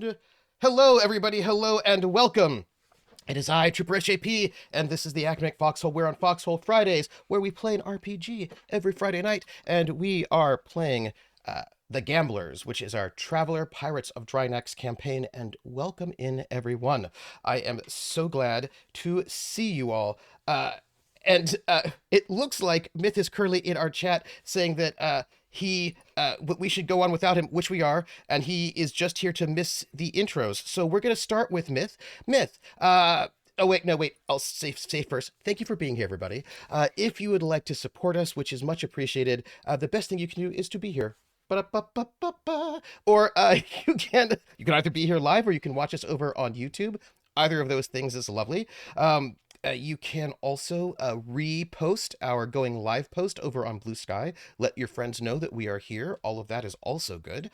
And hello, everybody. Hello and welcome. It is I, troopersjp, and this is the academic Foxhole. We're on Foxhole Fridays, where we play an RPG every Friday night, and we are playing The Gamblers, which is our Traveler Pirates of Drinax campaign, and welcome in, everyone. I am so glad to see you all. And it looks like Myth is currently in our chat saying that we should go on without him, which we are, and he is just here to miss the intros. So we're going to start with Myth. Myth, oh, wait, no, wait, I'll say first. Thank you for being here, everybody. If you would like to support us, which is much appreciated, the best thing you can do is to be here. Or you can either be here live or you can watch us over on YouTube. Either of those things is lovely. You can also repost our going live post over on Blue Sky. Let your friends know that we are here. All of that is also good.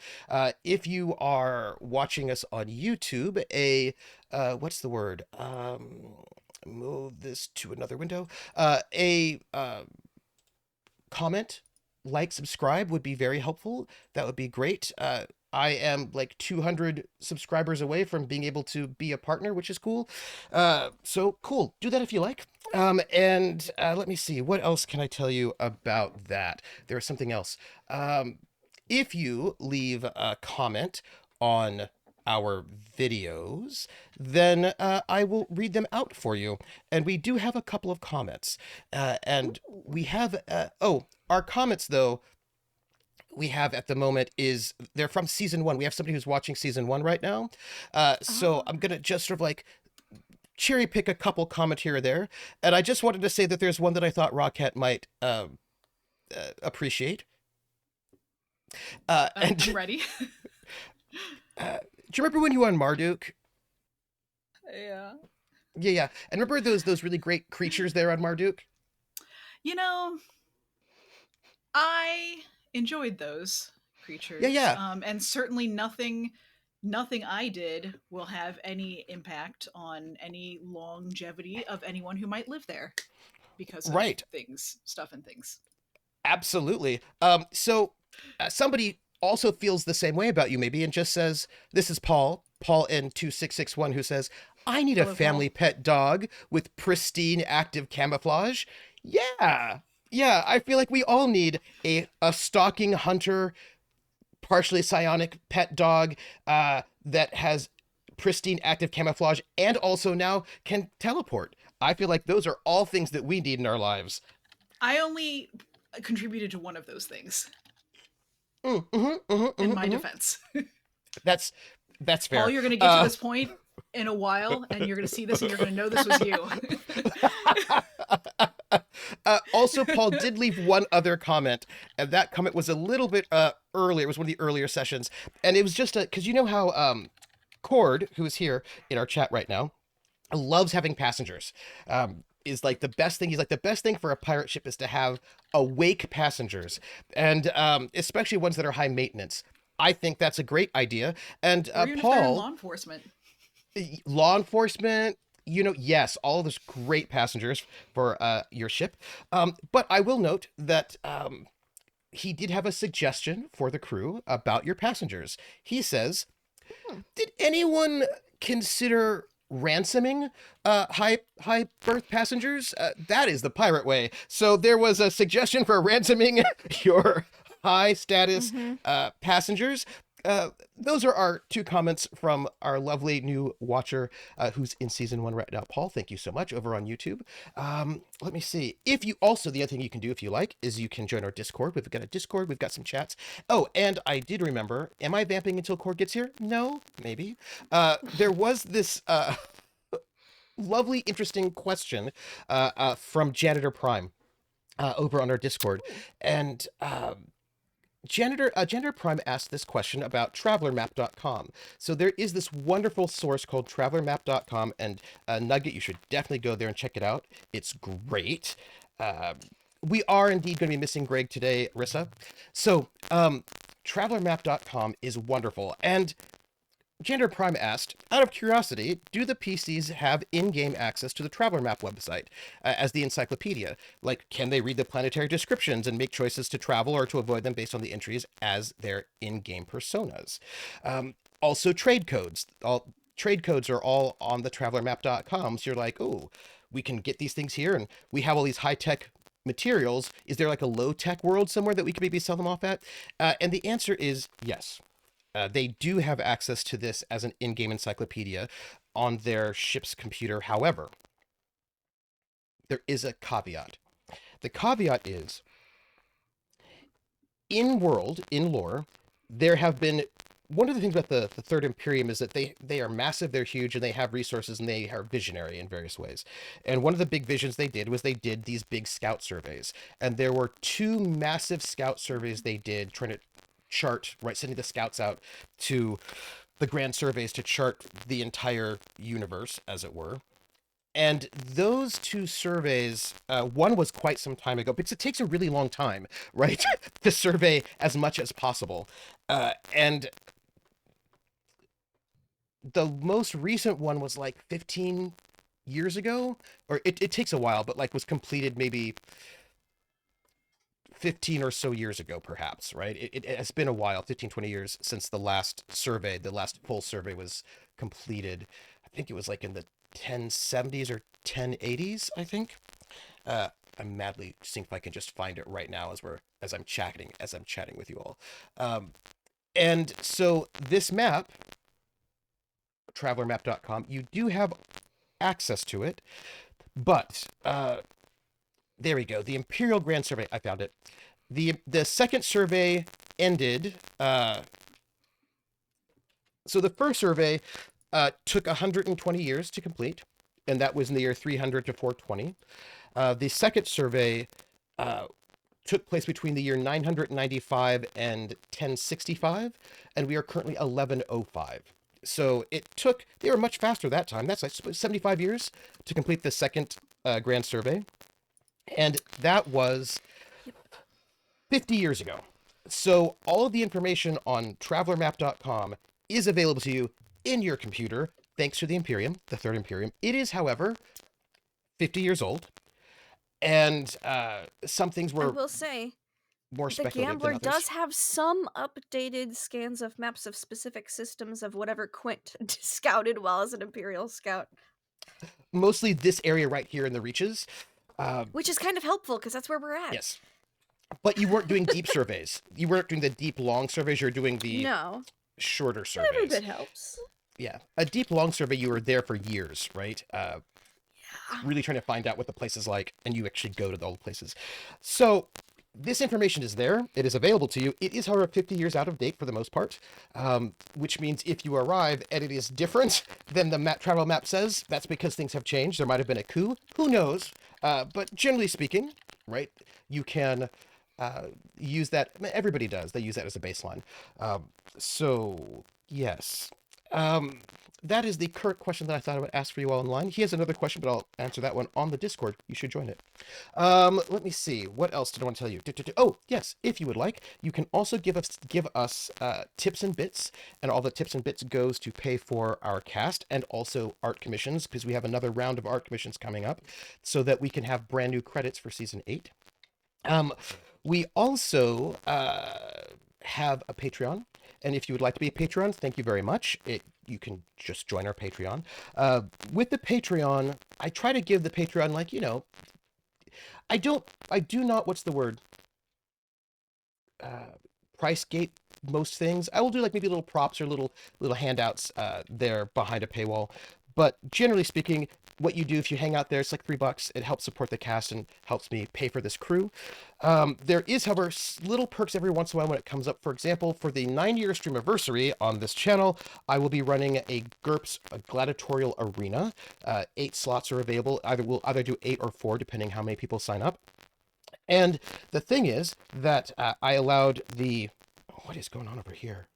If you are watching us on YouTube, what's the word? Move this to another window. Comment, like, subscribe would be very helpful. That would be great. I am like 200 subscribers away from being able to be a partner, which is cool. So cool. Do that if you like. And let me see. What else can I tell you about that? There is something else. If you leave a comment on our videos, then I will read them out for you. And we do have a couple of comments. And we have... our comments, though, we have at the moment they're from season 1. We have somebody who's watching season 1 right now. So I'm going to just sort of like cherry pick a couple comment here or there. And I just wanted to say that there's one that I thought Rocket might appreciate. I'm ready. Do you remember when you were on Marduk? Yeah. Yeah. And remember those really great creatures there on Marduk? You know, I enjoyed those creatures. Yeah. And certainly nothing I did will have any impact on any longevity of anyone who might live there because of stuff and things. Absolutely. So somebody also feels the same way about you maybe and just says, this is Paul N2661, who says, I need a family pet dog with pristine active camouflage. Yeah, I feel like we all need a stalking hunter, partially psionic pet dog that has pristine active camouflage and also now can teleport. I feel like those are all things that we need in our lives. I only contributed to one of those things. In my defense. That's fair. Paul, you're going to get to this point in a while, and you're going to see this, and you're going to know this was you. Also, Paul did leave one other comment, and that comment was a little bit earlier. It was one of the earlier sessions, and it was just because you know how Cord, who is here in our chat right now, loves having passengers. Is like the best thing. He's like, the best thing for a pirate ship is to have awake passengers, and especially ones that are high maintenance. I think that's a great idea. And Paul, law enforcement, yes, all of those great passengers for your ship. But I will note that he did have a suggestion for the crew about your passengers. He says, did anyone consider ransoming high berth passengers? That is the pirate way. So there was a suggestion for ransoming your high status passengers. Those are our two comments from our lovely new watcher who's in season 1 right now. Paul, thank you so much, over on YouTube. Let me see. If you also, the other thing you can do if you like is you can join our Discord. We've got a Discord. We've got some chats. Oh, and I did remember, am I vamping until Cord gets here? No, maybe. There was this lovely, interesting question from Janitor Prime over on our Discord. And Janitor Prime asked this question about travelermap.com. So there is this wonderful source called travelermap.com, and Nugget, you should definitely go there and check it out. It's great. We are indeed going to be missing Greg today, Rissa. So travelermap.com is wonderful. And Janitor Prime asked, out of curiosity, do the PCs have in-game access to the Traveler Map website as the encyclopedia? Like, can they read the planetary descriptions and make choices to travel or to avoid them based on the entries as their in-game personas? Also trade codes. All trade codes are all on the travelermap.com. So you're like, oh, we can get these things here, and we have all these high-tech materials. Is there like a low-tech world somewhere that we could maybe sell them off at? And the answer is yes. They do have access to this as an in-game encyclopedia on their ship's computer. However, there is a caveat. The caveat is, in world, in lore, there have been one of the things about the Third Imperium is that they are massive, they're huge, and they have resources, and they are visionary in various ways. And one of the big visions they did was they did these big scout surveys, and there were two massive scout surveys they did trying to chart, right, sending the scouts out to the grand surveys to chart the entire universe, as it were. And those two surveys, one was quite some time ago, because it takes a really long time, right, to survey as much as possible. And the most recent one was like 15 years ago, or it takes a while, but like was completed maybe 15 or so years ago, perhaps, right? It has been a while, 15, 20 years since the last survey, the last full survey was completed. I think it was like in the 1070s or 1080s, I think. I'm madly seeing if I can just find it right now as I'm chatting with you all. And so this map, travelermap.com, you do have access to it, but there we go. The Imperial Grand Survey, I found it. The second survey ended. So the first survey took 120 years to complete, and that was in the year 300 to 420. The second survey took place between the year 995 and 1065, and we are currently 1105. So they were much faster that time. That's like 75 years to complete the second grand survey. And that was 50 years ago. So all of the information on travelermap.com is available to you in your computer, thanks to the Imperium, the Third Imperium. It is, however, 50 years old. And some things were, I will say, more the speculative than Gambler others. does have some updated scans of maps of specific systems of whatever Quint scouted while as an Imperial scout. Mostly this area right here in the Reaches. Which is kind of helpful, because that's where we're at. Yes. But you weren't doing deep surveys. You weren't doing the deep, long surveys. You're doing the shorter surveys. Every bit helps. Yeah. A deep, long survey, you were there for years, right? Really trying to find out what the place is like, and you actually go to all the places. So this information is there. It is available to you. It is, however, 50 years out of date for the most part, which means if you arrive and it is different than the travel map says, that's because things have changed. There might have been a coup. Who knows? But generally speaking, right, you can use that. Everybody does. They use that as a baseline. So, yes. That is the current question that I thought I would ask for you all online. He has another question, but I'll answer that one on the Discord. You should join it. Let me see. What else did I want to tell you? Oh, yes. If you would like, you can also give us tips and bits, and all the tips and bits goes to pay for our cast and also art commissions, because we have another round of art commissions coming up, so that we can have brand new credits for season 8. We also have a Patreon. And if you would like to be a patron, thank you very much. You can just join our Patreon. With the Patreon, I try to give the Patreon, like, I do not, what's the word? Price gate most things. I will do like maybe little props or little handouts there behind a paywall. But generally speaking, what you do if you hang out there, it's like $3. It helps support the cast and helps me pay for this crew. There is, however, little perks every once in a while when it comes up. For example, for the 9-year streamiversary on this channel, I will be running a GURPS gladiatorial arena. 8 slots are available. We'll either do 8 or 4, depending how many people sign up. And the thing is that I allowed what is going on over here?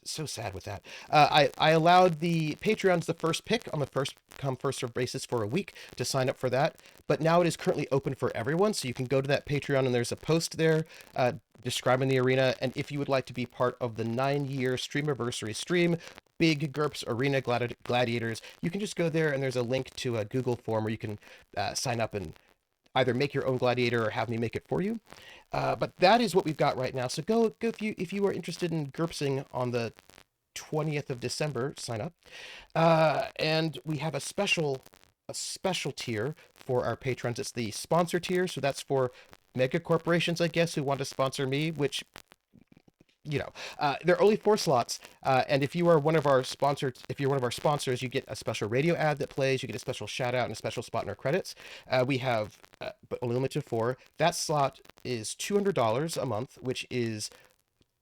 So sad with that. I allowed the Patreons the first pick on the first come first serve basis for a week to sign up for that. But now it is currently open for everyone, so you can go to that Patreon and there's a post there describing the arena. And if you would like to be part of the 9-year streamiversary stream, Big GURPS Arena Gladiators, you can just go there and there's a link to a Google form where you can sign up and either make your own gladiator or have me make it for you. But that is what we've got right now. So go if you are interested in GURPSing on the 20th of December sign up. And we have a special tier for our patrons. It's the sponsor tier, so that's for mega corporations, I guess, who want to sponsor me, which there are only 4 slots, and if you are one of our sponsors, you get a special radio ad that plays, you get a special shout out and a special spot in our credits. We have, but only limited to 4. That slot is $200 a month, which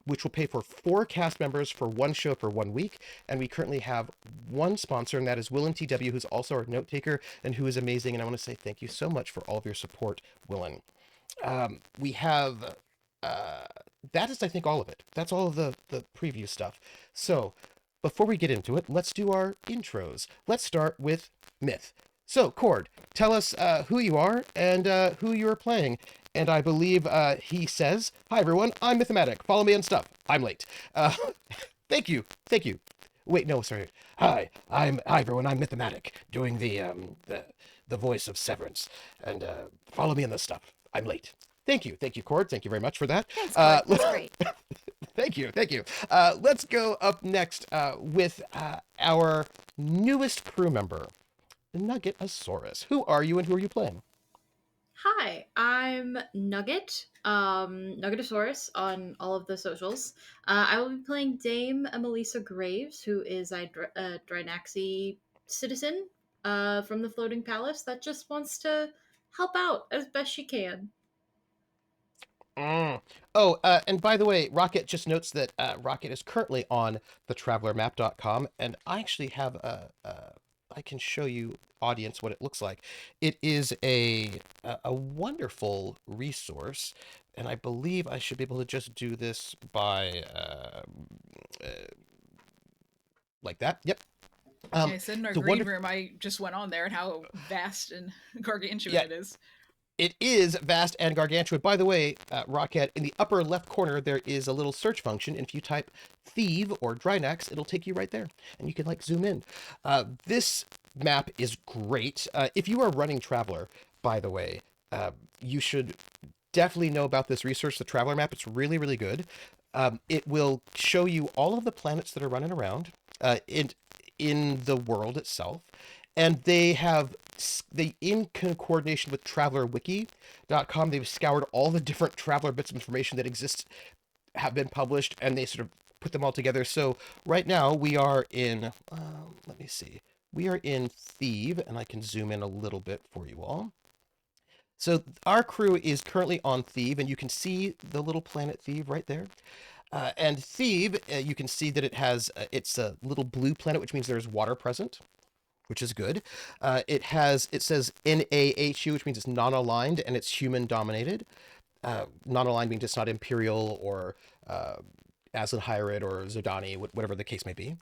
will pay for 4 cast members for 1 show for 1 week. And we currently have 1 sponsor, and that is Willen TW, who's also our note taker and who is amazing. And I want to say thank you so much for all of your support, Willen. We have that is, I think, all of it. That's all of the preview stuff. So before we get into it, let's do our intros. Let's start with Myth. So, Cord, tell us who you are and who you are playing. And I believe he says, "Hi everyone, I'm Mythematic. Follow me on stuff. I'm late." Thank you. Wait, no, sorry. Hi everyone. I'm Mythematic, doing the voice of Severence, and follow me on the stuff. I'm late. Thank you, Cord. Thank you very much for that. Thanks, Cord. That's great. Thank you. Let's go up next with our newest crew member, Nuggetasaurus. Who are you and who are you playing? Hi, I'm Nugget, Nuggetasaurus on all of the socials. I will be playing Dame Emelisa Graves, who is a Drinaxy citizen from the Floating Palace that just wants to help out as best she can. Oh, and by the way, Rocket just notes that Rocket is currently on the travelermap.com, and I actually have I can show you audience what it looks like. It is a wonderful resource, and I believe I should be able to just do this by like that. Yep. I said in our green room, I just went on there and how vast and gargantuan it is. It is vast and gargantuan. By the way, Rocket, in the upper left corner, there is a little search function. And if you type Thieve or Drinax, it'll take you right there. And you can zoom in. This map is great. If you are running Traveler, by the way, you should definitely know about this research, the Traveler map. It's really, really good. It will show you all of the planets that are running around in the world itself. And in coordination with travelerwiki.com, they've scoured all the different Traveler bits of information that exist, have been published, and they sort of put them all together. So right now we are in, let me see, we are in Thieve, and I can zoom in a little bit for you all. So our crew is currently on Thieve, and you can see the little planet Thieve right there. And Thieve, you can see that it's a little blue planet, which means there's water present, which is good. It says NAHU, which means it's non-aligned and it's human dominated. Non-aligned means it's not Imperial or Aslan Hyrule or Zodani, whatever the case may be.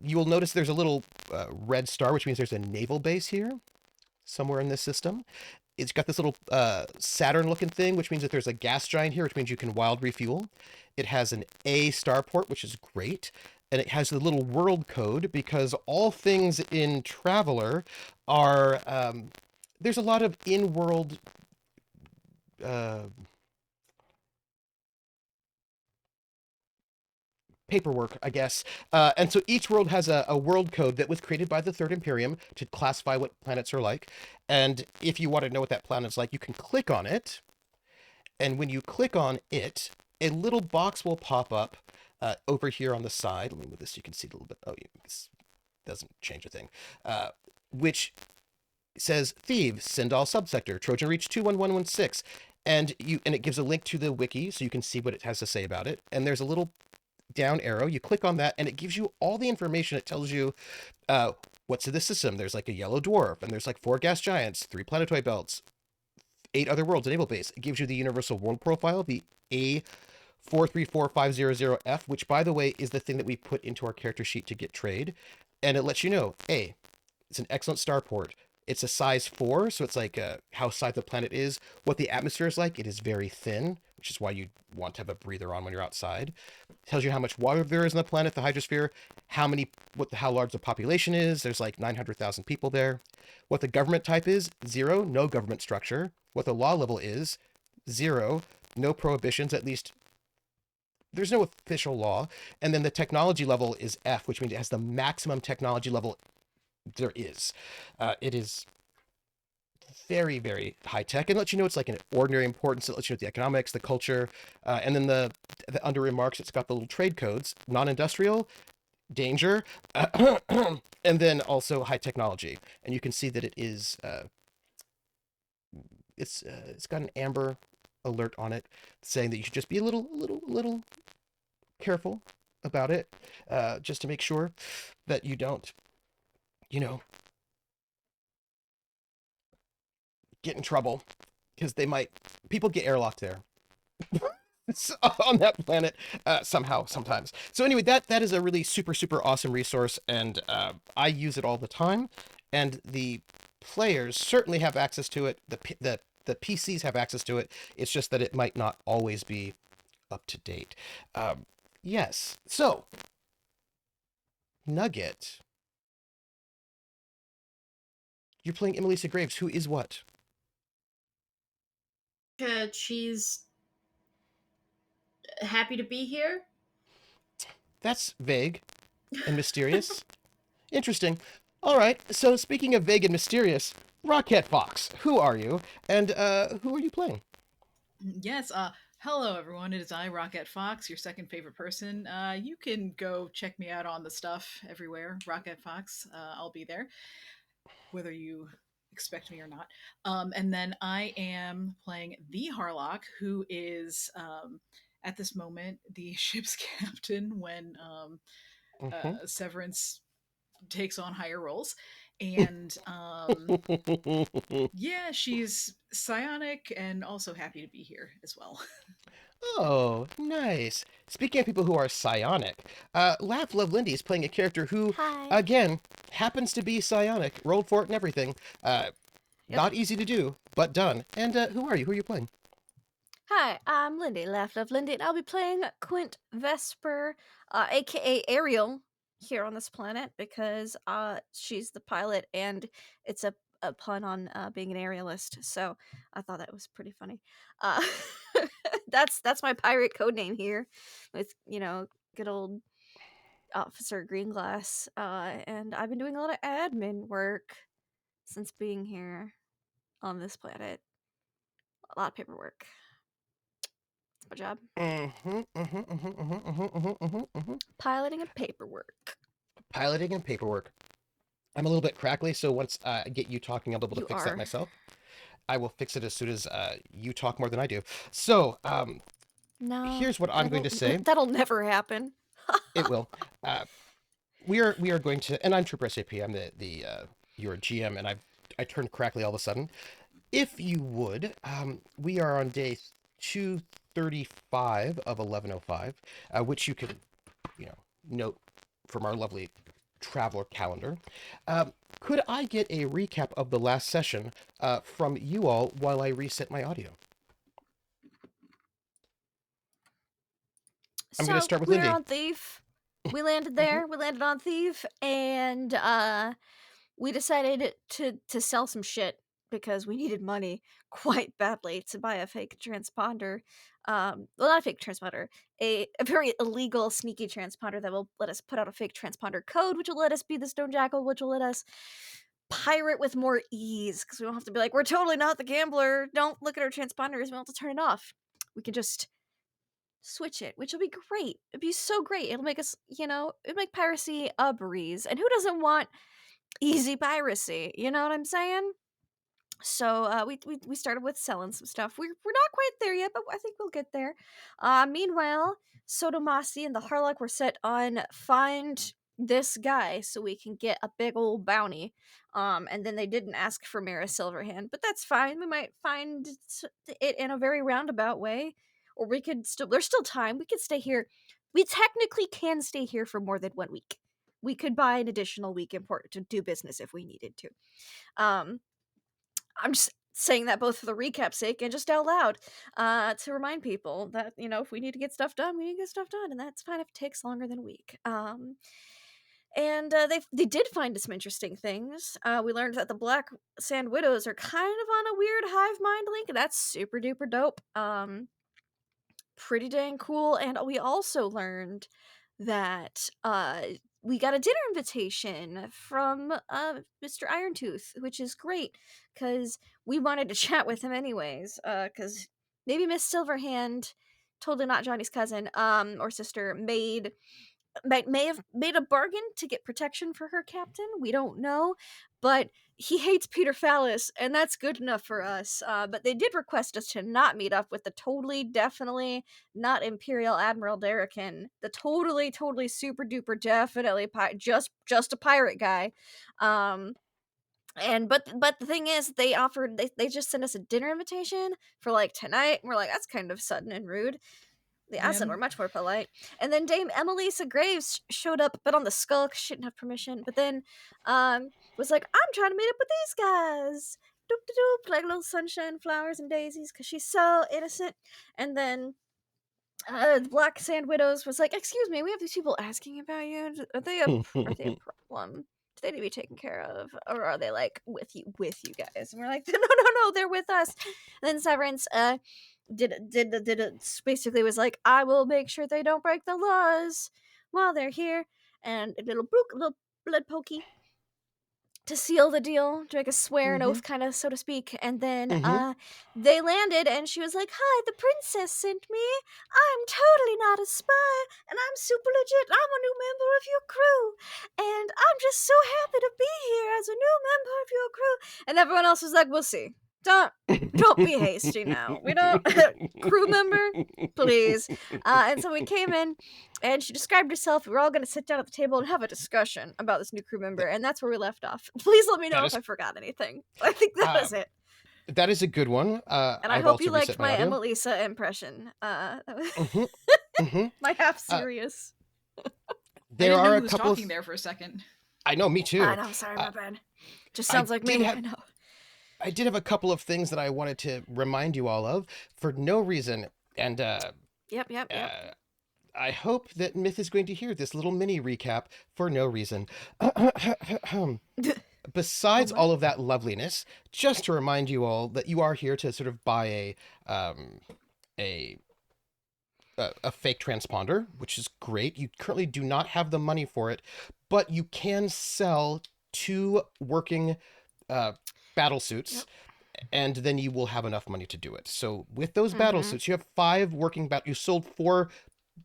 You will notice there's a little red star, which means there's a naval base here, somewhere in this system. It's got this little Saturn-looking thing, which means that there's a gas giant here, which means you can wild refuel. It has an A starport, which is great. And it has the little world code, because all things in Traveler are, there's a lot of in-world paperwork, I guess. And so each world has a world code that was created by the Third Imperium to classify what planets are like. And if you want to know what that planet's like, you can click on it. And when you click on it, a little box will pop up over here on the side. Let me move this so you can see it a little bit. Oh, this doesn't change a thing. Which says Thieves, Sindal subsector, Trojan Reach 21116. And it gives a link to the wiki so you can see what it has to say about it. And there's a little down arrow. You click on that and it gives you all the information. It tells you what's in the system. There's a yellow dwarf, and there's 4 gas giants, 3 planetoid belts, 8 other worlds, a naval base. It gives you the universal world profile, the A434500F, which, by the way, is the thing that we put into our character sheet to get trade. And it lets you know, it's an excellent starport. It's a size 4, so it's how size the planet is. What the atmosphere is like, it is very thin, which is why you want to have a breather on when you're outside. It tells you how much water there is on the planet, the hydrosphere, how large the population is. There's 900,000 people there. What the government type is, 0, no government structure. What the law level is, 0, no prohibitions, at least there's no official law. And then the technology level is F, which means it has the maximum technology level there is. It is very, very high tech and lets you know it's like an ordinary importance. It lets you know the economics, the culture, and then the under remarks, it's got the little trade codes, non-industrial, danger, and then also high technology. And you can see that it is it's got an amber alert on it saying that you should just be a little careful about it, just to make sure that you don't, you know, get in trouble because people get airlocked there. On that planet somehow sometimes. So anyway, that is a really super awesome resource, and I use it all the time, and the players certainly have access to it. The PCs have access to it. It's just that it might not always be up to date. Yes. So Nugget, you're playing Emelisa Graves, who is what? She's happy to be here. That's vague and mysterious. Interesting. All right. So speaking of vague and mysterious, Rocket Fox, who are you, and who are you playing? Yes. Hello, everyone. It is I, Rocket Fox, your second favorite person. You can go check me out on the stuff everywhere. Rocket Fox. I'll be there, whether you expect me or not. And then I am playing the Harlock, who is at this moment the ship's captain when Severence takes on higher roles. And yeah, she's psionic and also happy to be here as well. Oh, nice. Speaking of people who are psionic, Lindy is playing a character who, Hi. again, happens to be psionic. Rolled for it and everything. Yep. Not easy to do, but done. And who are you? Who are you playing? Hi, I'm Lindy, laughlovelindy, and I'll be playing Quint Vesper, aka Ariel, here on this planet because she's the pilot, and it's a pun on being an aerialist. So I thought that was pretty funny. Uh, that's my pirate code name here, with good old Officer Greenglass. And I've been doing a lot of admin work since being here on this planet. A lot of paperwork. It's my job. Piloting and paperwork. Piloting and paperwork. I'm a little bit crackly, so once I get you talking, I'll be able to fix that myself. I will fix it as soon as you talk more than I do. So, no, here's what I'm going to say. That'll never happen. It will. We are going to, and I'm troopersjp. I'm the your GM, and I turned crackly all of a sudden. If you would, we are on day 235 of 1105, which you can, note from our lovely traveler calendar. Could I get a recap of the last session from you all while I reset my audio? I'm going to start with Lindy. We're on Thief. We landed there. We landed on Thief, and we decided to sell some shit because we needed money quite badly to buy a fake transponder. Well, not a fake transponder, a very illegal, sneaky transponder that will let us put out a fake transponder code, which will let us be the Stone Jackal, which will let us pirate with more ease because we don't have to be like, we're totally not the gambler. Don't look at our transponders. We don't have to turn it off. We can just switch it, which will be great. It'd be so great. It'll make us, it'll make piracy a breeze. And who doesn't want easy piracy? You know what I'm saying? So we started with selling some stuff. We're not quite there yet, but I think we'll get there. Meanwhile, Sotomasi and the Harlock were set on find this guy so we can get a big old bounty. And then they didn't ask for Mara Silverhand, but that's fine. We might find it in a very roundabout way, or we could still. There's still time. We could stay here. We technically can stay here for more than 1 week. We could buy an additional week import to do business if we needed to. I'm just saying that both for the recap's sake and just out loud to remind people that, if we need to get stuff done, we need to get stuff done, and that's fine if it takes longer than a week. And they did find some interesting things. We learned that the Black Sand Widows are kind of on a weird hive mind link, and that's super duper dope. pretty dang cool. And we also learned that we got a dinner invitation from Mr. Irontooth, which is great because we wanted to chat with him anyways. Because maybe Miss Silverhand, totally not Johnny's cousin or sister, may have made a bargain to get protection for her captain. We don't know, but he hates Peter Phallus, and that's good enough for us. But they did request us to not meet up with the totally, definitely not Imperial Admiral Derrican, the totally super duper definitely just a pirate guy. And but the thing is, they just sent us a dinner invitation for like tonight. And we're like, that's kind of sudden and rude. The Asin were much more polite. And then Dame Emelisa Graves showed up, but on the skull 'cause she didn't have permission. But then was like, I'm trying to meet up with these guys. Doop de doop, like little sunshine, flowers, and daisies, because she's so innocent. And then the Black Sand Widows was like, excuse me, we have these people asking about you. Are they a problem? Do they need to be taken care of? Or are they like with you guys? And we're like, no, they're with us. And then Severence basically was like, I will make sure they don't break the laws while they're here. And a little blood pokey to seal the deal, to make a swear an oath, kind of, so to speak. And then they landed, and she was like, hi, the princess sent me. I'm totally not a spy, and I'm super legit. I'm a new member of your crew, and I'm just so happy to be here as a new member of your crew. And everyone else was like, we'll see. Don't be hasty now. We don't crew member, please. And so we came in, and she described herself. We were all going to sit down at the table and have a discussion about this new crew member, and that's where we left off. Please let me know if I forgot anything. I think that was it. That is a good one. And I hope you liked my Emelisa impression. That was my half serious. There I didn't are know a who was couple talking of... there for a second. I know, me too. I know, sorry, my bad. Just sounds like me. I know. I did have a couple of things that I wanted to remind you all of for no reason. And Yep. I hope that Myth is going to hear this little mini recap for no reason. Besides all of that loveliness, just to remind you all that you are here to sort of buy a fake transponder, which is great. You currently do not have the money for it, but you can sell 2 working battle suits, and then you will have enough money to do it. So with those battle suits, you have 5 working you sold 4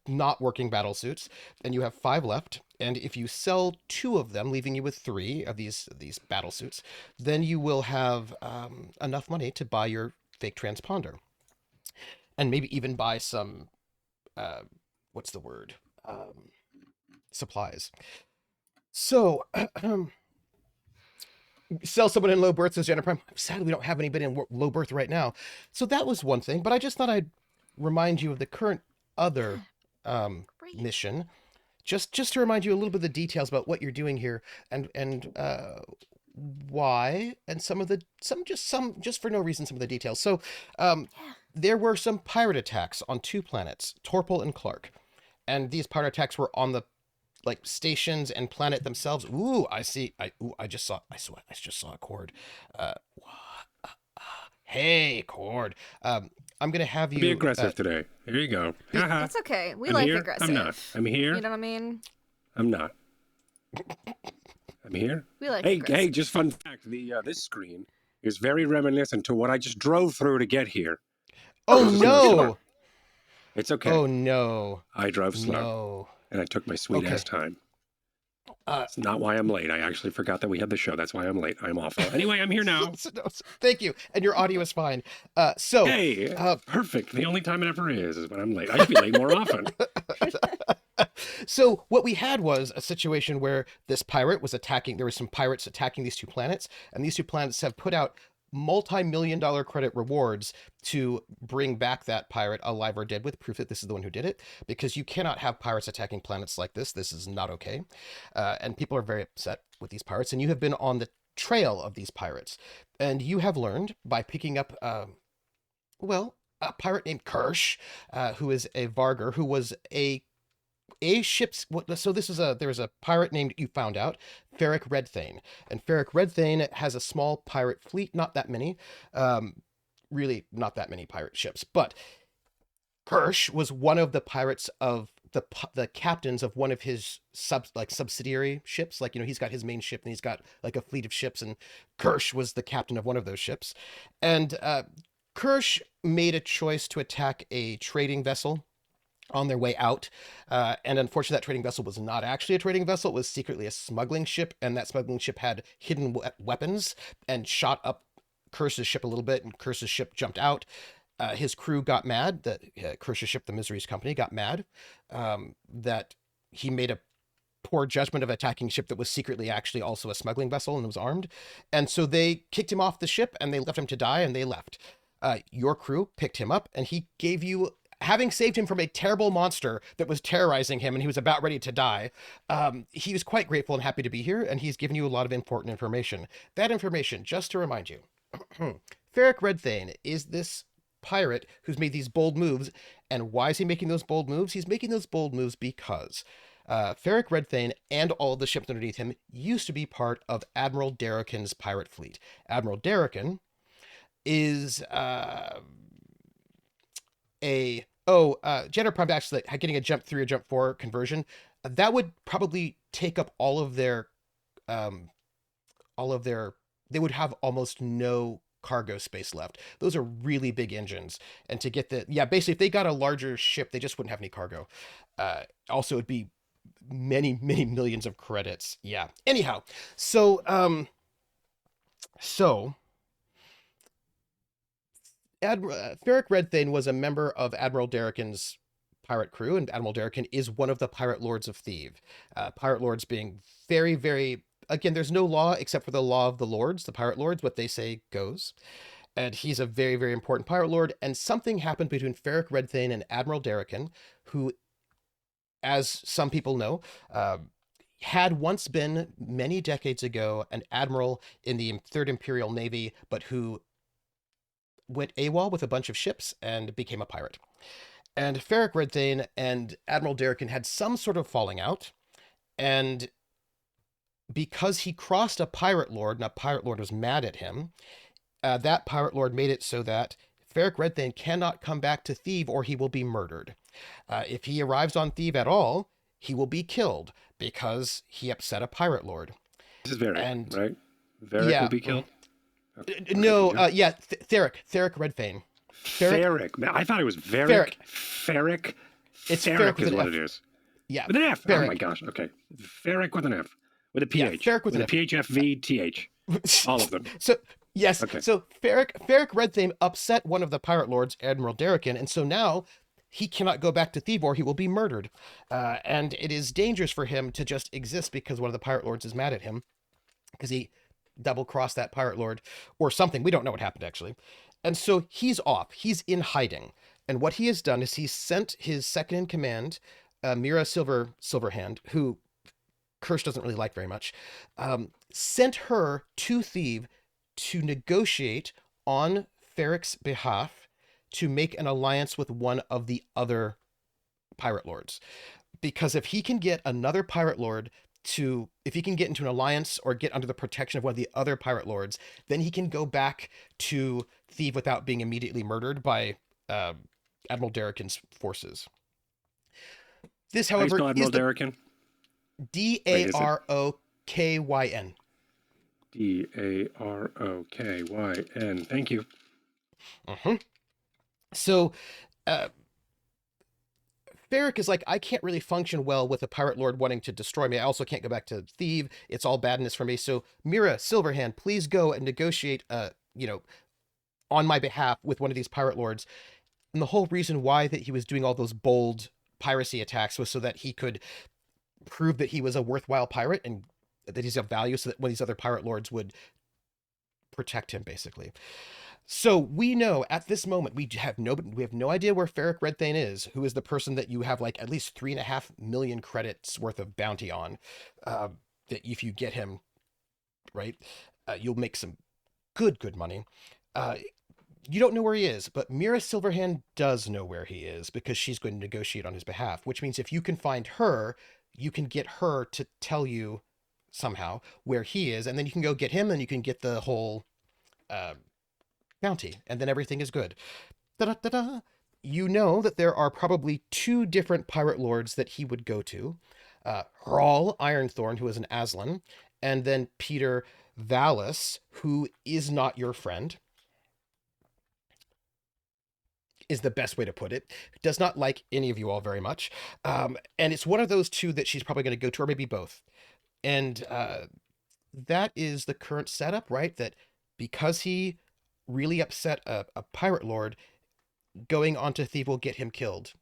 not working battle suits, and you have 5 left. And if you sell 2 of them, leaving you with 3 of these battle suits, then you will have enough money to buy your fake transponder, and maybe even buy some what's the word, supplies. So sell someone in low berth, says Jenna Prime. Sadly, we don't have anybody in low berth right now. So that was one thing, but I just thought I'd remind you of the current other mission, just to remind you a little bit of the details about what you're doing here, and why, and just for no reason, some of the details. So there were some pirate attacks on 2 planets, Torpal and Clark, and these pirate attacks were on the stations and planet themselves. Ooh, I see. I just saw a Cord. Hey, Cord. I'm gonna have you be aggressive today. Here you go. That's okay. We I'm like here. aggressive. I'm not. I'm here. You know what I mean? I'm not. I'm here. We like Hey, aggressive. just fun fact. This screen is very reminiscent to what I just drove through to get here. Oh no! It's okay. Oh no! I drove slow. No. And I took my sweet ass time. It's not why I'm late. I actually forgot that we had the show. That's why I'm late. I'm awful. Anyway, I'm here now. Thank you. And your audio is fine. Hey, perfect. The only time it ever is when I'm late. I should be late more often. So what we had was a situation where this pirate was attacking. There were some pirates attacking these 2 planets, and these 2 planets have put out multi-million-dollar credit rewards to bring back that pirate alive or dead, with proof that this is the one who did it, because you cannot have pirates attacking planets like this. This is not okay. And people are very upset with these pirates, and you have been on the trail of these pirates, and you have learned by picking up a pirate named Krrsh, who is a Vargur, who was a ship's... So there's a pirate named, you found out, Ferric Redthane. And Ferric Redthane has a small pirate fleet, not that many. Really not that many pirate ships. But Krrsh was one of the pirates of the captains of one of his subsidiary ships. Like, he's got his main ship and he's got like a fleet of ships, and Krrsh was the captain of one of those ships. And Krrsh made a choice to attack a trading vessel on their way out. And unfortunately, that trading vessel was not actually a trading vessel. It was secretly a smuggling ship, and that smuggling ship had hidden weapons and shot up Krrsh's ship a little bit, and Krrsh's ship jumped out. His crew got mad that Krrsh's ship, the Misery's company, got mad that he made a poor judgment of attacking a ship that was secretly actually also a smuggling vessel and was armed. And so they kicked him off the ship and they left him to die, and they left. Your crew picked him up, and he gave you, having saved him from a terrible monster that was terrorizing him and he was about ready to die, he was quite grateful and happy to be here, and he's given you a lot of important information. That information, just to remind you, Ferric Redthane is this pirate who's made these bold moves. And why is he making those bold moves? He's making those bold moves because Ferric Redthane and all of the ships underneath him used to be part of Admiral Darrakan's pirate fleet. Admiral Darrakan is Jenner Prime, actually getting a jump 3 or jump 4 conversion. That would probably take up all of their, they would have almost no cargo space left. Those are really big engines. And to get basically if they got a larger ship, they just wouldn't have any cargo. Also, it'd be many, many millions of credits. Yeah. Anyhow, so Ferric Redthane was a member of Admiral Darrakan's pirate crew, and Admiral Darrakan is one of the pirate lords of Thieves. Pirate lords being very, very, again, there's no law except for the law of the lords, the pirate lords. What they say goes. And he's a very, very important pirate lord. And something happened between Ferric Redthane and Admiral Darrakan, who, as some people know, had once been, many decades ago, an admiral in the Third Imperial Navy, but who went AWOL with a bunch of ships and became a pirate. And Ferric Redthane and Admiral Darrakan had some sort of falling out, and because he crossed a pirate lord, and a pirate lord was mad at him, that pirate lord made it so that Ferric Redthane cannot come back to Thieves or he will be murdered. If he arrives on Thieves at all, he will be killed because he upset a pirate lord. This is Varric, right? Varric will be killed? Okay. Ferric Redthane. Ferric. Man, I thought it was Varric. Ferric. It's Ferric is what F. it is. Yeah. With an F. Ferric. Oh my gosh. Okay. Ferric with an F. With a PH. Yeah, Ferric with a PHFVTH. All of them. So yes. Okay. So Ferric Redthane upset one of the pirate lords, Admiral Darrakan, and so now he cannot go back to Thieves or he will be murdered. And it is dangerous for him to just exist because one of the pirate lords is mad at him because he double-crossed that pirate lord or something. We don't know what happened, actually. And so he's off. He's in hiding. And what he has done is he's sent his second in command, Mira Silverhand, who Krrsh doesn't really like very much, sent her to Thieves to negotiate on Ferric's behalf to make an alliance with one of the other pirate lords. Because if he can get another pirate lord if he can get into an alliance or get under the protection of one of the other pirate lords, then he can go back to Thieves without being immediately murdered by Admiral Darrakan's forces. This, however, Admiral Darrakan? Darokyn. Darokyn. Thank you. Mm-hmm. So, Ferric is like, I can't really function well with a pirate lord wanting to destroy me. I also can't go back to Thieves. It's all badness for me. So, Mira Silverhand, please go and negotiate, on my behalf with one of these pirate lords. And the whole reason why that he was doing all those bold piracy attacks was so that he could prove that he was a worthwhile pirate and that he's of value, so that when these other pirate lords would protect him, basically. So we know at this moment we have no idea where Ferric Redthane is, who is the person that you have like at least 3.5 million credits worth of bounty on. That if you get him right, you'll make some good money. You don't know where he is, but Mira Silverhand does know where he is because she's going to negotiate on his behalf, which means if you can find her, you can get her to tell you somehow where he is, and then you can go get him, and you can get the whole bounty, and then everything is good. Da-da-da-da. you know that there are probably 2 different pirate lords that he would go to. Hrall Ironthorn, who is an Aslan, and then Peter Valis, who is not your friend, is the best way to put it. Does not like any of you all very much. And it's one of those 2 that she's probably going to go to, or maybe both. And that is the current setup, right? That because he really upset a pirate lord, going onto Thief will get him killed,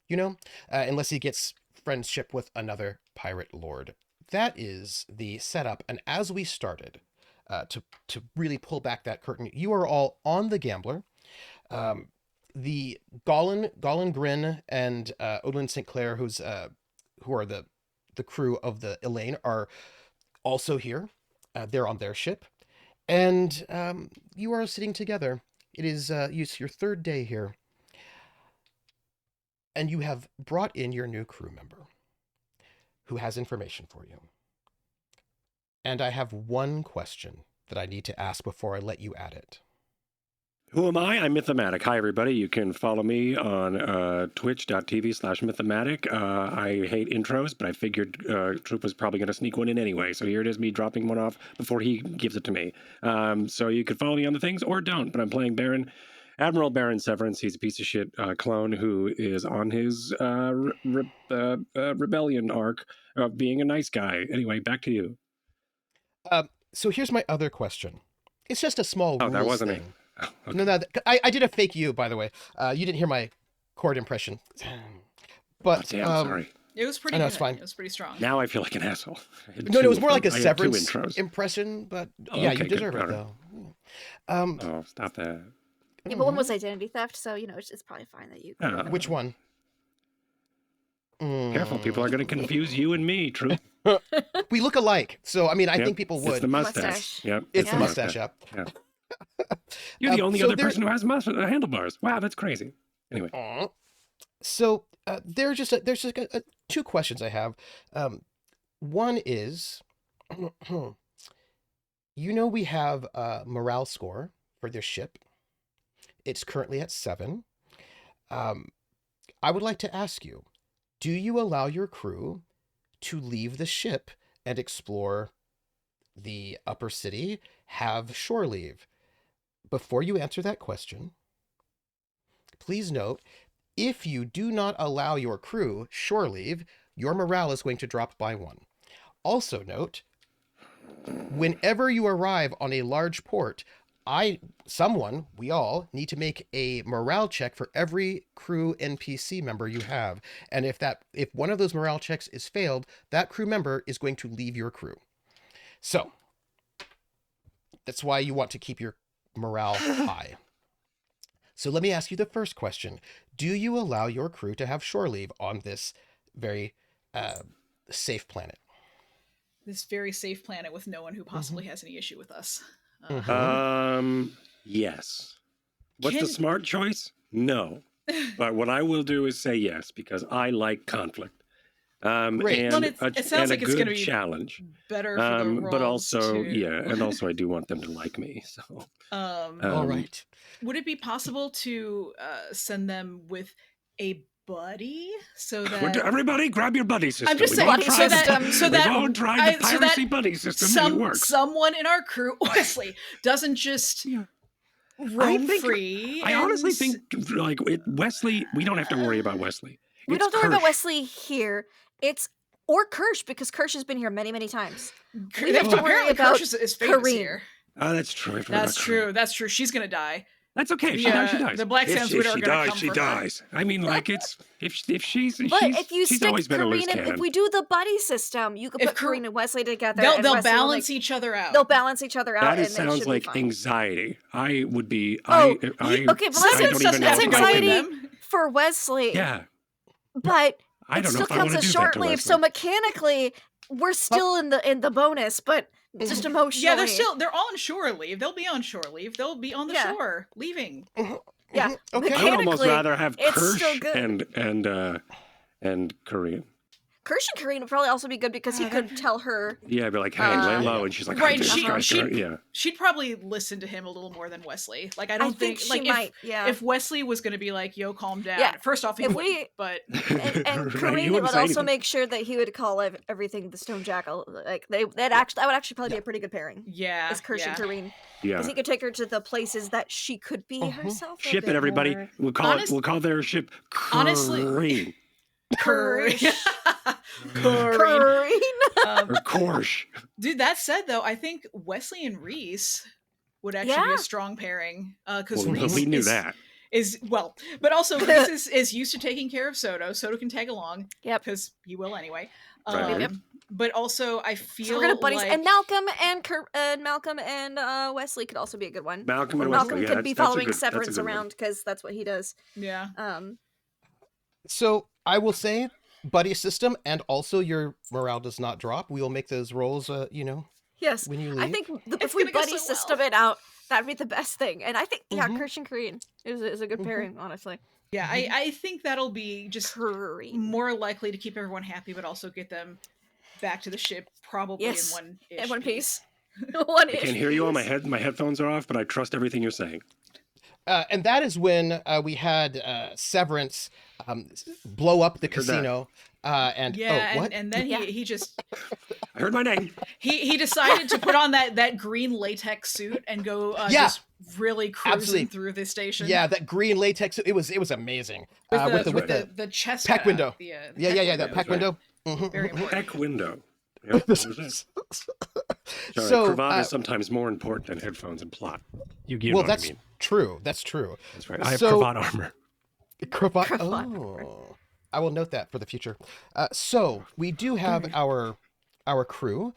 unless he gets friendship with another pirate lord. That is the setup. And as we started to really pull back that curtain, you are all on the Gambler. The Gollin Grin and Odin St. Clair, who are the crew of the Elaine, are also here. They're on their ship. And you are sitting together. It is your 3rd day here. And you have brought in your new crew member who has information for you. And I have one question that I need to ask before I let you at it. Who am I? I'm Mythematic. Hi, everybody. You can follow me on twitch.tv/mythematic. I hate intros, but I figured Troop was probably going to sneak one in anyway. So here it is, me dropping one off before he gives it to me. So you can follow me on the things or don't, but I'm playing Baron. Admiral Baron Severence. He's a piece of shit clone who is on his rebellion arc of being a nice guy. Anyway, back to you. So here's my other question. It's just a small rules that wasn't thing. it. Oh, okay. No, I did a fake you, by the way. You didn't hear my chord impression. But Damn, sorry. It was pretty I know, good. it's fine. It was pretty strong. Now I feel like an asshole. No, it was more like a I had 2 Severance intros. impression, but Oh, yeah, okay, you deserve good. it, All though. Oh, stop that. Yeah, but one was identity theft, so it's probably fine that you. Which one? Careful, people are going to confuse you and me, True. We look alike, so I mean, I Yep, think people would. It's the mustache. Mustache. Yep, It's the Yeah. mustache up. Yeah. You're the only so other there- person who has handlebars. Wow, that's crazy. Anyway, So there's just 2 questions I have. One is, we have a morale score for this ship. It's currently at 7. I would like to ask you, do you allow your crew to leave the ship and explore the upper city, have shore leave? Before you answer that question, please note, if you do not allow your crew shore leave, your morale is going to drop by 1. Also note, whenever you arrive on a large port, we all need to make a morale check for every crew NPC member you have. And if one of those morale checks is failed, that crew member is going to leave your crew. So that's why you want to keep your morale high. So let me ask you the first question. Do you allow your crew to have shore leave on this very safe planet? This very safe planet with no one who possibly has any issue with us. yes. What's the smart choice? No. But what I will do is say yes, because I like conflict. Great. And Well, it sounds like it's going to be challenge. better for the roles but also, too. and also I do want them to like me. So, All right. Would it be possible to send them with a buddy so that everybody grab your buddy system. I'm just We've saying all buddy tried system, the- so we've that all tried the so that piracy buddy system and it works. someone in our crew, Wesley, doesn't just roam free. I honestly think, like, Wesley, we don't have to worry about Wesley. We It's don't worry about Krrsh. Wesley here. Or Krrsh, because Krrsh has been here many, many times. We have to worry apparently about Krrsh is famous Kareem. here. Oh, that's true. I forgot That's about true. Krrsh. That's true. She's gonna die. That's okay. If she The, dies, she dies. the Black Sands Widow are she gonna dies, come she for her. dies. I mean, like, it's if she's But if you she's stick always been a loose Kareen, cannon. if we do the buddy system, you could If put Kar- Kareen and Wesley together. They'll and Wesley will balance each other out. They'll balance each other out. That and is, then it sounds should be like fine. anxiety. I would be. Oh, I okay, but I that's don't even doesn't know have that's to if I go with would- anxiety them. for Wesley. Yeah, But I it don't know still if I want counts to as do that short to leave. Wesley. So mechanically, we're still in the bonus, but just emotionally. Yeah, they're on shore leave. They'll be on shore leave. They'll be on the Yeah. shore leaving. Yeah, Okay. I would almost mechanically, rather have it's still Krrsh good. and Korean. Krrsh and Kareen would probably also be good because he could tell her. Yeah, I'd be like, hey, lay low. And she's like, Right, this guy's gonna-" yeah. she'd probably listen to him a little more than Wesley. Like, I don't think think, she like, might, yeah. if Wesley was going to be like, yo, calm down. Yeah, First off, he if wouldn't, we- but... And Right, Kareen you would wouldn't say also anything. make sure that he would call everything the Stone Jackal. Like that would actually probably be a pretty good pairing. Yeah, Is Krrsh and Kareen. Yeah. Because he could take her to the places that she could be herself. a Ship bit it, everybody. more. We'll call their ship Honestly- Krrsh. Krrsh. Kareen. Or Krrsh. Dude, that said, though, I think Wesley and Reese would actually be a strong pairing. Because Well, Reese we knew that. But also Reese is used to taking care of Soto. Soto can tag along. Yep. Because he will anyway. Right. Yep. But also, I feel So we're gonna buddies, like... and Malcolm and Wesley could also be a good one. Malcolm and Malcolm Wesley. could Yeah, be that's a following good- that's a Severence good one. around because that's what he does. Yeah. So I will say, buddy system, and also your morale does not drop. We will make those rolls, Yes, when you leave. I think if It's we gonna go buddy so system well. it out, that'd be the best thing. And I think, Mhm. Krrsh and Kareen is a good pairing, honestly. Yeah, I think that'll be just Kareen. more likely to keep everyone happy, but also get them back to the ship, probably Yes, in in one piece. I can't hear you on my head. My headphones are off, but I trust everything you're saying. And that is when we had Severance blow up the Heard that. casino. And Yeah, what? and then Yeah. he just I heard my name. he decided to put on that green latex suit and go Yeah. just really cruising Absolutely. through the station. Yeah, that green latex. It was amazing. with with the chest pack window. The, yeah, peck that window. pack right. window. Mhm. Very important. Heck window. Yep, that was it. Sorry, So, cravat is sometimes more important than headphones and plot. You get well, what that's I mean. true. That's true. That's right. I have so- cravat armor. Cravat. Cravat. Oh, I will note that for the future. So we do have our crew.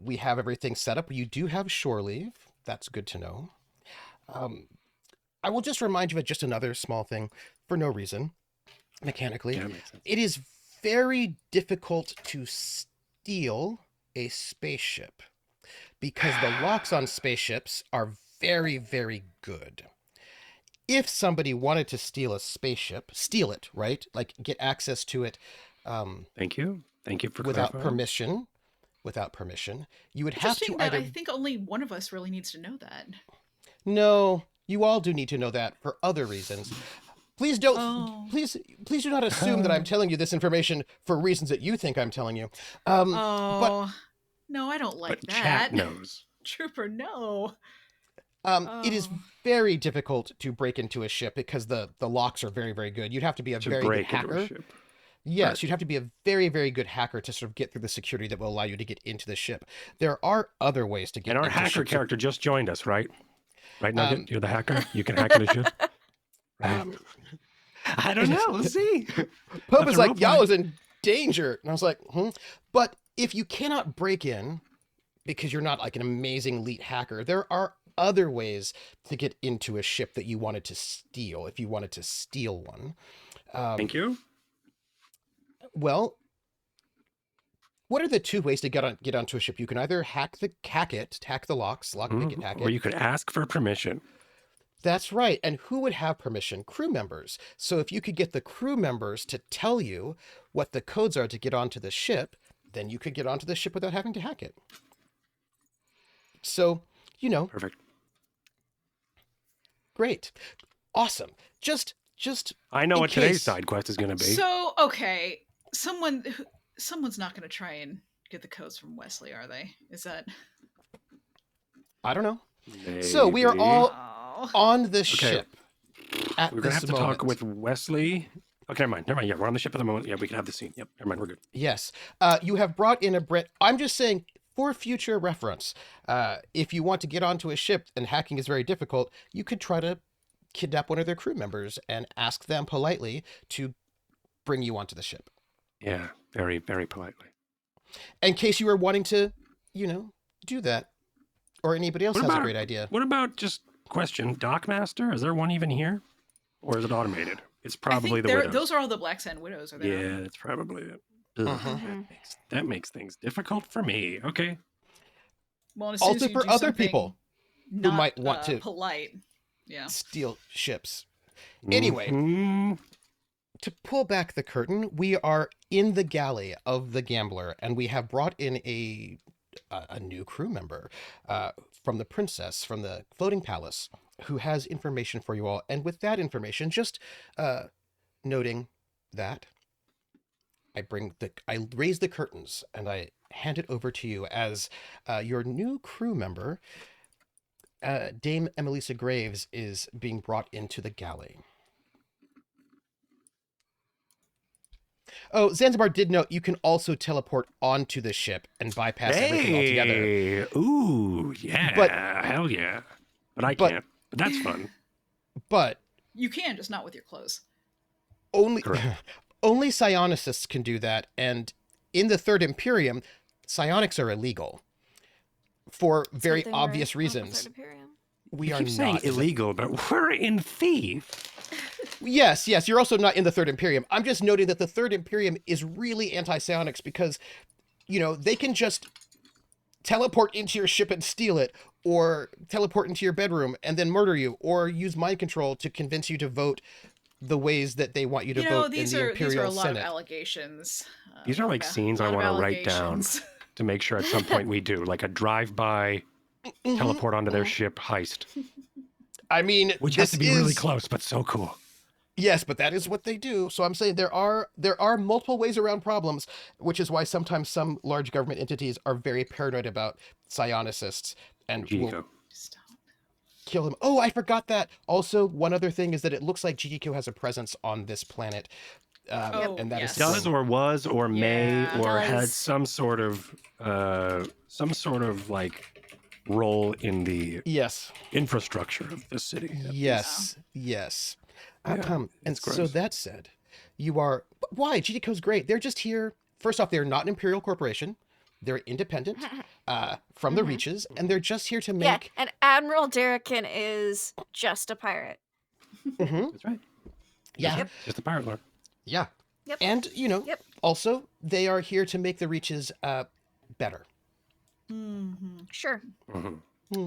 We have everything set up. You do have shore leave. That's good to know. I will just remind you of just another small thing for no reason, mechanically. Yeah, that makes sense. It is very difficult to steal a spaceship because the locks on spaceships are very, very good. If somebody wanted to steal a spaceship, steal it, right? Like get access to it Thank you. Thank you for without clarifying. permission, you would have to Interesting that either... I think only one of us really needs to know that. No, you all do need to know that for other reasons. Please don't. Oh. Please do not assume that I'm telling you this information for reasons that you think I'm telling you. Oh, no, I don't like But that. chat knows. Trooper, no. It is Oh. very difficult to break into a ship because the locks are very, very good. You'd have to be a To very good break into hacker. a ship. Yes, Right. you'd have to be a very, very good hacker to sort of get through the security that will allow you to get into the ship. There are other ways to get And our into hacker ships. character just joined us, right? Right, Nugget? You're the hacker? You can hack into ship? Right. I don't know. We'll see. Pope That's is a like, rope y'all line. is in danger. And I was like, But if you cannot break in because you're not like an amazing elite hacker, there are other ways to get into a ship that you wanted to steal, if you wanted to steal one. Thank you. Well, what are the two ways to get onto a ship? You can either hack the locks, lockpick it, hack Or it. you could ask for permission. That's right. And who would have permission? Crew members. So if you could get the crew members to tell you what the codes are to get onto the ship, then you could get onto the ship without having to hack it. So, Perfect. great. Awesome. Just I know in what today's case- side quest is going to be. So, okay, someone's not going to try and get the codes from Wesley, are they? Is that? I don't know. So we are Maybe. all Oh. on the ship at We're going to this have to moment. talk with Wesley. Okay, never mind. Yeah, we're on the ship at the moment. Yeah, we can have the scene. Yep, never mind. We're good. Yes. You have brought in a Brit. I'm just saying, for future reference, if you want to get onto a ship and hacking is very difficult, you could try to kidnap one of their crew members and ask them politely to bring you onto the ship. Yeah, very, very politely. In case you were wanting to, do that. Or anybody else What has a about- great idea. What about just question, Dockmaster? Is there one even here? Or is it automated? It's I probably think the they're- widows. those are all the Black Sand Widows, are they? not? Yeah, that's probably it. Mhm. That makes things difficult for me. Okay. Well, and as soon Also as you for do other something people not, might want to polite. Yeah. steal ships. Anyway. Mhm. to pull back the curtain, we are in the galley of the Gambler, and we have brought in a new crew member from the princess, from the floating palace, who has information for you all. And with that information, just noting that I raise the curtains and I hand it over to you as your new crew member, Dame Emelisa Graves, is being brought into the galley. Oh, Zanzibar did note you can also teleport onto the ship and bypass everything altogether. Ooh, yeah. But- hell yeah. But I but- can't. But that's fun. But You can, just not with your clothes. only Correct. only psionicists can do that, and in the Third Imperium, psionics are illegal for very Something we're obvious on the reasons. Third Imperium. We You are keep saying not illegal, but we're in Thief. Yes, you're also not in the Third Imperium. I'm just noting that the Third Imperium is really anti-psionics because, they can just teleport into your ship and steal it, or teleport into your bedroom and then murder you, or use mind control to convince you to vote the ways that they want you to vote in these the are Imperial a lot Senate. of allegations. These are like Yeah, scenes a I lot of want to write down allegations. to make sure at some point we do, like a drive-by teleport onto their ship heist, I mean, which has this to be really is- close, but so cool. Yes, but that is what they do. So I'm saying there are multiple ways around problems, which is why sometimes some large government entities are very paranoid about psionicists and will Gico. Stop. kill them. Oh, I forgot that. Also, one other thing is that it looks like GDQ has a presence on this planet. Oh, and that is yes. Does or was or may Yeah. or had Does. some sort of like role in the Yes. infrastructure of the city. Yes. And it's so gross. that said, you are... But why? GDCO's great. They're just here... First off, they're not an imperial corporation. They're independent from the Reaches, and they're just here to Yeah, make... and Admiral Derrican is just a pirate. Mhm. That's right. Yeah. Just a pirate lord. Yeah. Yep. And, Yep. also, they are here to make the Reaches better. Mm-hmm. Sure. Mhm.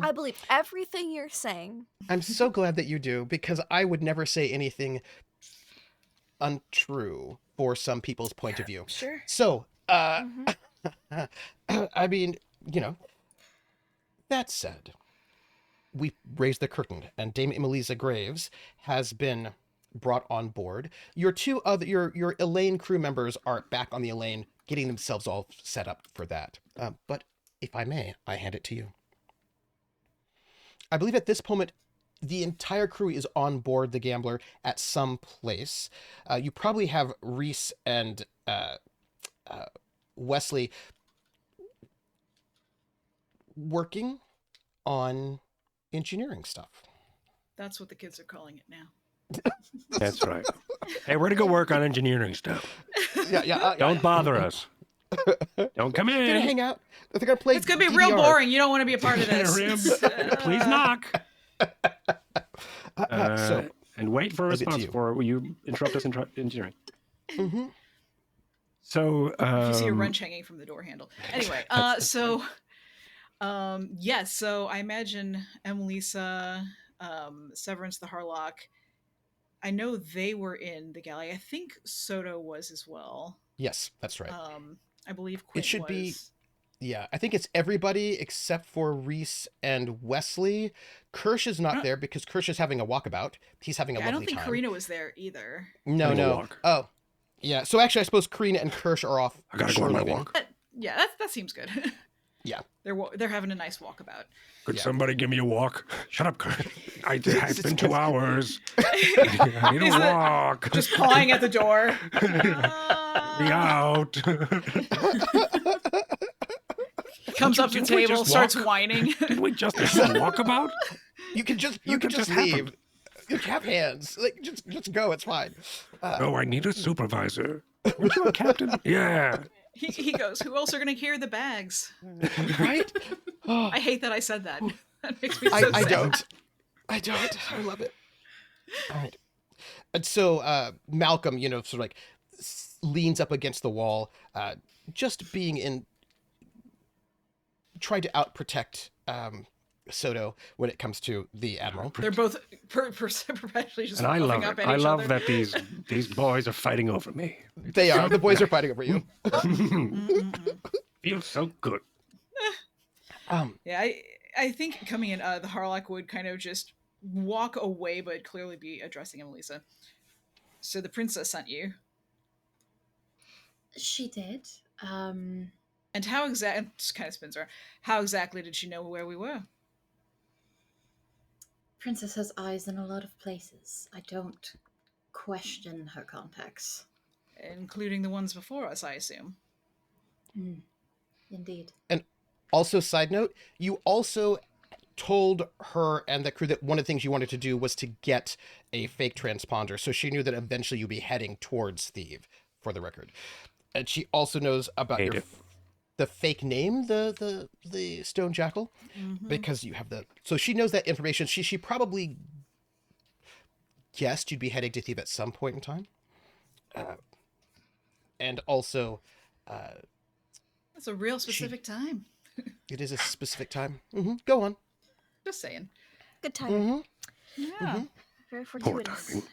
I believe everything you're saying. I'm so glad that you do, because I would never say anything untrue for some people's point of view. Sure. So, Mhm. I mean, that said, we raised the curtain, and Dame Emelisa Graves has been brought on board. Your your Elaine crew members are back on the Elaine, getting themselves all set up for that. But if I may, I hand it to you. I believe at this moment, the entire crew is on board the Gambler at some place. You probably have Reese and Wesley working on engineering stuff. That's what the kids are calling it now. That's right. Hey, we're to go work on engineering stuff. Yeah. Don't bother us. Don't come They're gonna in. hang out. They're gonna play. It's gonna be real DDR. boring. You don't want to be a part of this. Please knock. So, And wait for a leave it to response you. before you interrupt us in engineering. mhm. So, If you see a wrench hanging from the door handle. Anyway, so I imagine Emelisa, Severance, the Harlock. I know they were in the galley. I think Soto was as well. Yes, that's right. I believe Quint should was. be- Yeah, I think it's everybody except for Reese and Wesley. Krrsh is not there because Krrsh is having a walkabout. He's having a Yeah, I lovely don't think time. Karina was there either. No, Having a no. walk. Oh, yeah. So actually, I suppose Karina and Krrsh are off. I gotta go on my shore walk. Yeah, that seems good. Yeah. They're having a nice walkabout. Could Yeah. somebody give me a walk? Shut up, Kurt. It's been 2 hours. I need He's a walk. Just pawing at the door. Me out. Comes up to the Didn't we table, just starts walk? whining. Did we just have a walkabout? You can just just leave. happened. You have hands. Like just go. It's fine. No, I need a supervisor. Aren't you a captain? Yeah. He goes, who else are going to carry the bags? Right? Oh, I hate that I said that. That makes me so sad. I don't. I love it. All right. And so Malcolm, sort of like leans up against the wall, just being in, trying to outprotect Soto when it comes to the Admiral. They're both perpetually just And I love fluffing up it. at I each love other. that these boys are fighting over me. They are. The boys are fighting over you. Feels so good. Yeah, I think coming in, the Harlock would kind of just walk away, but clearly be addressing Emelisa. So the princess sent you. She did. And how exactly, just kind of spins her, how exactly did she know where we were? Princess has eyes in a lot of places. I don't question her contacts. Including the ones before us, I assume. Indeed. And also, side note, you also told her and the crew that one of the things you wanted to do was to get a fake transponder, so she knew that eventually you'd be heading towards Steve, for the record. And she also knows about the fake name, the Stone Jackal, because you have the. So she knows that information. She probably guessed you'd be heading to Thebe at some point in time, and also, That's a real specific time. it is a specific time. Go on. Just saying. Good timing. Yeah. Very Poor fortuitous. timing.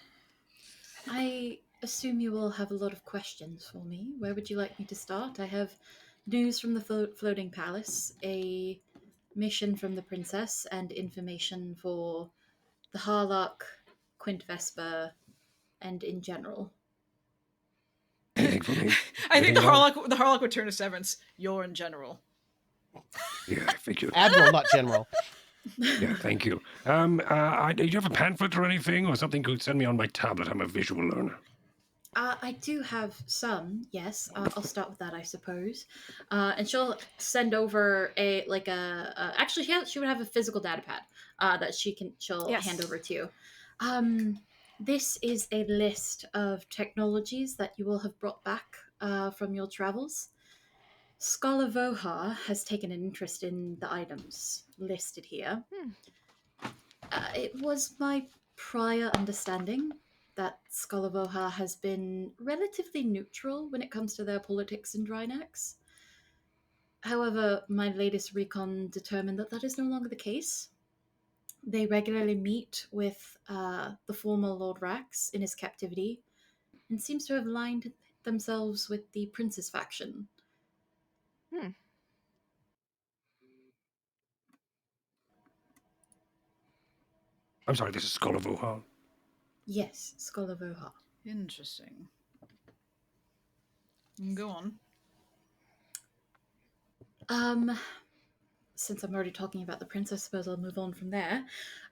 I assume you will have a lot of questions for me. Where would you like me to start? I have news from the floating palace, a mission from the princess, and information for the Harlock, Quint Vesper, and in general. Anything for me? I think Anything at all? the Harlock would turn to Severence. You're in general. Yeah, I figured. Admiral, not General. Yeah, thank you. Do you have a pamphlet or anything, or something you could send me on my tablet? I'm a visual learner. I do have some, yes. I'll start with that, I suppose. And she'll send over actually, she would have a physical data pad that she'll Yes. hand over to you. This is a list of technologies that you will have brought back from your travels. Scholar Voha has taken an interest in the items listed here. It was my prior understanding that Scholar Voha has been relatively neutral when it comes to their politics in Drinax. However, my latest recon determined that that is no longer the case. They regularly meet with the former Lord Rax in his captivity and seems to have aligned themselves with the Princess faction. I'm sorry, this is Scholar Voha. Yes, Scholar Voha. Interesting. Go on. Since I'm already talking about the prince, I suppose I'll move on from there.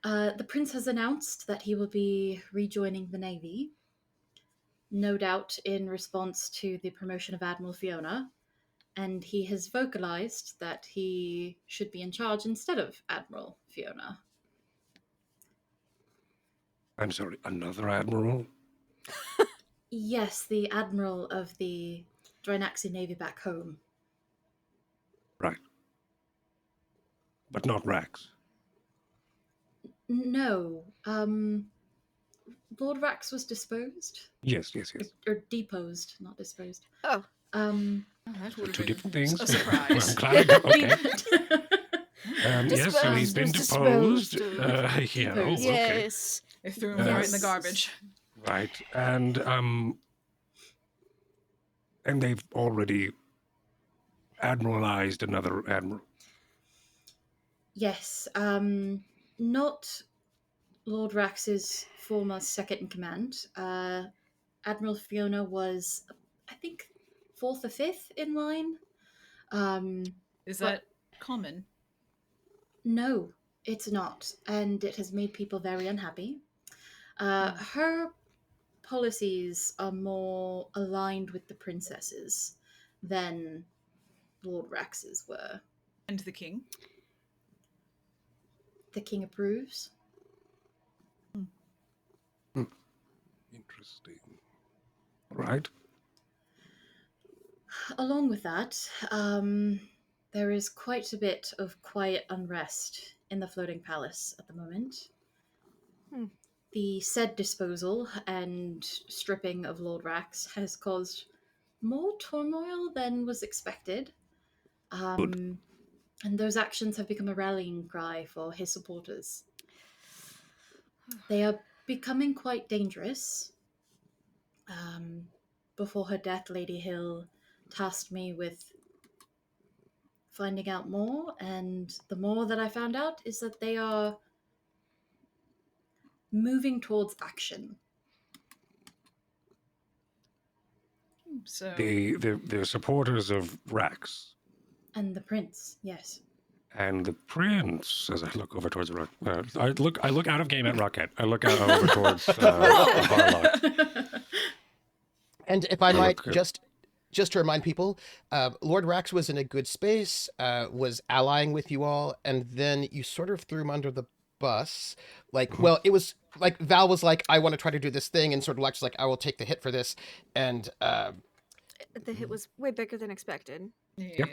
The prince has announced that he will be rejoining the Navy, no doubt in response to the promotion of Admiral Fiona, and he has vocalized that he should be in charge instead of Admiral Fiona. I'm sorry, another admiral? Yes, the Admiral of the Drinaxi Navy back home. Right. But not Rax. No, Lord Rax was disposed. Yes. Or deposed, not disposed. Oh. That would have Two been different things. a surprise. I'm glad okay. Yes, so he's Disposed been was deposed. disposed of. Yeah, Deposed. okay. Yes. They threw him right in the garbage. Right, and they've already admiralized another admiral. Yes, not Lord Rax's former second in command. Admiral Fiona was, I think, fourth or fifth in line. Is that common? No, it's not, and it has made people very unhappy. Her policies are more aligned with the princesses than Lord Rax's were. And the king? The king approves. Interesting. Right. Along with that, there is quite a bit of quiet unrest in the floating palace at the moment. The said disposal and stripping of Lord Rax has caused more turmoil than was expected. And those actions have become a rallying cry for his supporters. They are becoming quite dangerous. Before her death, Lady Hill tasked me with finding out more, and the more that I found out is that they are moving towards action. So They're supporters of Rax. And the prince, yes. And the prince, as I look over towards I look out of game at Rocket. I look out over towards Harlock. And if I might Okay. just to remind people, Lord Rax was in a good space, was allying with you all, and then you sort of threw him under the bus. Like, well, it was like Val was like, I want to try to do this thing, and sort of Lex was like, I will take the hit for this. And The hit was way bigger than expected. yeah.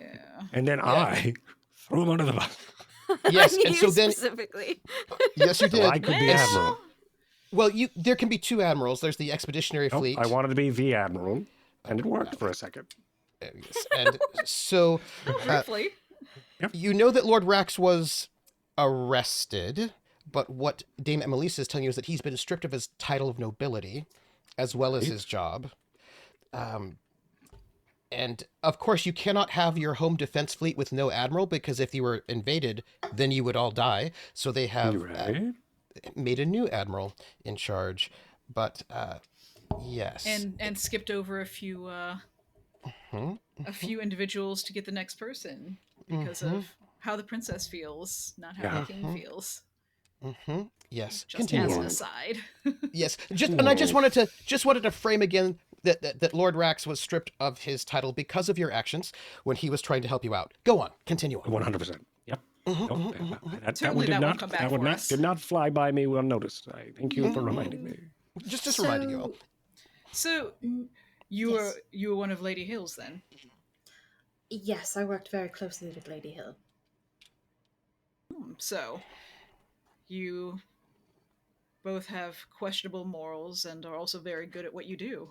And then I threw him under the bus. yes, I and mean, so you then specifically. yes, you So did. I could be Admiral. Well, there can be two admirals. There's the expeditionary Nope, fleet. I wanted to be the Admiral, and it worked for a second. Yes, and so Briefly. you know that Lord Rax was arrested, but what Dame Emelisa is telling you is that he's been stripped of his title of nobility, as well as his job. And of course, you cannot have your home defense fleet with no admiral, because if you were invaded, then you would all die. So they have Right? made a new admiral in charge. But yes, And skipped over a few individuals to get the next person because of how the princess feels, not how the king feels. yes, Just continue as an on. aside. Yes, and I just wanted to frame again that Lord Rax was stripped of his title because of your actions when he was trying to help you out. Go on, continue on. 100%. Yep. Nope, that Certainly that won't come back for us. did not fly by me unnoticed. I thank you for reminding me. Just reminding you all. So you were one of Lady Hill's then? Yes, I worked very closely with Lady Hill. So you both have questionable morals and are also very good at what you do.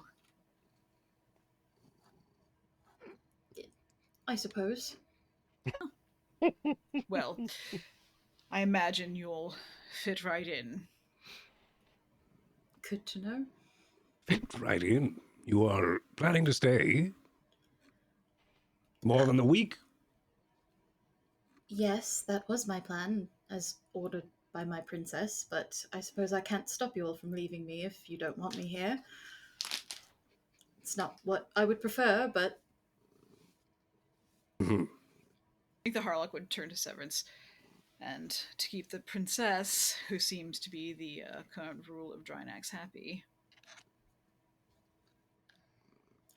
I suppose. Well, I imagine you'll fit right in. Good to know. Fit right in. You are planning to stay more than a week? Yes, that was my plan, as ordered by my princess, but I suppose I can't stop you all from leaving me if you don't want me here. It's not what I would prefer, but I think the Harlock would turn to Severance, and to keep the princess, who seems to be the current rule of Drinax, happy.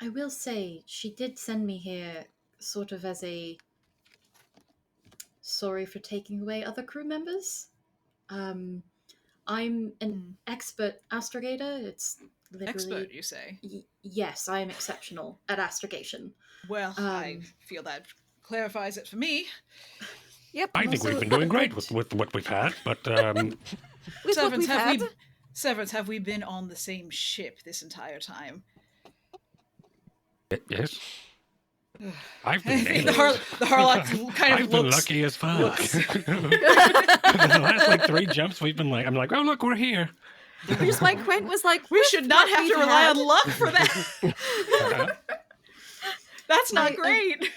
I will say she did send me here sort of as a sorry for taking away other crew members. I'm an expert astrogator. It's literally... Expert, you say? Yes, I am exceptional at astrogation. Well, I feel that clarifies it for me. Yep. I think we've been doing great with what we've had, but With what we've had. Severance, have we been on the same ship this entire time? yes. I've been The Harlock kind of I've been looks... lucky as fuck. The last like 3 jumps we've been like, I'm like, oh look, we're here. Just like Quint was like, We should not have to we've rely had. on luck for that. That's not great.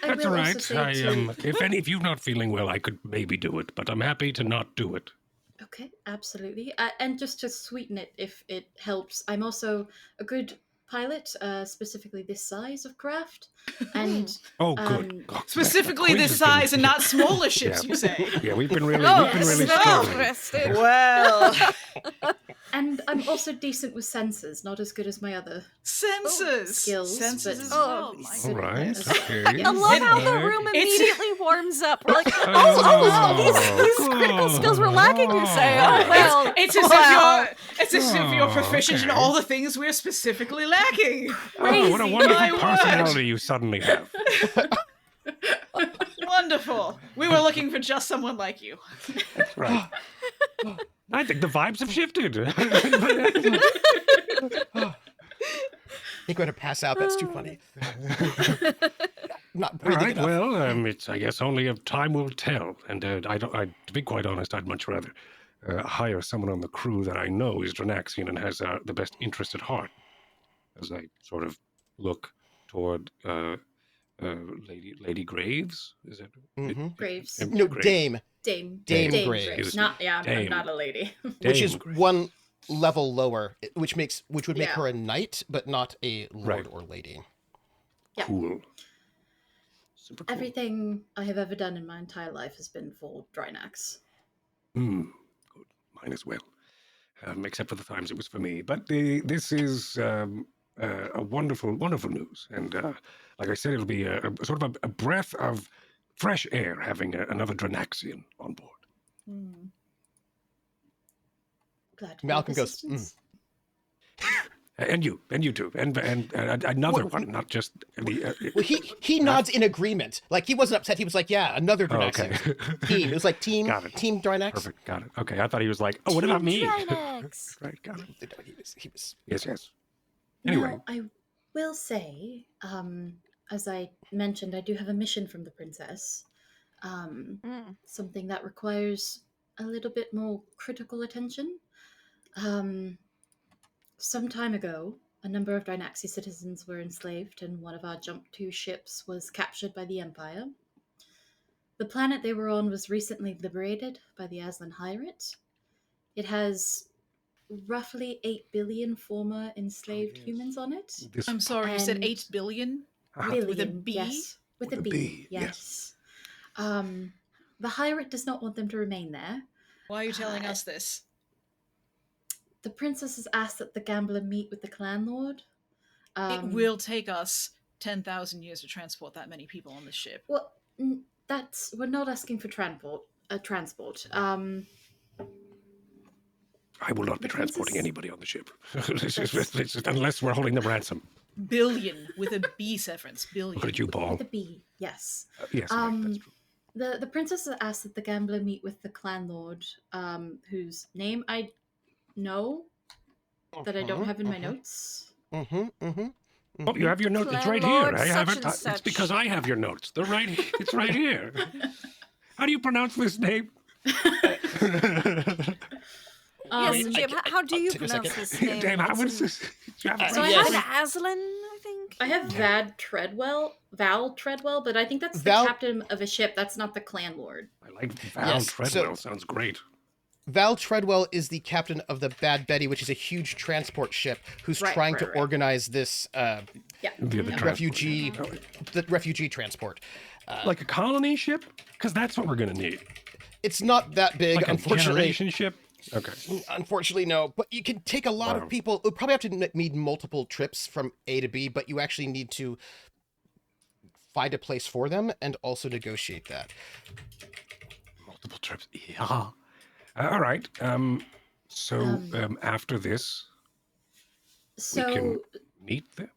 I That's will all also right. say too- If you're not feeling well, I could maybe do it, but I'm happy to not do it. Okay, absolutely. And just to sweeten it, if it helps, I'm also a good pilot, specifically this size of craft. And Oh, good. Oh, Specifically Quint this has been- size and not smaller ships, Yeah. you say? Yeah, we've been really Well struggling. rested. Well, and I'm also decent with sensors, not as good as my other. sensors. Skills, Sensors but- as Oh, well. My All right. goodness. Okay. I love how the Alright. room It's- immediately warms up. We're like, these critical skills were lacking, you say. Oh, well. It's as well. if you're Oh, proficient in okay. all the things we're specifically lacking. Oh, what a Crazy. wonderful My word. personality you suddenly have. Wonderful. We were looking for just someone like you. Right. I think the vibes have shifted. I think we're going to pass out. That's too funny. not All breathing right. enough. Well, it's I guess only if time will tell. And to be quite honest, I'd much rather hire someone on the crew that I know is Drinaxian and has the best interest at heart. As I sort of look toward Lady Graves, is it? Mm-hmm. Graves. No, Graves. Dame. Dame. Dame Dame Graves. Graves. Excuse Not me. yeah. I'm Dame. not a lady. Which is Graves. one level lower, which would make Yeah. her a knight, but not a lord Right. or lady. Yeah. Cool. Super cool. Everything I have ever done in my entire life has been for Drinax. Good. Mine as well. Except for the times it was for me. But this is a wonderful, wonderful news. And like I said, it'll be a sort of a breath of fresh air having another Drinaxian on board. Glad to Malcolm be of goes, assistance. And you too. And another one, not just the... Well, he nods in agreement. Like, he wasn't upset. He was like, yeah, another Oh, Drinaxian. okay. Team. It was like team Got it. Drinax. Perfect, got it. Okay, I thought he was like, oh, what about me? Drinax. Right, got it. He was. Yes. Anyway. Now, I will say, as I mentioned, I do have a mission from the princess. Something that requires a little bit more critical attention. Some time ago, a number of Drinaxi citizens were enslaved, and one of our Jump 2 ships was captured by the Empire. The planet they were on was recently liberated by the Aslan Hierate. It has roughly 8 billion former enslaved humans on it. I'm sorry, you said And- 8 billion? Billion, With a B? yes. With a B, yes. The Hierate does not want them to remain there. Why are you telling us this? The princess has asked that the gambler meet with the clan lord. It will take us 10,000 years to transport that many people on this ship. Well, we're not asking for transport. I will not be The transporting princess- anybody on the ship. Unless we're holding them ransom. Billion with a B, Severence. Billion. Look at you, Paul. With a B, yes. Yes, right, that's true. The princess has asked that the gambler meet with the clan lord, whose name I know that I don't have in my notes. Oh, you have your notes. It's right here. Landlord I have such it. and It's such. because I have your notes. They're right. It's right here. How do you pronounce this name? Yes, Jim, how do you take a pronounce second. this name? Damn, how It's is in- this? You have it So right I here. Is have- it Aslan, I think? I have Val Treadwell, but I think that's Val- the captain of a ship. That's not the clan lord. I like Val Yes, Treadwell. Sounds great. Val Treadwell is the captain of the Bad Betty, which is a huge transport ship who's Right, trying right, to right. organize this Yeah. The other refugee, transport. the refugee transport. Like a colony ship? Because that's what we're going to need. It's not that big, Like a unfortunately. generation ship? Okay. Unfortunately, no. But you can take a lot Wow. of people. You'll probably have to need multiple trips from A to B, but you actually need to find a place for them and also negotiate that. Multiple trips. Yeah. All right. So after this, we can meet them?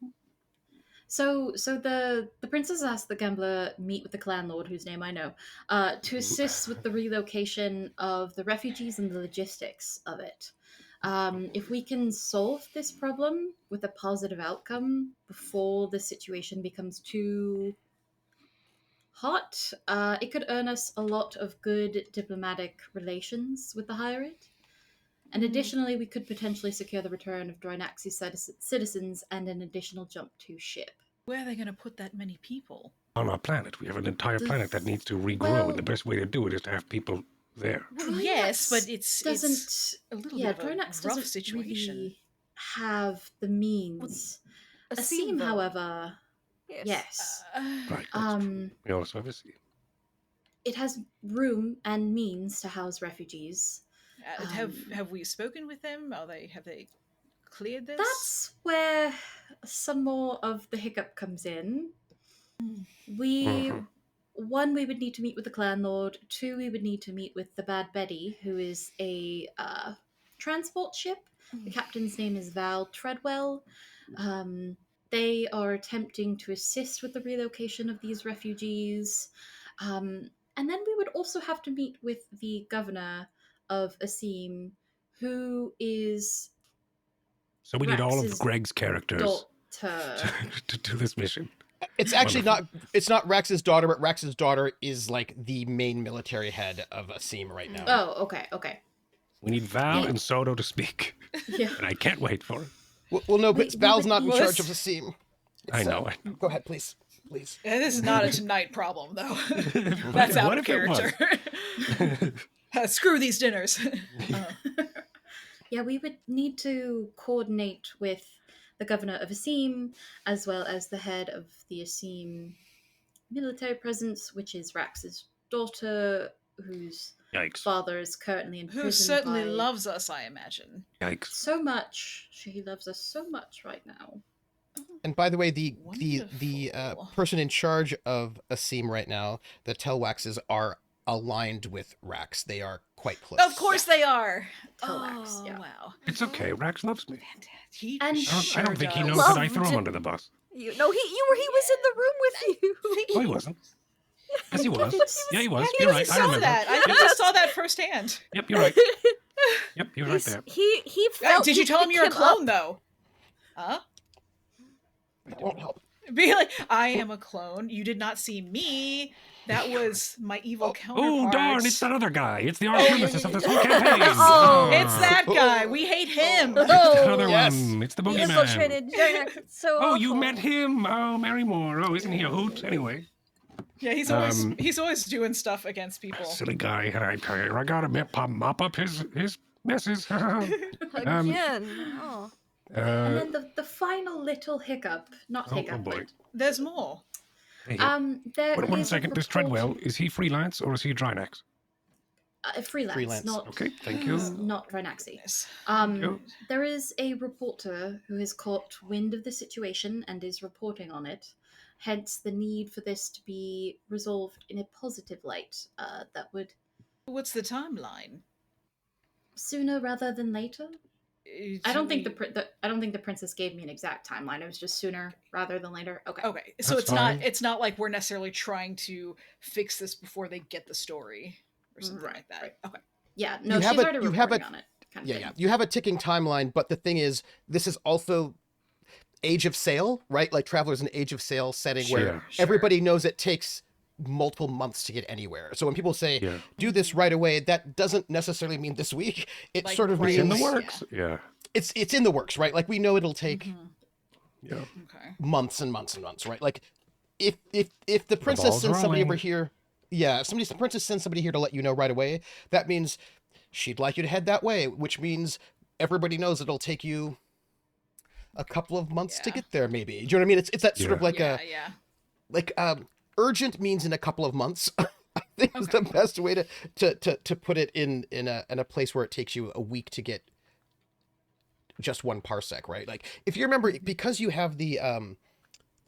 So the princess asked the gambler meet with the clan lord, whose name I know, to assist with the relocation of the refugees and the logistics of it. If we can solve this problem with a positive outcome before the situation becomes too hot, it could earn us a lot of good diplomatic relations with the Hierate. And additionally, we could potentially secure the return of Drinaxi citizens and an additional Jump 2 ship. Where are they going to put that many people? On our planet. We have an entire planet that needs to regrow, Well- and the best way to do it is to have people there. Well, yes, but it's doesn't a little yeah, bit of a Drinax rough doesn't situation. really have the means. Asim, though. however, yes, Right. That's true. We also have a sea. it has room and means to house refugees. Have we spoken with them? Have they cleared this? That's where some more of the hiccup comes in. We one, we would need to meet with the clan lord. Two, we would need to meet with the Bad Betty, who is a transport ship. The captain's name is Val Treadwell. They are attempting to assist with the relocation of these refugees. And then we would also have to meet with the governor of Asim, who is So we need all of Rax's Greg's characters daughter. to do this mission. It's actually not. It's not Rax's daughter, but Rax's daughter is like the main military head of Asim right now. Oh, okay. We need Val Yeah. and Soto to speak, Yeah. and I can't wait for it. Well, no, We- but Val's we- not in well, charge this- of Asim. I know. Go ahead, please. This is not a tonight problem, though. That's out What of if it was? character. Screw these dinners. Yeah, we would need to coordinate with the governor of Asim, as well as the head of the Asim military presence, which is Rax's daughter, whose Yikes! father is currently in prison. Who certainly by loves us, I imagine. Yikes! so much. She loves us so much right now. And by the way, the Wonderful. person in charge of Asim right now, the Telwaxes, are aligned with Rax. They are quite close. Of course they are. Telex, Oh, yeah. wow. It's okay. Rax loves me. He And- I don't think he knows does. that I threw him Loved. under the bus. He was in the room with you. Oh, he wasn't. Yes, he was. Yeah, he was. He You're right. I saw remember. that. I saw that firsthand. Yep, you're right. Yep, you're right there. He felt. Did you tell him picked you're a clone, up. though? Huh? That won't help. Be like, I am a clone. You did not see me. That was my evil counterpart. Oh, darn, it's that other guy. It's the arch-nemesis of this whole campaign. Oh. It's that guy. We hate him. It's that other Yes. one. It's the He boogeyman. infiltrated Drinax. It's so Oh, you awful. met him. Oh, Mary Moore. Oh, isn't he a hoot? Anyway. Yeah, he's always doing stuff against people. Silly guy. I gotta mop up his messes. Again. Oh. And then the final little hiccup, not Oh, hiccup, oh boy. There's more. Hey, there one is a second. This report- Treadwell, is he freelance or is he Drinax? freelance, Freelance. not Okay, thank you. not Drinaxi. Yes. you. There is a reporter who has caught wind of the situation and is reporting on it. Hence, the need for this to be resolved in a positive light. That would What's the timeline? sooner rather than later. I don't think the I don't think the princess gave me an exact timeline. It was just sooner rather than later. Okay. Okay, so That's it's fine. not like we're necessarily trying to fix this before they get the story or something like that. right. Okay. Yeah. No, You she's have a- already you have a- reporting on it. Kind of Yeah, thing. yeah. You have a ticking timeline, but the thing is, this is also age of sail, right? Like Traveler's an age of sail setting where Sure. everybody knows it takes multiple months to get anywhere. So when people say, Yeah. do this right away, that doesn't necessarily mean this week. It Like, sort of right It's in the means works. Yeah. it's in the works, right? Like we know it'll take Yeah. Okay. months and months and months, right? Like if the princess ball's sends somebody over rolling. here, yeah, if the princess sends somebody here to let you know right away, that means she'd like you to head that way, which means everybody knows it'll take you a couple of months to Yeah. get there, maybe. Do you know what I mean? It's that sort of Yeah. like Yeah. urgent means in a couple of months. I think is the best way to put it in a place where it takes you a week to get just 1 parsec, right? Like if you remember, because you have the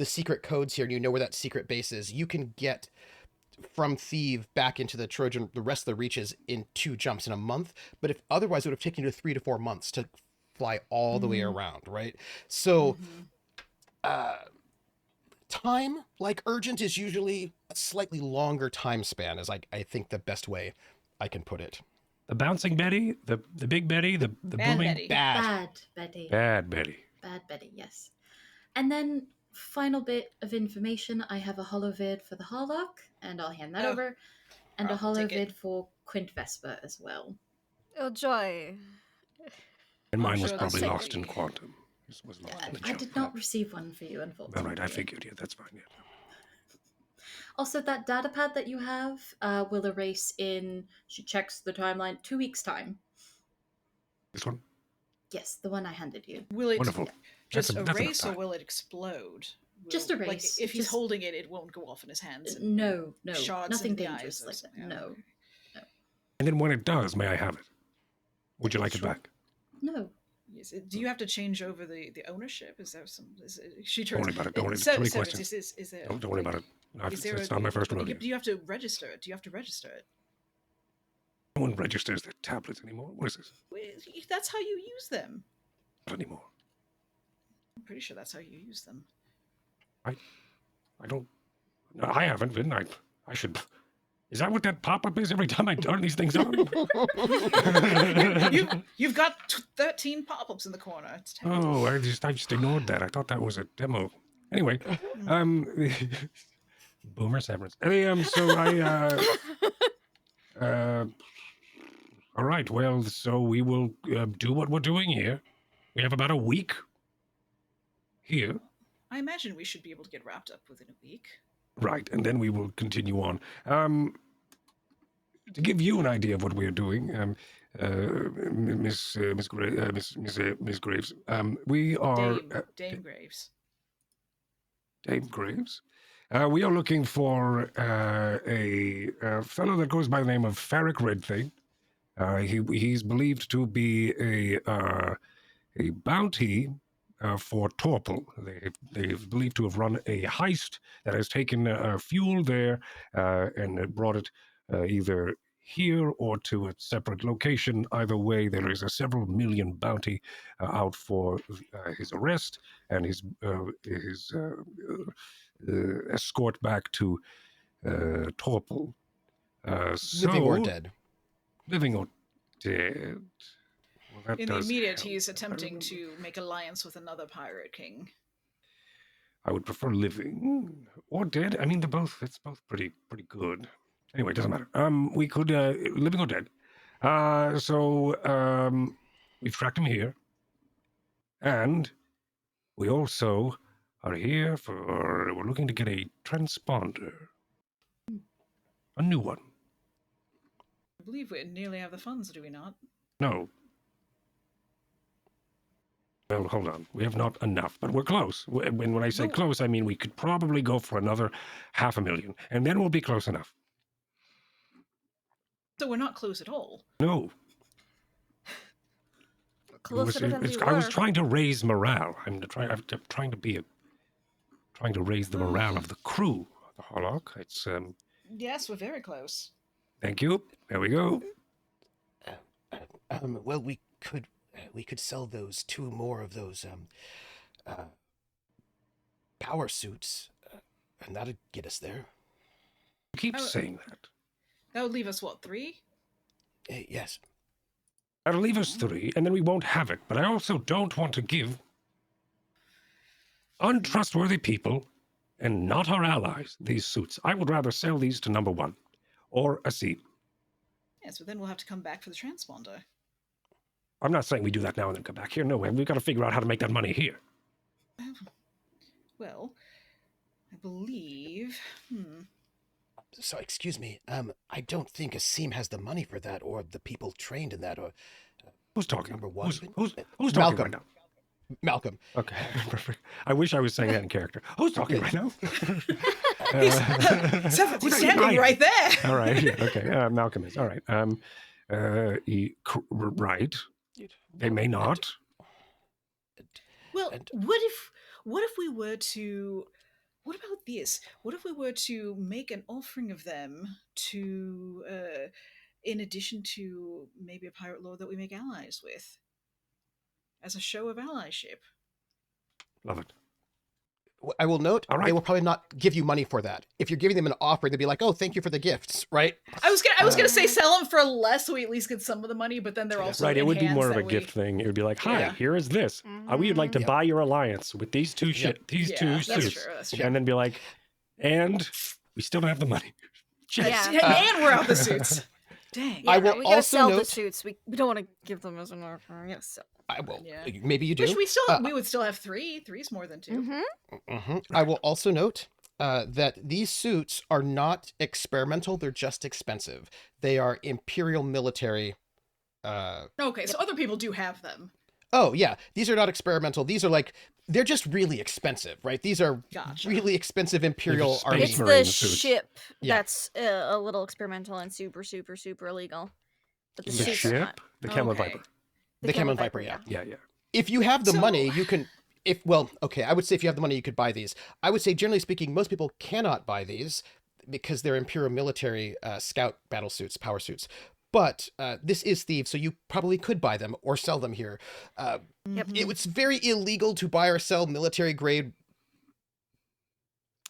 secret codes here and you know where that secret base is, you can get from Thieves back into the Trojan, the rest of the reaches in 2 jumps in a month. But if otherwise it would have taken you 3 to 4 months to fly all the way around, right? So time, like urgent, is usually a slightly longer time span, is like I think the best way I can put it. The bouncing Betty, the big Betty, the Bad booming Betty. Bad. Bad Betty. bad Betty. Bad Betty, yes. And then, final bit of information, I have a holovid for the Harlock, and I'll hand that Oh. over, and a I'll take it. holovid for Quint Vesper as well. Oh joy. And mine was sure probably that's lost in okay. quantum. This was lost in the I jump. did not receive one for you, All unfortunately. right, I figured. Yeah, that's fine. Yeah. Also, that data pad that you have will erase in, she checks the timeline, 2 weeks' time. This one. Yes, the one I handed you. Will it Wonderful. just That's enough erase or time. will it explode? Just Like, erase. if he's Just- holding it, it won't go off in his hands. and No, shards nothing in the dangerous eyes or like something. that. Yeah, No, okay. And then when it does, may I have it? Would you like Sure. it back? no. Do you have to change over the ownership? Is there some? She Don't turns. worry about it. Don't worry. So- Too many so questions. Is there? Don't worry about it. Is there It's not my first rodeo. Do you have to register it? Do you have to register it? No one registers their tablets anymore. What is this? That's how you use them. Not anymore. I'm pretty sure that's how you use them. I don't. No, I haven't been. I should. Is that what that pop-up is every time I turn these things on? You've got 13 pop-ups in the corner. It's terrible. Oh, I just ignored that. I thought that was a demo. Anyway, boomer Severence. All right, well, so we will do what we're doing here. We have about a week here. I imagine we should be able to get wrapped up within a week. Right, and then we will continue on. To give you an idea of what we are doing, Miss Graves, we are Dame Graves. Dame Graves. We are looking for a fellow that goes by the name of Ferric Redthing. He's believed to be a bounty for Torpal. They've believed to have run a heist that has taken fuel there and brought it either here or to a separate location. Either way, there is a several million bounty out for his arrest and his escort back to Torpal. Living or dead. Living or dead. Well, In the immediate, he's attempting to make alliance with another pirate king. I would prefer living or dead. I mean, it's both pretty good. Anyway, it doesn't matter. We could living or dead. So we've tracked him here, and we also are here we're looking to get a transponder, a new one. I believe we nearly have the funds, do we not? No. Well, hold on. We have not enough, but we're close. When I say close, I mean we could probably go for another 500,000, and then we'll be close enough. So we're not close at all. No. Closer than we I was were. trying to raise morale. I'm trying to raise the morale of the crew. The Harlock. It's Yes, we're very close. Thank you. There we go. Well, we could sell those 2 more of those power suits, and that'd get us there. Keep saying that. That would leave us, what, 3? Yes. That'll leave us 3, and then we won't have it. But I also don't want to give untrustworthy people, and not our allies, these suits. I would rather sell these to number 1, or a C. Yes, but then we'll have to come back for the transponder. I'm not saying we do that now and then come back here. No way. We've got to figure out how to make that money here. Well, I believe... So, excuse me, I don't think Asim has the money for that, or the people trained in that, or... Who's talking? Number 1? Who's talking Malcolm. right now? Malcolm. Okay, perfect. I wish I was saying that in character. Who's talking right now? He's standing right there! All right, yeah, okay. Malcolm is. All right. Right. They may not. Well, what if we were to... What about this? What if we were to make an offering of them to, in addition to maybe a pirate lord that we make allies with? As a show of allyship. Love it. I will note, All right. they will probably not give you money for that. If you're giving them an offering, they'll be like, oh, thank you for the gifts, right? I was gonna say sell them for less so we at least get some of the money, but then they're also Right, in it would be hands more of that a gift thing. It would be like, hi, Yeah. here is this. We would like to Yeah. buy your alliance with these two two Yeah, that's suits. true, that's true. And then be like, and we still don't have the money. Shit. Yeah. And we're out the suits. Dang. Yeah, I will we gotta also sell the note- suits. We don't want to give them as an offer. Yes. I will. Yeah. Maybe you do. Which we would still have 3. 3's more than 2. Mm-hmm. I will also note that these suits are not experimental. They're just expensive. They are Imperial military. Okay, so other people do have them. Oh, yeah. These are not experimental. These are they're just really expensive, right? These are Gotcha. really expensive Imperial Space army. It's Marine the suits. ship Yeah. that's a little experimental and super, super, super illegal. But the The suits are ship? not. The Camel Okay. Viper. The Camel Viper, yeah. Yeah. If you have the So- money, you can... I would say if you have the money, you could buy these. I would say, generally speaking, most people cannot buy these because they're Imperial military scout battle suits, power suits. But this is Thieves, so you probably could buy them or sell them here. Yep. It's very illegal to buy or sell military-grade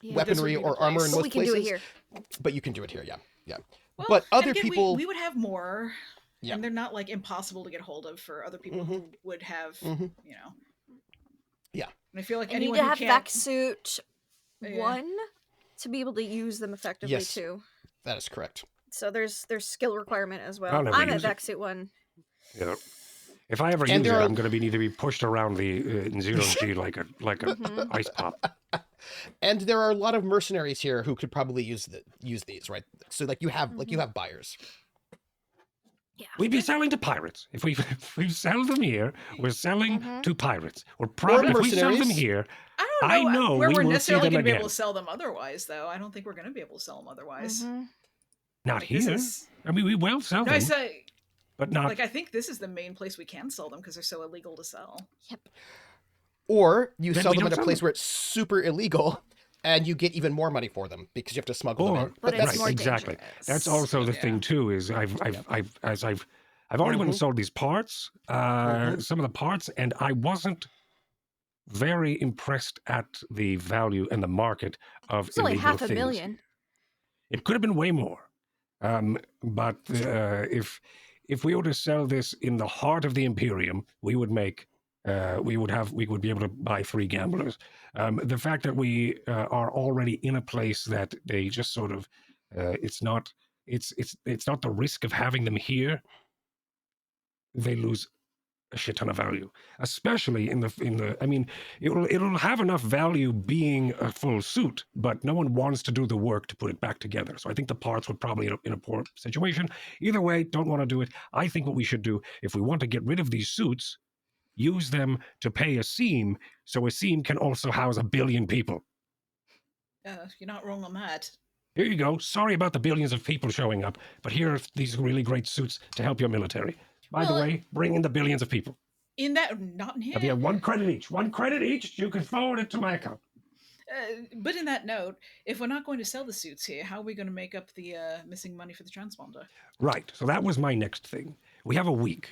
Yeah. weaponry This would be the or armor place. in But most we can places. do it here. But you can do it here, yeah. Well, But and other again, people... we would have more, Yeah. and they're not impossible to get hold of for other people who would have, Mhm. And I feel like And you anyone need to who have can't... vac suit Yeah. 1 to be able to use them effectively Yes. too. That is correct. So there's skill requirement as well. I'll never I'm at use it. vac suit 1. Yeah. If I ever And use it, there are- I'm going to need to be pushed around the in zero G like a Mhm. ice pop. And there are a lot of mercenaries here who could probably use these, right? So like you have buyers. Yeah. We'd be selling to pirates if we sell them here. We're selling to pirates. We're Or probably if we sell them mercenaries. here. I don't know, know where we we're will see necessarily them going to be able again. to sell them otherwise, though. I don't think we're going to be able to sell them otherwise. Not Like, this here. is- I mean, we will sell No, I them, say, but not. like, I think this is the main place we can sell them because they're so illegal to sell. Or you Then sell we them don't at a sell place them. where it's super illegal, and you get even more money for them because you have to smuggle them Or in. But it's right, more exactly. dangerous. That's also the Yeah. thing too. Is I've already went and sold these parts. Some of the parts, and I wasn't very impressed at the value and the market of It's only illegal half a things. million. It could have been way more. But if we were to sell this in the heart of the Imperium, we would make we would be able to buy 3 gamblers. The fact that we are already in a place that they just sort of it's not the risk of having them here. They lose a shit ton of value, especially in the. I mean, it'll have enough value being a full suit, but no one wants to do the work to put it back together. So I think the parts would probably in a poor situation. Either way, don't want to do it. I think what we should do, if we want to get rid of these suits, use them to pay a seam, so a seam can also house 1 billion people. You're not wrong on that. Here you go. Sorry about the billions of people showing up, but here are these really great suits to help your military. By the Well, way, bring in the billions of people. In that, not in here. Have you 1 credit each? 1 credit each. You can forward it to my account. But in that note, if we're not going to sell the suits here, how are we going to make up the missing money for the transponder? Right. So that was my next thing. We have a week.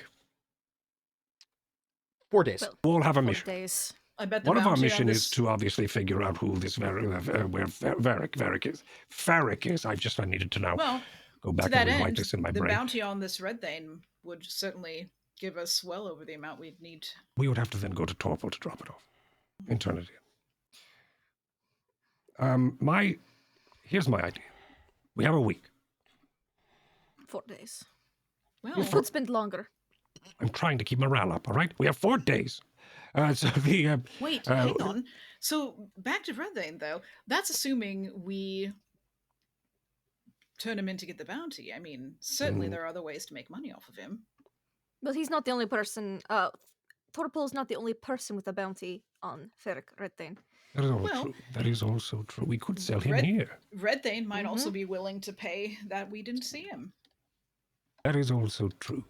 4 days. Well, We'll have a 4 mission. days. I bet the One of our bounty on mission this... is to obviously figure out who this where Varric is. Farrick is. I needed to know. Well, Go to back that and rewrite end, this in my the brain. bounty on this Red Thane would certainly give us well over the amount we'd need. We would have to then go to Torpal to drop it off. And turn it in. Here's my idea. We have a week. 4 days. Well, You could spend longer. I'm trying to keep morale up, all right? We have 4 days. So the wait, hang on. So back to Red Thane, though. That's assuming we turn him in to get the bounty. I mean, certainly there are other ways to make money off of him. But he's not the only person. Torpal's not the only person with a bounty on Ferric Red Thane. that is all Well, true. That is also true. We could sell him Red- here. Red Thane might also be willing to pay that we didn't see him. That is also true.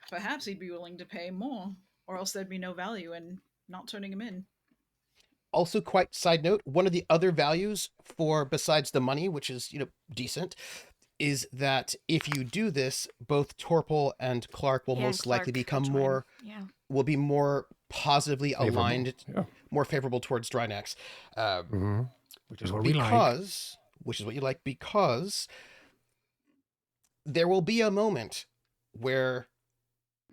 Perhaps he'd be willing to pay more, or else there'd be no value in not turning him in. Also, quite side note, one of the other values for besides the money, which is decent, is that if you do this, both Torpal and Clark will most likely become more will be more positively aligned, more favorable towards Drinax, which is what we like. Which is what you like, because there will be a moment where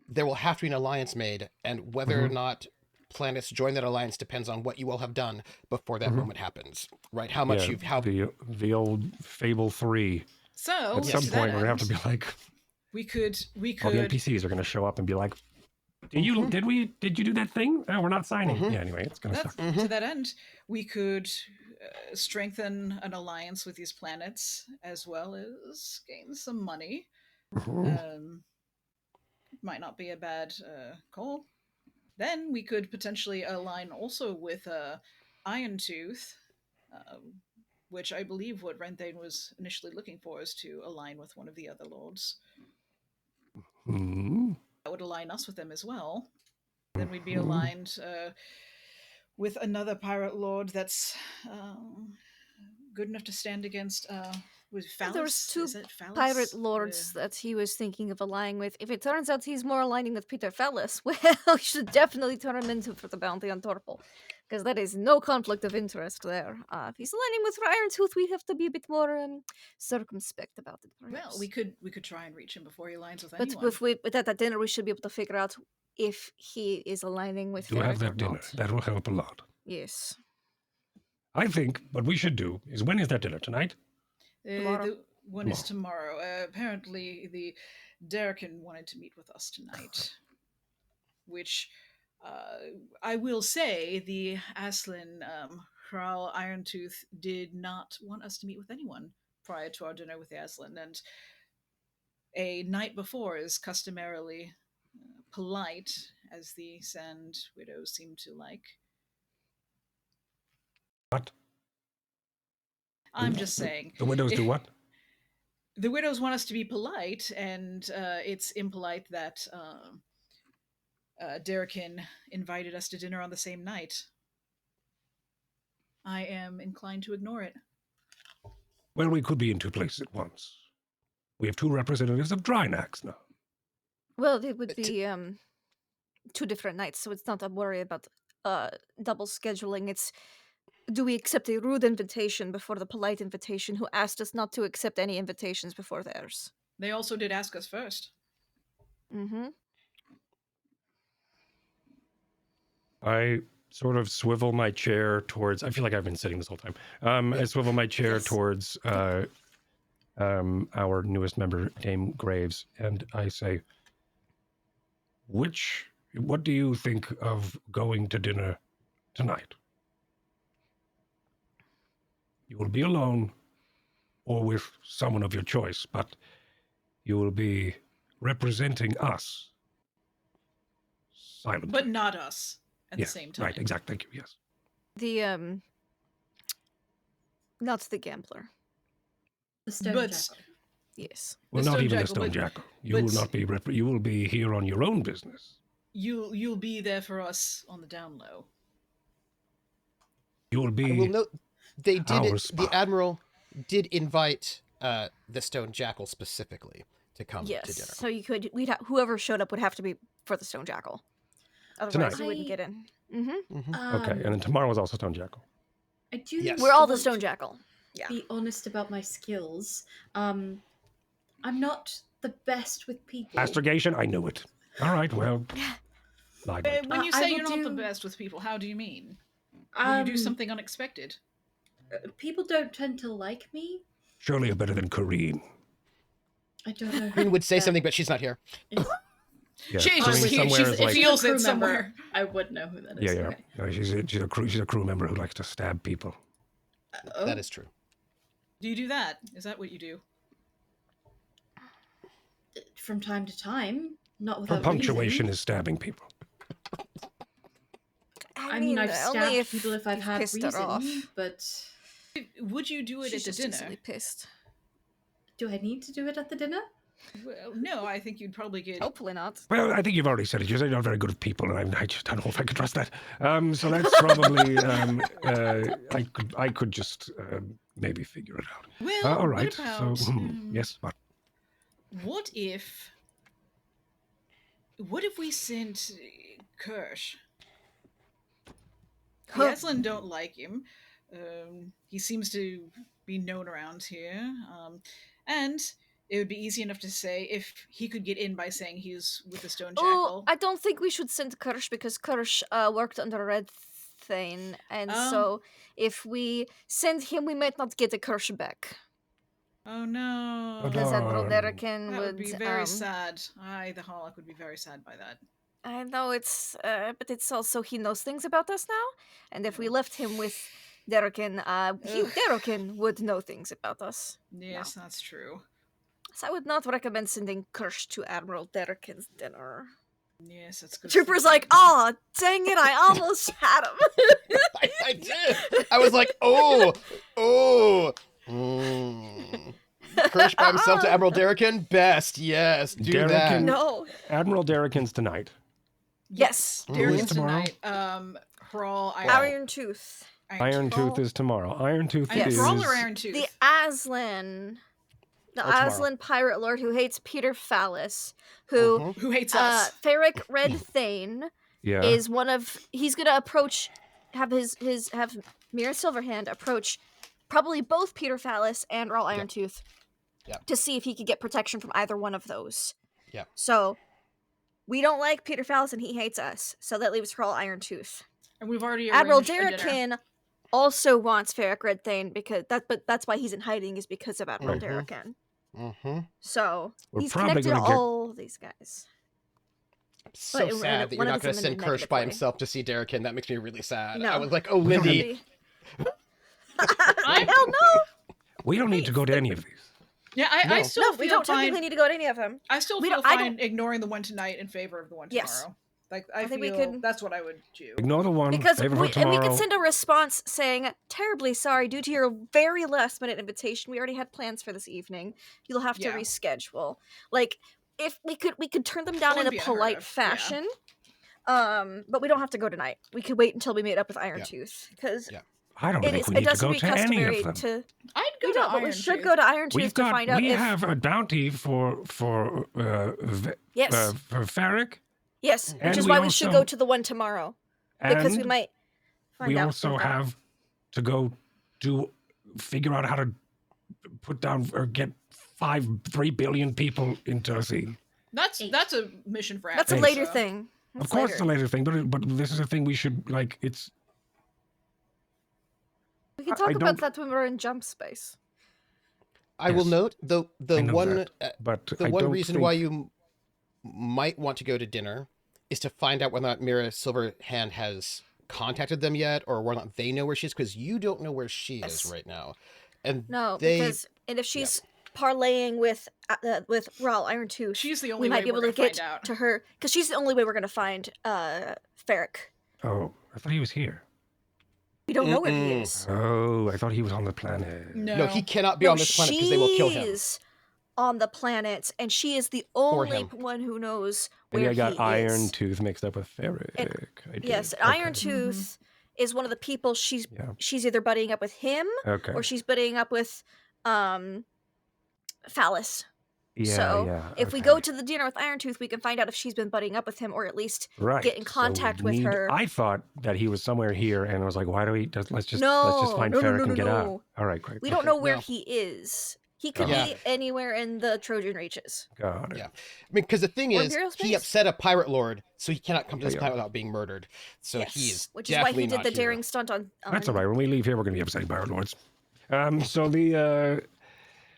there will have to be an alliance made, and whether or not planets join that alliance depends on what you all have done before that moment happens, right? How much you've the old Fable 3. So At some point, we're gonna have to be like, we could. all the NPCs are gonna show up and be like, did you do that thing? Oh, we're not signing. Yeah, anyway, it's gonna suck. To that end, we could strengthen an alliance with these planets as well as gain some money. Might not be a bad call. Then we could potentially align also with Iron Tooth, which I believe what Red Thane was initially looking for is to align with one of the other lords. That would align us with them as well. Then we'd be aligned with another pirate lord that's good enough to stand against. Was Phallus? There was 2 Is it Phallus? pirate lords that he was thinking of aligning with. If it turns out he's more aligning with Peter Phallus, well, we should definitely turn him into for the bounty on Torpal, because that is no conflict of interest there. If he's aligning with Iron Tooth, we have to be a bit more circumspect about it. Perhaps. Well, we could try and reach him before he aligns with But anyone. at that dinner, we should be able to figure out if he is aligning with. Do have Ferric that or dinner. not. That will help a lot. Yes. I think what we should do is, when is that dinner? Tonight? Tomorrow. The one is tomorrow. Apparently, the Derrican wanted to meet with us tonight, which I will say the Aslan Hral Irontooth did not want us to meet with anyone prior to our dinner with the Aslan, and a night before is customarily polite, as the Sand Widows seem to like. What? I'm just saying. The widows do what? The widows want us to be polite, and it's impolite that Derrican invited us to dinner on the same night. I am inclined to ignore it. Well, we could be in two places at once. We have two representatives of Drinax now. Well, it would be 2 different nights, so it's not a worry about double scheduling. It's, do we accept a rude invitation before the polite invitation, who asked us not to accept any invitations before theirs? They also did ask us first. Mm-hmm. I sort of swivel my chair towards... I feel like I've been sitting this whole time. I swivel my chair Yes. towards our newest member, Dame Graves, and I say, what do you think of going to dinner tonight? You will be alone or with someone of your choice, but you will be representing us silently. But not us at the same time. Right, exactly. Thank you, yes. The, not the gambler. The stone But- jackal. Yes. Well, The not stone even the jackal, stone but- jackal. You but- will not be you will be here on your own business. You'll be there for us on the down low. You will I be will note they did our the spy. Admiral did invite the Stone Jackal specifically to come Yes. to dinner. So you could, whoever showed up would have to be for the stone jackal. Otherwise, Tonight. you wouldn't get in. Mm-hmm. Mhm. Okay, and then tomorrow is also stone jackal. I do. Yes. We're all the want stone to jackal. Yeah. Be honest about my skills. I'm not the best with people. Astrogation, I knew it. All right, well, lied. When you I say will you're not the do- best with people, how do you mean? Will you do something unexpected? People don't tend to like me. Surely you're better than Corrine. I don't know. Queen would say that something, but she's not here. is. Yeah, She Corrine just- Honestly, somewhere she's- is if like, she's feels a it crew member, somewhere. I would know who that is. yeah. Okay. No, she's a crew member who likes to stab people. Oh, That is true. Do you do that? Is that what you do? from time to time, not Her without punctuation reason. is stabbing people. I mean, I've only stabbed people if I've you've had pissed her reason, off. but Would you do it She's at just the dinner? easily pissed. do I need to do it at the dinner? Well, no, I think you'd probably get. Hopefully not. Well, I think you've already said it. You said you're not very good with people, and I just don't know if I could trust that. So that's probably I could just maybe figure it out. Well, All right. what about, So yes, what? What if we sent Krrsh? The Huh. Aslan don't like him. He seems to be known around here. And it would be easy enough to say if he could get in by saying he's with the Stone Oh, Jackal. I don't think we should send Krrsh because Krrsh worked under Red Thane, and Oh. so if we send him, we might not get the Krrsh back. Oh no. Oh, Because Admiral no. Derrican That would be would very sad. The Harlock would be very sad by that. I know it's, but it's also he knows things about us now, and if we left him with Derrican, Derrican would know things about us. Yes, that's true. So I would not recommend sending Krrsh to Admiral Derrican's dinner. Yes, that's good. Trooper's like, oh, dang it, I almost had him. I did. I was like, oh. Krrsh by himself to Admiral Derrican? Best, yes. Do that. Derrican- No. Admiral Derrican's tonight. Yes. Derrican tomorrow? tonight. Hrawl, Iron Tooth. Iron Tooth is tomorrow. Iron Tooth Yes. is... Hrawl or Iron Tooth? The Aslan. The tomorrow. Aslan pirate lord who hates Peter Phallus, who Mhm. Who hates us? Ferric Red Thane Yeah. is one of, he's gonna approach, have Mira Silverhand approach probably both Peter Phallus and Raw Iron Tooth to see if he could get protection from either one of those. Yep. So we don't like Peter Phallus and he hates us, so that leaves Raw Iron Tooth. And we've already Admiral arranged a dinner. Darrakin also wants Ferric Red Thane because that's why he's in hiding, is because of Admiral Darrakin. Mm-hmm. So We're he's probably connected to gonna get- all these guys. So But sad that you're one of not going them's to in a send Krrsh negative by way. himself to see Darrakin. That makes me really sad. No. I was like, oh, We don't Lindy. Hell no! We don't need to go to any of these. Yeah, No. I still No, feel we don't fine. technically need to go to any of them. I still we feel don't- I fine ignoring the one tonight in favor of the one tomorrow. Yes. Like I think feel we could- that's what I would do. Ignore the one. Because favor we for tomorrow. could send a response saying, terribly sorry, due to your very last minute invitation, we already had plans for this evening. You'll have to Yeah. reschedule. Like, if we could turn them down in a wouldn't be unheard polite of, yeah. fashion. But we don't have to go tonight. We could wait until we meet up with Irontooth, because Yeah. I don't it think is we it need to doesn't go be to any customary of them. to. I'd go We to don't, but we Iron should Tooth. go to Irontooth We've to got. find out We if have a bounty for yes, for Ferric. yes, and which is we why we should also- go to the one tomorrow, because we and might find we out. also with that. have to go figure out how to put down or get 3 billion people into a sea. That's a mission for That's a Admiral, later so. thing. Of That's course, later. it's a later thing, but this is a thing we should like. It's We can I talk about don't- that when we're in jump space. I will Yes. note the I know one that, but the I one don't reason think- why you might want to go to dinner is to find out whether or not Mira Silverhand has contacted them yet, or whether or not they know where she is, because you don't know where she Yes. is right now. And No, they, because if she's parlaying with Rawl Irontooth, She's the we only might way be able we're to gonna get find out. to her, because she's the only way we're going to find Ferric. Oh, I thought he was here. We don't know where he Mm-mm. is. Oh, I thought he was on the planet. no, he cannot be No, on this planet because they will kill him. she's on the planet, and she is the Or only him. one who knows where Maybe I got he Iron is. Tooth mixed up with Ferric. I did. Yes, Okay. Irontooth is one of the people she's Yeah. either buddying up with him Okay. or she's buddying up with Phallus. Yeah, so yeah. if we okay. go to the dinner with Irontooth, we can find out if she's been buddying up with him, or at least right. get in so contact we with her. I thought that he was somewhere here, and I was like, "Why do we? Let's just No, find no, no, Ferric no, and get no, out." no. All right, great. We don't okay. know where No. he is. He could Yeah. be anywhere in the Trojan Reaches. Got it. Yeah. I mean, because the thing Or is, Imperial he space. upset a pirate lord, so he cannot come to this Yeah. planet without being murdered. So Yes, he is which is why he definitely did not the here. daring stunt on. That's all right. When we leave here, we're going to be upsetting Pirate Lords. So the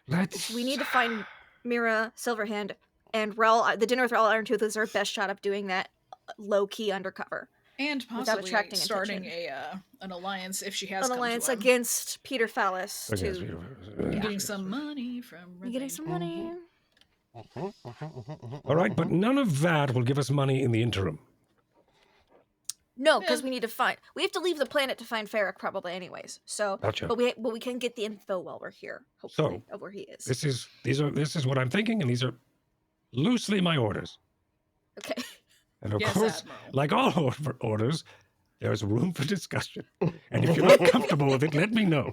let's. We need to find Mira Silverhand and Rawl. The dinner with Rawl Irontooth is our best shot of doing that low key undercover. And Without possibly attracting starting attention. an alliance if she has An come alliance to him. against Peter Phallus. Against to Peter- And yeah. getting some money from You getting Red some Thane. money? All right, but none of that will give us money in the interim. No, because Yeah. we need to find. We have to leave the planet to find Ferric, probably, anyways. So, Gotcha. but we can get the info while we're here, hopefully, of where he is. This is what I'm thinking, and these are loosely my orders. Okay. And of Yes, course, Admiral. like all orders, there's room for discussion. And if you're not comfortable with it, let me know.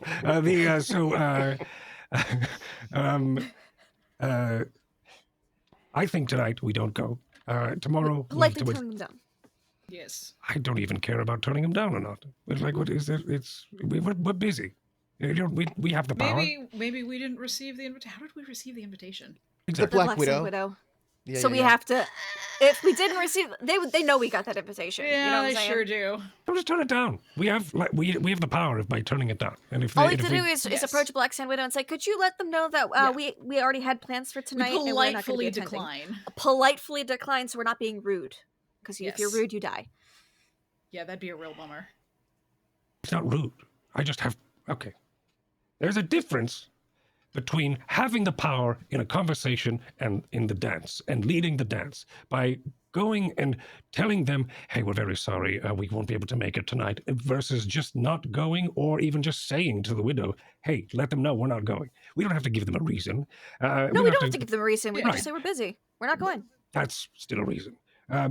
I think tonight we don't go. Tomorrow, Politely we- turn them down. Yes. I don't even care about turning him down or not. It's like, what is it? We're busy. You know, we have the power. Maybe we didn't receive the invitation. How did we receive the invitation? The Exactly. Black Widow. Yeah, So yeah, we yeah. have to. If we didn't receive, they know we got that invitation. Yeah, you know what I'm they saying? sure do. Don't just turn it down. We have we have the power by turning it down. And if All they, we have if to we, do is Yes. approach Black Sand Widow and say, "Could you let them know that Yeah. we already had plans for tonight We and we're not going to be politely attending." decline. Politely decline, so we're not being rude. Because if you're Yes. rude, you die. Yeah, that'd be a real bummer. it's not rude. I just have okay. There's a difference between having the power in a conversation and in the dance and leading the dance by going and telling them, "Hey, we're very sorry, we won't be able to make it tonight," versus just not going or even just saying to the widow, "Hey, let them know we're not going." We don't have to give them a reason. No, we don't have to give them a reason. We can just say we're busy. We're not going. That's still a reason.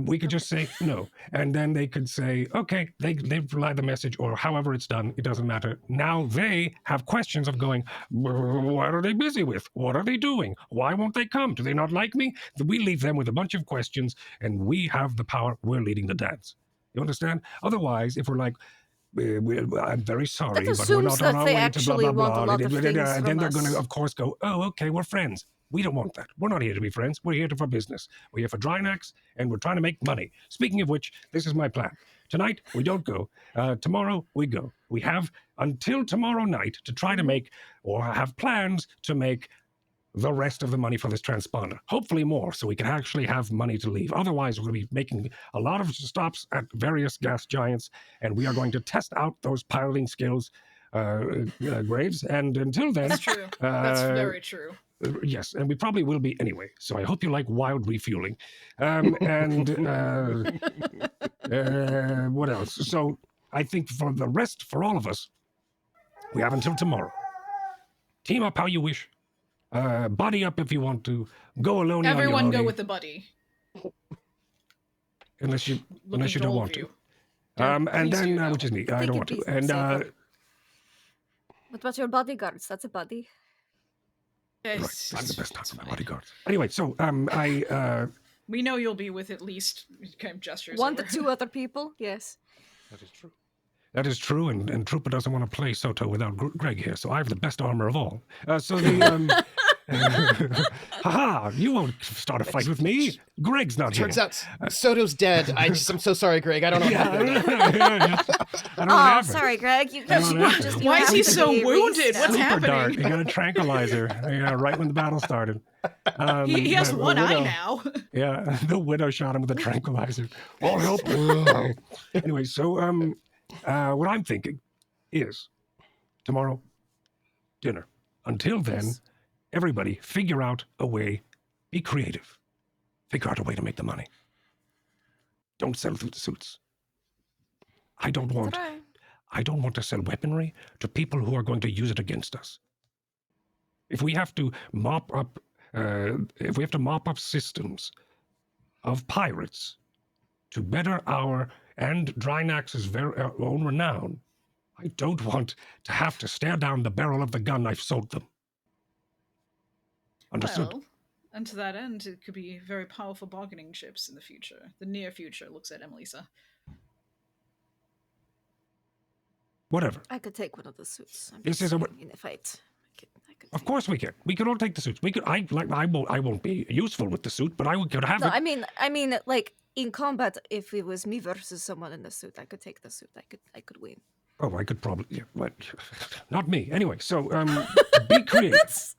We could just say no, and then they could say, okay, they've relayed the message, or however it's done, it doesn't matter. Now they have questions of going, what are they busy with? What are they doing? Why won't they come? Do they not like me? We leave them with a bunch of questions, and we have the power. We're leading the dance. You understand? Otherwise, if we're like, I'm very sorry, That but we're assumes not on that our they way to blah, actually blah, want a blah. lot of things And then from they're going us. to, of course, go, oh, okay, we're friends. We don't want that. We're not here to be friends. We're here for business. We're here for Drinax, and we're trying to make money. Speaking of which, this is my plan. Tonight, we don't go. Tomorrow, we go. We have until tomorrow night to try to make, or have plans to make, the rest of the money for this transponder. Hopefully more, so we can actually have money to leave. Otherwise, we're going to be making a lot of stops at various gas giants, and we are going to test out those piloting skills, Graves. And until then... That's true. That's very true. Yes, and we probably will be anyway. So I hope you like wild refueling. What else? So I think for all of us, we have until tomorrow. Team up how you wish. Body up if you want to. Go alone. Everyone go with the buddy. Unless you don't want to. And then, which is me. I don't want to. And what about your bodyguards? That's a buddy. Right, this is the best time for my bodyguards. Anyway, so we know you'll be with at least kind of gestures. 1 to 2 other people. Yes. That is true. That is true, and Trooper doesn't want to play Soto without Greg here, so I have the best armor of all. So the... haha, you won't start a fight with me. Greg's not here. Turns out Soto's dead. I'm so sorry, Greg. I don't know what happened. Oh, sorry, Greg. Why is he so wounded? What's happening? Dark. He got a tranquilizer right when the battle started. He has one eye now. Yeah, the widow shot him with a tranquilizer. All help. Anyway, so what I'm thinking is tomorrow, dinner. Until then, everybody figure out a way, be creative. Figure out a way to make the money. Don't sell through the suits. I don't want to sell weaponry to people who are going to use it against us. If we have to mop up systems of pirates to better our and Drinax's own renown, I don't want to have to stare down the barrel of the gun I've sold them. Understood? Well, and to that end, it could be very powerful bargaining chips in the future. The near future, looks at Emelisa. Whatever. I could take one of the suits. This is in a fight. Of course we can. We could all take the suits. We could. I won't be useful with the suit, but I could have it. I mean, like in combat, if it was me versus someone in the suit, I could take the suit. I could win. Oh, I could probably. Yeah, but not me. Anyway, so be creative.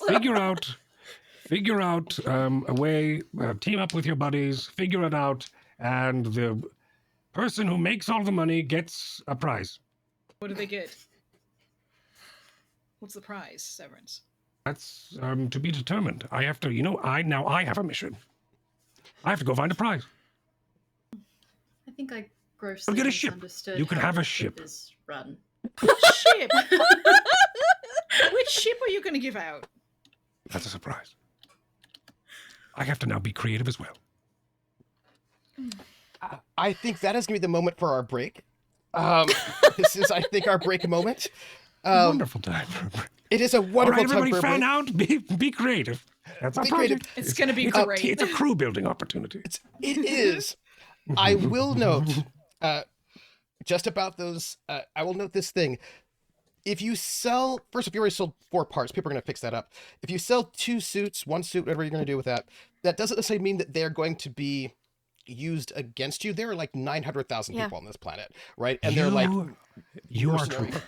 Figure out a way. Team up with your buddies. Figure it out, and the person who makes all the money gets a prize. What do they get? What's the prize, Severence? That's to be determined. I have to, I have a mission. I have to go find a prize. I think I grossly get a ship. misunderstood. You can how have a the ship. Is run. Which ship? Which ship are you going to give out? That's a surprise. I have to now be creative as well. I think that is going to be the moment for our break. This is, I think, our break moment. Wonderful time for a break. It is a wonderful time for a break. fan out. Be creative. That's our project. It's going to be great. It's a crew building opportunity. It is. I will note, just about those, I will note this thing. If you sell, first, if you already sold 4 parts, people are going to fix that up. If you sell 2 suits, 1 suit, whatever you're going to do with that, that doesn't necessarily mean that they're going to be used against you. There are like 900,000 people on this planet, right? And they're like, you are trooper.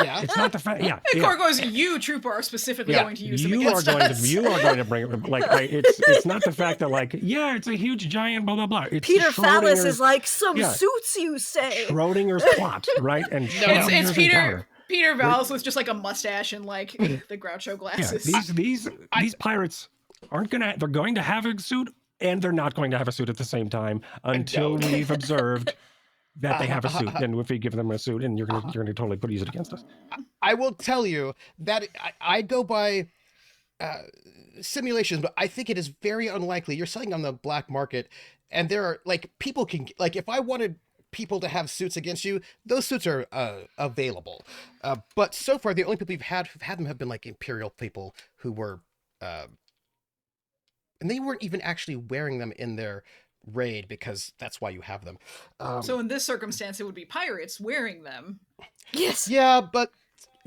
Yeah, it's not the fact. Yeah, Core goes. You, Trooper, are specifically going to use them against us. You are going to bring it. Like, it's not the fact that it's a huge giant blah blah blah. It's Peter Phallus is like suits. You say Schrodinger's plot, right? And it's Peter. Peter Phallus with just like a mustache and like the Groucho glasses. Yeah, these pirates aren't gonna. They're going to have a suit, and they're not going to have a suit at the same time until we've observed that they have a suit. And if we give them a suit, and you're gonna totally use it against us. I will tell you that I go by simulations, but I think it is very unlikely. You're selling on the black market, and there are people can if I wanted people to have suits against you, those suits are available. But so far, the only people who've had them have been Imperial people who were, and they weren't even actually wearing them in their raid, because that's why you have them. So in this circumstance, it would be pirates wearing them. Yes. Yeah, but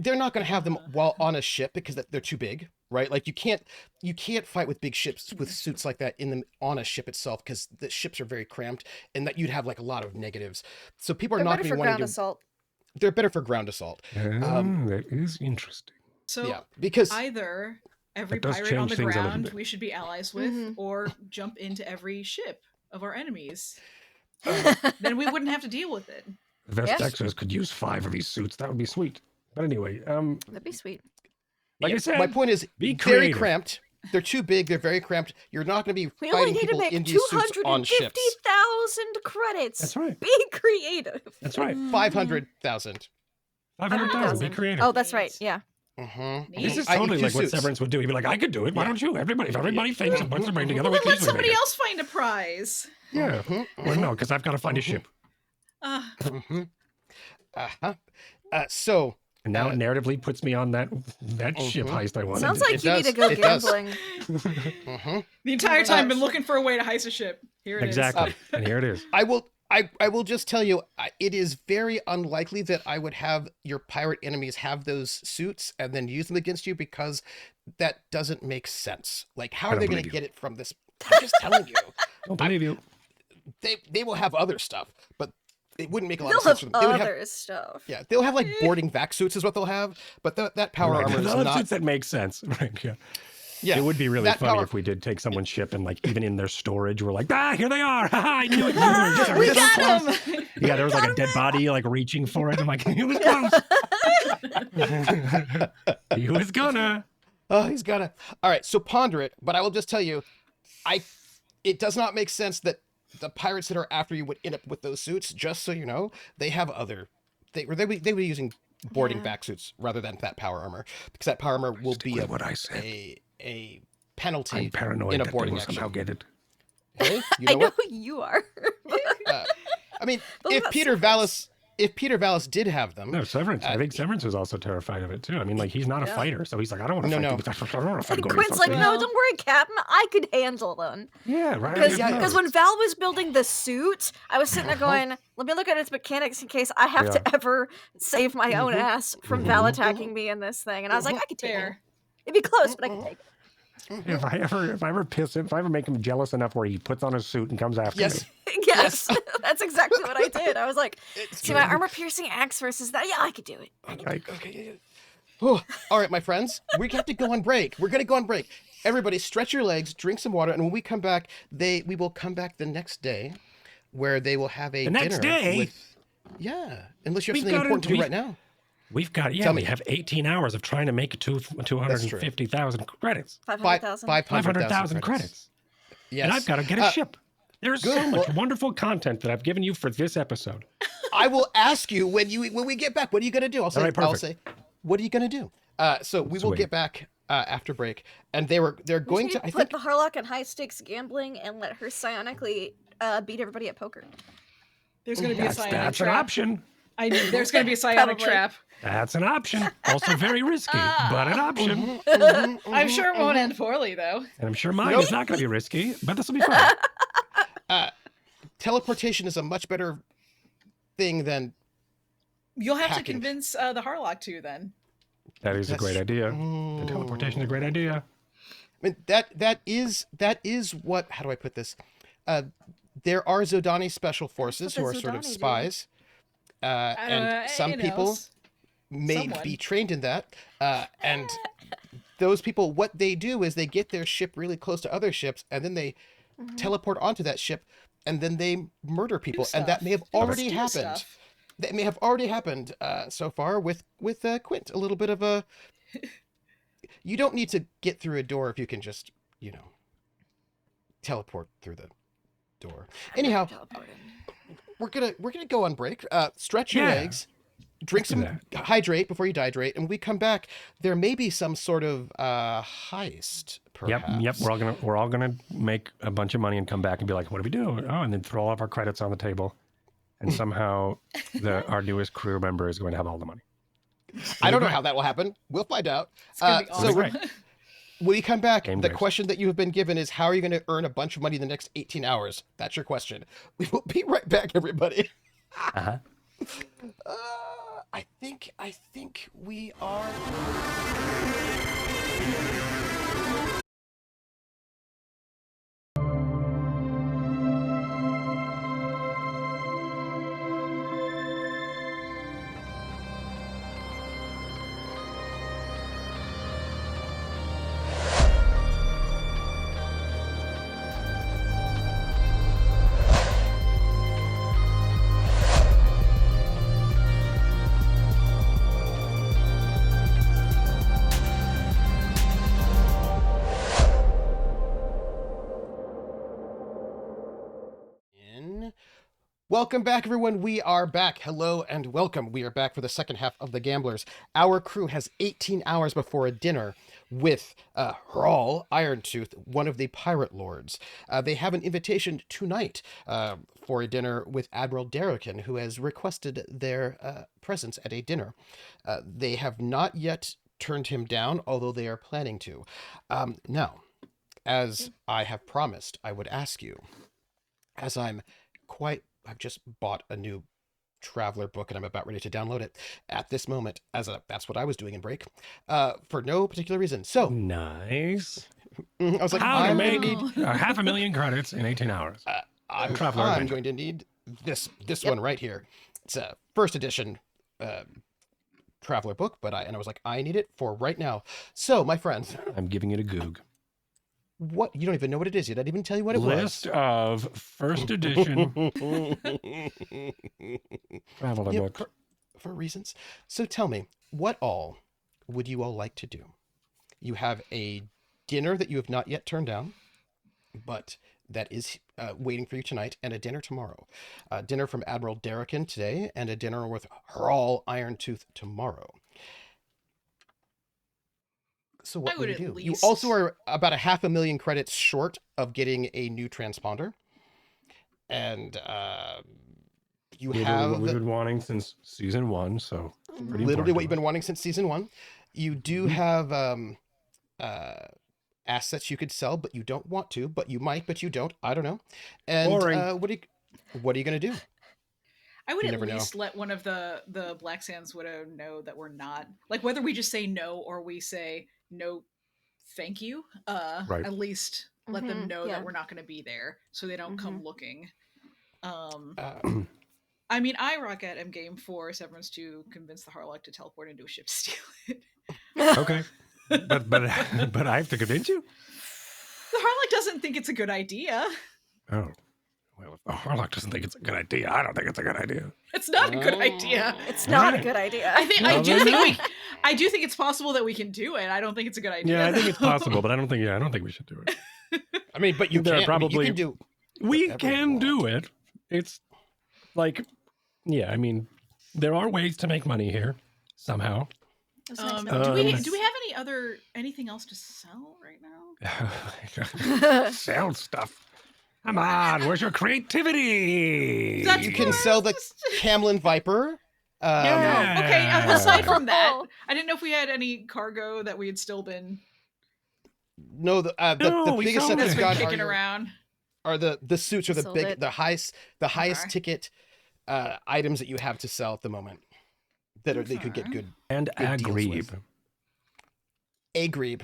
they're not going to have them while on a ship because they're too big, right? Like you can't fight with big ships with suits like that on a ship itself because the ships are very cramped and that you'd have like a lot of negatives. So people are They're not better going to for be wanting ground to. assault. They're better for ground assault. That is interesting. So Yeah, because either every That does pirate on change the things a little ground bit. we should be allies with, Mhm. or jump into every ship of our enemies. Then we wouldn't have to deal with it. Vestexers could use 5 of these suits. That would be sweet. But anyway, That'd be sweet. like I said, my point is be very creative. cramped. They're too big. They're very cramped. You're not going to be We only fighting need to people make in these suits on ships. 250,000 credits. That's right. Be creative. That's right. 500,000. 500,000. Be creative. Oh, that's right. Yeah. Mm-hmm. This is I totally eat 2 like what suits. Severance would do. He'd be like, I could do it. Why don't you? Everybody, if everybody thinks and puts their brain together, we Then can let easily somebody make it. else find a prize. Yeah. Well, no, because I've got to find a ship. Mm-hmm. So And now it narratively puts me on that ship heist I wanted. Sounds like It you need does. to go It does. gambling. The entire time, been looking for a way to heist a ship. Here it is. Exactly. And here it is. I will just tell you, it is very unlikely that I would have your pirate enemies have those suits and then use them against you because that doesn't make sense. Like, how are they going to get it from this? I'm just telling you. Don't believe you. They will have other stuff, but it wouldn't make a lot They'll of sense have for them. They would other have, stuff. yeah, they'll have like boarding vac suits is what they'll have, but that power Right. armor is Those not. suits that make sense. Right. Yeah. Yeah, It would be really that funny power- if we did take someone's ship and, like, even in their storage, we're like, here they are. I knew it. We Just so got close. him. Yeah, there was like a dead body, like, reaching for it. I'm like, he was close. He was gonna. Oh, he's gonna. All right, so ponder it. But I will just tell you, it does not make sense that the pirates that are after you would end up with those suits. Just so you know, they have other. They would be using boarding back suits rather than that power armor because that power armor will be what I said. a penalty I'm paranoid in a that they boarding will action. somehow get it. Hey, you I know know what? who you are. I mean, But if what Peter about Vallis did have them, No, Severance. I think Severance was also terrified of it too. I mean, like, he's not a fighter, so he's like, I don't want to No, fight. no. I don't want to fight. And Gordy Quint's like, Fox. no, don't worry, Captain. I could handle them. Yeah, right. Because when Val was building the suit, I was sitting there going, let me look at its mechanics in case I have to ever save my own ass from Val attacking me in this thing. And I was like, I could take it. Fair. It'd be close, but I could take it. If I ever make him jealous enough where he puts on his suit and comes after yes, me. Yes, that's exactly what I did. I was like, It's see, my armor-piercing axe versus that. Yeah, I could do it. Like, okay. Oh, all right, my friends, we have to go on break. We're gonna go on break. Everybody, stretch your legs, drink some water, and when we come back, we will come back the next day, where they will have a The dinner next day? with. Yeah, unless you have We've something got to important to do do- right now. we've got, Tell me. we have 18 hours of trying to make 250,000 credits. 500,000. 500,000 credits. Yes, And I've got to get a ship. There's so good. much wonderful content that I've given you for this episode. I will ask you when we get back. What are you gonna do? I'll say. right, I'll perfect. say. What are you gonna do? So we will Sweet. get back after break, and they're going We to. I put think the Harlock in high-stakes gambling and let her psionically beat everybody at poker. There's going to be a psionic That's an trap. option. I knew there's going to be a psionic Probably. trap. That's an option. Also very risky, but an option. I'm sure it won't end poorly, though. And I'm sure mine is not going to be risky, but this will be fun. teleportation is a much better thing than. You'll have to Hacking. convince the Harlock to then. That is a That's great idea. The teleportation is a great idea. I mean that is what. How do I put this? There are Zodani special forces who the are sort of Zodani do? spies, and some people may someone. be trained in that, and those people, what they do is they get their ship really close to other ships, and then they teleport onto that ship, and then they murder people, and that stuff. may have They already do happened. stuff. That may have already happened so far with Quint. A little bit of a. You don't need to get through a door if you can just teleport through the door. Anyhow, we're gonna go on break. Stretch your Yeah. legs, drink Let's do some, hydrate before you dehydrate, and when we come back, there may be some sort of heist. Perhaps. Yep. We're all gonna make a bunch of money and come back and be like, what do we do? Oh, and then throw all of our credits on the table, and somehow our newest crew member is going to have all the money. I don't know how that will happen. We'll find out. It's going to be So awesome. Great. when we come back, Game the Graves. question that you have been given is, how are you going to earn a bunch of money in the next 18 hours? That's your question. We will be right back, everybody. Uh-huh. I think we are. Welcome back, everyone. We are back. Hello and welcome. We are back for the second half of The Gamblers. Our crew has 18 hours before a dinner with Hrall Irontooth, one of the pirate lords. They have an invitation tonight for a dinner with Admiral Darrokin, who has requested their presence at a dinner. They have not yet turned him down, although they are planning to. Now, as I have promised, I would ask you, as I've just bought a new traveler book and I'm about ready to download it at this moment, that's what I was doing in break, for no particular reason. So Nice. I was like, How to I'm make going to need, 500,000 credits in 18 hours. I'm Traveler adventure. going to need this one right here. It's a first edition traveler book, but I was like, I need it for right now. So, my friends, I'm giving it a goog. what, you don't even know what it is yet. I didn't even tell you what it List of first edition traveler Yeah, books. for reasons. So tell me, what all would you all like to do? You have a dinner that you have not yet turned down, but that is waiting for you tonight, and a dinner tomorrow. Dinner from Admiral Darrokin today, and a dinner with Hrall Irontooth tomorrow. So what I would would you at do? You least- also are about 500,000 credits short of getting a new transponder. And you Literally have what we've been wanting since season 1, so pretty literally important what to you've been us. wanting since season 1. You do have assets you could sell, but you don't want to, but you might, but you don't. I don't know. And Boring. what are you gonna do? I would You at never know. least let one of the Black Sands Widow know that we're not, like, whether we just say no or we say no thank you, Right. at least let them know yeah. that we're not going to be there so they don't come looking. Uh, I mean, I, Rocket, am game for Severance to convince the Harlock to teleport into a ship to steal it. Okay. but I have to convince you? The Harlock doesn't think it's a good idea. Oh. Well, if the Harlock doesn't think it's a good idea, I don't think it's a good idea. It's not a good idea. It's not a Alright. good idea. I think Well, I do then think I do think it's possible that we can do it. I don't think it's a good idea. Yeah, I think it's though. possible, but I don't think we should do it. I mean, but you There are can't. I mean, you probably- can do. We Whatever can you do it. It's like, yeah, I mean, there are ways to make money here somehow. That's nice. Do we Um, have anything else to sell right now? Sell stuff. Come on, where's your creativity? That's You can sell the Camlin Viper. Yeah. Okay, aside from that, Oh. I didn't know if we had any cargo that we had still been No, the No, we biggest sold set it. that's been gone kicking are, around. are the suits or the Sold big it. the highest Okay. ticket items that you have to sell at the moment that you could get Okay. good. And Good deals Agrebe. with. Agrebe.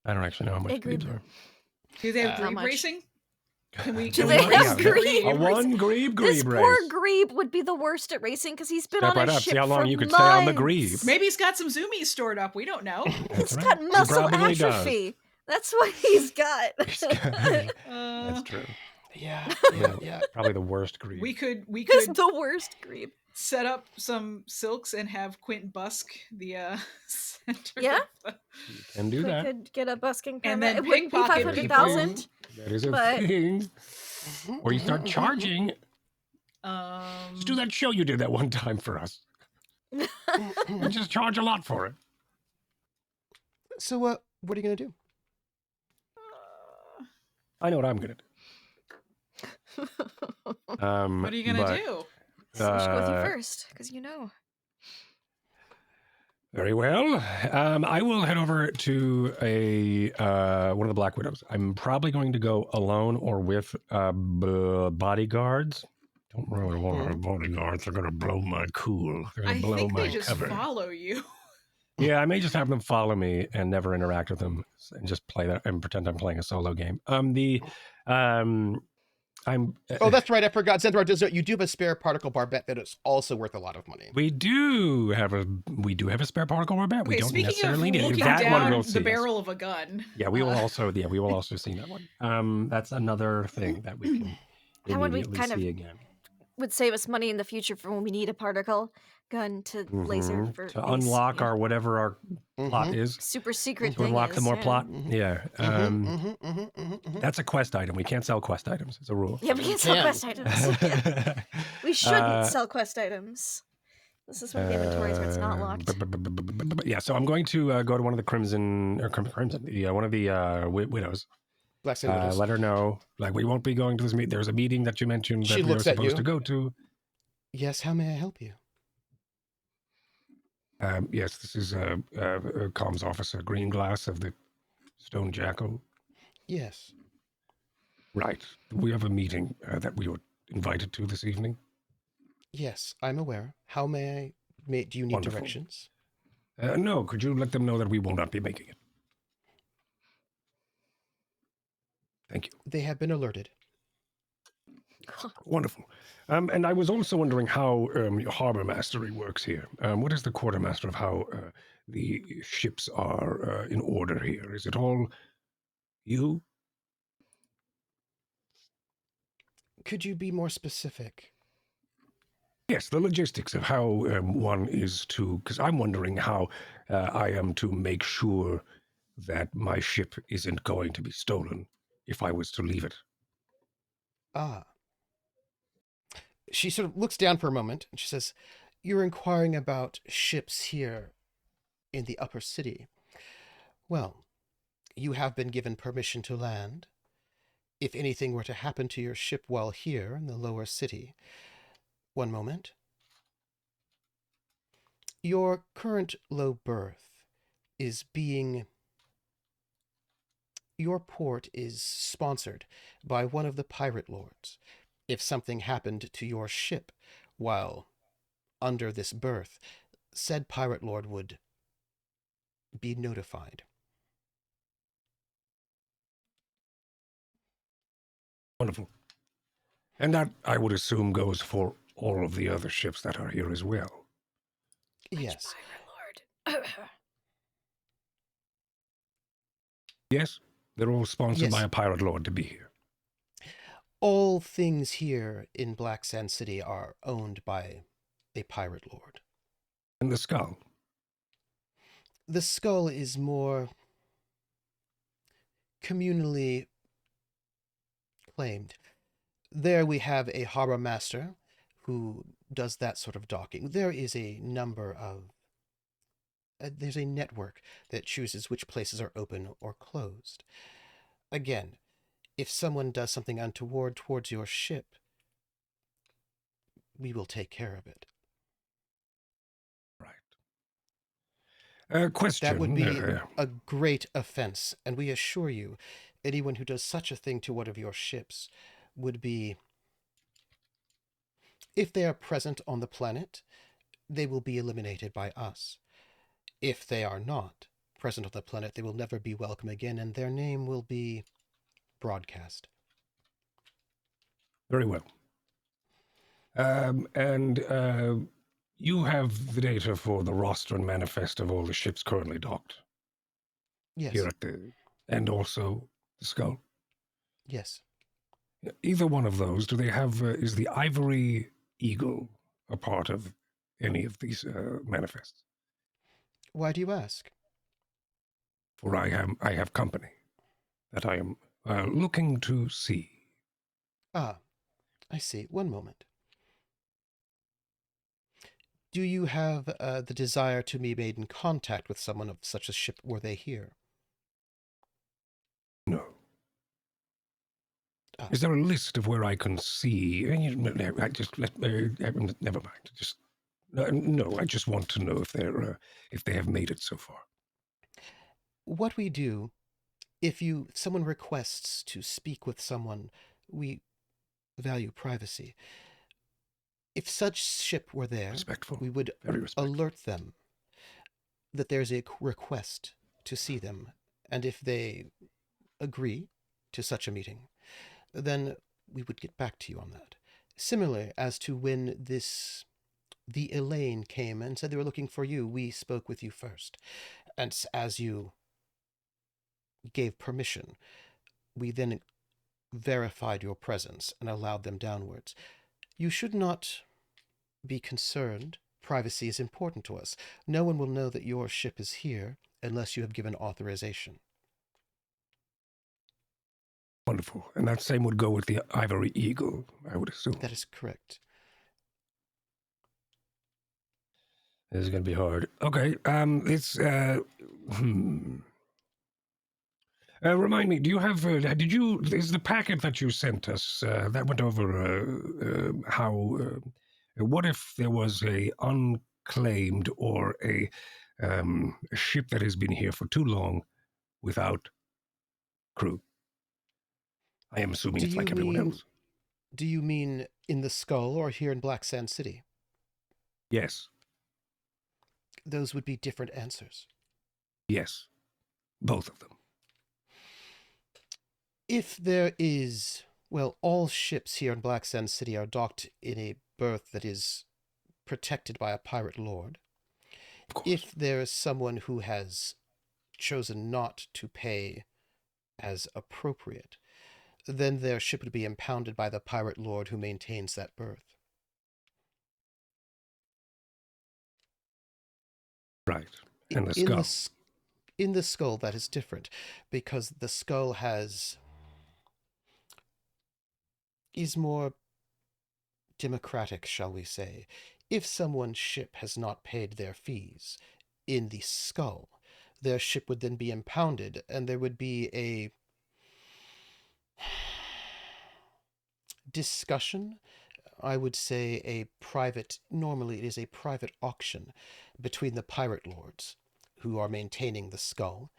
I don't actually know how much Agrebe. Grebes are. Do they have How grebe much? racing? Can we? Do can they we have race grebe? A one grebe This grebe poor race. grebe would be the worst at racing because he's been Step on right a up, ship see how long for you could stay on the months. grebe. Maybe he's got some zoomies stored up. We don't know. That's He's right. got He muscle probably does. atrophy. That's what he's got. He's got- Uh, That's true. Yeah, Yeah. yeah. Probably the worst grebe. we could He's the worst grebe. set up some silks and have Quint busk the center. Yeah? of the- You can do We that. could get a busking permit. And then It wouldn't be pickpocket 500,000. That is a but- thing. Or you start charging. Just do that show you did that one time for us. And just charge a lot for it. So what are you gonna do? I know what I'm gonna do. What are you gonna but, do? So I'll just go with you uh, first, because you know. Very well. I will head over to a one of the Black Widows. I'm probably going to go alone or with bodyguards Don't really want to have bodyguards. They're going to blow my cool. They're going I to blow think my they just cover. follow you. Yeah, I may just have them follow me and never interact with them and just play that and pretend I'm playing a solo game. Oh, that's right. I forgot. Zendrar does. You do have a spare particle barbette that is also worth a lot of money. We do have a spare particle barbette. We Okay, don't speaking necessarily of need it. looking That one down we'll the see. Yes. barrel of a gun. Yeah, we will also see that one. That's another thing that we can That one we immediately kind of see again. would save us money in the future for when we need a particle gun to laser for to these, unlock you know, our whatever our plot is. super secret To thing unlock is, the more yeah. plot. Yeah. That's a quest item. We can't sell quest items. It's a rule. Yeah, we can't sell can. quest items. We shouldn't sell quest items. This is one of the inventories where it's not locked. Yeah, so I'm going to go to one of the Crimson, one of the widows. Black Sand Widows. Let her know, like, we won't be going to this meeting. There's a meeting that you mentioned She that we were looks at supposed you. to go to. Yes, how may I help you? Yes, this is comms officer Greenglass of the Stone Jackal. Yes. Right. We have a meeting that we were invited to this evening. Yes, I'm aware. How may I... do you need Wonderful. directions? No, could you let them know that we will not be making it? Thank you. They have been alerted. Wonderful. And I was also wondering how your harbor mastery works here. What is the quartermaster of how the ships are in order here? Is it all you? Could you be more specific? Yes, the logistics of how one is to... Because I'm wondering how I am to make sure that my ship isn't going to be stolen if I was to leave it. Ah. She sort of looks down for a moment, and she says, "You're inquiring about ships here in the upper city. Well, you have been given permission to land. If anything were to happen to your ship while here in the lower city... One moment. Your current low berth is being... Your port is sponsored by one of the pirate lords. If something happened to your ship while under this berth, said pirate lord would be notified." Wonderful. And that, I would assume, goes for all of the other ships that are here as well. Yes. Pirate Lord. Yes? They're all sponsored Yes. by a pirate lord to be here. All things here in Black Sand City are owned by a pirate lord. And the skull? The skull is more communally claimed. There we have a harbor master who does that sort of docking. There is a number of... there's a network that chooses which places are open or closed. Again, if someone does something untoward towards your ship, we will take care of it. Right. Question. That would be a great offense, and we assure you, anyone who does such a thing to one of your ships would be... If they are present on the planet, they will be eliminated by us. If they are not present on the planet, they will never be welcome again, and their name will be broadcast. Very well. You have the data for the roster and manifest of all the ships currently docked. Yes. Here at and also the skull. Yes. Either one of those, do they have, is the Ivory Eagle a part of any of these manifests? Why do you ask? For I have company that I am looking to see. Ah, I see. One moment. Do you have the desire to be made in contact with someone of such a ship were they here? No. Ah. Is there a list of where I can see? Never mind. Just no. I just want to know if they have made it so far. What we do, if someone requests to speak with someone, we value privacy. If such ship were there, Respectful. we would Very respectful. alert them that there's a request to see them, and if they agree to such a meeting, then we would get back to you on that. Similar as to when the Elaine came and said they were looking for you, we spoke with you first. And as you gave permission, we then verified your presence and allowed them downwards. You should not be concerned. Privacy is important to us. No one will know that your ship is here unless you have given authorization. Wonderful. And that same would go with the Ivory Eagle, I would assume. That is correct. This is going to be hard. Okay, remind me, do you have, is the packet that you sent us, that went over how, what if there was a unclaimed or a ship that has been here for too long without crew? I am assuming it's like everyone else. Do you mean in the Skull or here in Black Sand City? Yes. Those would be different answers. Yes. Both of them. If there is, well, all ships here in Black Sand City are docked in a berth that is protected by a pirate lord. If there is someone who has chosen not to pay as appropriate, then their ship would be impounded by the pirate lord who maintains that berth. Right. And the Skull. In the Skull, that is different, because the Skull is more democratic, shall we say. If someone's ship has not paid their fees in the Skull, their ship would then be impounded, and there would be a discussion, I would say normally it is a private auction between the pirate lords who are maintaining the Skull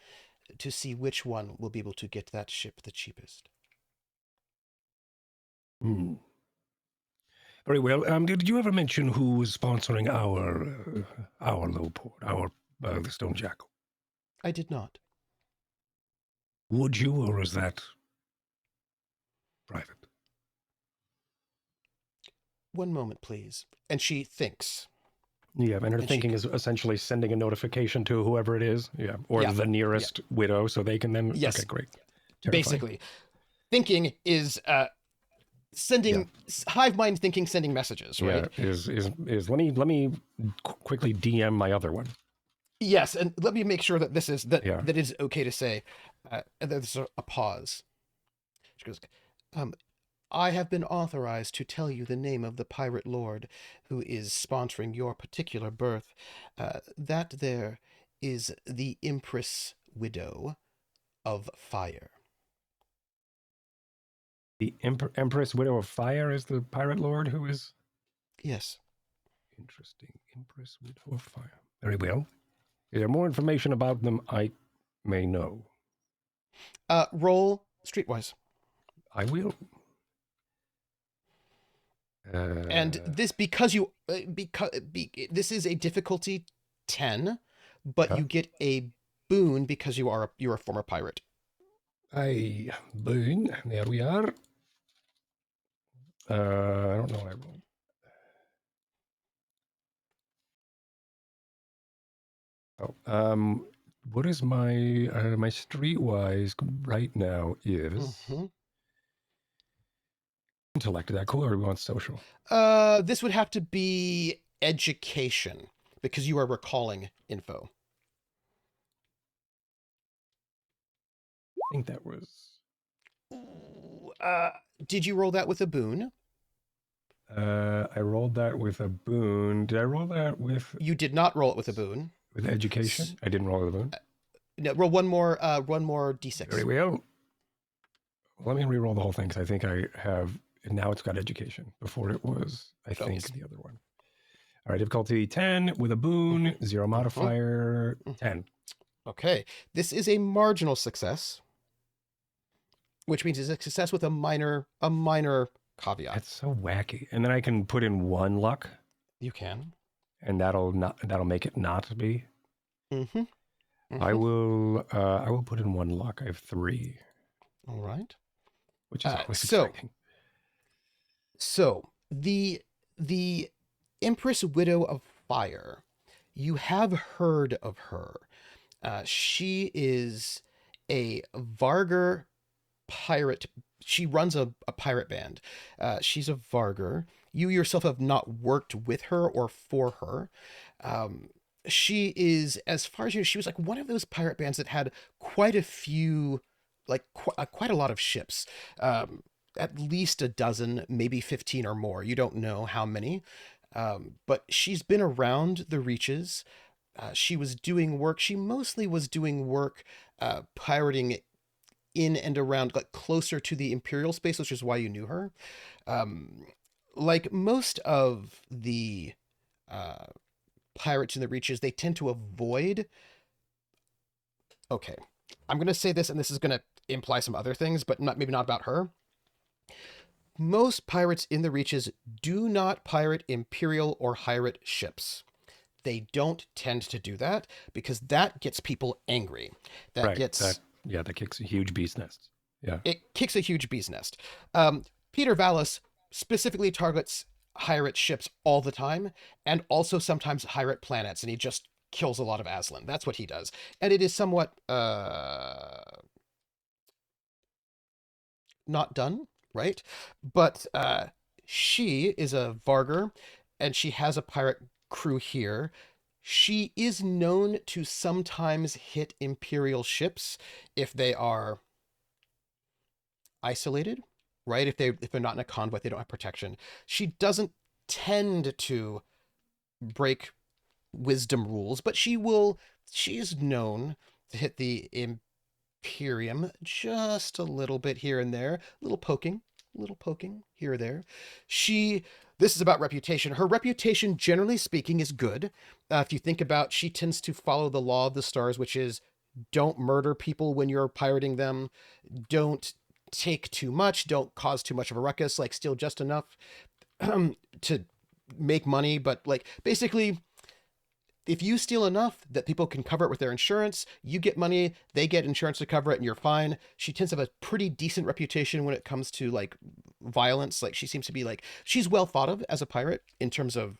to see which one will be able to get that ship the cheapest. Hmm. Very well. Did you ever mention who was sponsoring our low port, the Stone Jackal? I did not. Would you, or is that private? One moment, please. And she thinks. Yeah, and her thinking is essentially sending a notification to whoever it is, or the nearest widow, so they can then... Yes. Okay, great. Terrifying. Basically, thinking is sending hive mind thinking, sending messages, right? Yeah, is let me quickly DM my other one. Yes, and let me make sure that this is that is okay to say. And there's a pause. She goes, I have been authorized to tell you the name of the pirate lord who is sponsoring your particular berth. That there is the Empress Widow of Fire. The Empress Widow of Fire is the pirate lord who is... Yes. Interesting. Empress Widow of Fire. Very well. Is there more information about them I may know? Roll streetwise. I will. And this this is a difficulty 10, but you get a boon because you're a former pirate. A boon. There we are. I don't know what I rolled. What is my streetwise right now is intellect. Is that cool, or do we want social? This would have to be education because you are recalling info. I think that was... Did you roll that with a boon? I rolled that with a boon. Did I roll that with... You did not roll it with a boon. With education? I didn't roll with a boon. No, roll one more d6. Very well. Let me re-roll the whole thing because I think I have... Now it's got education. Before it was, I think, the other one. All right, difficulty 10 with a boon, 0 modifier, 10. Okay, this is a marginal success, which means it's a success with a minor caveat. That's so wacky. And then I can put in 1 luck, You can. and that'll make it not be. Mm-hmm. I will put in 1 luck. I have 3, All right. which is always So exciting. the Empress Widow of Fire, you have heard of her. She is a Vargar pirate. She runs a pirate band. She's a Vargar. You yourself have not worked with her or for her. She is, as far as you know, she was like one of those pirate bands that had quite a few, like quite a lot of ships. At least a dozen, maybe 15 or more. You don't know how many. But she's been around the reaches. She was doing work. She mostly was doing work pirating in and around, like closer to the Imperial space, which is why you knew her. Like most of the pirates in the reaches, they tend to avoid. Okay, I'm going to say this, and this is going to imply some other things, but maybe not about her. Most pirates in the reaches do not pirate Imperial or Pirate ships. They don't tend to do that because that gets people angry. That kicks a huge bee's nest. Yeah. It kicks a huge bee's nest. Peter Vallis specifically targets pirate ships all the time, and also sometimes pirate planets, and he just kills a lot of Aslan. That's what he does. And it is somewhat not done, right? But she is a Vargar, and she has a pirate crew here. She is known to sometimes hit Imperial ships if they are isolated, right? If they're not in a convoy, they don't have protection. She doesn't tend to break wisdom rules, but she is known to hit the Imperium just a little bit here and there, a little poking here or there. This is about reputation. Her reputation, generally speaking, is good. If you think about, she tends to follow the law of the stars, which is don't murder people when you're pirating them. Don't take too much. Don't cause too much of a ruckus. Like, steal just enough to make money. But, like, basically, if you steal enough that people can cover it with their insurance, you get money, they get insurance to cover it, and you're fine. She tends to have a pretty decent reputation when it comes to, like, violence. Like, she seems to be, like, she's well thought of as a pirate in terms of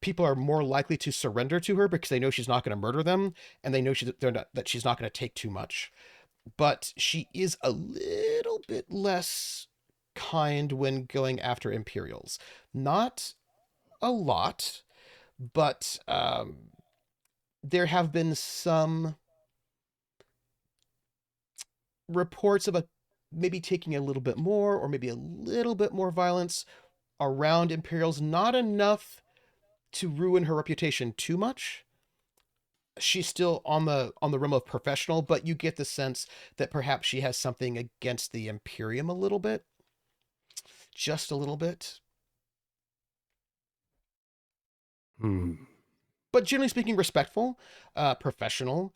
people are more likely to surrender to her because they know she's not going to murder them, and they know that she's not going to take too much. But she is a little bit less kind when going after Imperials. Not a lot, but there have been some reports of maybe taking a little bit more, or maybe a little bit more violence around Imperials. Not enough to ruin her reputation too much. She's still on the realm of professional, but you get the sense that perhaps she has something against the Imperium a little bit. Just a little bit. But generally speaking, respectful, professional.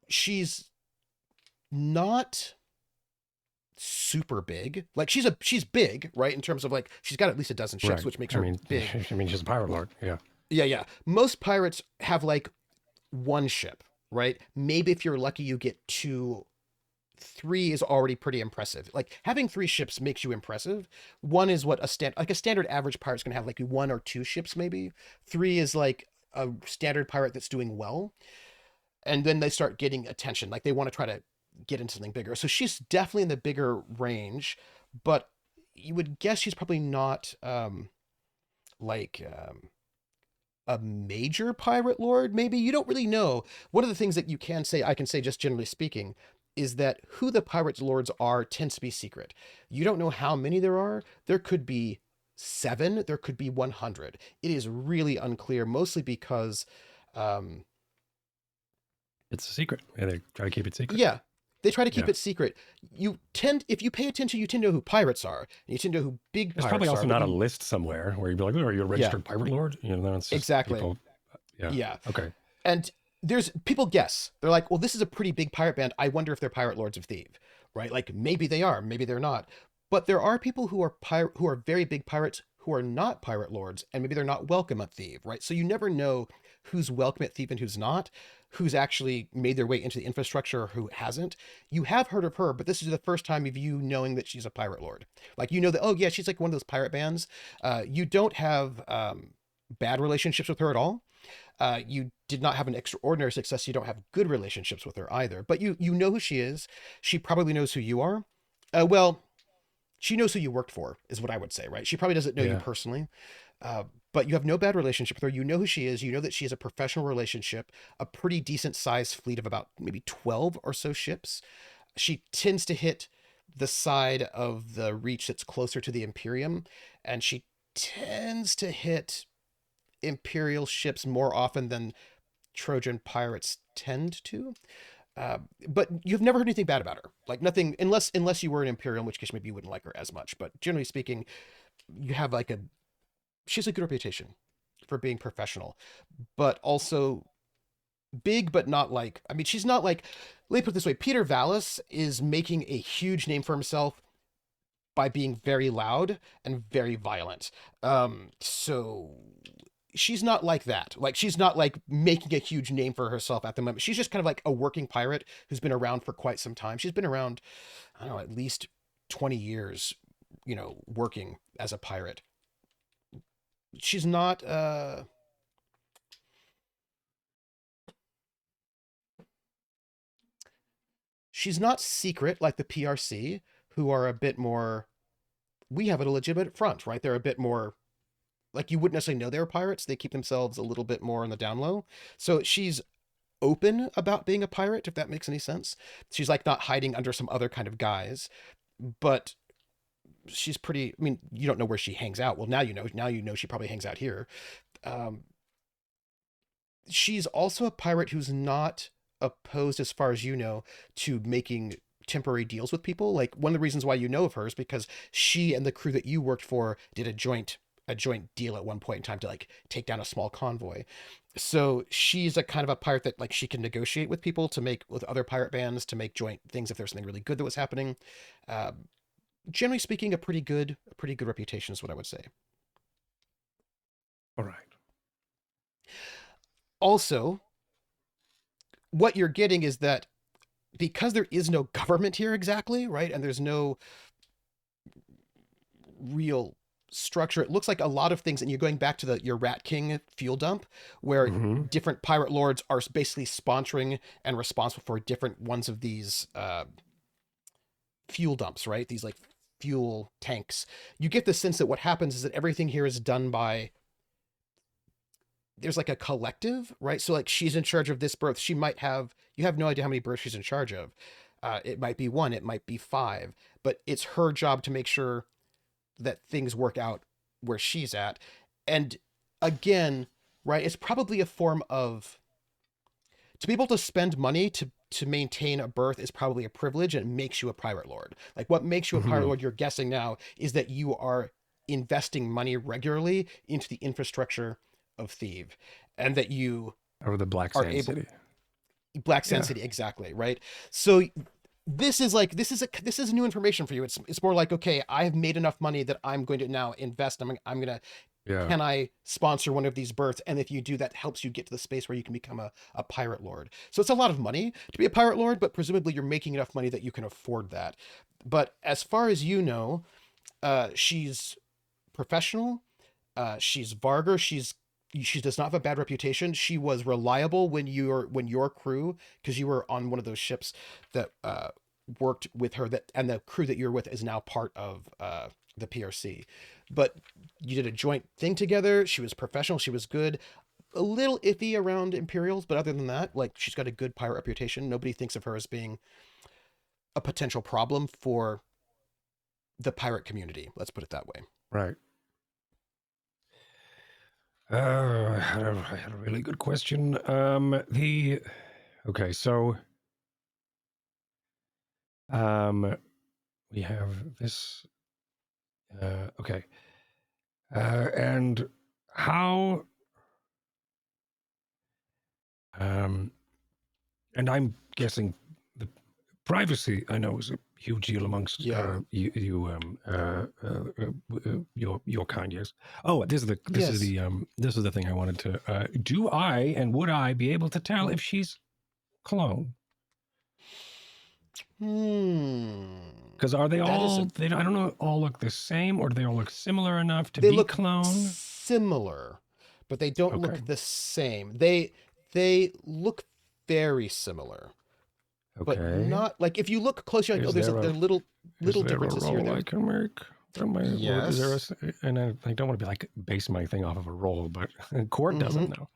She's not super big. Like, she's big, right? In terms of, like, she's got at least a dozen ships, right, which makes her big. I mean, she's a pirate lord. Yeah. Yeah. Most pirates have, like, one ship, right? Maybe if you're lucky, you get 2. 3 is already pretty impressive. Like, having 3 ships makes you impressive. 1 is what a standard average pirate's gonna have, like 1 or 2 ships maybe. 3 is like a standard pirate that's doing well. And then they start getting attention. Like, they want to try to get into something bigger. So she's definitely in the bigger range, but you would guess she's probably not like a major pirate lord, maybe. You don't really know. One of the things that I can say just generally speaking, is that who the pirates lords are tends to be secret. You don't know how many there are. There could be 7, there could be 100. It is really unclear, mostly because it's a secret. Yeah, they try to keep it secret. Yeah, they try to keep it secret. If you pay attention, you tend to know who pirates are. And you tend to know who big pirates are. There's probably also not a list somewhere where you'd be like, oh, are you a registered pirate lord? You know, it's just exactly. People, yeah. Okay. And there's people guess. They're like, well, this is a pretty big pirate band. I wonder if they're pirate lords of Thieves, right? Like, maybe they are, maybe they're not. But there are people who are who are very big pirates who are not pirate lords, and maybe they're not welcome at Thieves, right? So you never know who's welcome at Thieves and who's not, who's actually made their way into the infrastructure or who hasn't. You have heard of her, but this is the first time of you knowing that she's a pirate lord. Like, you know that, oh yeah, she's like one of those pirate bands. You don't have bad relationships with her at all. You did not have an extraordinary success. You don't have good relationships with her either. But you know who she is. She probably knows who you are. Well, she knows who you worked for, is what I would say, right? She probably doesn't know you Yeah. personally, but you have no bad relationship with her. You know who she is. You know that she has a professional relationship, a pretty decent sized fleet of about maybe 12 or so ships. She tends to hit the side of the reach that's closer to the Imperium, and she tends to hit Imperial ships more often than Trojan pirates tend to. Uh, but you've never heard anything bad about her, like nothing, unless you were an Imperial, in which case maybe you wouldn't like her as much. But generally speaking, you have like a she has a good reputation for being professional, but also big, but not like, I mean, she's not like, let me put it this way: Peter Vallis is making a huge name for himself by being very loud and very violent. So she's not like that. Like, she's not like making a huge name for herself at the moment. She's just kind of like a working pirate who's been around for quite some time. She's been around, I don't know, at least 20 years, working as a pirate. She's not she's not secret like the PRC, who are a bit more, we have a legitimate front, right? They're a bit more like, you wouldn't necessarily know they're pirates. They keep themselves a little bit more on the down low. So she's open about being a pirate, if that makes any sense. She's like not hiding under some other kind of guise, but she's pretty, I mean, you don't know where she hangs out. Well, now you know. Now you know she probably hangs out here. Um, she's also a pirate who's not opposed, as far as you know, to making temporary deals with people. Like, one of the reasons why you know of her is because she and the crew that you worked for did a joint deal at one point in time to like take down a small convoy. So she's a kind of a pirate that like she can negotiate with people to make with other pirate bands to make joint things if there's something really good that was happening. Uh, Generally speaking, a pretty good reputation is what I would say. All right. Also, what you're getting is that because there is no government here exactly, right? And there's no real structure. It looks like a lot of things, and you're going back to your Rat King fuel dump, where Mm-hmm. different pirate lords are basically sponsoring and responsible for different ones of these fuel dumps, right? These like fuel tanks. You get the sense that what happens is that everything here is done by, there's like a collective, right? So like, she's in charge of this berth. She might have, you have no idea how many berths she's in charge of. It might be one, it might be five, but it's her job to make sure that things work out where she's at. And again, right, it's probably a form of, to be able to spend money to maintain a berth is probably a privilege, and it makes you a pirate lord. Like, what makes you a pirate Mm-hmm. lord, you're guessing now, is that you are investing money regularly into the infrastructure of Thieves, and that you Over the Black are Sand able, City. Black Sand Yeah. City, exactly, right? So this is new information for you. It's more like, okay, I have made enough money that I'm going to now invest. I'm gonna, Yeah. can I sponsor one of these berths? And if you do, that helps you get to the space where you can become a pirate lord. So it's a lot of money to be a pirate lord, but presumably you're making enough money that you can afford that. But as far as you know, she's professional. She's Vargar. She does not have a bad reputation. She was reliable when your crew, because you were on one of those ships that worked with her, that, and the crew that you're with is now part of the PRC. But you did a joint thing together. She was professional. She was good. A little iffy around Imperials, but other than that, like, she's got a good pirate reputation. Nobody thinks of her as being a potential problem for the pirate community. Let's put it that way. Right. I had a really good question. Okay, so we have this. Okay, and how? And I'm guessing the privacy, I know, is a huge deal amongst Yeah. your kind. Yes. Oh, this is the thing I wanted to. Do I and would I be able to tell if she's clone? Because are they all? I don't know. All look the same, or do they all look similar enough to They be look clone? similar, but they don't look the same. They look very similar, but not like if you look closely. Like, there are little differences here. I can make. Yes. And I don't want to be like base my thing off of a roll, but Court doesn't know.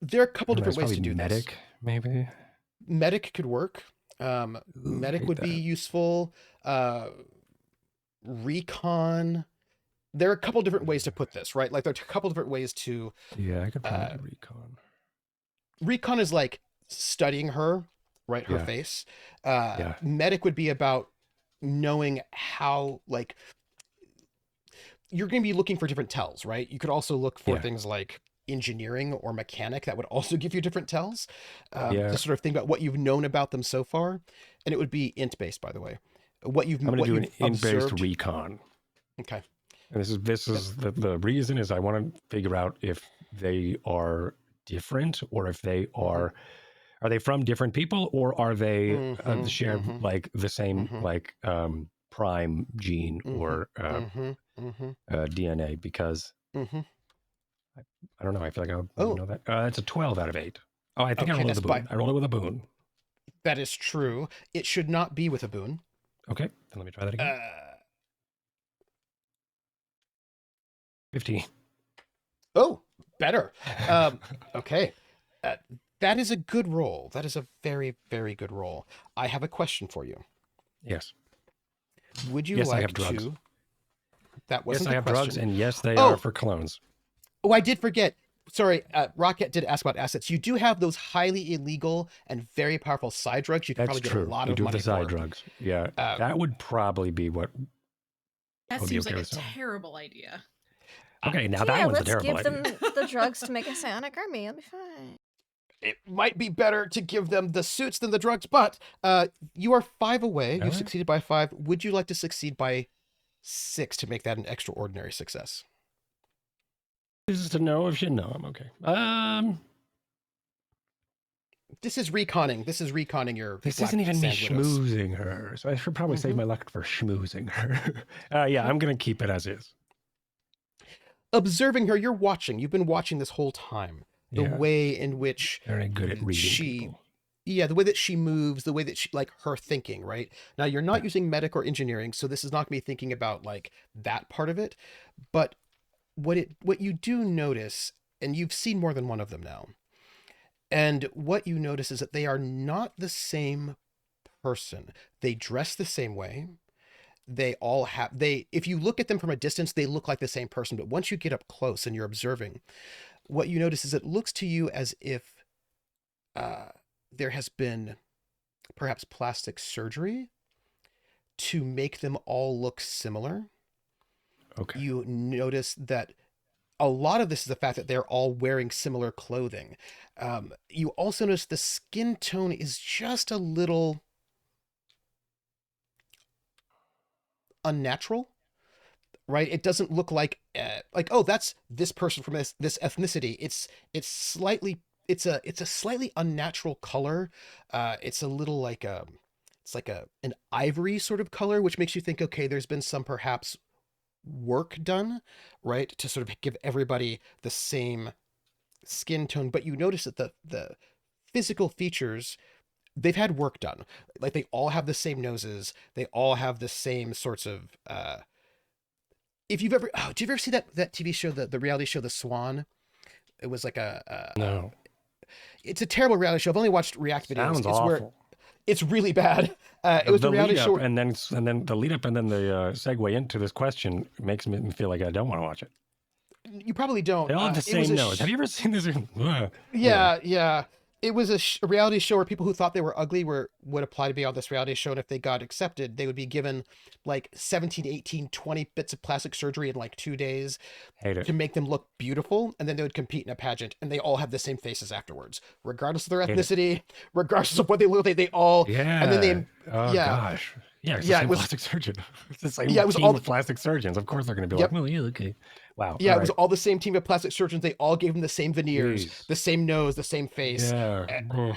There are a couple different ways to do medic, this. Maybe medic could work. Medic would be useful. Recon. There are a couple different ways to put this, right? Like, there are a couple different ways to. Yeah, I could probably do recon. Recon is like studying her, right? Her face. Medic would be about knowing how, like, you're going to be looking for different tells, right? You could also look for things like engineering or mechanic that would also give you different tells. To sort of think about what you've known about them so far. And it would be int based, by the way. I'm going to do an int based recon. Okay. And this is the reason is I want to figure out if they are different or if they are they from different people or are they share like the same like prime gene or DNA, because I don't know. I feel like I know that. It's a 12 out of 8. Oh, I think I rolled with a boon. I rolled it with a boon. That is true. It should not be with a boon. Okay, then let me try that again. 15. Oh, better. Okay. That is a good roll. That is a very, very good roll. I have a question for you. Yes. Would you like I have drugs. to... That wasn't I have question. drugs, and yes, they are for clones. Oh, I did forget. Sorry, Rocket did ask about assets. You do have those highly illegal and very powerful side drugs. You can probably get a lot of money for. We do the side drugs. Yeah, that would probably be what... That seems like a terrible idea. Okay, now that one's a terrible idea. Let's give them the drugs to make a psionic army. It'll be fine. It might be better to give them the suits than the drugs, but you are 5 away. You succeeded by 5. Would you like to succeed by 6 to make that an extraordinary success? This is to know if you know. I'm okay. This is reconning. This is reconning your. This isn't even me schmoozing her, so I should probably save my luck for schmoozing her. I'm going to keep it as is. Observing her, you're watching. You've been watching this whole time. The way in which very good at reading people. Yeah, the way that she moves, the way that she, like, her thinking, right? Now, you're not using medic or engineering, so this is not going to be thinking about, like, that part of it. But what you do notice, and you've seen more than one of them now, and what you notice is that they are not the same person. They dress the same way. They all have, if you look at them from a distance, they look like the same person. But once you get up close and you're observing, what you notice is it looks to you as if there has been perhaps plastic surgery to make them all look similar. Okay. You notice that a lot of this is the fact that they're all wearing similar clothing. You also notice the skin tone is just a little unnatural, right? It doesn't look like oh, that's this person from this ethnicity. It's a slightly unnatural color. It's a little like an ivory sort of color, which makes you think, okay, there's been some perhaps work done, right, to sort of give everybody the same skin tone. But you notice that the physical features, they've had work done. Like, they all have the same noses. They all have the same sorts of, if you've ever, did you ever see that TV show, the reality show, The Swan? It was like no. It's a terrible reality show. I've only watched react videos. Sounds awful. It's really bad. It was a reality show. And then the lead up and then the segue into this question makes me feel like I don't want to watch it. You probably don't. They all have the same nose. Have you ever seen this? Yeah. it was a reality show where people who thought they were ugly would apply to be on this reality show, and if they got accepted, they would be given like 17, 18, 20 bits of plastic surgery in like 2 days Hate it. to make them look beautiful, and then they would compete in a pageant, and they all have the same faces afterwards, regardless of their Hate it. ethnicity, regardless of what they look like. They all, Yeah. and then they, Oh yeah, gosh. Yeah, it's the yeah, same it was, plastic surgeon. It's the same yeah, it was team all, of plastic surgeons. Of course, they're going to be like, yep, well, yeah, okay. Wow. yeah, All it was right. all the same team of plastic surgeons. They all gave them the same veneers, Jeez. the same nose, the same face, Yeah. Ugh.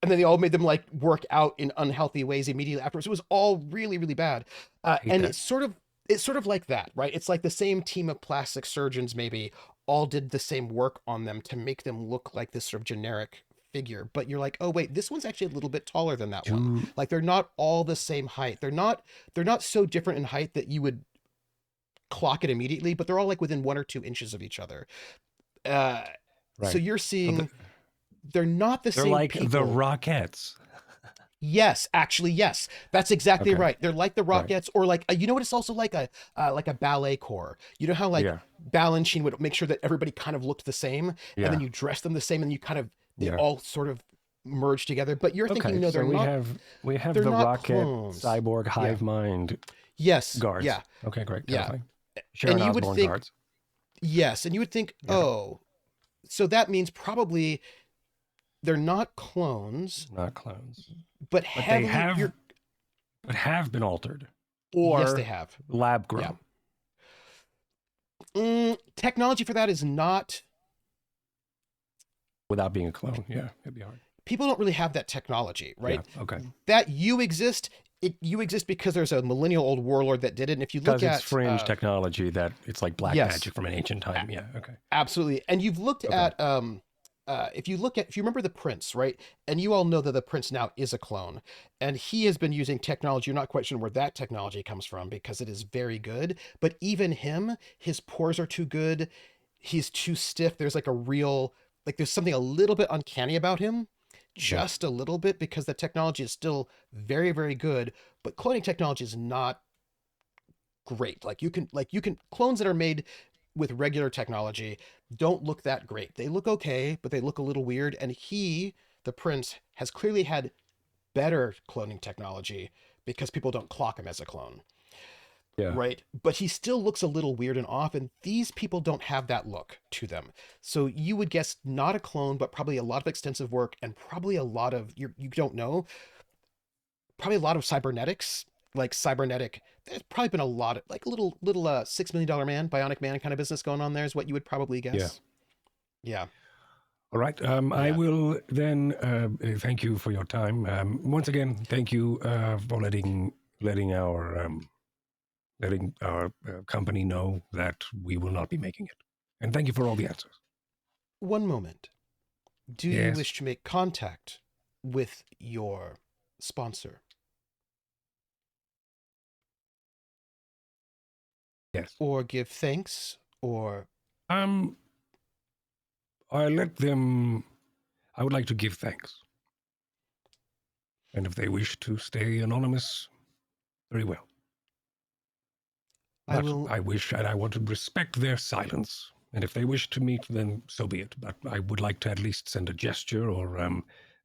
and then they all made them like work out in unhealthy ways immediately afterwards. It was all really, really bad, Hate and that. it's sort of like that, right? It's like the same team of plastic surgeons maybe all did the same work on them to make them look like this sort of generic figure, but you're like, oh wait, this one's actually a little bit taller than that one. Too Like they're not all the same height. They're not so different in height that you would clock it immediately, but they're all like within 1 or 2 inches of each other. So right. you're So seeing they're not the they're same like the people. Rockettes. Yes, actually, yes, that's exactly Okay. right. They're like the Right. Rockettes, or like you know what? It's also like a ballet corps. You know how like Yeah. Balanchine would make sure that everybody kind of looked the same, and then Yeah. you dress them the same, and you kind of they Yeah. all sort of merge together. But you're thinking, Okay. no, So they're not. we have They're the not Rocket clones. cyborg Yeah. hive mind Yes. guards. Yeah. Okay, great. Yeah. Terrifying. Sharon And you would Osbourne think, guards. yes, and you would think, Yeah. oh, so that means probably they're not clones, Not clones. but But they heavily. have been altered Yes, they or have. lab Yeah. grown Technology for that is not. without being a clone. Yeah, it'd be hard. People don't really have that technology, right? Yeah. Okay. That you exist. You exist because there's a millennial old warlord that did it. And if you look Because at it's fringe technology that it's like black yes, magic from an ancient time. Yeah. Okay. absolutely. And you've looked Okay. at if you remember the prince, right? And you all know that the prince now is a clone, and he has been using technology. You're not quite sure where that technology comes from because it is very good. But even him, his pores are too good. He's too stiff. There's like there's something a little bit uncanny about him, Yeah. just a little bit, because the technology is still very, very good. But cloning technology is not great. Like you can clones that are made with regular technology don't look that great. They look okay, but they look a little weird. And he, the prince, has clearly had better cloning technology because people don't clock him as a clone. Yeah. Right. But he still looks a little weird and off, and these people don't have that look to them. So you would guess not a clone, but probably a lot of extensive work and probably a lot of you don't know, probably a lot of cybernetics, like cybernetic. There's probably been a lot of like little $6 million man, bionic man kind of business going on there is what you would probably guess. Yeah. All right. I Yeah. will then thank you for your time. Once again, thank you for letting our company know that we will not be making it. And thank you for all the answers. One moment. Do you Yes. wish to make contact with your sponsor? Yes. Or give thanks? Or I would like to give thanks. And if they wish to stay anonymous, very well. I But will. I wish and I want to respect their silence. And if they wish to meet, then so be it. But I would like to at least send a gesture or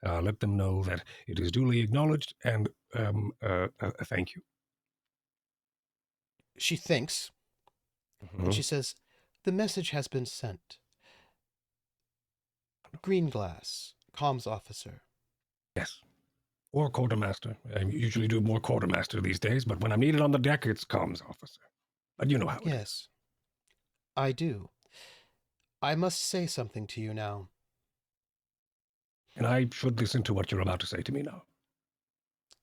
let them know that it is duly acknowledged and a thank you. She thinks, and she says, "The message has been sent. Green Glass, comms officer." Yes. Or quartermaster. I usually do more quartermaster these days, but when I'm needed on the deck, it's comms officer. But you know how it is. Yes, I do. I must say something to you now. And I should listen to what you're about to say to me now.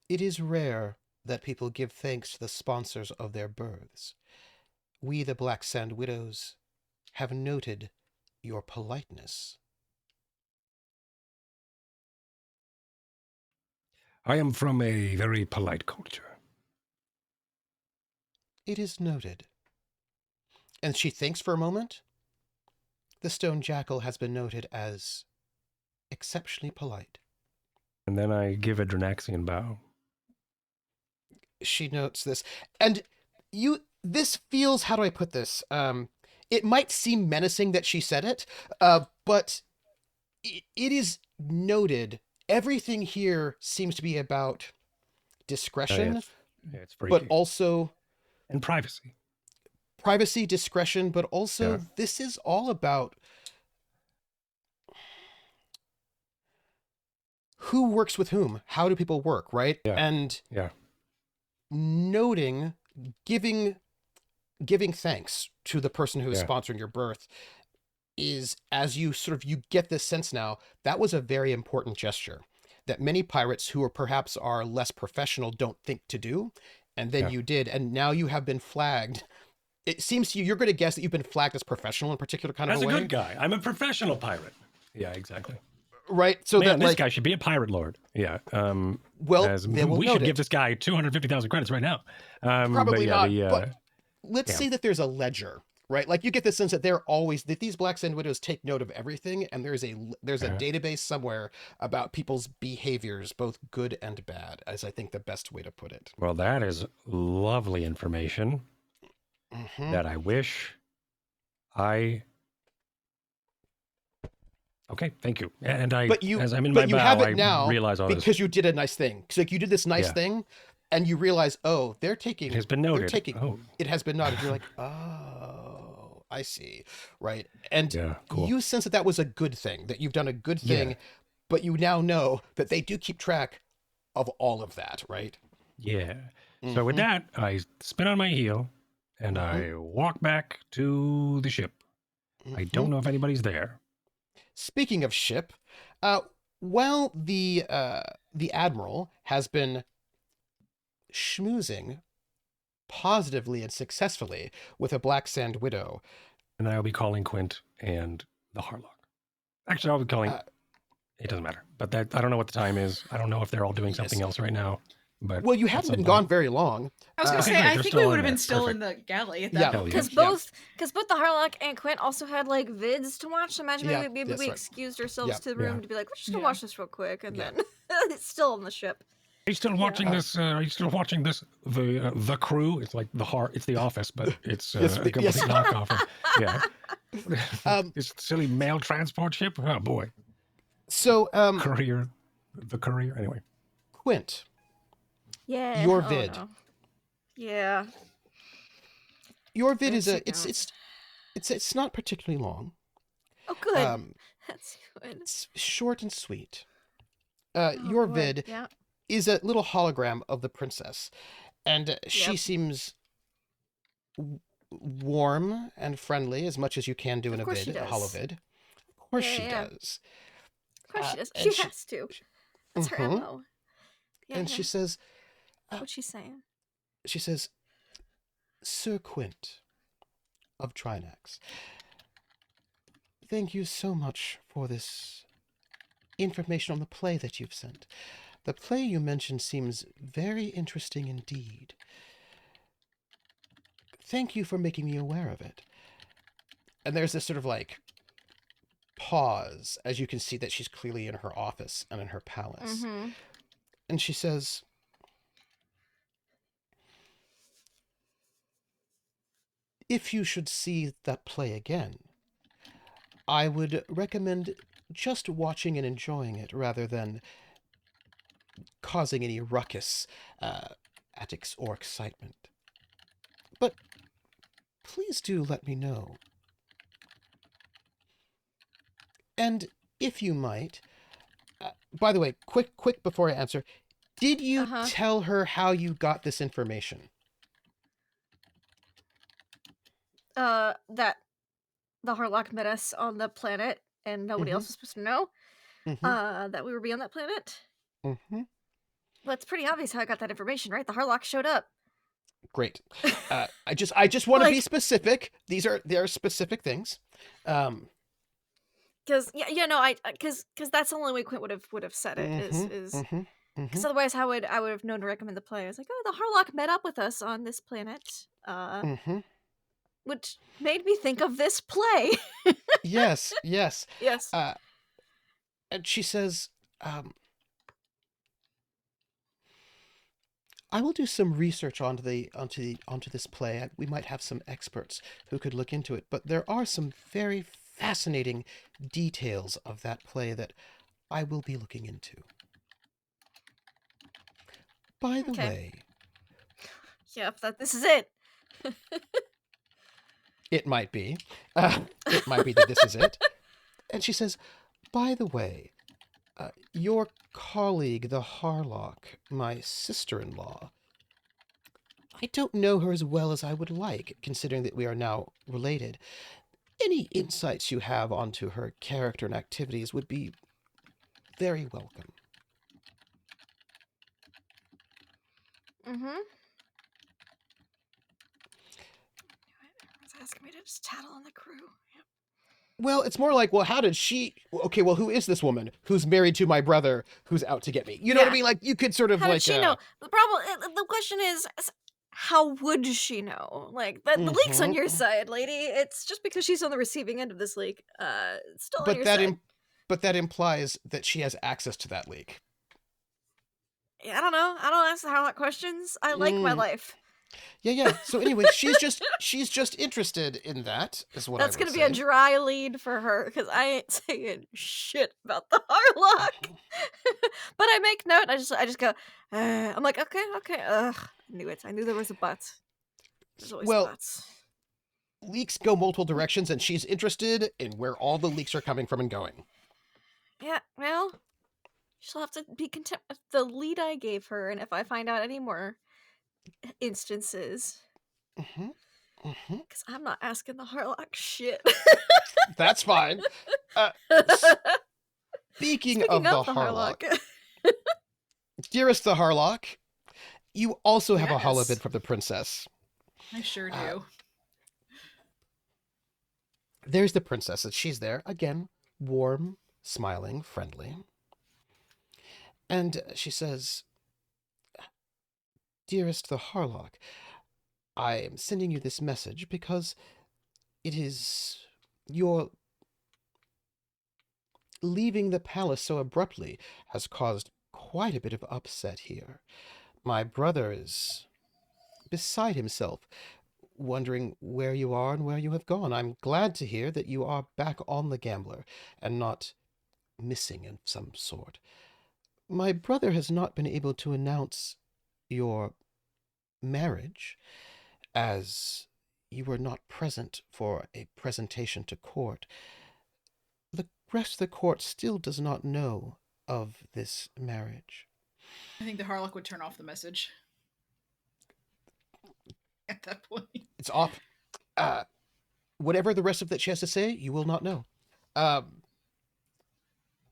It is rare that people give thanks to the sponsors of their births. We, the Black Sand Widows, have noted your politeness. I am from a very polite culture. It is noted. And she thinks for a moment. The Stone Jackal has been noted as exceptionally polite. And then I give a Drinaxian bow. She notes this. And this feels, how do I put this? It might seem menacing that she said it, but it is noted, everything here seems to be about discretion, it's freaky. but also and privacy. Privacy, discretion, but also Yeah. this is all about who works with whom. How do people work, right? Yeah. And Yeah. noting, giving thanks to the person who is sponsoring your birth is, as you you get this sense now, that was a very important gesture that many pirates who perhaps are less professional don't think to do. And then you did, and now you have been flagged. It seems to you're going to guess that you've been flagged as professional in a particular kind of a way. As a good guy. I'm a professional pirate. Yeah, exactly. Right. So Man, that this guy should be a pirate lord. Yeah. Well, we should give this guy 250,000 credits right now. Probably not. The, but let's say that there's a ledger, right? Like you get the sense that that these Black Sand Widows take note of everything, and there's a database somewhere about people's behaviors, both good and bad, as I think the best way to put it. Well, that is lovely information that I wish I. Okay, thank you. And as I'm in my bow, I realize all this. Because you did a nice thing. So like you did this nice thing, and you realize, oh, they're taking. It has been noted. It has been noted. You're like, oh, I see, right? And cool. You sense that was a good thing, that you've done a good thing, but you now know that they do keep track of all of that, right? Yeah. So with that, I spin on my heel, and I walk back to the ship. I don't know if anybody's there. Speaking of ship, while the Admiral has been schmoozing positively and successfully with a Black Sand Widow. And I'll be calling Quint and the Harlock. Actually, I'll be calling... it doesn't matter. But I don't know what the time is. I don't know if they're all doing something else right now. But well, you haven't been gone very long. I was going to say, I think we would have been still in the galley at that point. Because both the Harlock and Quint also had like vids to watch. So imagine maybe we excused ourselves to the room to be like, let's just go watch this real quick, and then it's still on the ship. Are you still watching this? Are you still watching this? The crew. It's like it's the Office, but it's a complete knockoff. This silly mail transport ship. Oh boy. So courier, the courier. Anyway, Quint. Yeah. Your vid. No. Yeah. Your vid is it's not particularly long. Oh, good. That's good. It's short and sweet. Your vid is a little hologram of the princess, and she seems warm and friendly, as much as you can do in a vid, a holo vid. Of course she does. Of course she does. She has to. That's her MO. And she says... what's she saying? She says, Sir Quint of Drinax, thank you so much for this information on the play that you've sent. The play you mentioned seems very interesting indeed. Thank you for making me aware of it. And there's this sort of like pause, as you can see that she's clearly in her office and in her palace. And she says, if you should see that play again, I would recommend just watching and enjoying it rather than causing any ruckus, attics, or excitement. But please do let me know. And if you might, by the way, quick before I answer, did you tell her how you got this information? That the Harlock met us on the planet and nobody else was supposed to know that we were beyond that planet. Well, it's pretty obvious how I got that information, right? The Harlock showed up. Great. I just want to be specific. They are specific things. Because because that's the only way Quint would have said it is because otherwise I would have known to recommend the play. I was like, oh, the Harlock met up with us on this planet. Which made me think of this play. Yes. And she says, I will do some research onto this play. We might have some experts who could look into it, but there are some very fascinating details of that play that I will be looking into. By the Okay. way, Yep, this is it. it might be. It might be that this is it. And she says, by the way, your colleague, the Harlock, my sister-in-law, I don't know her as well as I would like, considering that we are now related. Any insights you have onto her character and activities would be very welcome. Mm-hmm. Everyone's asking me to just tattle on the crew. Yep. Well, it's more like, well, how did she... Okay, well, who is this woman who's married to my brother who's out to get me? You know what I Yeah. mean? Like, you could sort of How like... did she know? The question is, how would she know? Like, the leak's on your side, lady. It's just because she's on the receiving end of this leak. It's still on your side. But that implies that she has access to that leak. Yeah, I don't know. I don't ask the Harlock questions. I like my life. Yeah. So anyway, she's just interested in that, is what That's I would gonna say. be a dry lead for her, because I ain't saying shit about the Harlock. But I make note. I just go. I'm like, okay. Ugh, I knew it. I knew there was a but. There's always buts. Leaks go multiple directions, and she's interested in where all the leaks are coming from and going. Yeah, well, she'll have to be content with the lead I gave her, and if I find out any more instances, because I'm not asking the Harlock shit. That's fine. Speaking of the Harlock, dearest the Harlock, you also have a holobid from the princess. I sure do. There's the princess, and she's there again, warm, smiling, friendly. And she says, dearest the Harlock, I am sending you this message because it is your leaving the palace so abruptly has caused quite a bit of upset here. My brother is beside himself, wondering where you are and where you have gone. I'm glad to hear that you are back on the Gambler and not missing of some sort. My brother has not been able to announce your marriage, as you were not present for a presentation to court. The rest of the court still does not know of this marriage. I think the Harlock would turn off the message at that point. It's off. Whatever the rest of that she has to say, you will not know.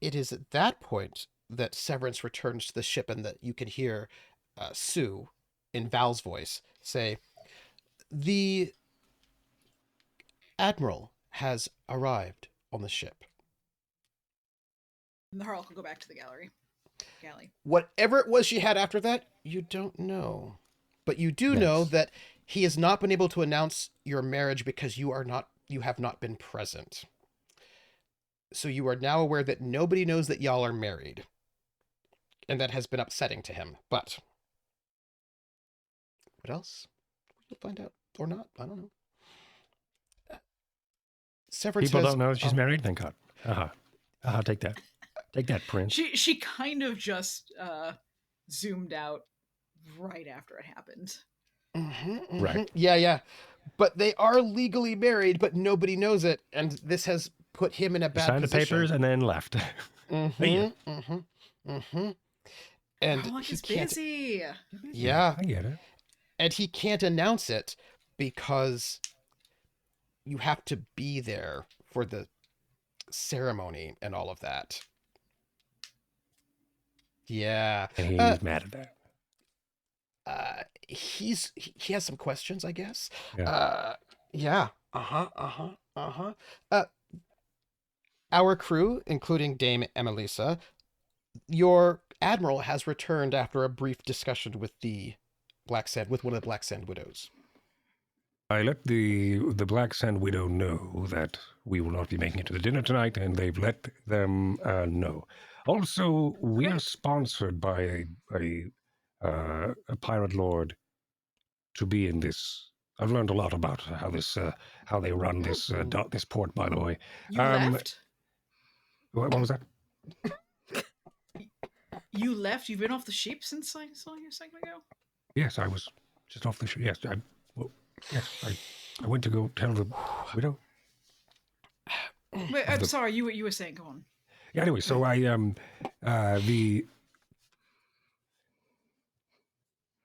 It is at that point that Severence returns to the ship, and that you can hear Sue, in Val's voice, say, the Admiral has arrived on the ship. And the Harlock will go back to the galley. Whatever it was she had after that, you don't know. But you do know that he has not been able to announce your marriage because you have not been present. So you are now aware that nobody knows that y'all are married. And that has been upsetting to him. But what else? You'll find out. Or not. I don't know. Severance People don't know she's married? Thank God. Take that. Take that, Prince. She kind of just zoomed out right after it happened. Right. Yeah. But they are legally married, but nobody knows it. And this has put him in a bad Signed position. the papers and then left. And Harlock he is can't. busy. Yeah, I get it. and he can't announce it because you have to be there for the ceremony and all of that. Yeah. And he's mad at that. He has some questions, I guess. Yeah. Our crew, including Dame Emelisa, your Admiral has returned after a brief discussion with one of the Black Sand Widows. I let the Black Sand Widow know that we will not be making it to the dinner tonight, and they've let them know. Also, we are sponsored by a pirate lord to be in this. I've learned a lot about how they run this port. By the way, You left? What was that? You left? You've been off the ship since I saw you a second ago? Yes, I was just off the ship. Yes, I went to go tell the widow. Wait, I'm sorry. You were saying. Go on. Yeah. Anyway, so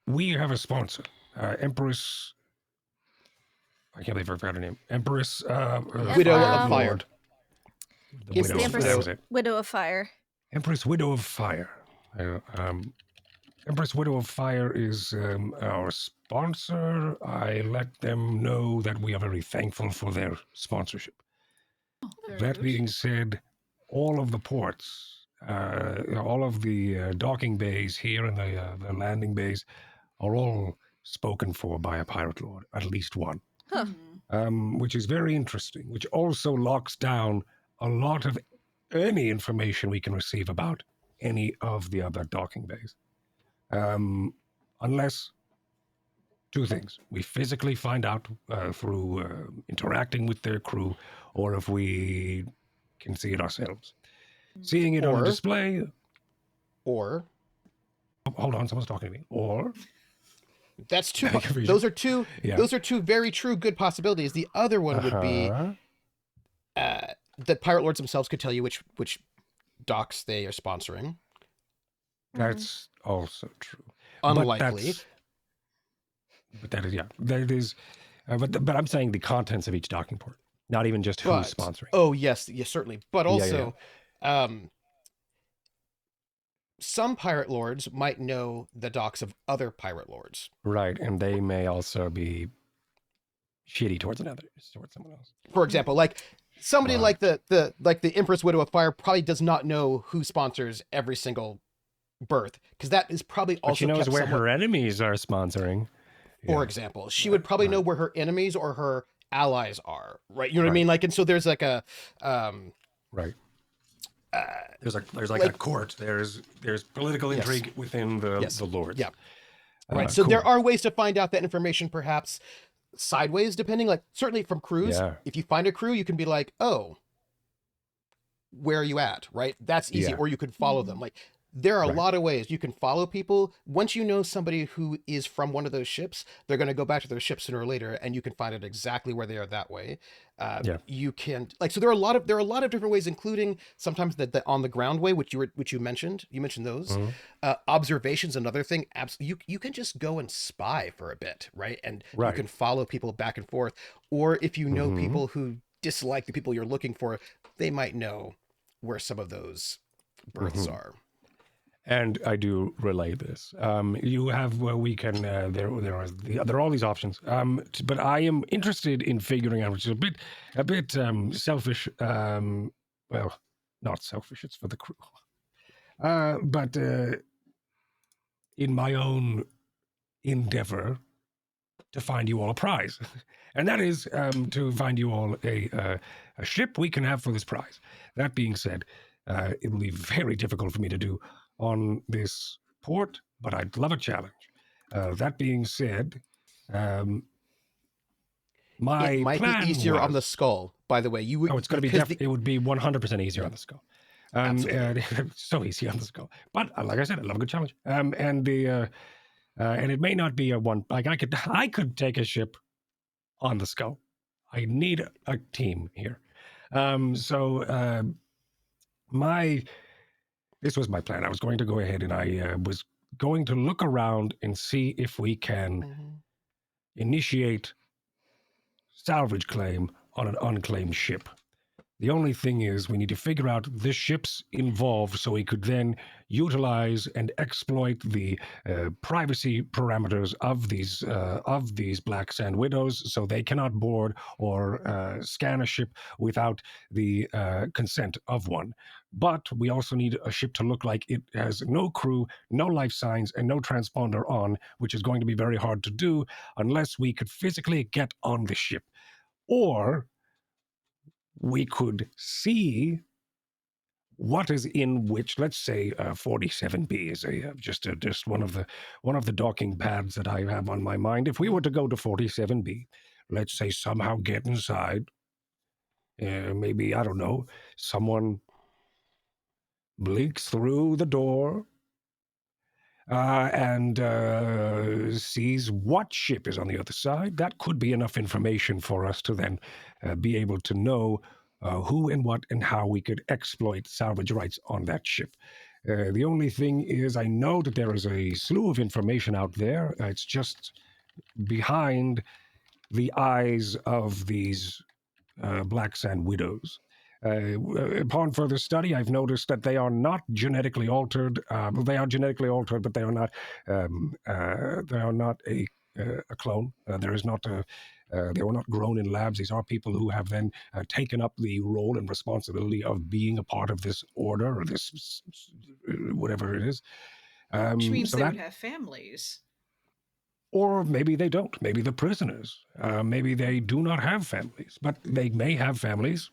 we have a sponsor, Empress. I can't believe I forgot her name. Empress. Widow of Um, Fire. Lord. The It's widow. the That Empress was it. Widow of Fire. Empress Widow of Fire. Empress Widow of Fire is our sponsor. I let them know that we are very thankful for their sponsorship. Very That good. being said, all of the ports, all of the docking bays here and the landing bays are all spoken for by a pirate lord, at least one, Huh. which is very interesting, which also locks down a lot of any information we can receive about any of the other docking bays. Unless two things. We physically find out through interacting with their crew, or if we can see it ourselves. Seeing it on a Or- display. Or Hold on, someone's talking to me. Or that's two. Having a vision. Those are two. Yeah. Those are two very true good possibilities. The other one would be that pirate lords themselves could tell you which docks they are sponsoring. That's also true. Unlikely. But that is, yeah. That is, but I'm saying the contents of each docking port, not even just who's sponsoring. Oh yes, certainly. But Yeah, also, some pirate lords might know the docks of other pirate lords. Right, and they may also be shitty towards someone else. For example, like somebody Right. like the Empress Widow of Fire probably does not know who sponsors every single berth, because that is probably But also she knows kept where somewhat- her enemies are sponsoring. For Yeah. example, she would probably know where her enemies or her allies are, right? You know what I Right. mean? Like, and so there's like a Right. There's like a court. There's political Yes. intrigue within the lords. Yeah. Right. So cool. there are ways to find out that information, perhaps sideways, depending. Like certainly from crews, Yeah. if you find a crew, you can be like, "Oh, where are you at?" Right. That's easy. Yeah. Or you could follow them. Like there are a Right. lot of ways you can follow people. Once you know somebody who is from one of those ships, they're going to go back to their ship sooner or later, and you can find out exactly where they are that way. Yeah. You can so there are a lot of different ways, including sometimes the on the ground way, which you mentioned. You mentioned those. Mhm. Observations, another thing. Absolutely, you can just go and spy for a bit, right? And Right. you can follow people back and forth. Or if you know Mhm. people who dislike the people you're looking for, they might know where some of those berths Mhm. are. And I do relay this. You have we can there are all these options. But I am interested in figuring out, which is a bit selfish. Well, not selfish. It's for the crew. But in my own endeavor to find you all a prize, and that is to find you all a ship we can have for this prize. That being said, it will be very difficult for me to do on this port, but I'd love a challenge. That being said, my It might plan be easier on was- the skull, by the way. Oh, it's going to be it would be 100% easier on the skull. Absolutely. So easy on the skull. But like I said, I love a good challenge. And it may not be a one. Like I could take a ship on the skull. I need a team here. This was my plan. I was going to go ahead and I was going to look around and see if we can initiate salvage claim on an unclaimed ship. The only thing is we need to figure out the ships involved so we could then utilize and exploit the privacy parameters of these Black Sand Widows so they cannot board or scan a ship without the consent of one. But we also need a ship to look like it has no crew, no life signs, and no transponder on, which is going to be very hard to do unless we could physically get on the ship. Or we could see what is in which. Let's say 47B is just one of the docking pads that I have on my mind. If we were to go to 47B, let's say somehow get inside, maybe I don't know, someone blinks through the door and sees what ship is on the other side. That could be enough information for us to then be able to know who and what and how we could exploit salvage rights on that ship. The only thing is, I know that there is a slew of information out there. It's just behind the eyes of these black sand widows. Upon further study, I've noticed that they are not genetically altered. They are genetically altered, but they are not. They are not a clone. There is not a. They were not grown in labs. These are people who have then taken up the role and responsibility of being a part of this order or this whatever it is. Which means so they that, would have families. or maybe they don't. Maybe the prisoners. Maybe they do not have families, but they may have families.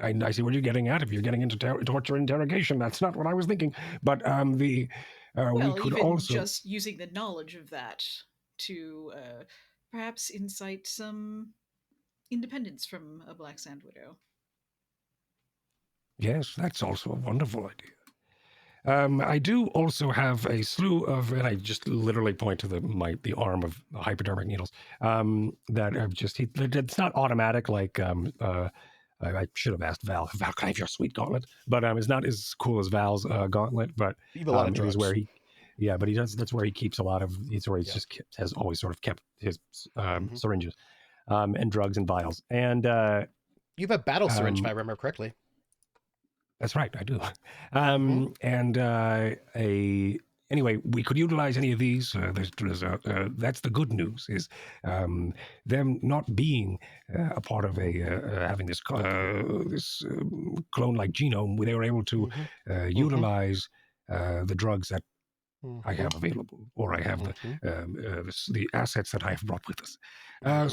I see what you're getting at. If you're getting into torture interrogation, that's not what I was thinking. But Well, we could even also just using the knowledge of that to perhaps incite some independence from a Black Sand Widow. Yes, that's also a wonderful idea. I do also have a slew of, and I just literally point to the arm of hypodermic needles. That I've just it's not automatic like I should have asked Val. Val, can I have your sweet gauntlet? But it's not as cool as Val's gauntlet. But You have a lot of it is where drugs. but he does. That's where he keeps a lot of. It's where he's Yeah. just has always sort of kept his Mhm. syringes, and drugs and vials. And You have a battle syringe, if I remember correctly. that's right, I do. And anyway, we could utilize any of these. That's the good news is them not being a part of having this clone-like genome. They were able to utilize the drugs that I have available, or I have the assets that I have brought with us.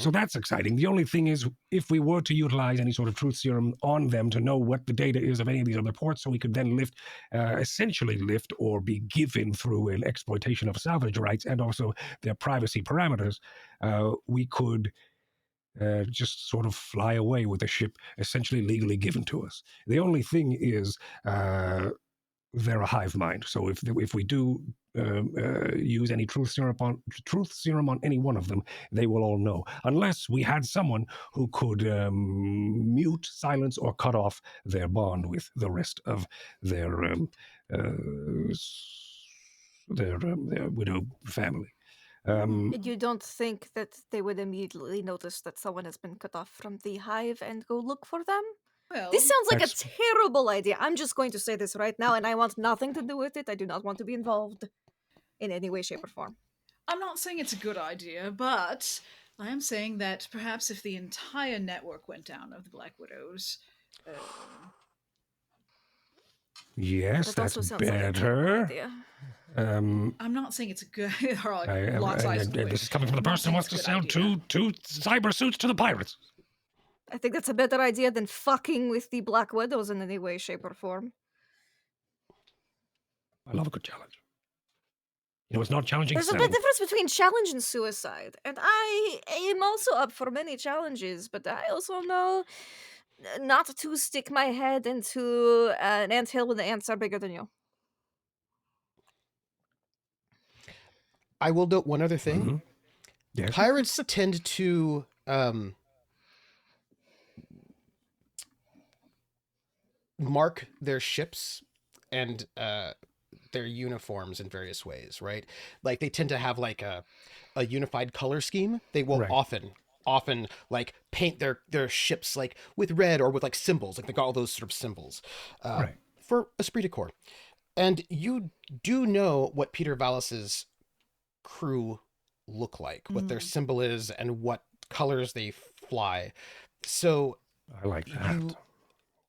So that's exciting. The only thing is, if we were to utilize any sort of truth serum on them to know what the data is of any of these other ports, so we could then essentially lift or be given through an exploitation of salvage rights and also their privacy parameters, we could just sort of fly away with a ship essentially legally given to us. The only thing is, they're a hive mind. So if we do use any truth serum on any one of them, they will all know. Unless we had someone who could mute, silence, or cut off their bond with the rest of their widow family. You don't think that they would immediately notice that someone has been cut off from the hive and go look for them? Well, This sounds like a That's- terrible idea. I'm just going to say this right now, and I want nothing to do with it. I do not want to be involved in any way, shape, or form. I'm not saying it's a good idea, but I am saying that perhaps if the entire network went down of the Black Widows, yes, That that's also sounds like a terrible better. idea. I'm not saying it's a good. There are like lots of eyes. This is coming from the person who wants to sell two cyber suits to the pirates. I think that's a better idea than fucking with the Black Widows in any way, shape, or form. I love a good challenge. You know, it's not challenging. There's a big difference between challenge and suicide, and I am also up for many challenges, but I also know not to stick my head into an anthill when the ants are bigger than you. I will note one other thing. Mm-hmm. Yes. Pirates tend to mark their ships and their uniforms in various ways, right? Like they tend to have like a unified color scheme. They will often like paint their ships like with red or with like symbols, like they got all those sort of symbols for esprit de corps. And you do know what Peter Vallis's crew look like, what their symbol is, and what colors they fly. So I like that.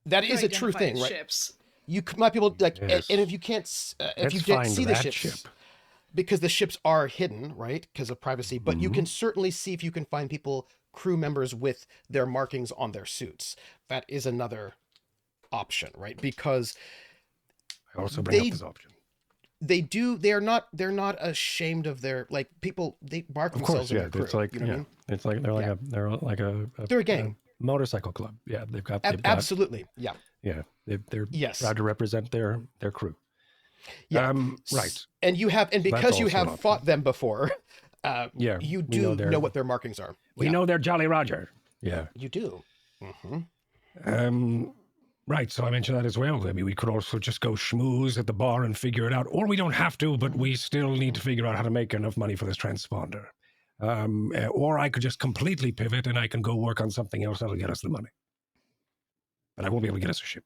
That is a true thing, right? Ships. You might be able to, like, Yes. and if you can't, if you can't see the ships, because the ships are hidden, right, because of privacy, but you can certainly see if you can find crew members with their markings on their suits. That is another option, right? Because I also bring up this option. They're not ashamed of their, like, people, they mark themselves in their crew. It's like, you know what I mean? It's like they're a gang. Motorcycle club. Yeah, they've got Absolutely. Yeah. Yeah, they're Yes. proud to represent their crew. Yeah. Right. And you have, and So that's because you also an have option. fought them before, Yeah, you we know do their- know what their markings are. We Yeah, know they're Jolly Roger. Yeah. you do. Mm-hmm. Right, so I mentioned that as well. I mean, we could also just go schmooze at the bar and figure it out, or we don't have to, but we still need to figure out how to make enough money for this transponder. Or I could just completely pivot and I can go work on something else that'll get us the money. But I won't be able to get us a ship.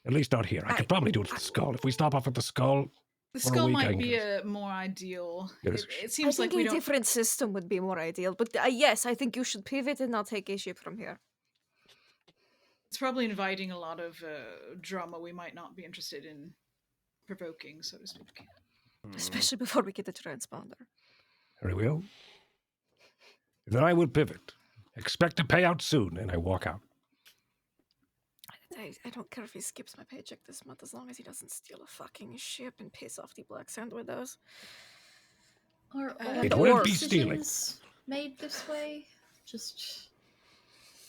At least not here. I could probably do it at the Skull. If we stop off at the Skull, The for a skull week, I might can be get a more ideal. Get us It, a ship. it I seems think like we a don't. different system would be more ideal, but yes, I think you should pivot and not take a ship from here. It's probably inviting a lot of drama we might not be interested in provoking, so to speak. Especially before we get the transponder. very well. Then I will pivot. Expect a payout soon, and I walk out. I don't care if he skips my paycheck this month as long as he doesn't steal a fucking ship and piss off the Black Sand Widows. Are all It the wouldn't be decisions made this way? Just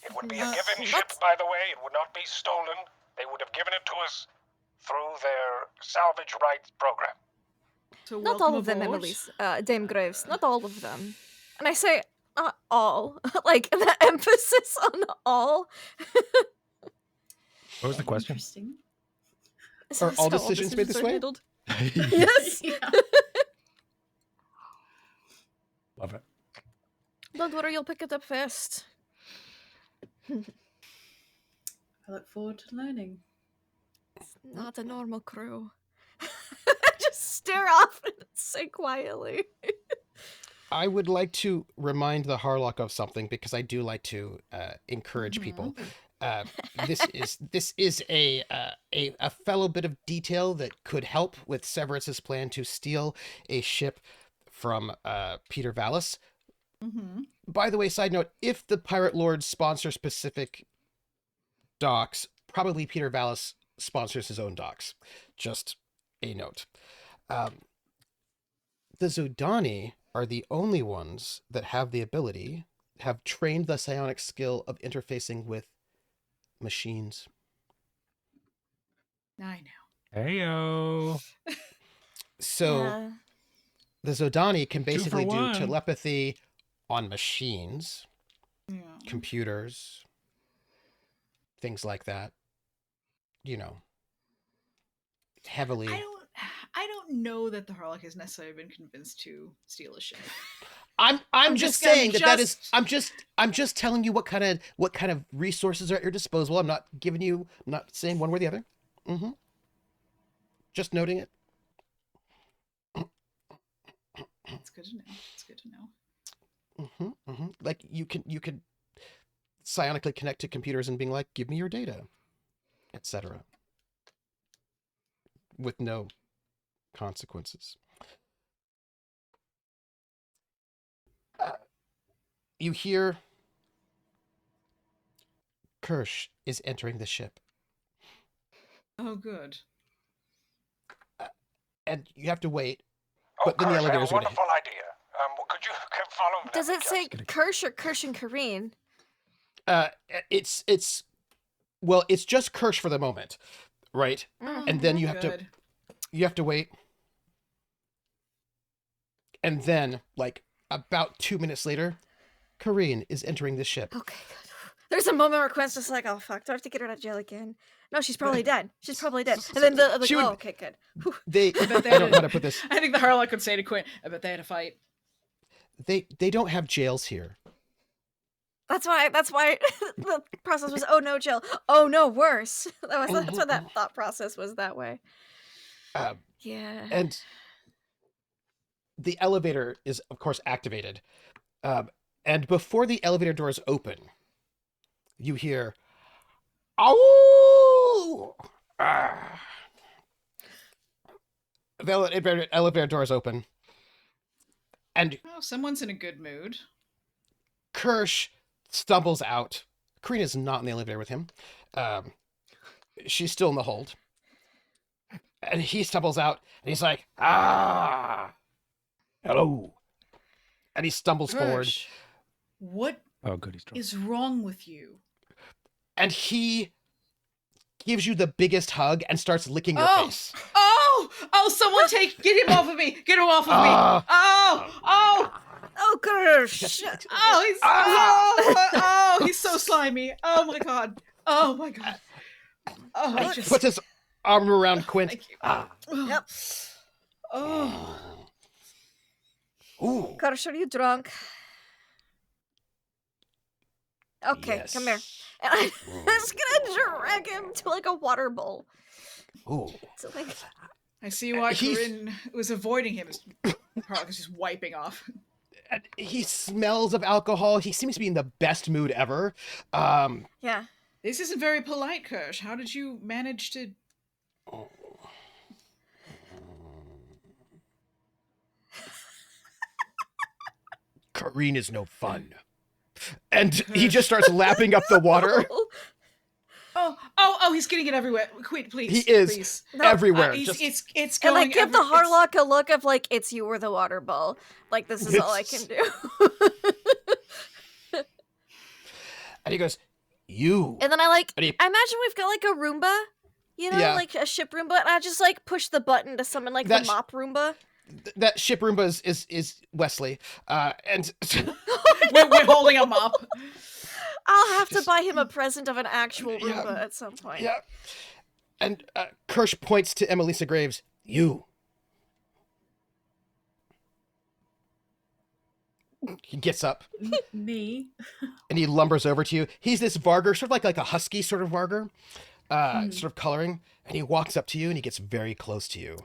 It would be a given ship, by the way. It would not be stolen. They would have given it to us through their salvage rights program. So Not welcome all of them, aboard. Emelisa. Dame Graves. Not all of them. And I say all. Like, the emphasis on all. What was the question? interesting. Are all So decisions made this way? handled. Yes. Yeah. Love it. Don't worry, you'll pick it up fast. I look forward to learning. Not a normal crew. Just stare off and say quietly. I would like to remind the Harlock of something because I do like to encourage people. This is a fellow bit of detail that could help with Severence's plan to steal a ship from Peter Vallis. Mm-hmm. By the way, side note: if the Pirate Lords sponsor specific docks, probably Peter Vallis sponsors his own docks. Just a note. The Zodani are the only ones that have the ability, have trained the psionic skill of interfacing with machines. I know. Heyo. So Yeah. the Zodani can basically do one. telepathy on machines, Yeah. computers, things like that. You know, heavily. I don't know that the Harlock has necessarily been convinced to steal a ship. I'm I'm just just- saying I'm that is just- I'm just telling you what kind of resources are at your disposal. I'm not giving you, I'm not saying one way or the other. Mm-hmm. Just noting it. It's good to know. It's good to know. Mm-hmm, mm-hmm. Like you could psionically connect to computers and being like, give me your data, etc. With no consequences. You hear Krrsh is entering the ship, Oh, good. and you have to wait. Oh, But then the Krrsh, I have elevator's a gonna wonderful idea. Could you follow me? Does it say Krrsh or Krrsh and Kareen? It's well, it's just Krrsh for the moment, right? And then you have to Good. wait. And then, like, about 2 minutes later, Kareen is entering the ship. Okay, good. There's a moment where Quint's just like, oh fuck, do I have to get her out of jail again? No, she's probably dead. She's probably dead. And then the like, She would- oh, okay, good. Whew. They, bet they I don't know how did. to put this. I think the Harlock would say to Quint, I bet they had a fight. They don't have jails here. That's why the process was, oh no, jail. Oh no, worse. That's why that thought process was that way. Yeah. And the elevator is, of course, activated. And before the elevator doors open, you hear, "Ow!" The elevator doors open, and Oh, someone's in a good mood. Krrsh stumbles out. Karina's not in the elevator with him. She's still in the hold. And he stumbles out, and he's like, hello. And he stumbles forward, Krrsh, what Oh, good, he's drunk. is wrong with you? and he gives you the biggest hug and starts licking your Oh! face. Oh! someone get him off of me! Get him off of me! Ah. Oh, Krrsh! He's so slimy. Oh my god. Oh my god. Oh, He puts his arm around Quint. Thank you. Yep. Oh. Ooh. Krrsh, are you drunk? Okay, Yes. come here. And I'm just gonna drag him to like a water bowl. Ooh. So like, I see why He's- Corinne was avoiding him. Harlock is just wiping off. And he smells of alcohol. He seems to be in the best mood ever. yeah. This isn't very polite, Krrsh. How did you manage to... Corinne is no fun. And he just starts lapping up the water. Oh, he's getting it everywhere. Quint, please. He is Please. everywhere. It's And going I give the it's- Harlock a look of like, it's you or the water bowl. Like, this is all I can do. And he goes, you. And then I like, And he- I imagine we've got like a Roomba, you know, Yeah. like a ship Roomba, and I just like push the button to summon like That the sh- mop Roomba. That ship Roomba is Wesley. And We're holding a mop. I'll have to buy him a present of an actual Roomba at some point. yeah. And Krrsh points to Emelisa Graves. You. He gets up Me. and he lumbers over to you. He's this Varger, sort of like a husky sort of Varger, sort of coloring. And he walks up to you and he gets very close to you.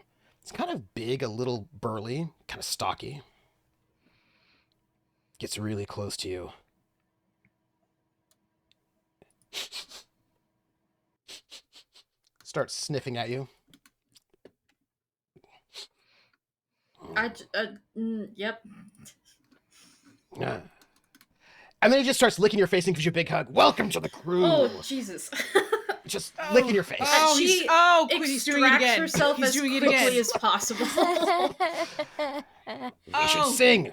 It's kind of big, a little burly, kind of stocky. Gets really close to you. Starts sniffing at you. Yep. And then he just starts licking your face and gives you a big hug. Welcome to the crew. Oh, Jesus. Just licking your face. Oh, She he's doing it Extracts again. herself He's as doing it quickly again. as possible. We should sing.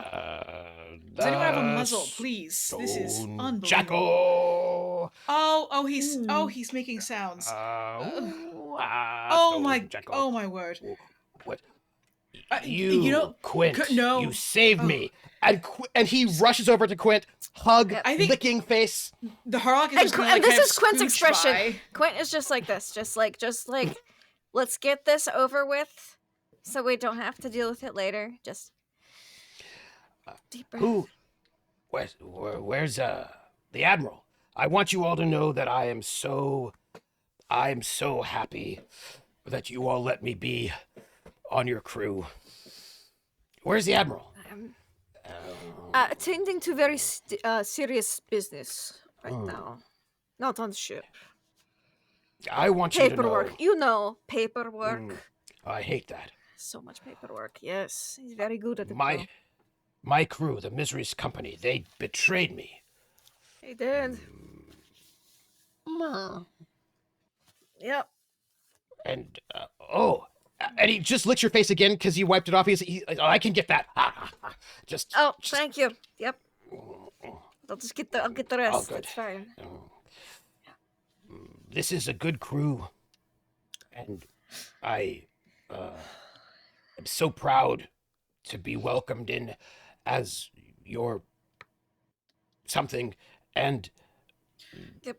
Does anyone have a muzzle, please? This is unbelievable. Jackal. He's making sounds. Oh my word. What? You know, Quint. no. You saved me. And he rushes over to Quint, hug, I think- licking face. The Harlock is And, just gonna, and like, this kind is of Quint's scooch expression. by. Quint is just like this, just like, let's get this over with, so we don't have to deal with it later. Just deep breath. Who? Where's the Admiral? I want you all to know that I'm so happy that you all let me be on your crew. Where's the Admiral? Attending to very serious business right now. Not on the ship. I want you to know. Paperwork. You know, paperwork. I hate that. So much paperwork. Yes, he's very good at it. My crew, the Misery's Company, they betrayed me. He did. Yep. And and he just licks your face again because you wiped it off. I can get that. Just Thank you. Yep. I'll get the rest. good. It's fine. This is a good crew, and I am so proud to be welcomed in as your something. And Yep.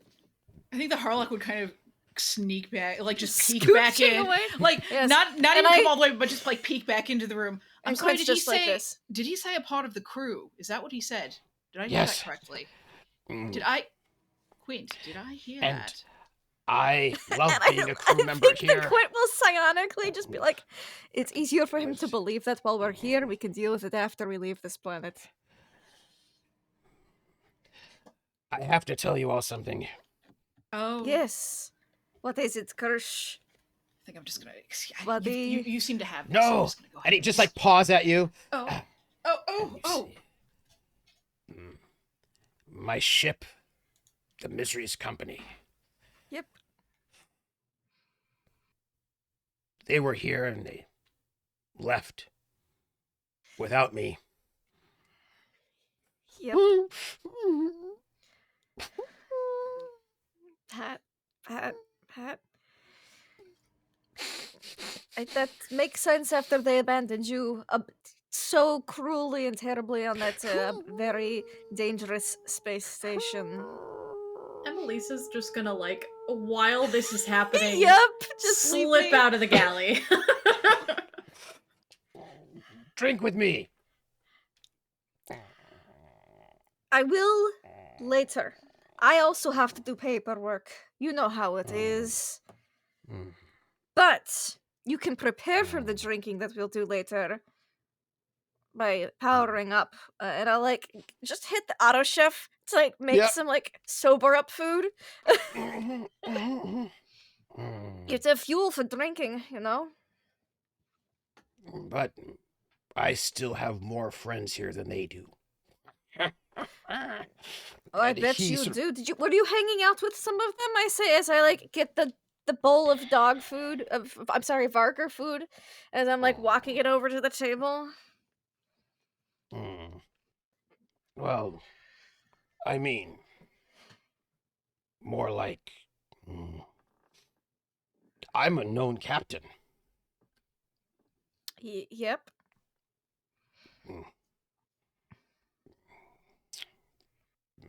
I think the Harlock would kind of sneak back, like just peek Scooching back in, away. like Yes. not And even I- come all the way, but just like peek back into the room. I'm And sorry. Quint's Did he just like say? this. Did he say a part of the crew? Is that what he said? Did I hear Yes. that correctly? mm, Did I, Quint? Did I hear And that? I love And being a crew member think here. that Quint will psionically just be like, it's easier for him to believe that while we're here, we can deal with it after we leave this planet. I have to tell you all something. Oh, Yes. What is it, Krrsh? I think I'm just gonna. Buddy. You seem to have this. so I'm No, just gonna go and he ahead just like paws at you. Oh, Let me oh. see. My ship, the Misery's Company. Yep. They were here and they left without me. Yep. Pat. That makes sense after they abandoned you so cruelly and terribly on that very dangerous space station. Emelisa's just gonna, like, while this is happening, Yep, just leave slip me. out of the galley. Drink with me. I will later. I also have to do paperwork. You know how it is. Mm. But you can prepare for the drinking that we'll do later by powering up. And I'll, like, just hit the auto chef to, like, make Yep. some, like, sober up food. It's a fuel for drinking, you know? But I still have more friends here than they do. Oh, I And bet he you sort do. Were you hanging out with some of them? I say as I, like, get the bowl of dog food, Varker food, as I'm, like, walking it over to the table. Well, I mean, more like I'm a known captain. Yep.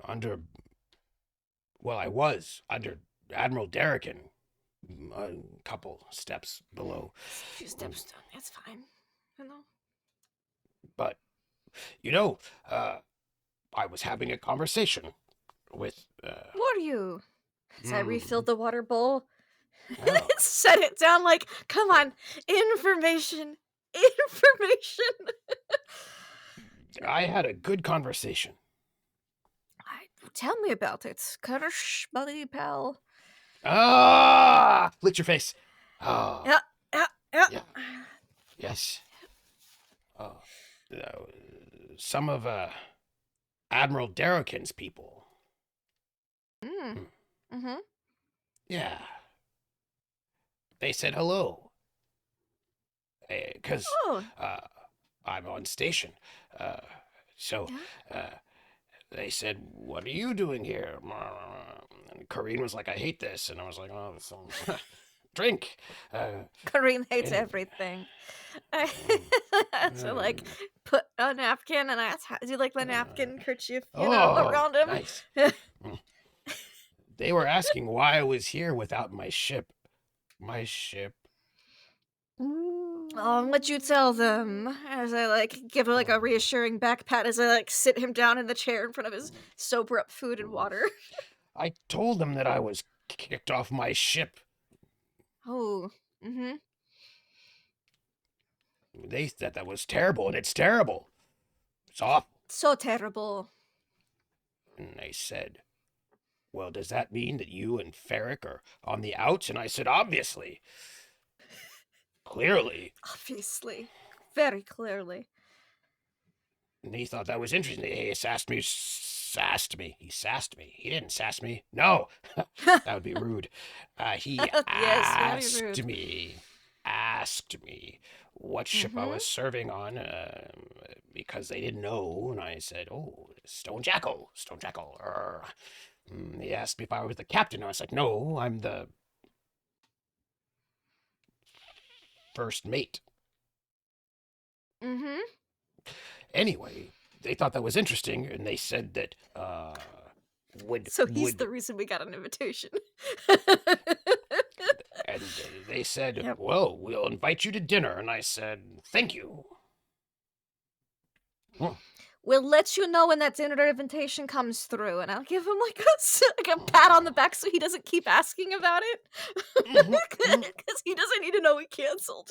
I was under Admiral Derrican, a couple steps below. A few steps down. That's fine. You know? But, I was having a conversation with... Were you? As I refilled the water bowl, Oh. set it down like, come on, information. I had a good conversation. Tell me about it. Krrsh, buddy, pal. Ah! Lick your face. Ah. Yeah. Yes. Some of Admiral Derrican's people. Mm-hmm. Yeah. They said hello. Because I'm on station. They said, "What are you doing here?" And Kareen was like, "I hate this." And I was like, "Oh, some drink." Kareen hates everything. So, like, put a napkin and I do, like, the napkin kerchief, around him. Nice. They were asking why I was here without my ship. My ship. Oh, what'd you tell them? As I, like, give, like, a reassuring back pat as I, like, sit him down in the chair in front of his sober up food and water. I told them that I was kicked off my ship. Oh, mm-hmm. They said that was terrible, and it's terrible. It's awful. So terrible. And they said, "Well, does that mean that you and Ferric are on the outs?" And I said, "Obviously. Clearly." Obviously. Very clearly. And he thought that was interesting. He sassed me. He sassed me. He didn't sass me. No, that would be rude. He asked me what ship I was serving on because they didn't know. And I said, "Oh, Stone Jackal. He asked me if I was the captain. I was like, "No, I'm the first mate." Mm-hmm. Anyway, they thought that was interesting, and they said that So he's the reason we got an invitation. And they said, Yep. "Well, we'll invite you to dinner." And I said, "Thank you." We'll let you know when that dinner invitation comes through, and I'll give him like a pat on the back so he doesn't keep asking about it, because he doesn't need to know we canceled.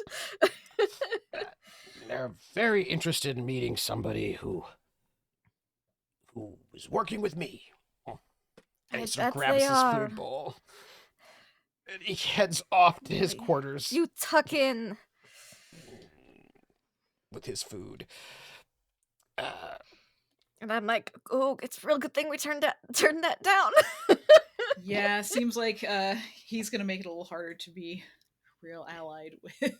They're very interested in meeting somebody who is working with me. And he sort of grabs his food bowl, and he heads off to his quarters. You tuck in with his food. And I'm like, "Oh, it's a real good thing we turned that down." Yeah, seems like he's gonna make it a little harder to be real allied with.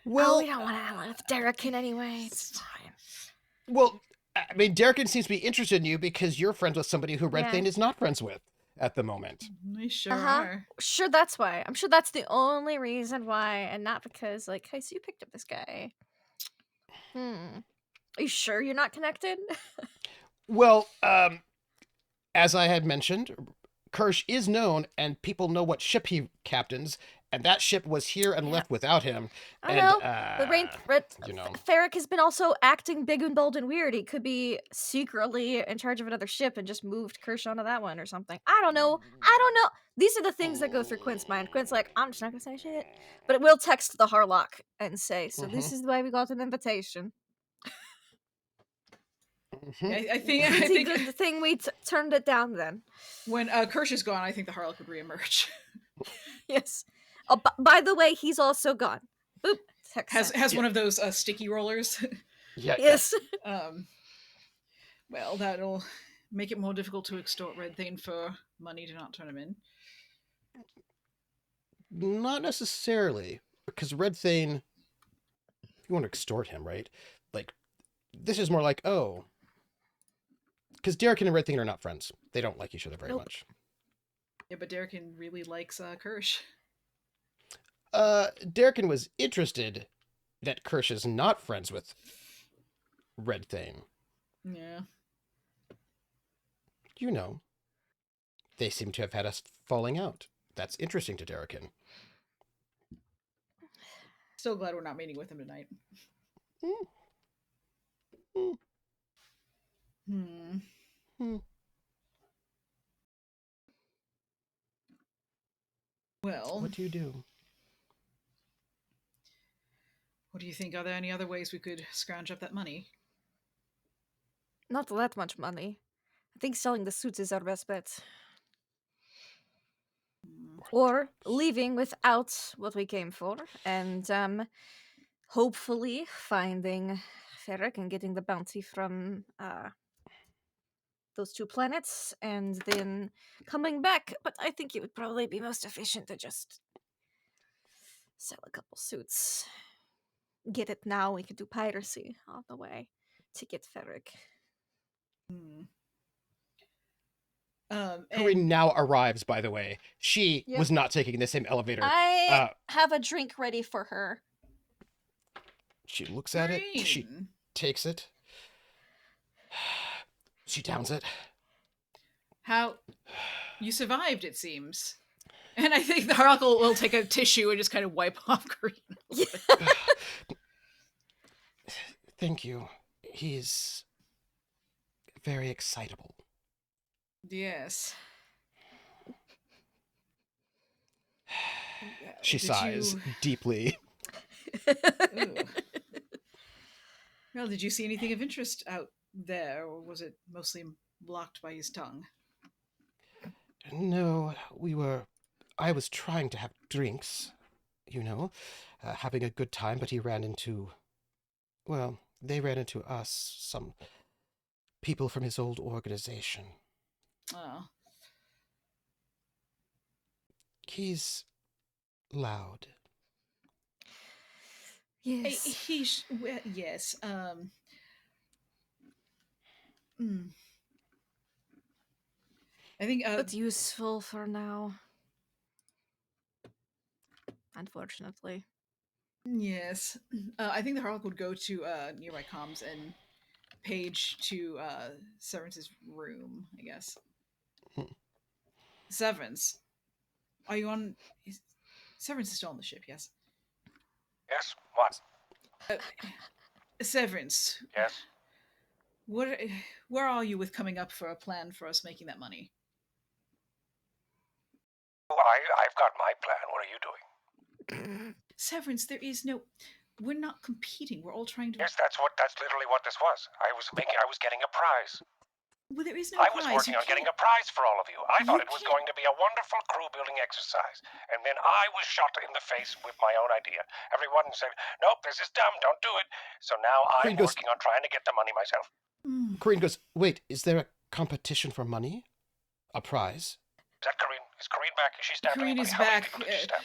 Well, we don't want to ally with Derrican anyway. It's fine. Well, I mean, Derrican seems to be interested in you because you're friends with somebody who Red Thane is not friends with. at the moment. They sure Uh-huh. are. Sure, that's why. I'm sure that's the only reason why, and not because, like, hey, so you picked up this guy. Are you sure you're not connected? Well, as I had mentioned, Krrsh is known, and people know what ship he captains, and that ship was here and Yeah. left without him. I And, know. But you know. Ferric has been also acting big and bold and weird. He could be secretly in charge of another ship and just moved Krrsh onto that one or something. I don't know. These are the things that go through Quint's mind. Quint's like, I'm just not gonna say shit. But it will text the Harlock and say, so this is why we got an invitation. I Pretty think good thing we turned it down then. when Krrsh is gone, I think the Harlock would reemerge. Yes. Oh, by the way, he's also gone. Oop. Text has sent. one of those sticky rollers. Yeah. Yes. Well, that'll make it more difficult to extort Red Thane for money to not turn him in. Not necessarily, because Red Thane, you want to extort him, right? Like, this is more like, oh, because Derek and Red Thane are not friends. They don't like each other very much. Yeah, but Derrican really likes Krrsh. Derrican was interested that Krrsh is not friends with Red Thane. Yeah. You know, they seem to have had us falling out. That's interesting to Derrican. Still glad we're not meeting with him tonight. Well, What do you do? What do you think? Are there any other ways we could scrounge up that money? Not that much money. I think selling the suits is our best bet. Or leaving without what we came for, and hopefully finding Ferric and getting the bounty from those 2 planets, and then coming back. But I think it would probably be most efficient to just sell a couple suits. Get it now. We could do piracy on the way to get Ferric. Corinne now arrives, by the way. She was not taking the same elevator. I have a drink ready for her. She looks at it. She takes it. She downs it. How you survived, it seems. And I think the Harlock will take a tissue and just kind of wipe off Corinne. Thank you. He's very excitable. Yes. She sighs deeply. Well, did you see anything of interest out there, or was it mostly blocked by his tongue? No, I was trying to have drinks, you know, having a good time, but he ran into, well, they ran into us, some people from his old organization. Oh. He's loud. Yes. Yes. I think. But useful for now. Unfortunately. Yes. I think the Harlock would go to nearby comms and page to Severence's room, I guess. Severance. Are you on... Severance is still on the ship, yes? Yes? What? Severance. Yes? Where are you with coming up for a plan for us making that money? Well, I've got my plan. What are you doing? Severance, there is no... We're not competing. We're all trying to... Yes, that's literally what this was. I was getting a prize. Well, there is no I prize. was working on getting a prize for all of you. I thought it was can't- going to be a wonderful crew-building exercise. And then I was shot in the face with my own idea. Everyone said, nope, this is dumb, don't do it. So now I'm working on trying to get the money myself. Corinne goes, wait, is there a competition for money? A prize? Is that Corinne? Is Corinne back? Is she stabbed? Corinne is How many back. people did she stab?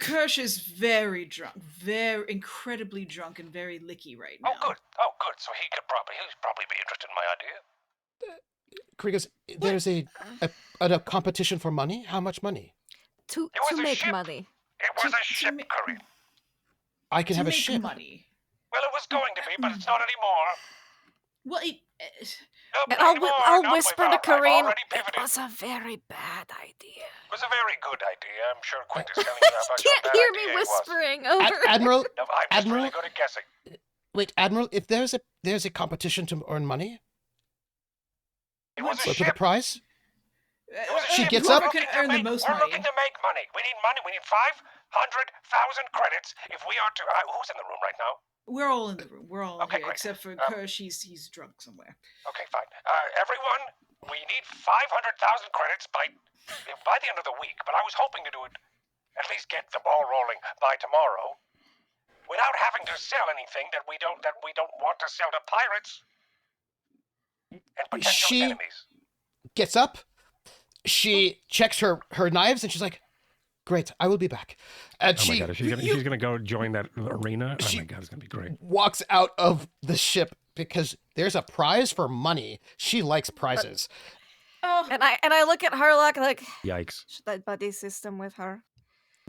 Krrsh is very drunk. Very incredibly drunk and very licky right now. Oh, good. So he'd probably be interested in my idea. Korea goes, there's a competition for money? How much money? To was a make ship. money. It was To- a to ship, ma- Corinne. I can to have a make ship. money. Well, it was going to be, but it's not anymore. Well, Nope, And not I'll, anymore. I'll Nope, whisper to I've Kareen, already it pivoted. was a very bad idea. It was a very good idea. I'm sure Quint is telling you how much of a Can't bad hear idea me it was. whispering over. Admiral, No, I'm just Admiral? really good at guessing. wait, Admiral, if there's a competition to earn money It was a for the ship. price, It was a She ship. gets We're up- looking Can to earn the make- most We're money. looking to make money. We need money. We need 500,000 credits if we are to. Who's in the room right now? we're all in the room. We're all Okay, here great. except for Krrsh. He's drunk somewhere. Okay, fine. Everyone, we need 500,000 credits by the end of the week. But I was hoping to do it, at least get the ball rolling by tomorrow, without having to sell anything that we don't want to sell to pirates and potential She- enemies. gets up, she checks her knives, and she's like, great, I will be back. And Oh my she god, she's gonna go join that arena. Oh my god, it's gonna be great. walks out of the ship because there's a prize for money. She likes prizes. Oh, And I look at Harlock like, Yikes! should I buddy system with her?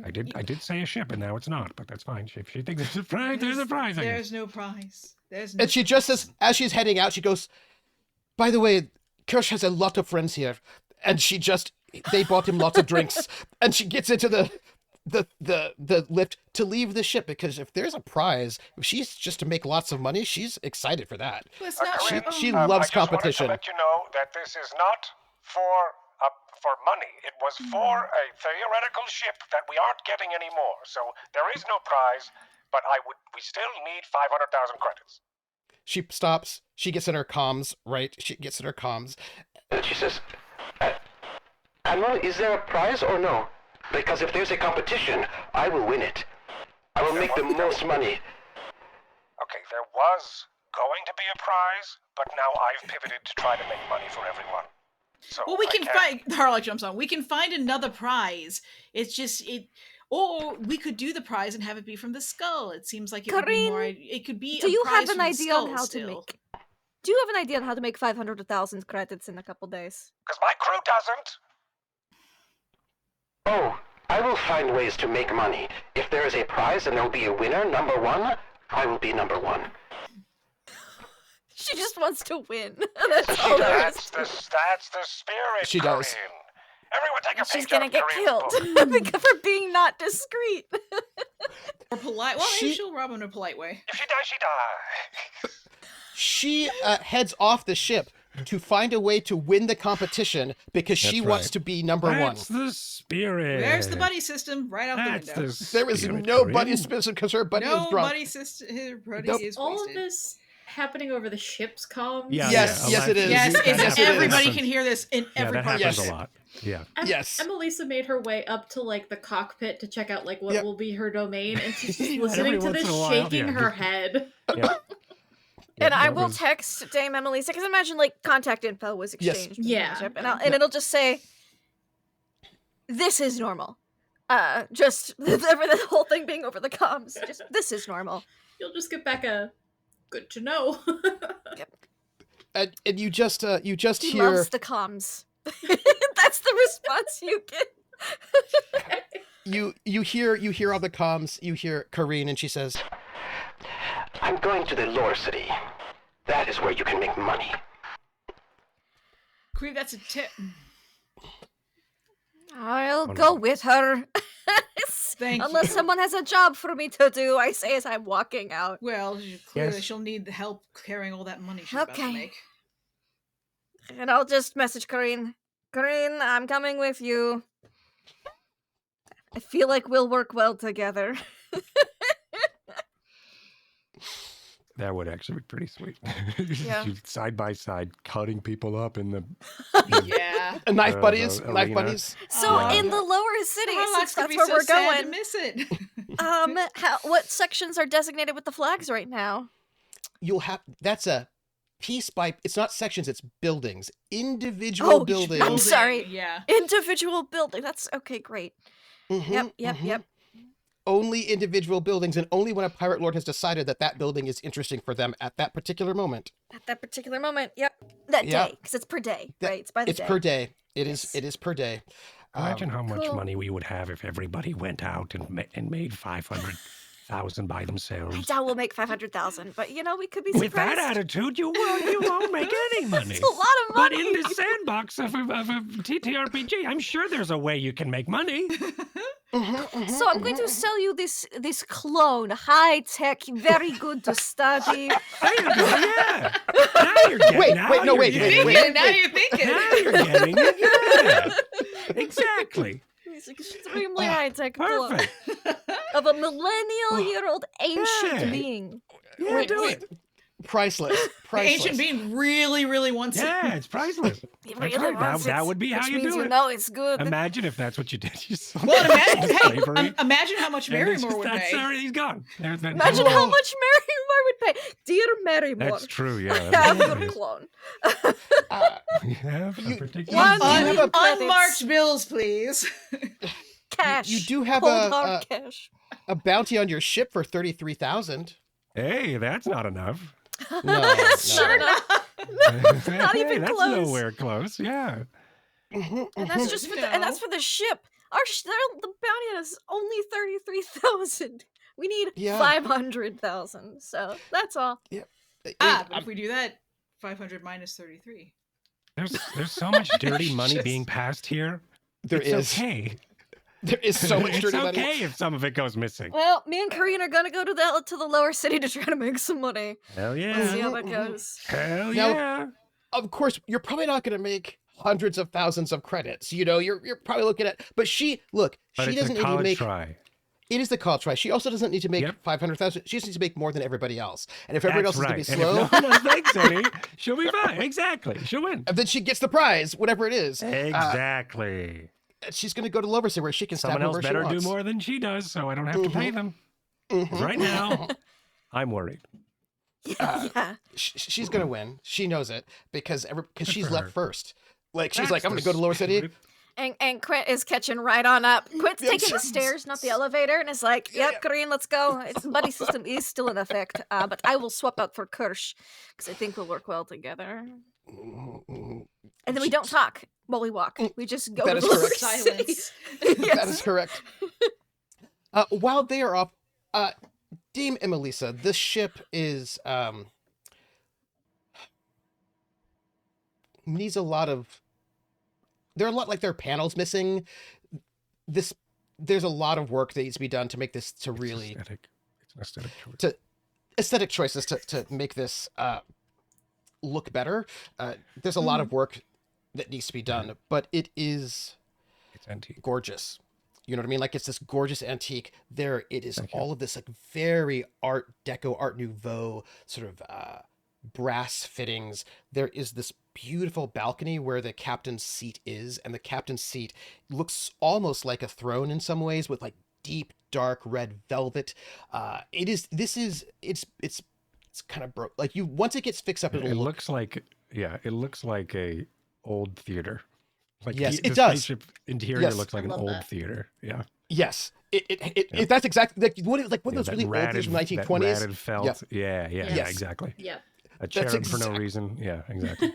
I did say a ship, and now it's not, but that's fine. If she thinks it's a prize, there's a prize. I guess. There's no prize. There's no. And she just says, as she's heading out, she goes, by the way, Krrsh has a lot of friends here. And they bought him lots of drinks. And she gets into the lift to leave the ship because if there's a prize, if she's just to make lots of money, she's excited for that. Well, it's not. Corinne, she oh. loves I just competition. wanted to let you know that this is not for money. It was for a theoretical ship that we aren't getting anymore. So there is no prize, but we still need 500,000 credits. She stops. She gets in her comms, right? She gets in her comms. And she says, Admiral, is there a prize or no? Because if there's a competition, I will win it. I will make the most money. Okay, there was going to be a prize, but now I've pivoted to try to make money for everyone. So Well, we I can can't- find. Harlock jumps on. We can find another prize. It's just it. Or we could do the prize and have it be from the skull. It seems like it would be more. It could be. Do a you prize have an from the idea on skull how still. to make? Do you have an idea on how to make 500,000 credits in a couple days? Because my crew doesn't. Oh, I will find ways to make money. If there is a prize and there will be a winner, number one, I will be number one. She just wants to win. That's all there is. That's the spirit. She does. Corinne. Everyone take a She's page gonna out of get Corinne's killed book. for being not discreet. Or polite. Well, maybe She- she'll rob him in a polite way. If she dies, she dies. She heads off the ship to find a way to win the competition because she That's wants right. to be number one. That's the spirit. There's the buddy system right out That's the window. There is spirit, no Corinne. buddy special because her buddy is No drunk. buddy system. Her buddy Nope. is All of wasted. this happening over the ship's comms. Yeah, Yes, yeah, yes, it is. Yes, That if Yes, it is. everybody happens. can hear this in Yeah, every that part happens of the a ship. lot. Yeah. Yes. Emelisa made her way up to like the cockpit to check out like what Yep. will be her domain, and she's just Every listening to once this, in a while, shaking yeah, her just- head. Yeah. And I that will was- text Dame Emelisa because imagine like contact info was Yes. exchanged. with Yeah. the ship, and it'll just say, "This is normal." Just the whole thing being over the comms. Just this is normal. You'll just get back a good to know. And you just He hear loves the comms. That's the response you get. you hear on the comms, you hear Kareen, and she says, I'm going to the lore city. That is where you can make money. Creep, that's a tip. I'll Oh, go no. with her. Thank Unless you. someone has a job for me to do, I say as I'm walking out. Well, clearly Yes. she'll need the help carrying all that money she's about to Okay. make. And I'll just message Kareen. Kareen, I'm coming with you. I feel like we'll work well together. That would actually be pretty sweet. Yeah. You side by side, cutting people up in the. Yeah. Knife The buddies, knife arena. buddies. So Aw. in the lower city, Harlock's since gonna that's be where so we're sad to going, miss it. what sections are designated with the flags right now? You'll have that's a piece by it's not sections, it's buildings. Individual buildings. I'm sorry. Yeah. Individual building. That's okay, great. Mhm, Yep. mhm. only individual buildings, and only when a pirate lord has decided that that building is interesting for them at that particular moment. At that particular moment, yep. That Yep. day, because it's per day, That- right? It's by the It's day. per day. It Yes. is. It is per day. Imagine how much Cool. money we would have if everybody went out and made 500,000 by I themselves. doubt we'll make 500,000, but we could be With surprised. that attitude, you won't make any money. It's a lot of But money. in the sandbox of a TTRPG, I'm sure there's a way you can make money. So I'm going to sell you this clone, high tech, very good to study. There you go, yeah. Now you're getting Wait, now wait, no, you're wait, getting wait, it. wait. Now you're thinking. Now you're getting it, yeah. Exactly. It's extremely high tech clone Perfect. of a millennial-year-old ancient Hey. being. Yeah, Wait, do wait. it. Priceless. The Priceless. ancient being really, really wants it. Yeah, it's priceless. He That's really right. wants That it, would be how which you means do it. it's good. Imagine if that's what you did. You sold Well, imagine, it to hey, slavery. imagine how much And it's Barrymore just- would that's pay. already- he's gone. Imagine how much Marrymore would pay. Dear Marrymore, That's true, yeah. I that have is your nice. clone. We have a You- particular One you have a- credits. Unmarked bills, please. Cash. You do have cold hard a cash. bounty on your ship for 33,000. Hey, that's not enough. No, Sure no. enough. Not even that's close. nowhere close. Yeah. And that's just for You the and that's know. for the ship. The bounty is only 33,000. We need Yeah. 500,000. So that's all. But I'm- if we do that, 500 minus 33. There's so much dirty money Just- being passed here. There It's is. okay. There is so much It's dirty okay money. if some of it goes missing. Well, me and Kareen are gonna go to the lower city to try to make some money. Hell We'll see yeah. how that goes. Hell Now- yeah. Of course, you're probably not going to make hundreds of thousands of credits. You're probably looking at. But But she it's doesn't a need to college make. try. It is the college try. She also doesn't need to make Yep. 500,000. She just needs to make more than everybody else. And if everybody That's else right. is going to And be if slow, no one else makes any, she'll be fine. Exactly. She'll win. then she gets the prize, whatever it is. Exactly. She's going to go to Lovercity where she can stab Someone else whoever she better do wants. more than she does, so I don't have to pay them. 'Cause Mhm. right now, I'm worried. Yeah. She's going to win. She knows it because she's for left her. first. Like she's That's like, I'm going the to go to Lower City. spirit. And Quint is catching right on up. Quint's Yep. taking the stairs, not the elevator, and is like, "Yep, Kareen, let's go." Its buddy system is still in effect, but I will swap out for Krrsh because I think we'll work well together. And then we don't talk while we walk. We just go That to is the lower correct. city. Silence. Yes. That is correct. While they are off, Dame Emelisa, this ship is needs a lot of. There are a lot there are panels missing. There's a lot of work that needs to be done to make this to really Aesthetic. It's an aesthetic choice. aesthetic choices to make this look better. There's a lot of work that needs to be done, but it is It's antique. gorgeous. You know what I mean? Like it's this gorgeous antique. There it is, Thank you. all of this like very Art Deco, Art Nouveau sort of brass fittings. There is this beautiful balcony where the captain's seat is, and the captain's seat looks almost like a throne in some ways with like deep dark red velvet. It's kind of broke. Like you once it gets fixed up, it'll It look looks like a old theater. Like Yes, the it does. spaceship interior Yes. looks like I an love old that. theater. Yeah. yes. It Yeah. that's exactly like one of Yeah, those that really old things from that 1920s. ratted felt. Yeah, Yes. exactly. Yep. A cherub for no exact- reason. Yeah, exactly.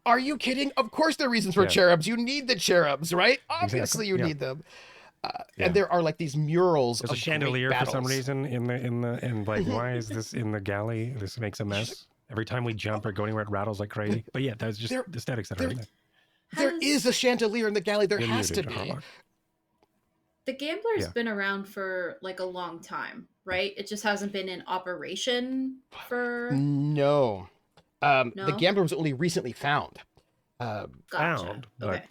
Are you kidding? Of course there are reasons for Yeah. cherubs. You need the cherubs, right? Obviously you yeah. need them. Yeah. And there are like these murals There's of a chandelier great for some battles. reason and like why is this in the galley? This makes a mess. Every time we jump or go anywhere, it rattles like crazy. But yeah, that's just There- the aesthetics that are there- in there. There Has- is a chandelier in the galley. There You're has to muted, be. Harlock. The Gambler's Yeah. been around for like a long time, right? It just hasn't been in operation for. No. The No? gambler was only recently found. Gotcha. Found, but Okay.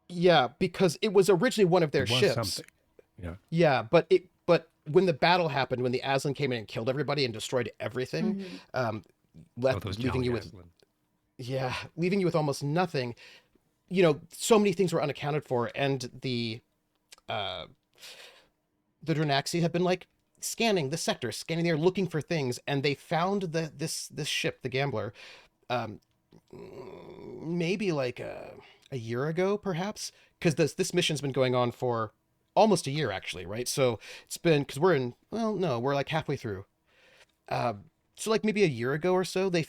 Yeah, because it was originally one of their It was ships. something. Yeah. Yeah, but when the battle happened, when the Aslan came in and killed everybody and destroyed everything, Mhm. left Oh, those leaving jolly you with Aslan. leaving you with almost nothing. So many things were unaccounted for, and the Drinaxi have been like scanning the sector, scanning there, looking for things, and they found this ship, the Gambler, maybe like a year ago, perhaps, because this mission's been going on for almost a year actually, right? So it's been, because we're like halfway through. Uh, so like maybe a year ago or so, they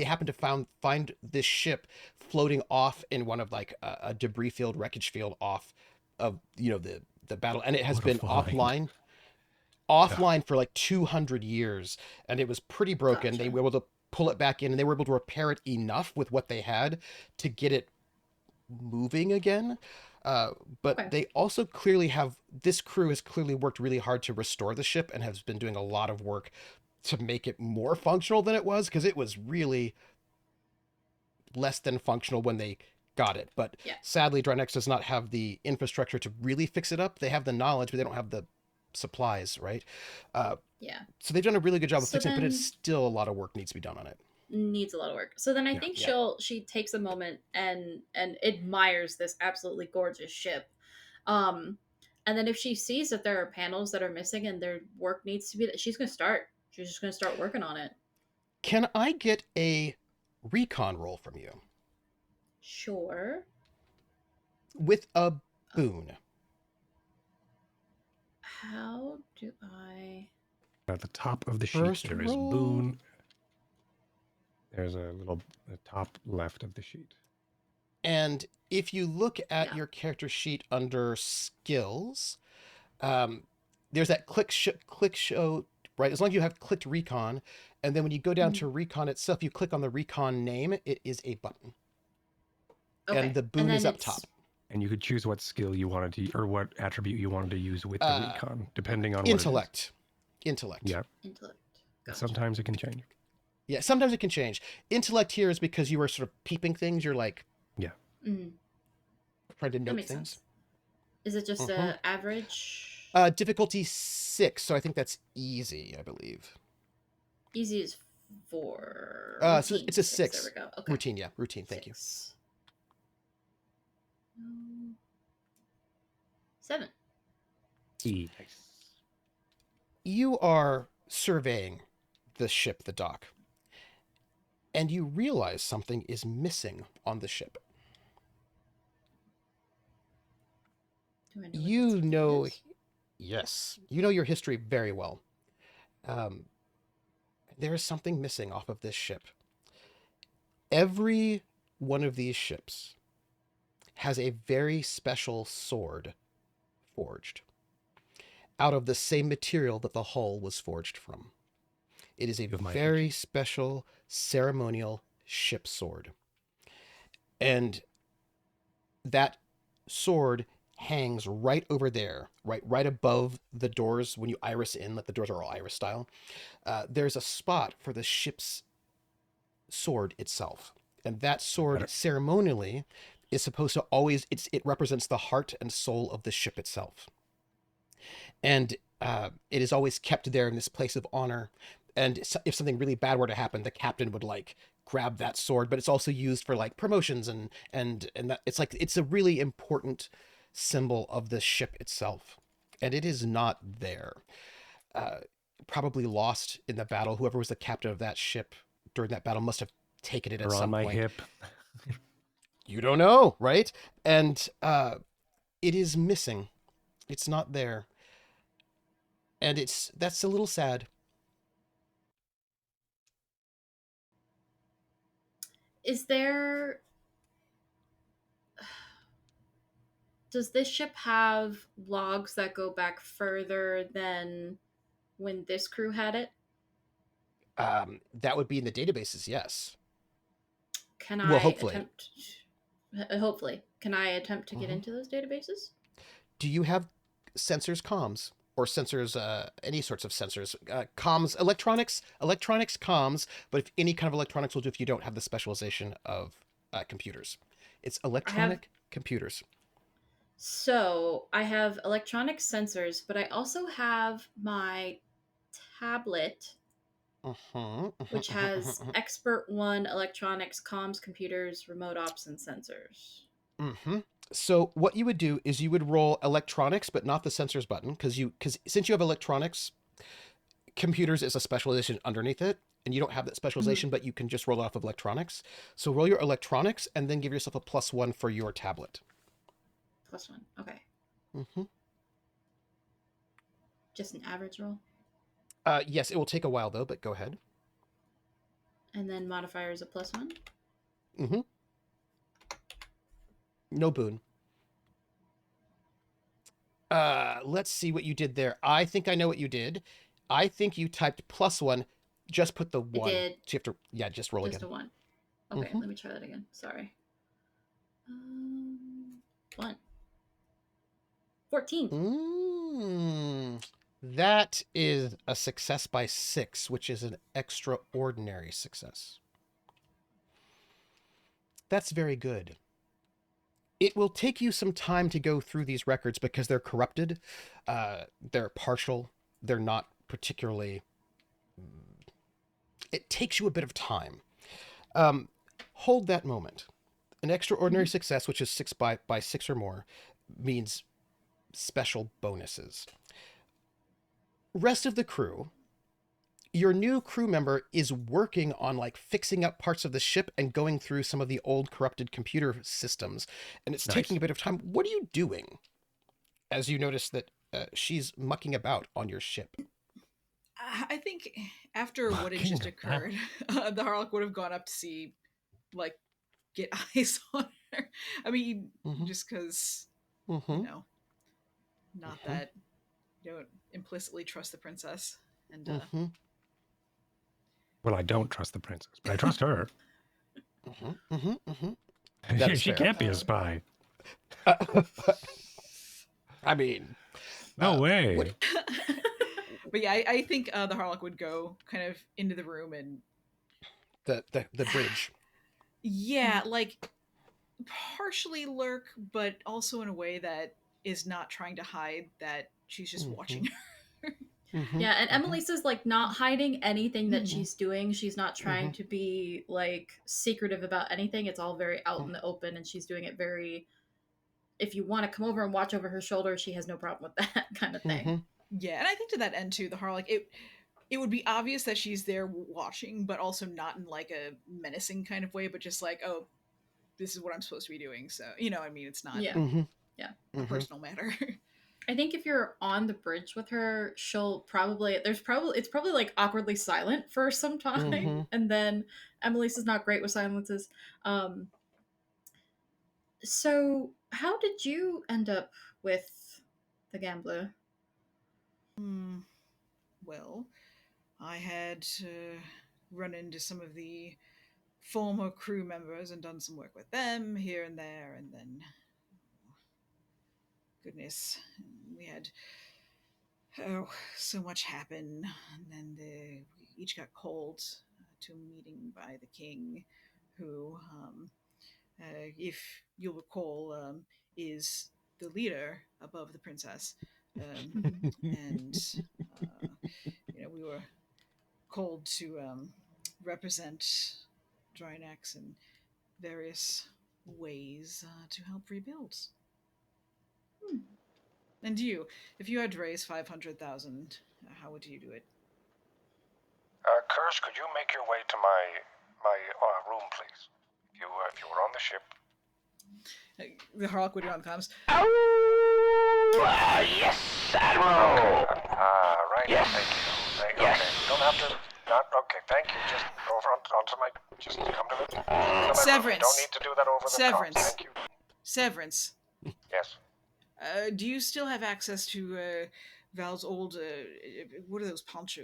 happened to find this ship floating off in one of like a debris field, wreckage field off of the battle, and it has What a been find. offline for like 200 years, and it was pretty broken. They Gotcha. were able to pull it back in, and they were able to repair it enough with what they had to get it moving again. Uh, but Okay. they also clearly have this crew has clearly worked really hard to restore the ship and has been doing a lot of work to make it more functional than it was, because it was really less than functional when they got it. But Yeah. sadly, Drinax does not have the infrastructure to really fix it up. They have the knowledge, but they don't have the supplies, right? Yeah. So they've done a really good job of So fixing it, but it's then still a lot of work needs to be done on it. needs a lot of work. So then I Yeah. think Yeah. she takes a moment and admires this absolutely gorgeous ship. Um and then if she sees that there are panels that are missing and their work needs to be, she's going to start. She's just going to start working on it. Can I get a recon roll from you Sure. with a boon? How do I At the top of the sheet, First there is roll. boon. There's a little the top left of the sheet. And if you look at Yeah. your character sheet under skills, there's that click show, right? As long as you have clicked recon, and then when you go down to recon itself, you click on the recon name, it is a button. Okay. And the boon then is up it's- top. And you could choose what skill you wanted to, or what attribute you wanted to use with the recon, depending on Intellect. what it is. Intellect. Yeah. Intellect. Gotcha. Sometimes it can change. Yeah, sometimes it can change. Intellect here is because you were sort of peeping things. You're like Mhm. trying to That note makes things. sense. Is it just Mhm. a average? Difficulty 6, so I think that's easy, I believe. Easy is 4. So Routine it's a 6. 6. There we go. Okay. Routine, yeah, routine. Thank you. 6. 7. Nice. You are surveying the ship, the dock, and you realize something is missing on the ship. Do I know what You something know, is? yes, you know your history very well. There is something missing off of this ship. Every one of these ships has a very special sword forged out of the same material that the hull was forged from. It is a Of my very special ceremonial ship sword. And that sword hangs right over there, right above the doors. When you iris in, like the doors are all iris style, there's a spot for the ship's sword itself. And that sword ceremonially is supposed to always, it represents the heart and soul of the ship itself. And it is always kept there in this place of honor. And if something really bad were to happen, the captain would like grab that sword. But it's also used for like promotions and that it's like it's a really important symbol of the ship itself. And it is not there. Probably lost in the battle. Whoever was the captain of that ship during that battle must have taken it at Or some on my point. hip. You don't know, right? And it is missing. It's not there. And that's a little sad. Is there. Does this ship have logs that go back further than when this crew had it? That would be in the databases, yes. Can Well, I hopefully. attempt? Hopefully, can I attempt to get Mhm. into those databases? Do you have sensors, comms, or sensors? Any sorts of sensors, comms, electronics, comms. But if any kind of electronics will do if you don't have the specialization of computers, it's electronic computers. So I have electronic sensors, but I also have my tablet, which has Expert One electronics, comms, computers, remote ops, and sensors. So what you would do is you would roll electronics, but not the sensors button, because since you have electronics, computers is a specialization underneath it, and you don't have that specialization, but you can just roll it off of electronics. So roll your electronics, and then give yourself a +1 for your tablet. +1. Okay. Just an average roll. Yes, it will take a while though, but go ahead. And then modifier is a +1. Mm-hmm. No boon. Let's see what you did there. I think I know what you did. I think you typed +1. Just put the 1. I did. So you have to, just roll Just again. a 1. Okay, let me try that again. Sorry. 1. 14. That is a success by 6, which is an extraordinary success. That's very good. It will take you some time to go through these records because they're corrupted. They're partial. They're not particularly... It takes you a bit of time. Hold that moment. An extraordinary success, which is 6 by 6 or more, means special bonuses. Rest of the crew, your new crew member is working on like fixing up parts of the ship and going through some of the old corrupted computer systems, and it's taking a bit of time. What are you doing as you notice that she's mucking about on your ship? I think after what had just occurred, the Harlock would have gone up to see, like, get eyes on her. I mean, just because, you know, not that you don't implicitly trust the princess. And Well, I don't trust the princess, but I trust her. She can't be a spy. I mean, no way. But yeah, I think the Harlock would go kind of into the room and the bridge. Yeah, like partially lurk, but also in a way that is not trying to hide that she's just watching her. Yeah, and Emelisa's like not hiding anything that she's doing. She's not trying to be like secretive about anything. It's all very out in the open, and she's doing it very. If you want to come over and watch over her shoulder, she has no problem with that kind of thing. Yeah, and I think to that end too, the Harlock, it would be obvious that she's there watching, but also not in like a menacing kind of way, but just like, oh, this is what I'm supposed to be doing. So, you know, I mean, it's not a personal matter. I think if you're on the bridge with her, she'll probably it's probably like awkwardly silent for some time, and then Emelisa's not great with silences. So how did you end up with the gambler? Well, I had run into some of the former crew members and done some work with them here and there, and then goodness, we had so much happen, and then we each got called to a meeting by the king, who, if you'll recall, is the leader above the princess, and you know, we were called to represent Drinax in various ways to help rebuild. And you, if you had to raise 500,000, how would you do it? Krrsh, could you make your way to my room, please? If you were on the ship. The Harlock would be on comms. Yes, Admiral. Right. Yes. Thank you. Yes. Okay. You don't have to. Not okay. Thank you. Just over onto my. Just come to the. Severance. Don't need to do that over the Severance. comms. Thank you. Severance. Yes. Do you still have access to Val's old? What are those poncho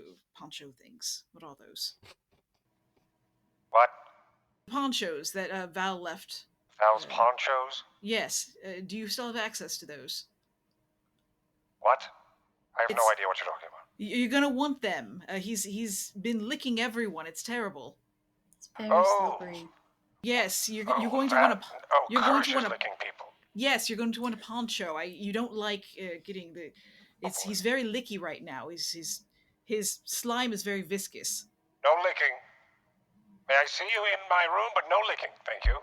things? What are those? What? Ponchos that Val left. Val's ponchos? Yes. Do you still have access to those? What? I have no idea what you're talking about. You're gonna want them. He's been licking everyone. It's terrible. It's very slippery. Yes, you're going to want to. You're going to want to licking people. Yes, you're going to want a poncho. You don't like getting the. He's very licky right now. His slime is very viscous. No licking. May I see you in my room, but no licking, thank you.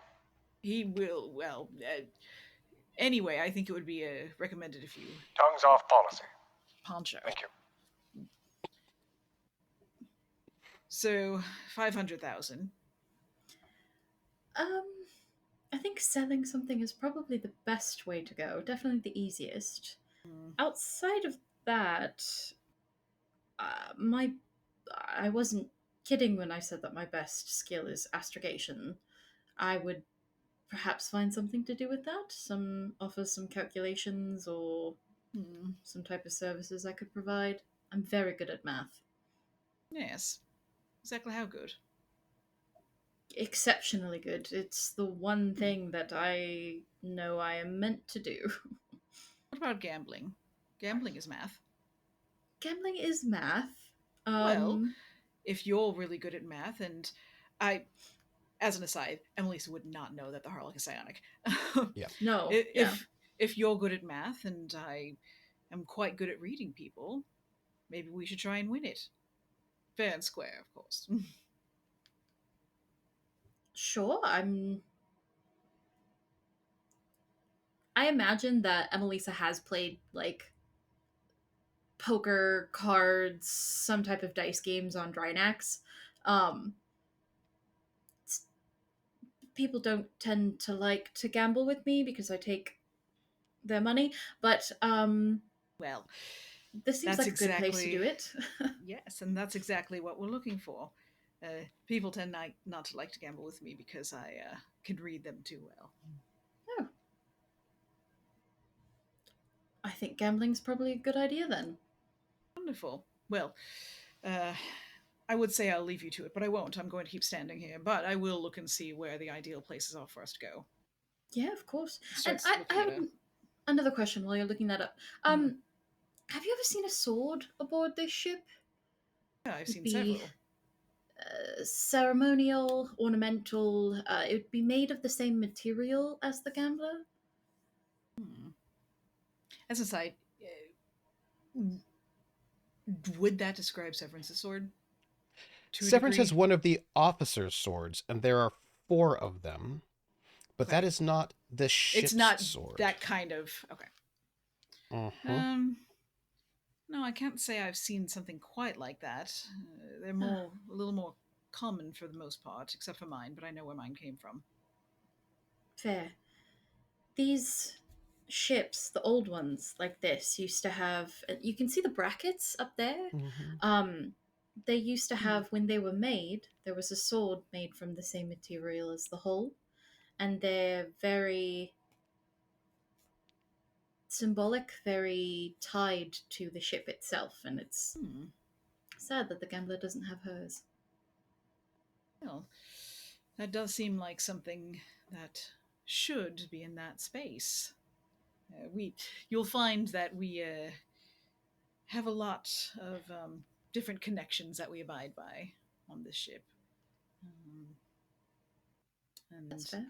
He will. Well, anyway, I think it would be recommended if you. Tongues off policy. Poncho. Thank you. So 500,000. I think selling something is probably the best way to go. Definitely the easiest. Outside of that, I wasn't kidding when I said that my best skill is astrogation. I would perhaps find something to do with that. Offer some calculations or some type of services I could provide. I'm very good at math. Yes. Exactly how good? Exceptionally good. It's the one thing that I know I am meant to do. What about gambling? Gambling is math. Gambling is math. Well, if you're really good at math, and as an aside, Emelisa would not know that the Harlock is psionic. Yeah. No, if you're good at math and I am quite good at reading people, maybe we should try and win it. Fair and square, of course. sure. I imagine that Emelisa has played like poker, cards, some type of dice games on Drinax. Um, People don't tend to like to gamble with me because I take their money, but Well, this seems that's like a good place to do exactly it. yes, and that's exactly what we're looking for. People tend not to like to gamble with me because I can read them too well. Oh, I think gambling's probably a good idea then. Wonderful. Well, uh, I would say I'll leave you to it, but I won't. I'm going to keep standing here, but I will look and see where the ideal places are for us to go. Yeah, of course. And Starts I looking have at a. another question while you're looking that up. Have you ever seen a sword aboard this ship? Yeah, I've It'd seen be several. ceremonial, ornamental. It would be made of the same material as the gambler. As a side, would that describe Severance's sword? To a Severance degree? has one of the officer's swords, and there are 4 of them, but Okay. that is not the It's ship's not sword. that kind of. Okay. Mhm. No, I can't say I've seen something quite like that. They're a little more common for the most part, except for mine, but I know where mine came from. Fair. These ships, the old ones like this, used to have. You can see the brackets up there. Mhm. They used to have, when they were made, there was a sword made from the same material as the hull, and they're very symbolic, very tied to the ship itself, and it's sad that the gambler doesn't have hers. Well, that does seem like something that should be in that space. You'll find that we have a lot of different connections that we abide by on this ship. And That's fair.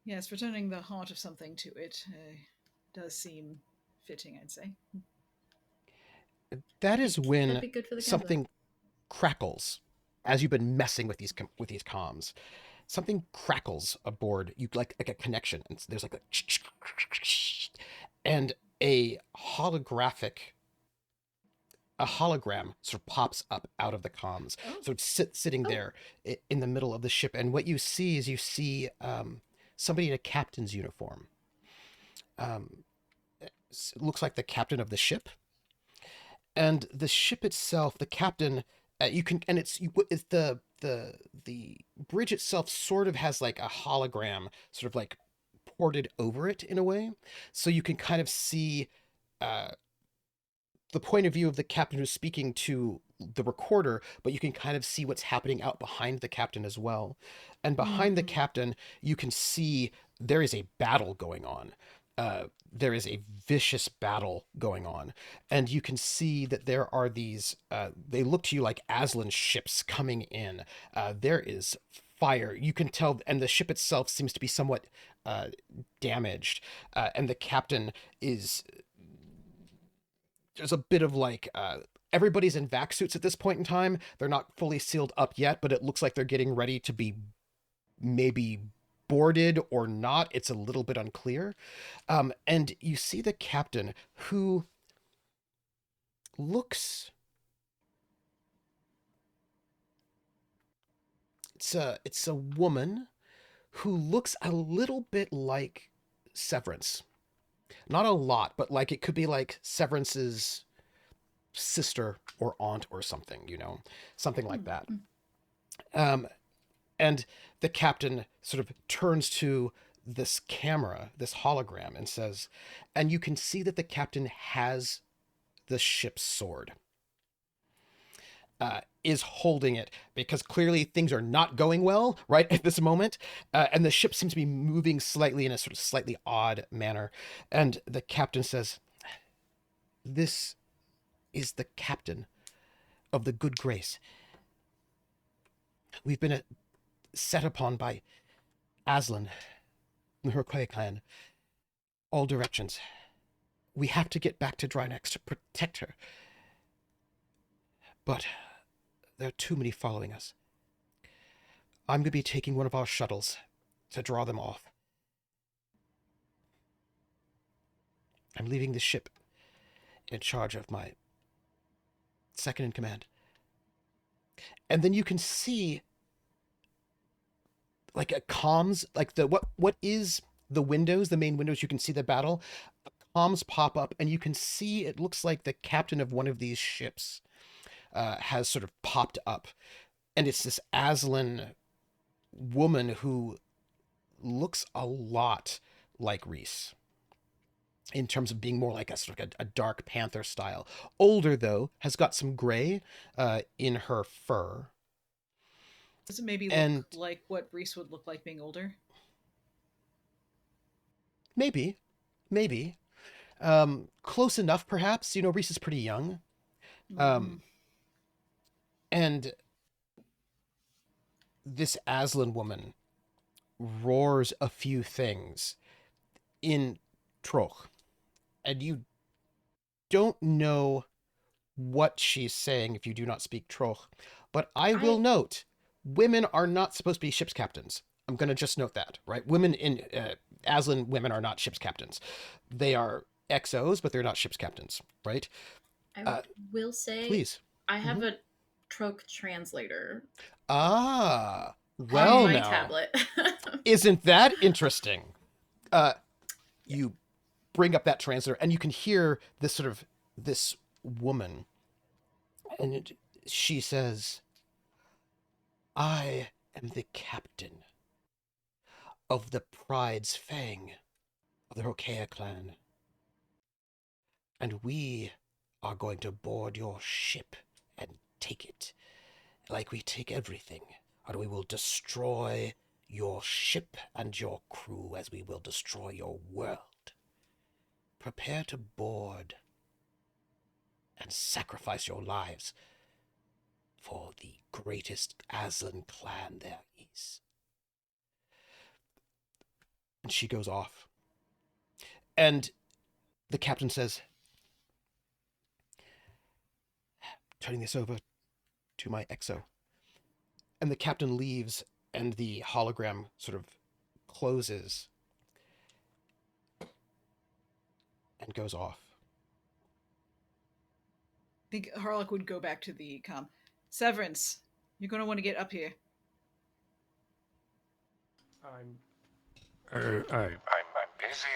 yes, returning the heart of something to it does seem fitting, I'd say. That I is think that'd when be good for the gambler. something crackles as you've been messing with these comms. Something crackles aboard you, like a connection, and there's like a and a hologram sort of pops up out of the comms. So it's sitting there in the middle of the ship, and what you see is somebody in a captain's uniform. It looks like the captain of the ship, and the ship itself, the captain, you can, and it's the bridge itself sort of has like a hologram, sort of like ported over it in a way, so you can kind of see uh, the point of view of the captain who's speaking to the recorder, but you can kind of see what's happening out behind the captain as well. And behind the captain, you can see there is a battle going on. There is a vicious battle going on. And you can see that there are these, they look to you like Aslan ships coming in. There is fire. You can tell, and the ship itself seems to be somewhat damaged. And the captain is there's a bit of like everybody's in vac suits at this point in time. They're not fully sealed up yet, but it looks like they're getting ready to be maybe boarded or not. It's a little bit unclear. And you see the captain who looks it's a woman who looks a little bit like Severance. Not a lot, but like it could be like Severence's sister or aunt or something, something like that. And the captain sort of turns to this camera, this hologram, and says, and you can see that the captain has the ship's sword. Is holding it because clearly things are not going well right at this moment, and the ship seems to be moving slightly in a sort of slightly odd manner. And the captain says, "This is the captain of the Good Grace. We've been set upon by Aslan and her Krrsh clan, all directions. We have to get back to Drinax to protect her. But there are too many following us. I'm going to be taking one of our shuttles to draw them off. I'm leaving the ship in charge of my second in command." And then you can see like a comms, like what is the windows, the main windows, you can see the battle. Comms pop up, and you can see it looks like the captain of one of these ships has sort of popped up. And it's this Aslan woman who looks a lot like Reese in terms of being more like a sort of a Dark Panther style. Older, though, has got some gray in her fur. Does it maybe look like what Reese would look like being older? Maybe. Close enough, perhaps. Reese is pretty young. And this Aslan woman roars a few things in Trrsh, and you don't know what she's saying if you do not speak Trrsh. But I will note, women are not supposed to be ship's captains. I'm going to just note that, right? Women in Aslan women are not ship's captains. They are XOs, but they're not ship's captains, right? I will say, please. I have a Trrsh translator. Well, on my now, tablet. Isn't that interesting? You bring up that translator, and you can hear this woman, and she says, "I am the captain of the Pride's Fang of the Krrsh clan, and we are going to board your ship and take it, like we take everything, and we will destroy your ship and your crew as we will destroy your world. Prepare to board and sacrifice your lives for the greatest Aslan clan there is." And she goes off. And the captain says, "Turning this over to my XO." And the captain leaves, and the hologram sort of closes and goes off. I think Harlock would go back to the comm. Severance, you're going to want to get up here. I'm busy.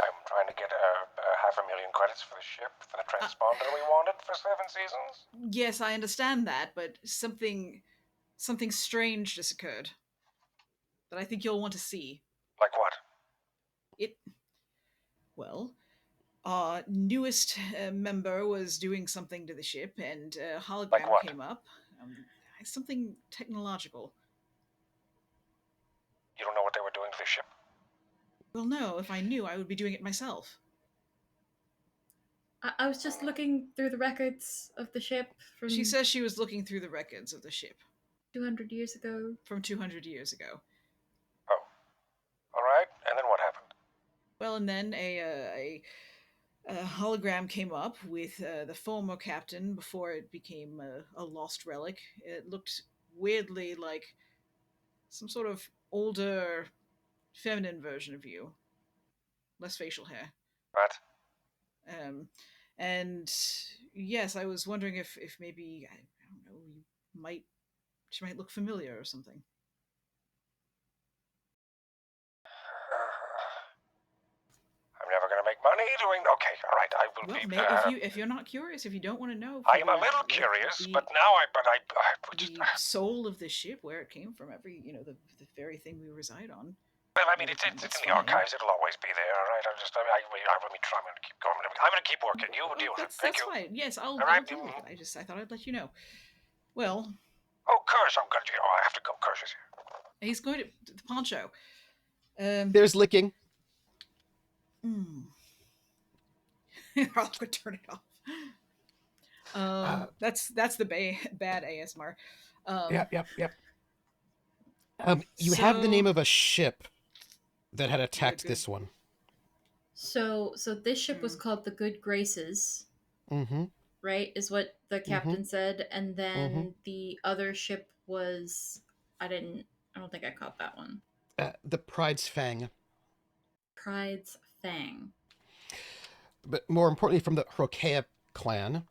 I'm trying to get a 500,000 credits for the ship, for the transponder we wanted for 7 seasons. Yes, I understand that, but something strange just occurred that I think you'll want to see. Like what? Our newest member was doing something to the ship, and a hologram Like what? came up. Something technological. You don't know what they were doing to the ship? Well, no, if I knew, I would be doing it myself. I was just looking through the records of the ship from... She says she was looking through the records of the ship. 200 years ago. From 200 years ago. Oh. Alright, and then what happened? Well, and then a hologram came up with the former captain before it became a lost relic. It looked weirdly like some sort of older, feminine version of you. Less facial hair. What? And yes, I was wondering if maybe, I don't know, she might look familiar or something. I'm never gonna make Money doing okay. All right, I will Well, be. if you're not curious, if you don't want to know, I am a figure little out, like, curious, but now I just. the soul of the ship, where it came from, the very thing we reside on. Well, I mean, it's in That's the fine. archives. It'll always be there. All right, let me try. I'm going to keep going. I'm going to keep working. You deal with it. Thank That's you. fine. Yes, I'll right. deal with it. I thought I'd let you know. Well, Oh, Krrsh, I'm going to. Oh, I have to go. Krrsh is here. he's going to the poncho. There's licking. Harlock would turn it off. That's the bad ASMR. Yep. You have the name of a ship that had attacked this one. So this ship was called the Good Graces. Mm-hmm. Right? Is what the captain said, and then the other ship was I don't think I caught that one. The Pride's Fang. Pride's Fang. But more importantly, from the Hrokea clan,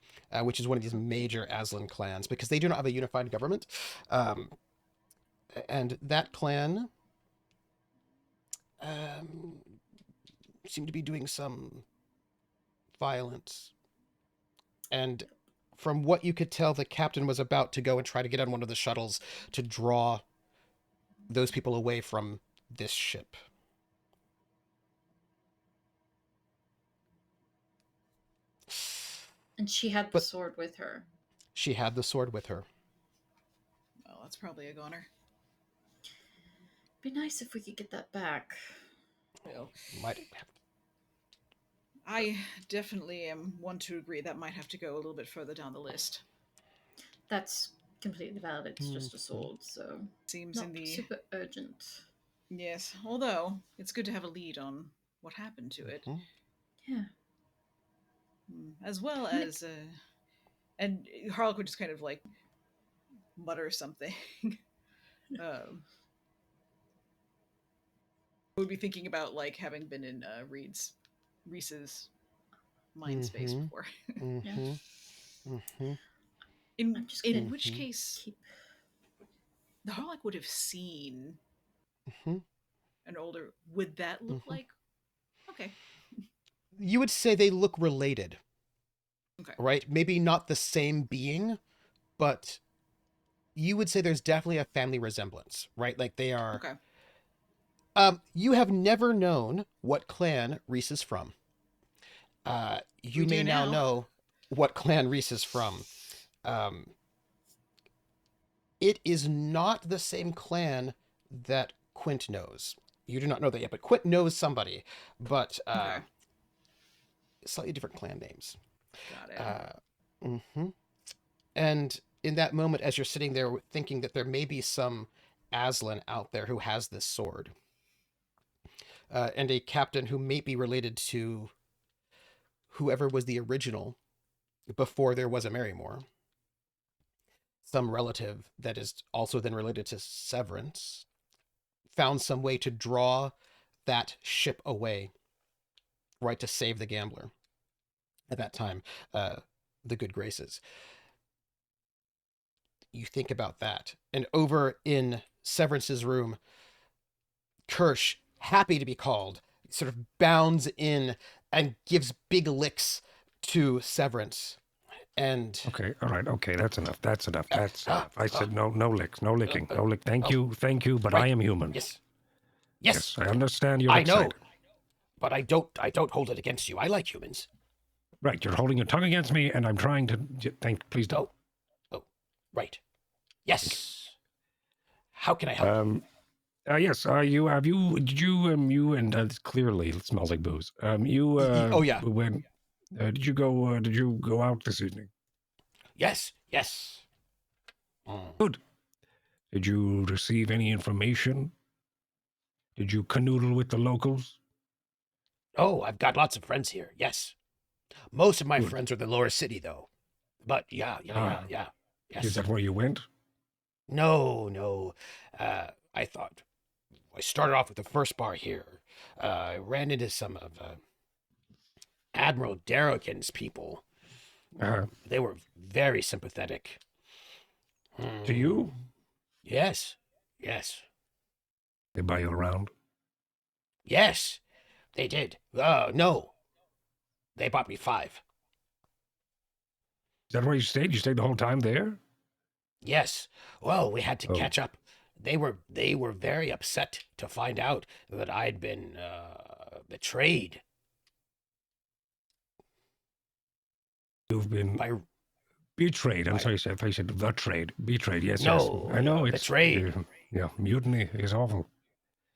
which is one of these major Aslan clans, because they do not have a unified government. And that clan seemed to be doing some violence. And from what you could tell, the captain was about to go and try to get on one of the shuttles to draw those people away from this ship. And she had the sword with her. She had the sword with her. Well, that's probably a goner. Be nice if we could get that back. Well, might have. I definitely am one to agree that might have to go a little bit further down the list. That's completely valid. It's just a sword, so seems not super urgent. Yes, although it's good to have a lead on what happened to it. Yeah. As well as, and Harlock would just kind of like mutter something. Would be thinking about like having been in Reese's mind space before. In which case, the Harlock would have seen an older. Would that look like? Okay. You would say they look related. Okay. Right? Maybe not the same being, but you would say there's definitely a family resemblance, right? Like they are. Okay. You have never known what clan Reese is from. You may now know what clan Reese is from. It is not the same clan that Quint knows. You do not know that yet, but Quint knows somebody, but slightly different clan names. Got it. And in that moment, as you're sitting there thinking that there may be some Aslan out there who has this sword, and a captain who may be related to whoever was the original before there was a Marrymore, some relative that is also then related to Severence, found some way to draw that ship away, right, to save the gambler at that time, the Good Graces. You think about that. And over in Severance's room, Krrsh, happy to be called, sort of bounds in and gives big licks to Severance. And all right, that's enough. That's enough. I said no licks, no licking, no lick. Thank you, but right. I am human. Yes. I understand you're excited. I know, but I don't hold it against you. I like humans. Right, you're holding your tongue against me, and I'm trying to please don't. Oh, right. Yes. How can I help? Yes. You and clearly it smells like booze. Oh yeah. When did you go? Did you go out this evening? Yes. Good. Did you receive any information? Did you canoodle with the locals? Oh, I've got lots of friends here. Yes. Most of my friends are in the lower city, though. But yeah. Yes. Is that where you went? No. I thought I started off with the first bar here. I ran into some of Admiral Darrogan's people. They were very sympathetic. To you? Yes. They buy you around? Yes, they did. No. They bought me 5. Is that where you stayed? You stayed the whole time there? Yes. Well, we had to Oh. catch up. They were very upset to find out that I'd been betrayed You've been by betrayed. I'm sorry, I thought you said the trade. Betrayed, yes, No, yes. I know, it's... betrayed. Yeah, mutiny is awful.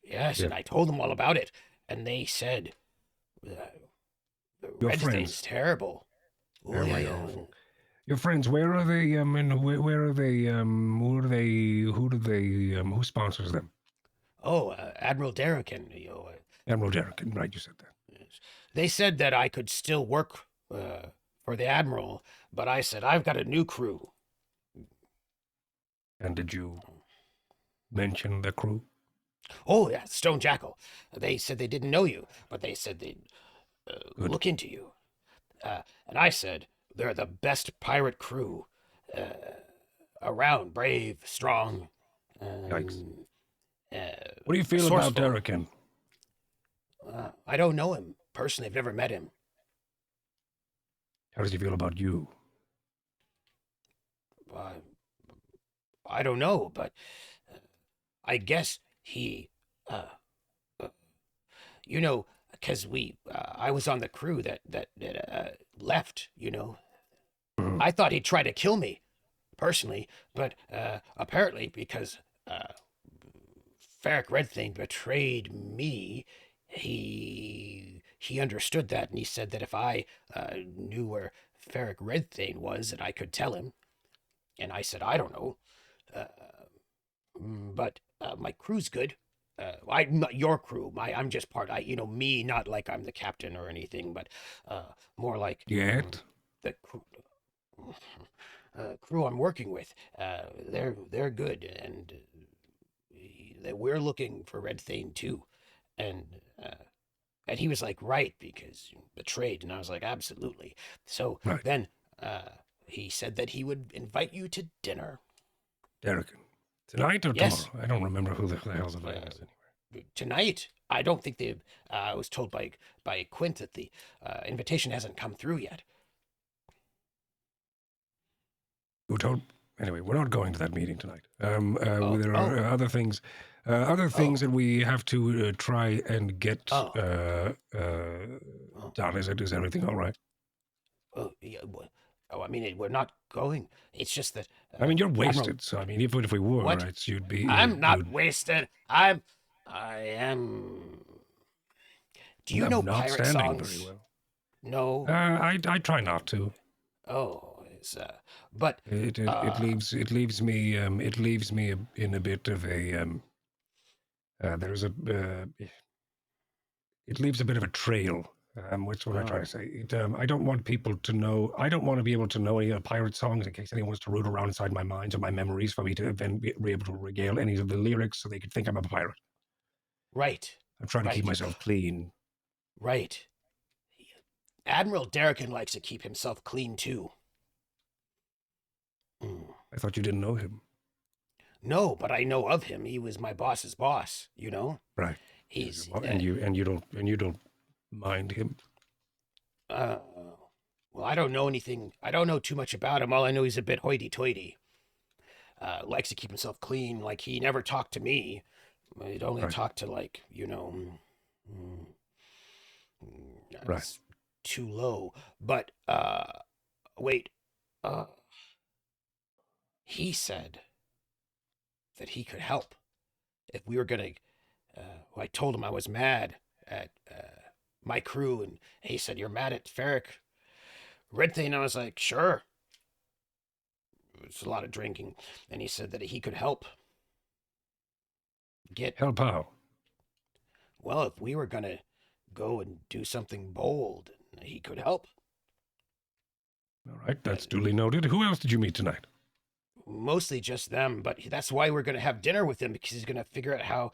Yes, Yeah. and I told them all about it, and they said the Your red friends. thing's terrible. They're Yeah, way yeah. awful. Your friends, where are they? And where are they? Who do they? Who sponsors them? Oh, Admiral Derrick and Admiral Derrick, right? You said that. yes. They said that I could still work for the Admiral, but I said I've got a new crew. And did you mention the crew? Oh, yeah, Stone Jackal. They said they didn't know you, but they said they'd Good. look into you. And I said they're the best pirate crew around, brave, strong. Yikes. What do you feel resourceful. about Derrick? I don't know him personally. I've never met him. How does he feel about you? I don't know, but I guess he, because I was on the crew that left. Mhm. I thought he'd try to kill me, personally, but apparently because Ferric Redthane betrayed me, he understood that, and he said that if I knew where Ferric Redthane was, that I could tell him. And I said, I don't know. But my crew's good. I'm not your crew. I'm just part. Me, not like I'm the captain or anything, but more like Yet? the crew I'm working with. They're good, and we're looking for Red Thane too. And he was like, right, because betrayed, and I was like, absolutely. So Right. then he said that he would invite you to dinner. Derrick. Tonight or Yes. tomorrow? I don't remember who the hell's inviting us anyway. Tonight. I don't think they. I was told by Quint that the invitation hasn't come through yet. Who told? Anyway, we're not going to that meeting tonight. There are other things, that we have to try and get done. Is everything all right? Oh, yeah. I mean, we're not going. It's just that. I mean, you're wasted. Admiral, So I mean, if we were, What? right, you'd be. I'm not you'd- wasted. I am. Do you know not pirate standing songs? very well. No. I try not to. Oh, but It leaves me in a bit of a it leaves a bit of a trail. What's what I'm trying to say? I don't want people to know. I don't want to be able to know any of the pirate songs in case anyone wants to root around inside my mind or my memories for me to then be able to regale any of the lyrics so they could think I'm a pirate. right, I'm trying to keep Right. myself clean. right. Admiral Derrick likes to keep himself clean too. I thought you didn't know him. No, but I know of him. He was my boss's boss. Right. He's and you don't mind him. Well, I don't know anything. I don't know too much about him. All I know, he's a bit hoity-toity. Likes to keep himself clean. Like, he never talked to me. He'd only Right. talk to, like, Right. it's too low. But wait. He said that he could help if we were gonna. I told him I was mad at my crew, and he said, "You're mad at Ferric Redthane." And I was like, "Sure." It's a lot of drinking, and he said that he could help. Help how? Well, if we were gonna go and do something bold, he could help. All right, that's duly noted. Who else did you meet tonight? Mostly just them, but that's why we're gonna have dinner with him, because he's gonna figure out how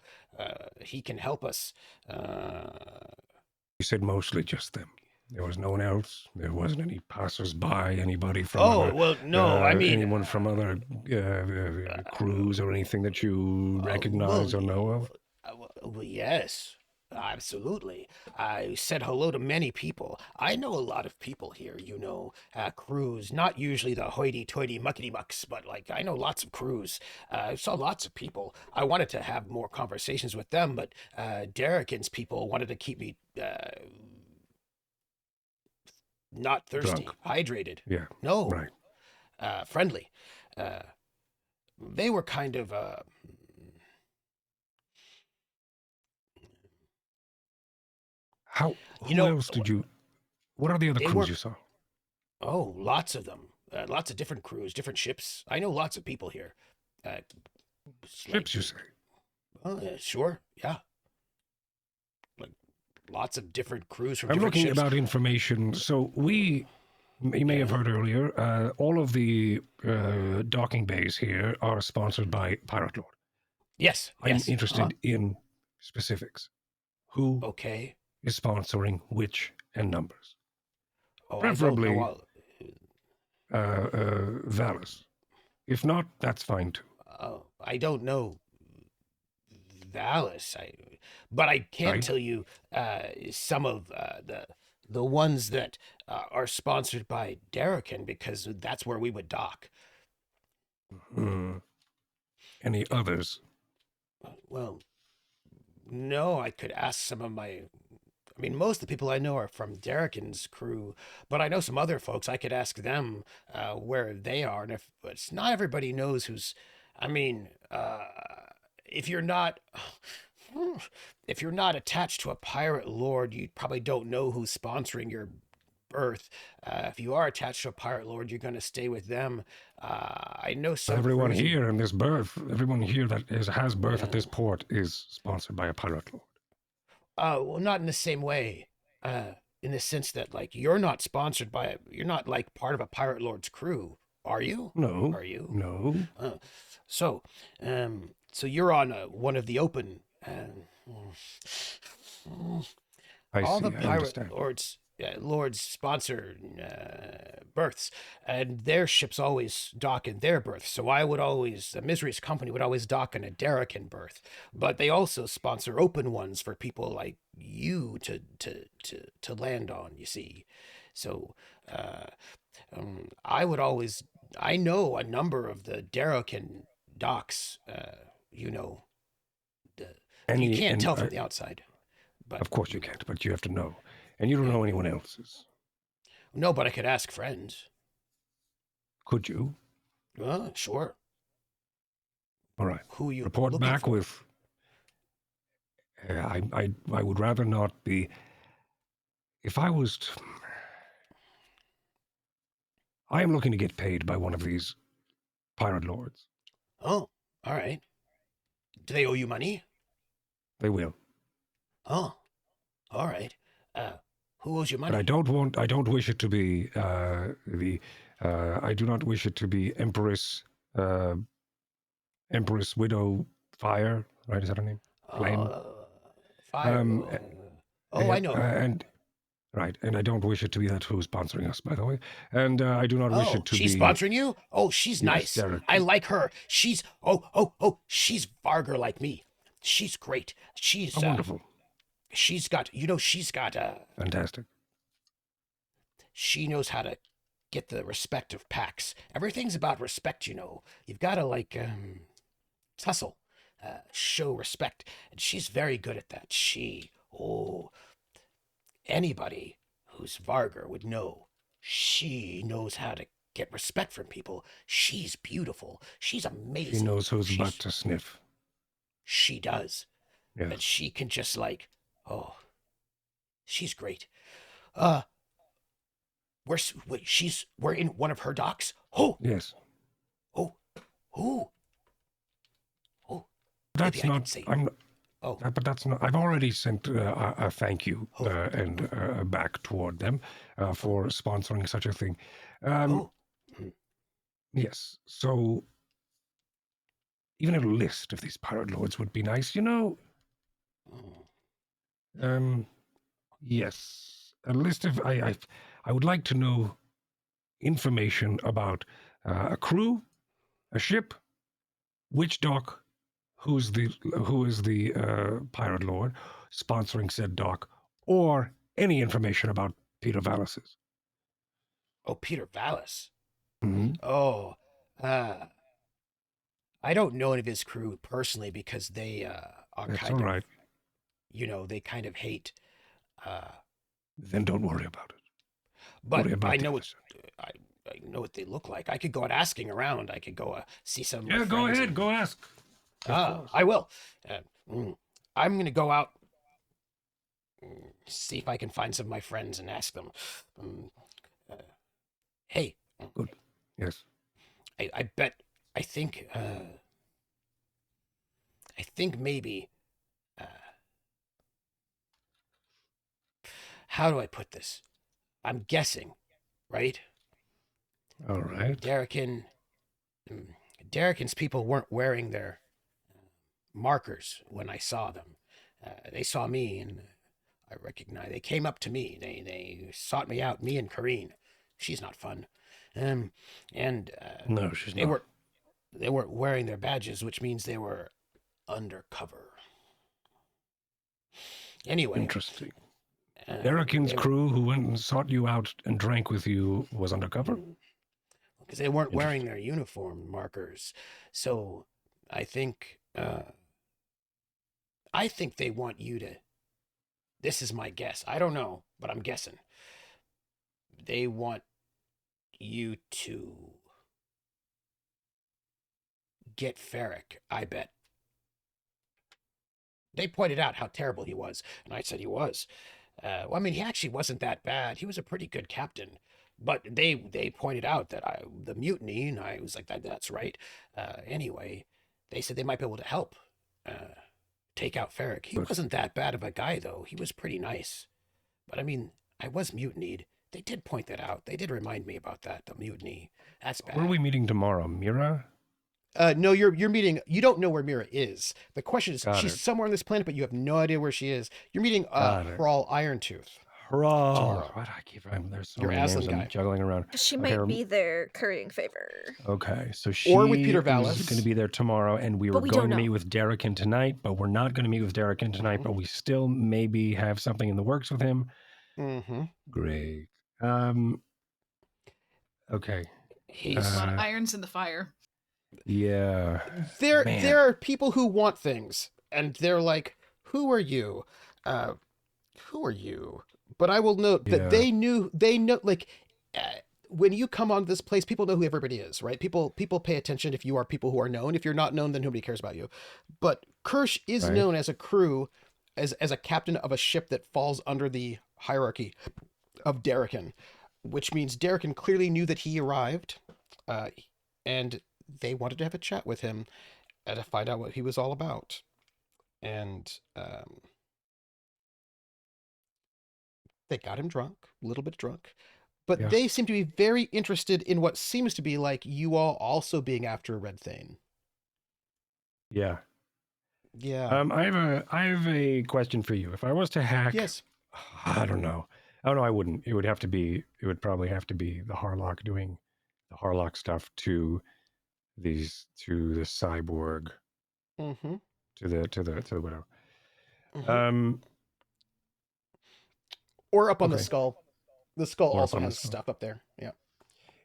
he can help us. You said mostly just them. There was no one else. There wasn't any passers-by, anybody from Oh, other, well, no, I mean, anyone from other crews or anything that you recognize or know of. Well, yes. Absolutely. I said hello to many people. I know a lot of people here, crews, not usually the hoity-toity muckety-mucks, but like I know lots of crews. I saw lots of people. I wanted to have more conversations with them, but Derekins people wanted to keep me not thirsty, Drunk. hydrated. Yeah. No, Right. friendly. They were kind of How? you Who know, else did you? What are the other they crews were you saw? lots of them, lots of different crews, different ships. I know lots of people here. Ships, you say? Oh, yeah, sure, yeah. Like lots of different crews from I'm different looking ships. about information. So you may have heard earlier, all of the docking bays here are sponsored by Pirate Lord. Yes, I'm yes. interested in specifics. Who Okay. is sponsoring which and numbers? Oh, Preferably I don't know. Valis. If not, that's fine too. I don't know Valis. But I can Right. tell you some of the ones that are sponsored by Derekin because that's where we would dock. Any others? Well, no, I could ask some of my. I mean, most of the people I know are from Derekin's crew, but I know some other folks. I could ask them where they are, and if it's not everybody knows who's. I mean, if you're not. If you're not attached to a pirate lord, you probably don't know who's sponsoring your berth. If you are attached to a pirate lord, you're going to stay with them. I know some Everyone crews. here in this berth, everyone here that has berth at this port is sponsored by a pirate lord. Well, not in the same way. In the sense that, like, you're not sponsored by. You're not like part of a pirate lord's crew, are you? No. Are you? No. So, so you're on one of the open. All see, the I pirate understand. lords sponsor berths, and their ships always dock in their berths. So I would always, the Misery's company would always dock in a Derekin berth, but they also sponsor open ones for people like you to land on. You see, so I would always, I know a number of the Derekin docks. You can't tell from the outside. But of course you can't, but you have to know. And you don't know anyone else's. No, but I could ask friends. Could you? Sure. All right. Who you report looking back for? with? I would rather not be. If I was, I am looking to get paid by one of these pirate lords. Oh, all right. Do they owe you money? They will. Oh, all right. Who owes you money? But I don't wish it to be I do not wish it to be Empress Widow Fire, right? Is that her name? Flame. Fire. I know. And right, and I don't wish it to be that who's sponsoring us, by the way. And I do not wish it to she's be. Sponsoring you? Oh, she's nice. Derek. I like her. She's she's Varger like me. She's great. She's wonderful. She's got Fantastic. She knows how to get the respect of packs. Everything's about respect, you know. You've got to tussle, show respect, and she's very good at that. Anybody who's Varger would know. She knows how to get respect from people. She's beautiful. She's amazing. She knows whose butt to sniff. She does. Yes. And she can just she's great. We're in one of her docks. Oh yes. Oh. That's not. But that's not. I've already sent a thank you and back toward them for sponsoring such a thing. Yes. So even a list of these pirate lords would be nice, you know. Yes, a list of. I would like to know information about a crew, a ship, which dock, who is the pirate lord, sponsoring said dock, or any information about Peter Vallis's. Oh, Peter Vallis. Mm-hmm. Oh, I don't know any of his crew personally because they are That's kind all of, right. they kind of hate. Then don't worry about it. But Worry about I the know other what side. I know what they look like. I could go out asking around. I could go see some of my Yeah, go friends ahead. and- Go ask. Of course. I will. I'm gonna go out, see if I can find some of my friends and ask them. Hey, Good. Yes. I bet. I think maybe. How do I put this? I'm guessing, right? All right. Darrican's people weren't wearing their markers when I saw them. They saw me, and I recognized. They came up to me. They sought me out. Me and Kareen. She's not fun. And No, she's they not. weren't wearing their badges, which means they were undercover. Anyway, Interesting. Darrican's crew who went and sought you out and drank with you was undercover? Because they weren't wearing their uniform markers. So I think they want you to. This is my guess. I don't know, but I'm guessing. They want you to get Ferric, I bet. They pointed out how terrible he was, and I said he was. Well, I mean, he actually wasn't that bad. He was a pretty good captain. But they pointed out that the mutiny, and I was like, that's right. Anyway, they said they might be able to help take out Ferric. He wasn't that bad of a guy, though. He was pretty nice. But I mean, I was mutinied. They did point that out. They did remind me about that, the mutiny. That's bad. Where are we meeting tomorrow? Mira? No, you're meeting. You don't know where Mira is. The question is, she's it. somewhere on this planet, but you have no idea where she is. You're meeting Hrawl Irontooth. Hurrah! Tomorrow. What I keep there's so Your many names Aslan guy. I'm juggling around. She Okay, might be there currying favor. Okay, so she Or with Peter is Vallis. going to be there tomorrow, and we But were we going don't to know. meet with Darrican tonight, but we're not going to meet with Darrican tonight, but we still maybe have something in the works with him. Mm-hmm. Great. Okay. He's a lot of irons in the fire. Yeah. There are people who want things, and they're like, "Who are you? Who are you?" But I will note that they know, like, when you come on this place, people know who everybody is, right? People pay attention if you are people who are known. If you're not known, then nobody cares about you. But Krrsh is known as a crew, as a captain of a ship that falls under the hierarchy of Darrican, which means Darrican clearly knew that he arrived, and they wanted to have a chat with him and to find out what he was all about. And they got him drunk, a little bit drunk, but they seem to be very interested in what seems to be like you all also being after Red Thane. Yeah. Yeah. I have a question for you. If I was to hack, Yes. I don't know. Oh no, I wouldn't. It would probably have to be the Harlock doing the Harlock stuff to the cyborg, Mm-hmm. to the widow. Mm-hmm. Or up on the okay. skull. The skull Or up also on the has skull. stuff up there. Yeah.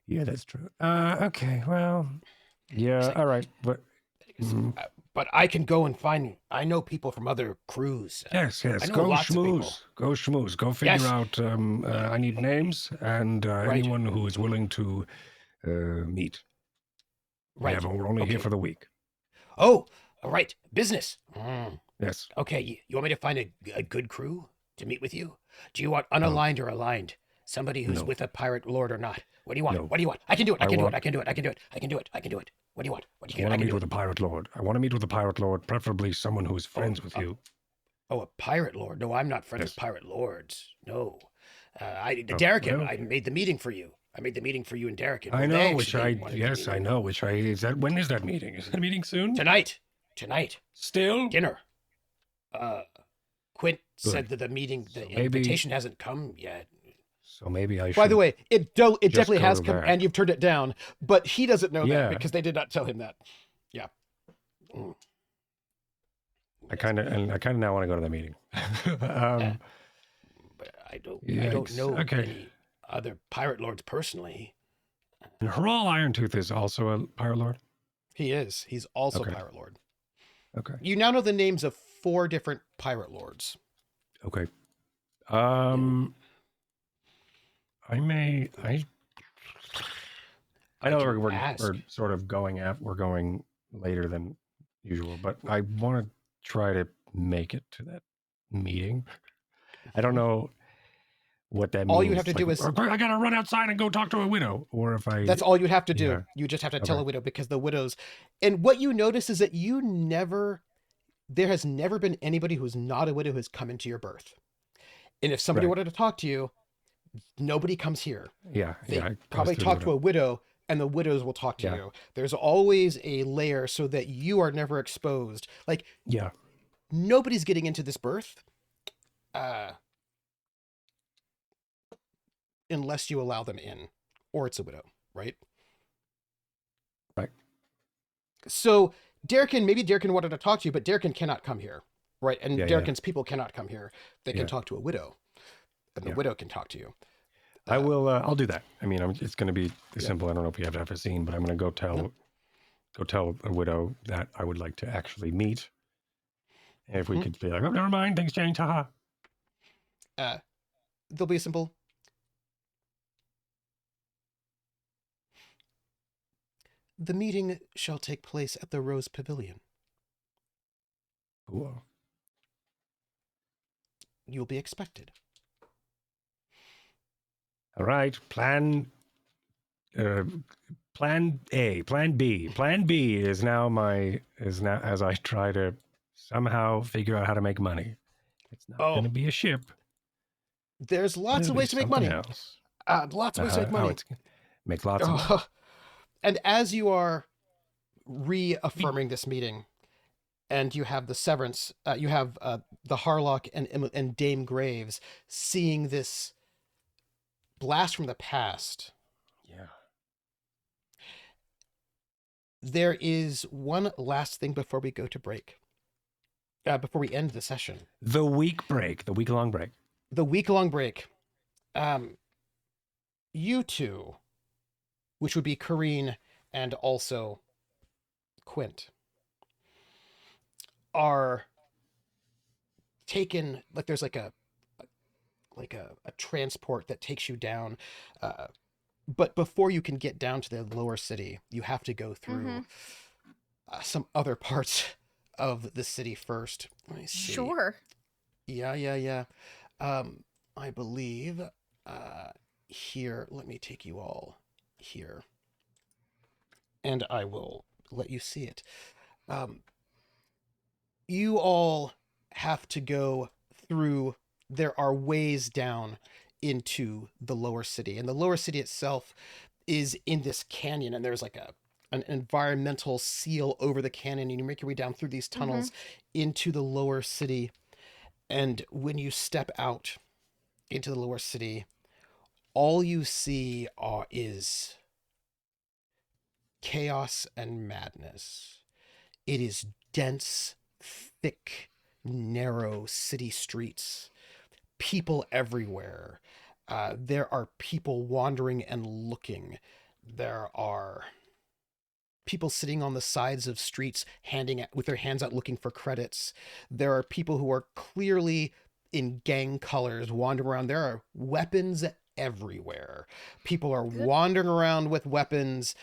Yeah, that's true. Okay, well, yeah, all right, but But I can go and find. I know people from other crews. yes, I know go lots of people. schmooze, go figure Yes. out. I need names and Right. anyone who is willing to meet. Right. We're only here Okay. for the week. Oh, all right. Business. Yes. Okay, you want me to find a good crew to meet with you? Do you want unaligned or aligned? Somebody who's No. with a pirate lord or not? What do you want? No. What do you want? I can do it. I I can do want- it. I can do it. I can do it. I can do it. I can do it. What do you want? What do I you want I to can meet do with it. the pirate lord. I want to meet with the pirate lord, preferably someone who is friends with you. Oh, a pirate lord? No, I'm not friends Yes. with pirate lords. No. Oh, Darrican, well. I made the meeting for you. I made the meeting for you and Darrican. I Well, know, they which actually I wanted the yes, I meeting. know, which I is that. When is that meeting? Is that meeting soon? Tonight. Still? Dinner. Quint said that the meeting, the maybe- invitation hasn't come yet. So maybe I should. By the way, it definitely go has to come, that. and you've turned it down. But he doesn't know Yeah. that because they did not tell him that. Yeah. I kind of now want to go to the meeting. But I don't know Okay. any other pirate lords personally. And Hral Irontooth is also a pirate lord? He is. He's also Okay. pirate lord. Okay. You now know the names of 4 different pirate lords. Okay. I know we're sort of we're going later than usual, but I want to try to make it to that meeting. I don't know what that means. All you have to do is... I got to run outside and go talk to a widow. Or if I... That's all you have to do. Yeah. You just have to tell a widow, because the widows... And what you notice is that there has never been anybody who's not a widow who's come into your birth. And if somebody wanted to talk to you, nobody comes here. Yeah. They probably talk to a widow, and the widows will talk to you. There's always a layer so that you are never exposed. Like, nobody's getting into this birth unless you allow them in, or it's a widow, right? Right. So maybe Derrican wanted to talk to you, but Derrican cannot come here, right? And Derrican's people cannot come here. They can talk to a widow, and the widow can talk to you. I will. I'll do that. I mean, it's going to be simple. I don't know if we have to have a scene, but I'm going to go tell a widow that I would like to actually meet. And if we could be like, oh, never mind, things change, haha. There'll be a simple... The meeting shall take place at the Rose Pavilion. Cool. You'll be expected. All right, plan A, plan B. Plan B is now as I try to somehow figure out how to make money. It's not going to be a ship. There's lots of ways to make money. Lots of ways to make money. Make lots of money. And as you are reaffirming this meeting, and you have the Severence, you have the Harlock and Dame Graves seeing this blast from the past. Yeah. There is one last thing before we go to break. Before we end the session. The week-long break. The week-long break. You two, which would be Kareen and also Quint, are taken, like there's like a transport that takes you down, but before you can get down to the lower city, you have to go through some other parts of the city first. Let me see. Sure. Yeah. I believe here, let me take you all here, and I will let you see it. You all have to go through, there are ways down into the lower city, and the lower city itself is in this canyon, and there's like an environmental seal over the canyon, and you make your way down through these tunnels into the lower city. And when you step out into the lower city, all you see is chaos and madness. It is dense, thick, narrow city streets, people everywhere. There are people wandering and looking. There are people sitting on the sides of streets with their hands out looking for credits. There are people who are clearly in gang colors wandering around. There are weapons everywhere. People are wandering around with weapons.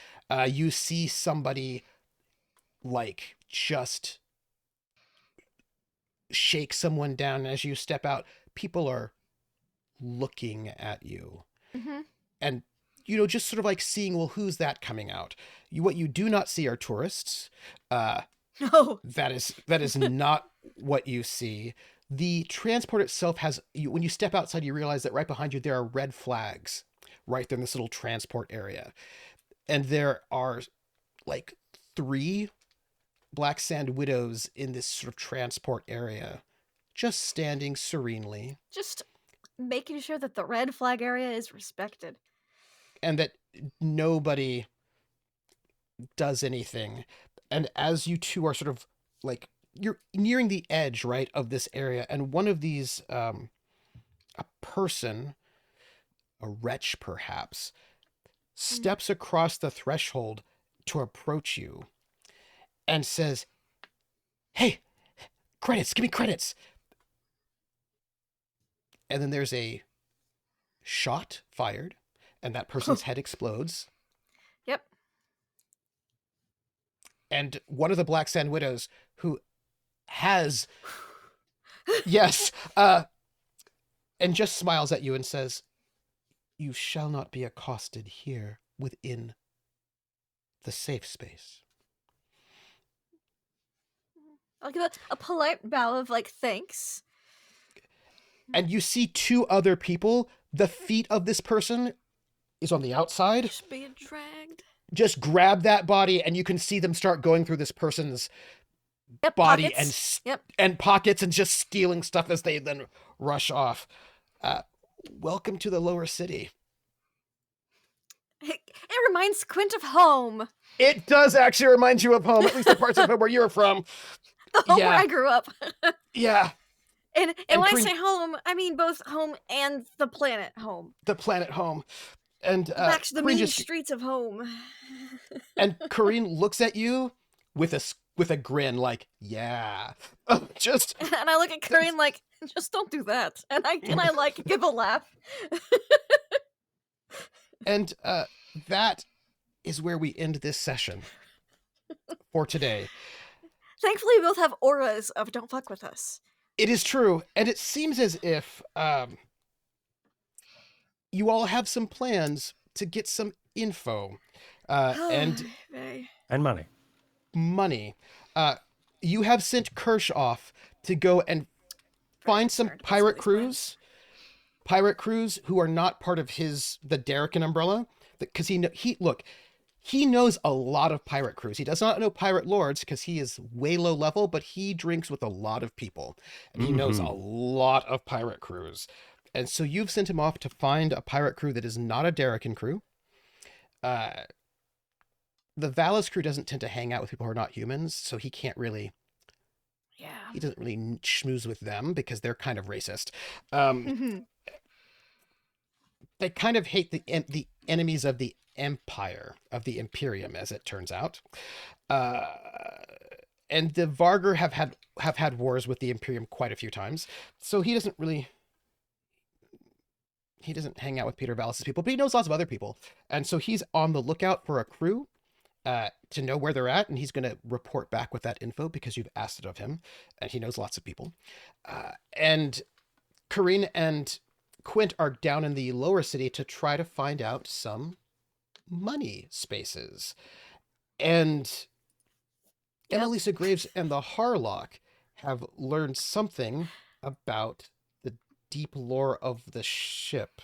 You see somebody like just shake someone down as you step out. People are looking at you. And just sort of like seeing, well, who's that coming out? What you do not see are tourists. No. That is not what you see. The transport itself has, when you step outside, you realize that right behind you, there are red flags right there in this little transport area. And there are like 3 Black Sand widows in this sort of transport area, just standing serenely. Just making sure that the red flag area is respected. And that nobody does anything. And as you two are sort of like you're nearing the edge, right, of this area, and one of these, a person, a wretch perhaps, steps across the threshold to approach you and says, "Hey, credits, give me credits." And then there's a shot fired, and that person's head explodes. Yep. And one of the Black Sand Widows, who has, yes, and just smiles at you and says, "You shall not be accosted here within the safe space." I'll give a polite bow of like thanks. And you see two other people. The feet of this person is on the outside. Just being dragged. Just grab that body, and you can see them start going through this person's body and pockets and just stealing stuff as they then rush off. Welcome to the lower city. It reminds Quint of home. It does actually remind you of home, at least the parts of home where you're from. The home where I grew up. Yeah. And when I say home, I mean both home and the planet home. The planet home. And back to the mean streets of home. And Corrine looks at you with a grin, like, yeah. Just. And I look at Corrine like, just don't do that. And I like give a laugh. And that is where we end this session for today. Thankfully, we both have auras of "don't fuck with us." It is true, and it seems as if you all have some plans to get some info and money. You have sent Krrsh off to go and find some pirate crews who are not part of the Darrican umbrella, because he knows a lot of pirate crews. He does not know pirate lords because he is way low level, but he drinks with a lot of people, and he knows a lot of pirate crews. And so you've sent him off to find a pirate crew that is not a Darrican crew. The Valis crew doesn't tend to hang out with people who are not humans, so he can't really. Yeah. He doesn't really schmooze with them because they're kind of racist. They kind of hate the enemies of the Empire, of the Imperium, as it turns out. And the Vargr have had wars with the Imperium quite a few times, so he doesn't hang out with Peter Valis's people, but he knows lots of other people. And so he's on the lookout for a crew to know where they're at, and he's going to report back with that info because you've asked it of him, and he knows lots of people. And Corrine and Quint are down in the lower city to try to find out some money spaces. And Emelisa Graves and the Harlock have learned something about the deep lore of the ship.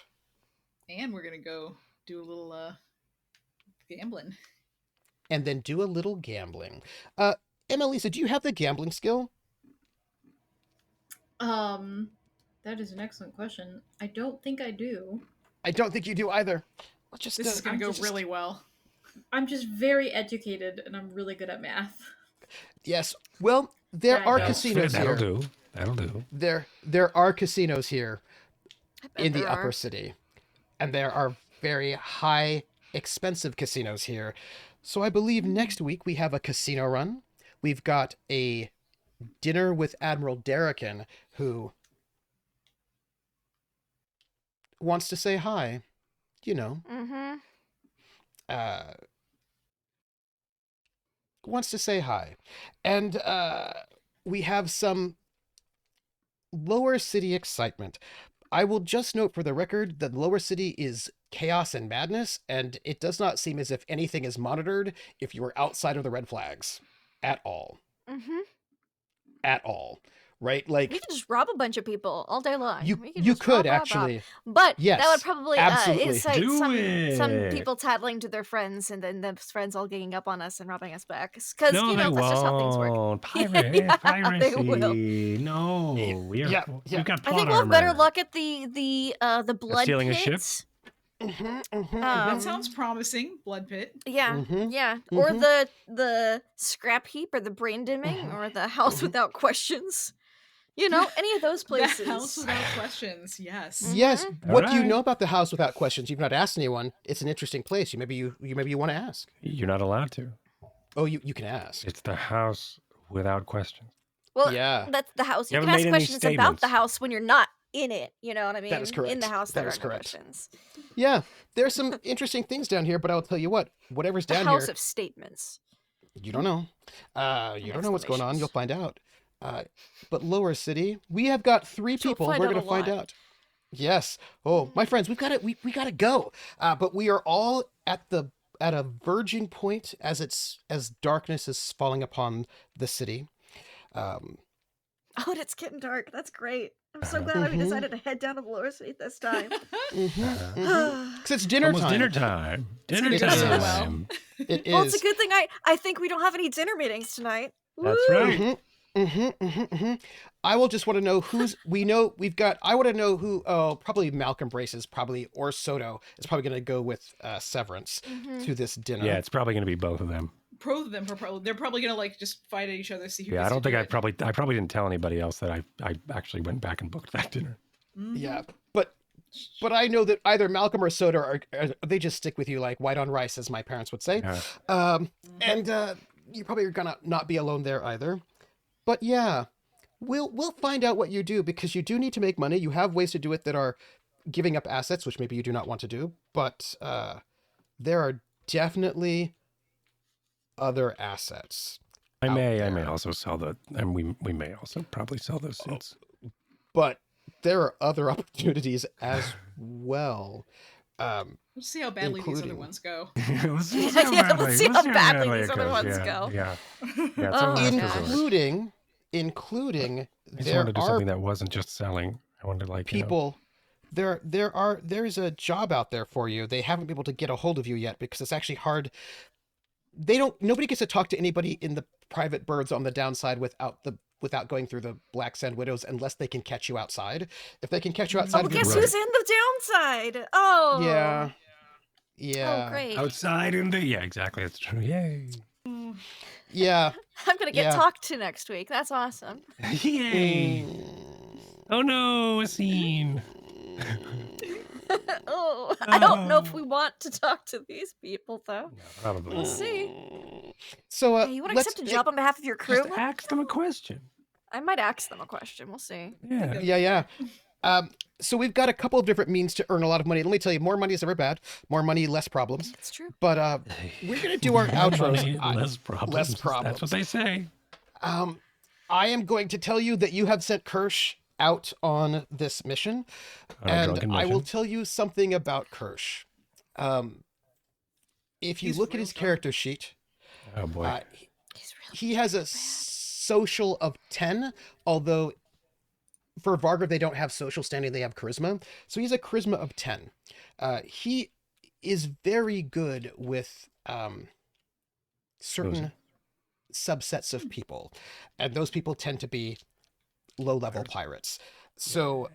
And we're going to go do a little gambling. And then do a little gambling. Emelisa, do you have the gambling skill? That is an excellent question. I don't think I do. I don't think you do either. This is going to go really well. I'm just very educated, and I'm really good at math. Yes. Well, there are casinos here. That'll do. There are casinos here in the upper city. And there are very high, expensive casinos here. So I believe next week we have a casino run. We've got a dinner with Admiral Darrican, who wants to say hi. You know. Wants to say hi. And we have some lower city excitement. I will just note for the record that lower city is chaos and madness, and it does not seem as if anything is monitored if you are outside of the red flags at all. At all. Right? Like, we could just rob a bunch of people all day long. You could actually. But yes, that would probably incite some it. people tattling to their friends, and then the friends all ganging up on us and robbing us back. Because No, that's they just how things work. won't. Yeah, Piracy. they will. No, we've got I plot think we'll have armor. better luck at the blood stealing a ship? pits. That sounds promising. Blood pit. Yeah, Mhm, yeah. Or mhm. the scrap heap, or the brain dimming, or the house without questions. You know, any of those The house places. without questions. Yes. Yes. All What do you right. know about the house without questions? You've not asked anyone. It's an interesting place. Maybe you want to ask. You're not allowed to. Oh, you can ask. It's the house without questions. Well, Yeah, that's the house. You You can haven't ask made any questions about the statements. house when you're not in it. You know what I mean? that is In the correct. house, That there is are no correct. questions. Yeah, there's some interesting things down here, but I'll tell you what. Whatever's The down house here, of statements you don't know. and You don't know what's going on. You'll exclamations. find out. But Lower City, we have got 3 You'll people. find We're out a gonna find lot. out. Yes. Oh, my friends, we gotta go. But we are all at a verging point as darkness is falling upon the city. Um, Oh, and it's getting dark. That's great. I'm so glad we decided to head down to the lower city this time. Because it's dinner Almost time. dinner time. It's Dinner gonna go so is. well. It Well, it's a is. good thing I think we don't have any dinner meetings tonight. That's Woo! right. I will just want to know who's. We know we've got. I want to know who. Oh, probably Malcolm Braces, probably or Soto is probably going to go with Severence to this dinner. Yeah, it's probably going to be both of them. Both of them are they're probably gonna like just fight at each other, see who Yeah, I gets don't to think do I it. probably didn't tell anybody else that I actually went back and booked that dinner. Yeah, but I know that either Malcolm or Soto are they just stick with you like white on rice, as my parents would say. Yeah. And you probably are gonna not be alone there either. But yeah, we'll find out what you do because you do need to make money. You have ways to do it that are giving up assets, which maybe you do not want to do. But there are definitely other assets. I may there. also sell the, and we may also probably sell those suits. But there are other opportunities as well. We'll see how badly these other Including- ones go. Let's see Let's see how badly it these other goes. ones Yeah, go. Yeah, yeah. It's a Oh, last gosh. resort. including I just there wanted to do are something that wasn't just selling. I wanted to people there is a job out there for you. They haven't been able to get a hold of you yet because it's actually hard. Nobody gets to talk to anybody in the private birds on the downside without going through the Black Sand Widows unless they can catch you outside. If they can catch you Oh, outside, well, you're guess good. who's in the downside? Oh. Yeah. Oh, Yeah. great. outside in the, yeah, exactly. That's true. Yay. Yeah. I'm going to get Yeah. talked to next week. That's awesome. Yay. Oh no, a scene. Oh, I don't know if we want to talk to these people, though. No, probably. We'll see. So Hey, you want to accept a job on behalf of your crew? Just ask them a question. I might ask them a question. We'll see. Yeah. Yeah. So we've got a couple of different means to earn a lot of money. Let me tell you, more money is never bad. More money, less problems. It's true. But we're gonna do our outros. Money, less problems. Less That's problems. what they say. I am going to tell you that you have sent Krrsh out on this mission, On a and drunken I will mission. tell you something about Krrsh. If you He's look at real his dumb. character sheet, Oh boy. He's really he has a social of 10, although for Vargr they don't have social standing, they have charisma. So he's a charisma of 10. He is very good with certain subsets of people, and those people tend to be low-level pirates. So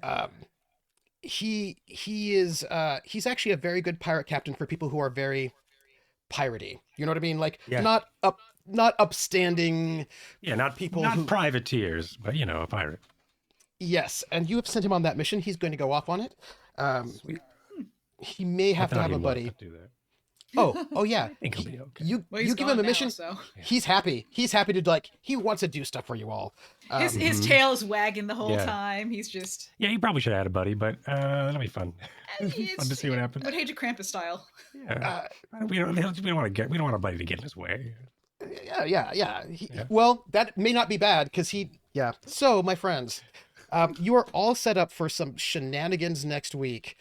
he's actually a very good pirate captain for people who are very piratey. You know what I mean? Like Yeah. not upstanding. Yeah, not people not who- privateers, but a pirate. Yes, and you have sent him on that mission. He's going to go off on it. Sweet. He may have to I thought have he a would buddy. do that. Oh yeah. I think he'll be okay. You Well, he's give him gone a now, mission. so He's happy. He's happy to he wants to do stuff for you all. his tail is wagging the whole Yeah. time. He's just Yeah, he probably should have had a buddy, but that'll be fun. It'll be it's- fun to see what happens. But Hage of Krampus style. Yeah. we don't want a buddy to get in his way. Yeah. Well, that may not be bad because yeah. So, my friends, you are all set up for some shenanigans next week.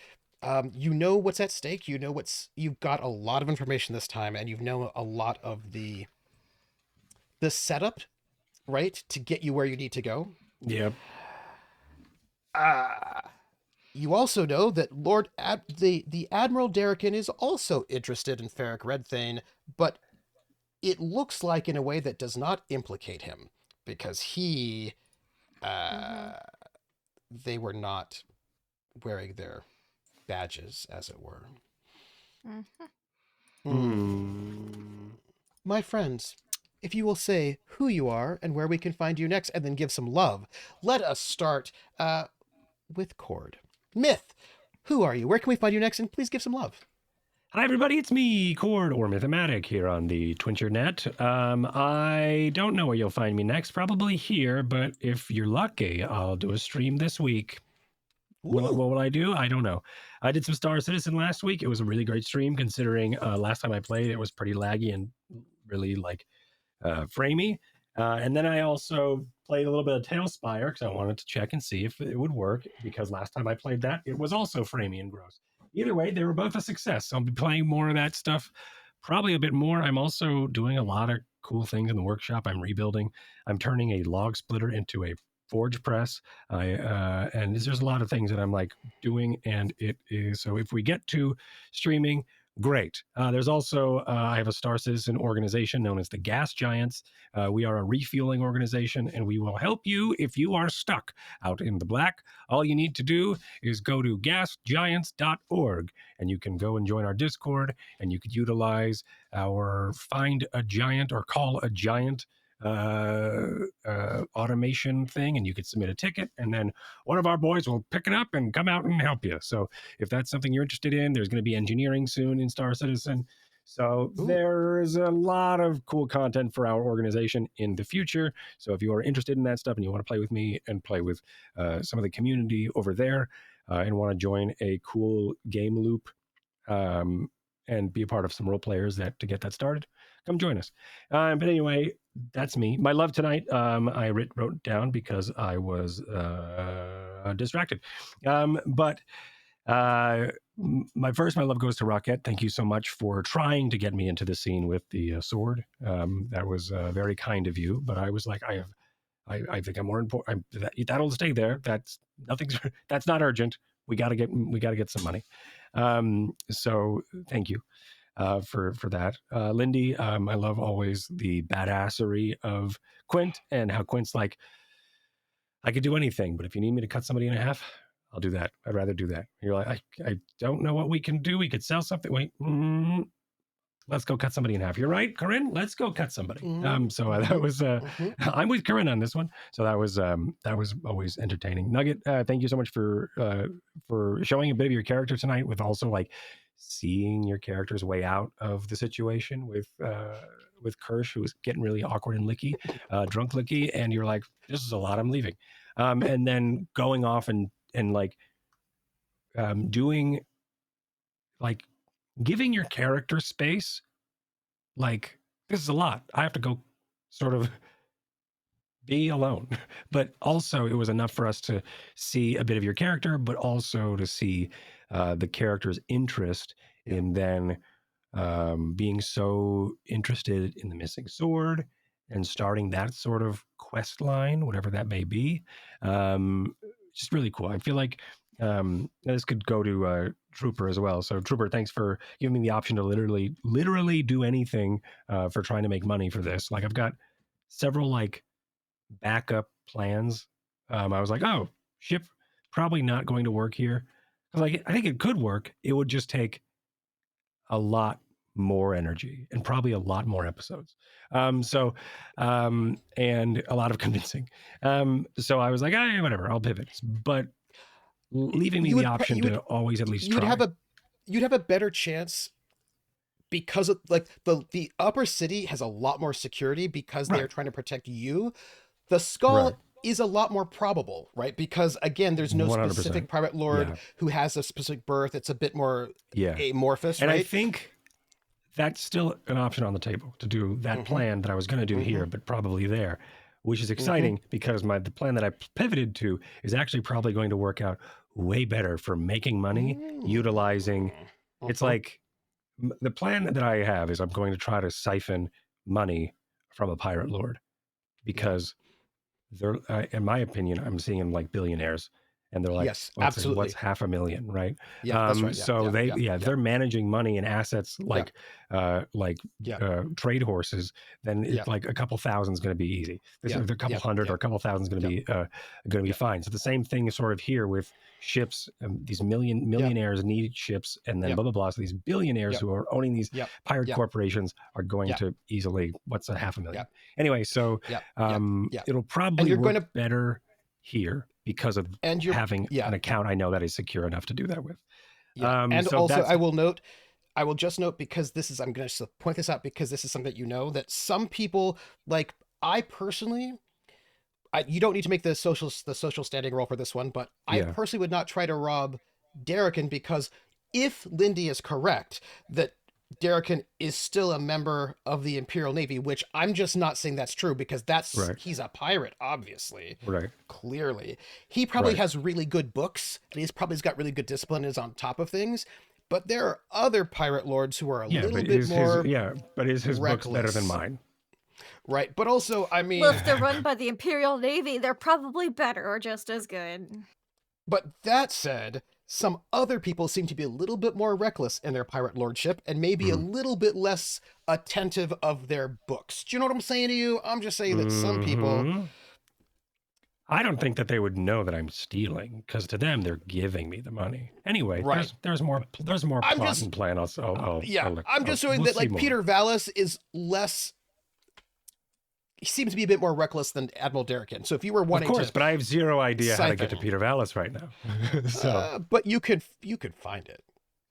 You know what's at stake. You've got a lot of information this time, and you've known a lot of the setup, right, to get you where you need to go. Yep. You also know that the Admiral Derrican is also interested in Ferric Redthane, but it looks like in a way that does not implicate him, because they were not wearing their badges, as it were. My friends, if you will say who you are and where we can find you next, and then give some love, let us start with Cord. Myth, who are you? Where can we find you next? And please give some love. Hi, everybody. It's me, Cord, or Mythematic, here on the Twinternet. I don't know where you'll find me next. Probably here, but if you're lucky, I'll do a stream this week. What will I do? I don't know. I did some Star Citizen last week. It was a really great stream, considering last time I played, it was pretty laggy and really, like, framey. And then I also played a little bit of Tailspire because I wanted to check and see if it would work, because last time I played that, it was also framey and gross. Either way, they were both a success. So I'll be playing more of that stuff, probably a bit more. I'm also doing a lot of cool things in the workshop. I'm rebuilding. I'm turning a log splitter into a forge press. And there's a lot of things that I'm like doing, and it is, so if we get to streaming, great. There's also, I have a Star Citizen organization known as the Gas Giants. We are a refueling organization, and we will help you if you are stuck out in the black. All you need to do is go to gasgiants.org, and you can go and join our Discord, and you could utilize our Find a Giant or Call a Giant automation thing, and you could submit a ticket, and then one of our boys will pick it up and come out and help you. So if that's something you're interested in, there's going to be engineering soon in Star Citizen. So there's a lot of cool content for our organization in the future. So if you are interested in that stuff and you want to play with me and play with some of the community over there, and want to join a cool game loop, and be a part of some role players to get that started, come join us. But anyway, that's me. My love tonight, I wrote down because I was distracted. But my love goes to Rockette. Thank you so much for trying to get me into the scene with the sword. That was very kind of you. But I was like, I think I'm more important. That'll stay there. That's not urgent. We gotta get some money. So thank you for that. Lindy, I love always the badassery of Quint, and how Quint's like, I could do anything, but if you need me to cut somebody in half, I'll do that. I'd rather do that. And you're like, I don't know what we can do. We could sell something. Wait, let's go cut somebody in half. You're right, Corinne. Let's go cut somebody. So that was I'm with Corinne on this one. So that was always entertaining. Nugget, thank you so much for showing a bit of your character tonight, with also like seeing your character's way out of the situation with Krrsh, who was getting really awkward and licky, drunk licky, and you're like, this is a lot, I'm leaving. And then going off and like doing, like, giving your character space, like, this is a lot. I have to go sort of be alone. But also, it was enough for us to see a bit of your character, but also to see the character's interest in then being so interested in the missing sword and starting that sort of quest line, whatever that may be. Just really cool. I feel like this could go to Trooper as well. So Trooper, thanks for giving me the option to literally do anything for trying to make money for this. Like, I've got several like backup plans. I was like, oh, ship probably not going to work here. Like, I think it could work. It would just take a lot more energy and probably a lot more episodes. And a lot of convincing. So I was like, whatever, I'll pivot. But leaving me the option to always at least try. You'd have a better chance because of, like, the upper city has a lot more security because they're trying to protect you. The skull is a lot more probable, right? Because again, there's no 100%. Specific private lord who has a specific birth. It's a bit more amorphous, and right? I think that's still an option on the table to do that plan that I was going to do here, but probably there, which is exciting because the plan that I pivoted to is actually probably going to work out way better for making money, utilizing. It's like the plan that I have is I'm going to try to siphon money from a pirate lord, because they're, in my opinion, I'm seeing them like billionaires, and they're like, Yes, absolutely. what's $500,000, right? Yeah, that's right. So they're managing money and assets like trade horses. Then it's like a couple thousand is going to be easy. A couple hundred or a couple thousand is going to be fine. So the same thing is sort of here with ships. These millionaires need ships, and then blah blah blah. So these billionaires who are owning these pirate corporations are going to easily what's $500,000. Anyway, so it'll probably work better here because of having an account I know that is secure enough to do that with. And so also I will just note, because I'm going to point this out because this is something that that some people, like I personally, you don't need to make the social standing roll for this one, but I personally would not try to rob Darrican, because if Lindy is correct that Darrican is still a member of the Imperial Navy, which I'm just not saying that's true, because he's a pirate, obviously. Right. Clearly. He probably has really good books, and he's got really good discipline and is on top of things. But there are other pirate lords who are a little bit more but is his reckless. books better than mine? Right. But also, I mean... Well, if they're run by the Imperial Navy, they're probably better or just as good. But that said, some other people seem to be a little bit more reckless in their pirate lordship and maybe a little bit less attentive of their books. Do you know what I'm saying to you? I'm just saying that some people... I don't think that they would know that I'm stealing, because to them they're giving me the money. Anyway, there's more plot and plan. I'm just showing that like Peter Valis is less. He seems to be a bit more reckless than Admiral Darrican. So if you were wanting, of course, but I have zero idea how to get to Peter Valis right now. But you could find it.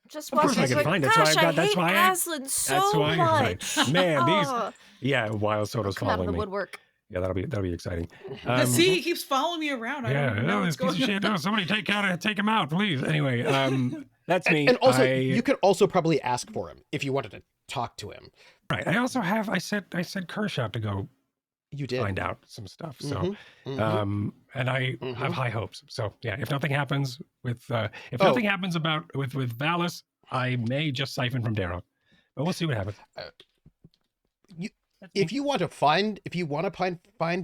Just of course I can find it. Gosh, that's why Aslan so much. Man, Wild Soda's following me. Out of the woodwork. Yeah, that'll be exciting. See, he keeps following me around. I don't know what's going on. No, somebody take him out, please. Anyway, that's me. And also, you could also probably ask for him if you wanted to talk to him. Right. I also have. I said Krrsh out to go. You did find out some stuff. So, and I have high hopes. So, yeah, if nothing happens with nothing happens with Valis, I may just siphon from Darrow, but we'll see what happens. If you want to find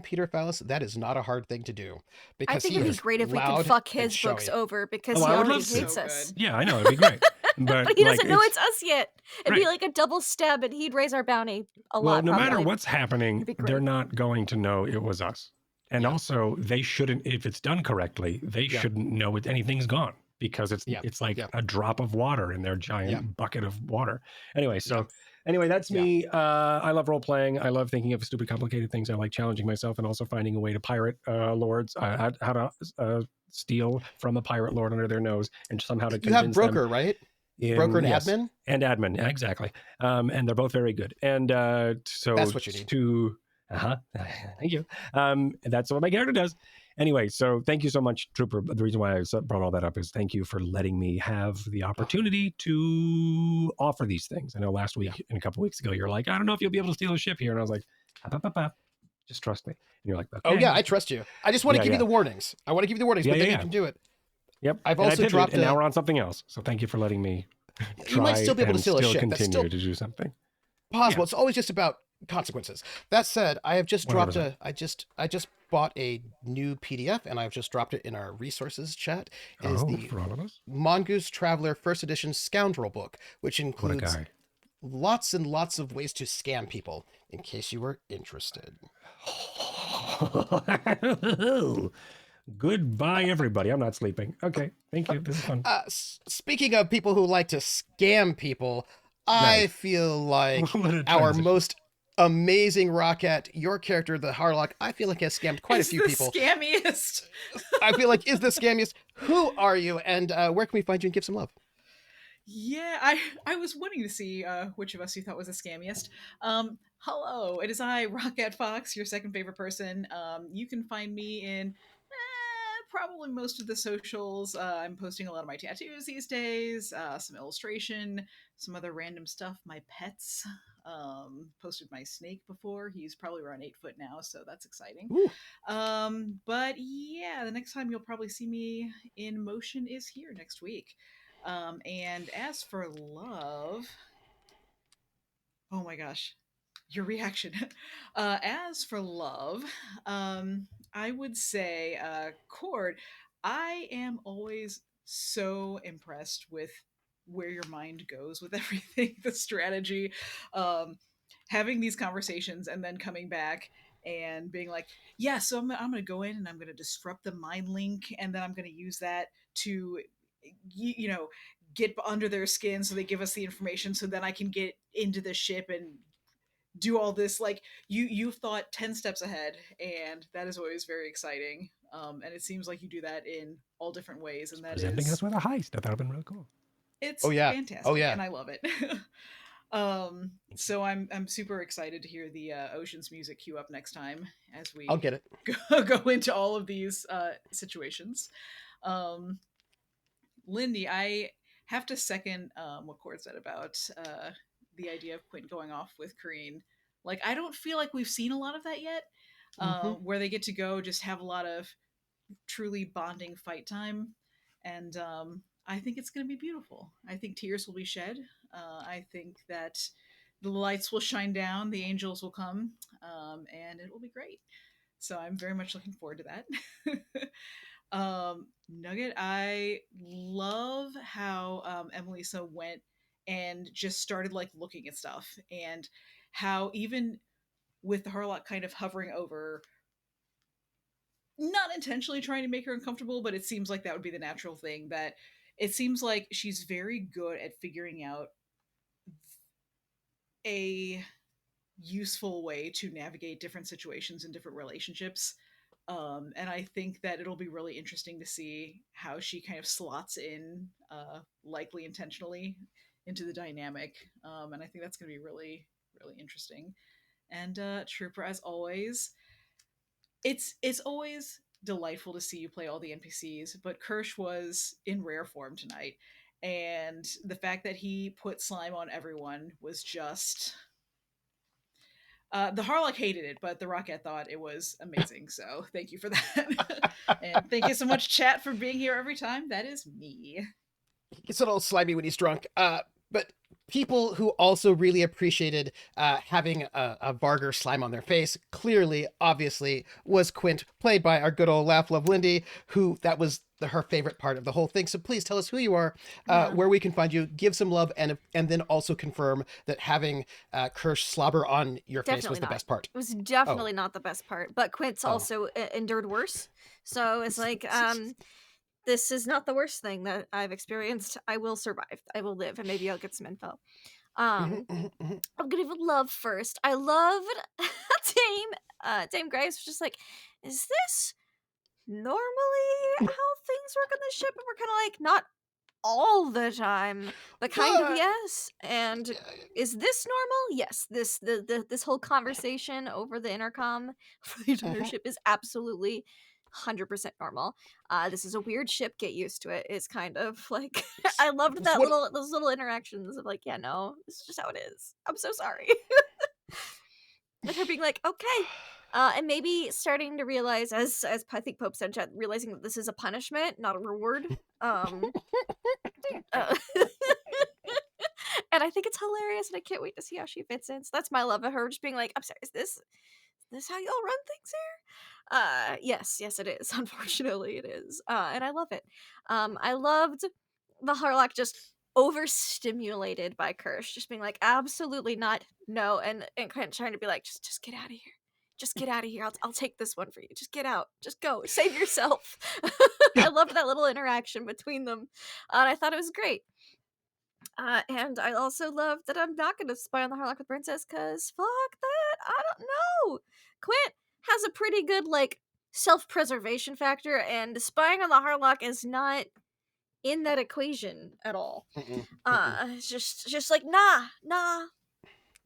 Peter Valis, that is not a hard thing to do. Because I think it'd be great if we could fuck his books over, because he already hates us. Yeah, I know, it'd be great. But he doesn't know it's us yet. It'd be like a double stab, and he'd raise our bounty a lot. Well, no matter what's happening, they're not going to know it was us. And also, they shouldn't, if it's done correctly, they shouldn't know anything's gone, because it's like a drop of water in their giant bucket of water. Anyway, Anyway, that's me. I love role-playing. I love thinking of stupid, complicated things. I like challenging myself and also finding a way to pirate lords, how to steal from a pirate lord under their nose and somehow to convince them. You have Broker, right? Broker and Admin? And Admin, exactly. And they're both very good. And so... That's what you need. Thank you. That's what my character does. Anyway, so thank you so much, Trooper. The reason why I brought all that up is thank you for letting me have the opportunity to offer these things. I know last week and a couple weeks ago, you're like, I don't know if you'll be able to steal a ship here. And I was like, just trust me. And you're like, okay. Oh, yeah, I trust you. I just want to give you the warnings. I want to give you the warnings, but then you can do it. Yep. I've also dropped and now we're on something else. So thank you for letting me try you might still be able to steal a ship. Continue to do something. Possible. It's always just about consequences. That said, I have just dropped I just bought a new PDF, and I've just dropped it in our resources chat. It is the Mongoose Traveler First Edition Scoundrel book, which includes lots and lots of ways to scam people, in case you were interested. Goodbye, everybody. I'm not sleeping. Okay, thank you. This is fun. Speaking of people who like to scam people, I feel like our most amazing Rocket, your character, the Harlock, I feel like has scammed quite a few people. The scammiest. I feel like is the scammiest. Who are you, and where can we find you and give some love? Yeah, I was wanting to see which of us you thought was the scammiest. Hello, it is I, Rocket Fox, your second favorite person. You can find me in probably most of the socials. I'm posting a lot of my tattoos these days, some illustration, some other random stuff. My pets. Posted my snake before. He's probably around 8 foot now, so that's exciting. But yeah, the next time you'll probably see me in motion is here next week. And as for love, oh my gosh, your reaction. As for love, I would say, Cord, I am always so impressed with where your mind goes with everything, the strategy, um, having these conversations and then coming back and being like, yeah, so I'm going to go in and I'm going to disrupt the mind link, and then I'm going to use that to, you know, get under their skin so they give us the information so then I can get into the ship and do all this. Like, you've thought 10 steps ahead, and that is always very exciting. And it seems like you do that in all different ways, and that Presenting is, us with a heist. I thought it'd been really cool. it's Oh yeah. fantastic, Oh yeah. and I love it. So I'm super excited to hear the Ocean's music queue up next time as we I'll get it. go into all of these situations. um Lindy, I have to second what Cord said about the idea of Quint going off with Kareen. Like, I don't feel like we've seen a lot of that yet, where they get to go just have a lot of truly bonding fight time. And I think it's going to be beautiful. I think tears will be shed. I think that the lights will shine down, the angels will come, and it will be great. So I'm very much looking forward to that. Nugget, I love how Emelisa went and just started like looking at stuff, and how even with the Harlock kind of hovering over, not intentionally trying to make her uncomfortable, but it seems like that would be the natural thing. That it seems like she's very good at figuring out a useful way to navigate different situations and different relationships. And I think that it'll be really interesting to see how she kind of slots in, likely intentionally, into the dynamic. And I think that's going to be really, really interesting. And Trooper, as always, it's always delightful to see you play all the NPCs, but Krrsh was in rare form tonight. And the fact that he put slime on everyone was just, the Harlock hated it, but the Rocket thought it was amazing. So thank you for that. And thank you so much, chat, for being here every time. That is me. He gets a little slimy when he's drunk. But people who also really appreciated having a Varger slime on their face, clearly, obviously, was Quint, played by our good old Laugh Love Lindy, who that was her favorite part of the whole thing. So please tell us who you are, where we can find you, give some love, and then also confirm that having Krrsh slobber on your face was the best part. It was definitely not the best part, but Quint's also endured worse. So it's like, this is not the worst thing that I've experienced. I will survive. I will live, and maybe I'll get some info. I'm gonna give love first. I loved Dame Graves was just like, is this normally how things work on the ship? And we're kind of like, not all the time, but kind of yes. And is this normal? Yes. This whole conversation over the intercom for the entire ship is absolutely 100% normal. This is a weird ship, get used to it. It's kind of like, I loved that those little interactions of like, yeah, no, this is just how it is. I'm so sorry. And her being like, okay. And maybe starting to realize, as I think Pope said, realizing that this is a punishment, not a reward. And I think it's hilarious, and I can't wait to see how she fits in. So that's my love of her, just being like, I'm sorry, is this how y'all run things here? Yes, it is. Unfortunately, it is. And I love it. I loved the Harlock just overstimulated by Krrsh, just being like, absolutely not, no, and kind of trying to be like, just get out of here. Just get out of here. I'll take this one for you. Just get out. Just go. Save yourself. I loved that little interaction between them. And I thought it was great. And I also love that I'm not going to spy on the Harlock with Princess, because fuck that. I don't know. Quint has a pretty good, like, self-preservation factor, and spying on the Harlock is not in that equation at all. It's just like, nah.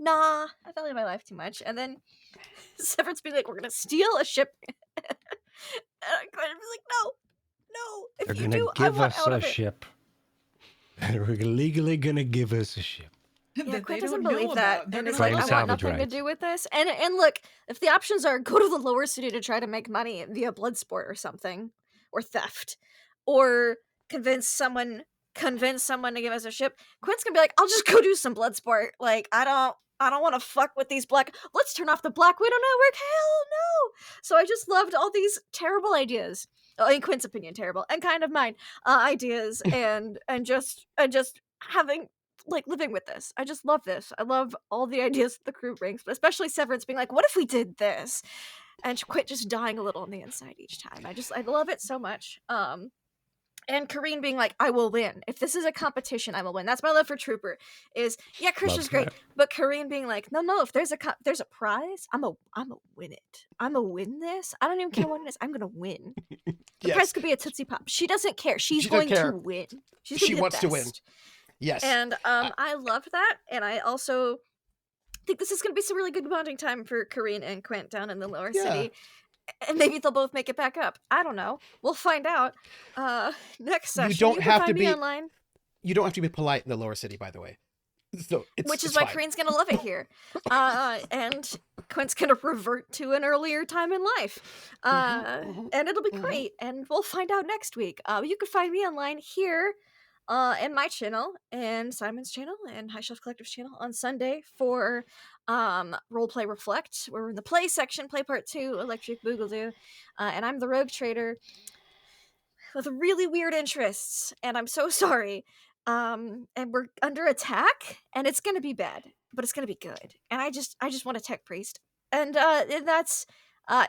I value my life too much. And then Severence being like, we're going to steal a ship. And I'm going to be like, no. If They're you gonna do, give I want us out a of it. ship. They're legally gonna give us a ship. Yeah, That Quint they doesn't don't know believe that, about. They're and it's gonna like, Claim I want salvage nothing to rights. do with this. And look, if the options are go to the lower city to try to make money via blood sport or something, or theft, or convince someone to give us a ship, Quint's gonna be like, I'll just go do some blood sport. Like, I don't want to fuck with these let's turn off the Black Widow network. Hell no. So I just loved all these terrible ideas in Quint's opinion, terrible, and kind of mine, ideas, and just having like living with this. I just love this. I love all the ideas the crew brings, but especially Severance being like, "What if we did this?" And Quint just dying a little on the inside each time. I love it so much. And Kareen being like, "I will win. If this is a competition, I will win." That's my love for Trooper. Is yeah, Krrsh Love is great, that. but Kareen being like, "No, if there's a prize, I'm a win it. I'm a win this. I don't even care what it is. I'm gonna win. The prize Yes. could be a Tootsie Pop. She doesn't care. She's She doesn't going care. to win. She's She gonna be the wants to win. best." Yes. And I love that, and I also think this is gonna be some really good bonding time for Kareen and Quint down in the lower Yeah. city. And maybe they'll both make it back up. I don't know. We'll find out. Next session, don't you have can to find me be- online. You don't have to be polite in the lower city, by the way. So Which is it's why fine. Kareen's gonna love it here. And Quint's gonna revert to an earlier time in life. And it'll be great. And we'll find out next week. You can find me online here in my channel and Simon's channel and High Shelf Collective's channel on Sunday for Roleplay Reflect. We're in the play section, play part 2, Electric Boogaloo. And I'm the Rogue Trader with really weird interests, and I'm so sorry. And we're under attack, and it's gonna be bad, but it's gonna be good. And I just want a tech priest, and that's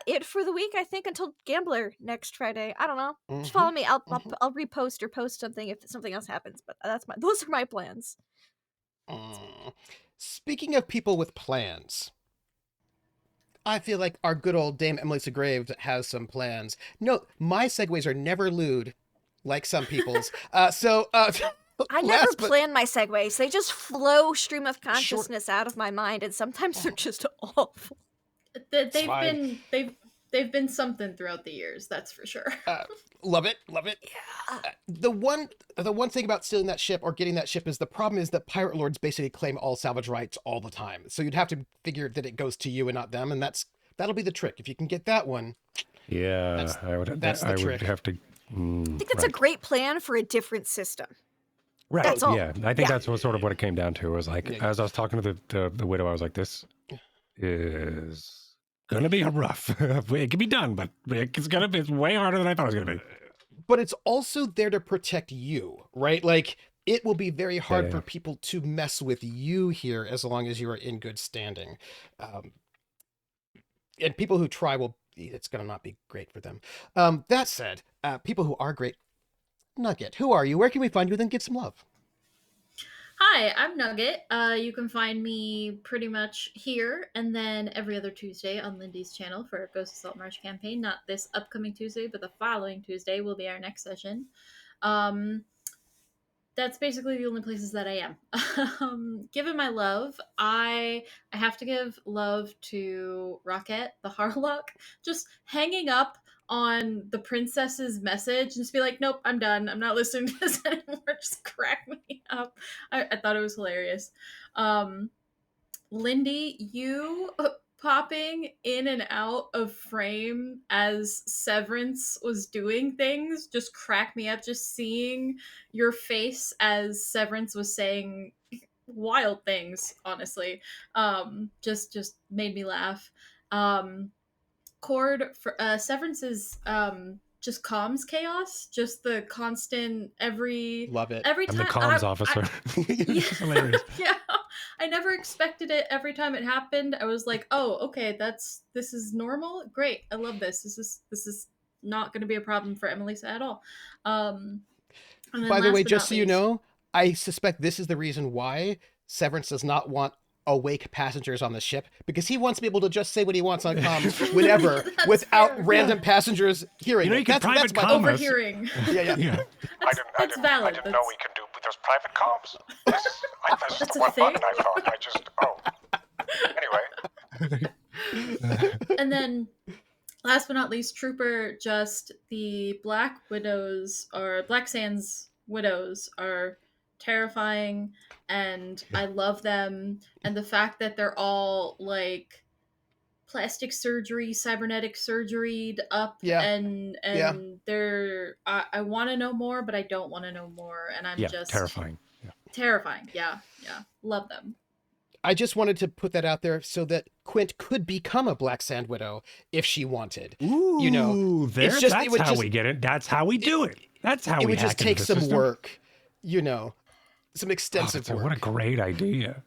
it for the week. I think until Gambler next Friday. I don't know. Just follow me. I'll repost or post something if something else happens. But those are my plans. Speaking of people with plans, I feel like our good old Dame Emelisa Graves has some plans. No, my segues are never lewd, like some people's. I never last but- plan my segues. They just flow stream of consciousness out of my mind, and sometimes they're just awful. They've been something throughout the years, that's for sure. Love it. Yeah. The one thing about stealing that ship or getting that ship is the problem is that pirate lords basically claim all salvage rights all the time. So you'd have to figure that it goes to you and not them, and that'll be the trick. If you can get that one, Yeah, I would have to. I think that's a great plan for a different system. Right. That's all. Yeah, I think that's what sort of what it came down to. Was like, as I was talking to the widow, I was like, this is gonna be a rough. It can be done, but it's way harder than I thought it was gonna be. But it's also there to protect you, right? Like, it will be very hard for people to mess with you here as long as you are in good standing. And people who try it's going to not be great for them. That said, people who are great, Nugget, who are you? Where can we find you? Then give some love. Hi, I'm Nugget. You can find me pretty much here and then every other Tuesday on Lindy's channel for Ghost of Saltmarsh campaign. Not this upcoming Tuesday, but the following Tuesday will be our next session. That's basically the only places that I am. Given my love, I have to give love to Rocket, the Harlock, just hanging up on the princess's message and just be like, nope, I'm done. I'm not listening to this anymore. Just crack me up. I thought it was hilarious. Lindy, you popping in and out of frame as Severance was doing things just cracked me up. Just seeing your face as Severance was saying wild things, honestly, just made me laugh. Cord for Severance is just comms chaos, just the constant Love it. every I'm time the comms officer. It's hilarious. Yeah, I never expected it. Every time it happened, I was like, "Oh, okay, this is normal. Great, I love this. This is not going to be a problem for Emelisa at all." And then By the last way, but just not so you least- know, I suspect this is the reason why Severance does not want awake passengers on the ship, because he wants to be able to just say what he wants on comms whenever That's without fair. random passengers hearing You know, it. you can private my commerce. overhearing. Yeah. Yeah. I That's valid. didn't know we can do. There's private comms. This is That's the a one thing? button I thought. Anyway, And then last but not least, Trooper, just the Black Sands widows are terrifying, and I love them, and the fact that they're all like plastic surgery, cybernetic surgeryed up, and they're I want to know more, but I don't want to know more, and I'm just terrifying. Yeah. terrifying. Yeah, love them. I just wanted to put that out there so that Quint could become a Black Sand Widow if she wanted. Ooh, You know, that's how we get it. That's how we do it. That's how it we would just hack into take the some system. work, you know, some extensive work. What a great idea.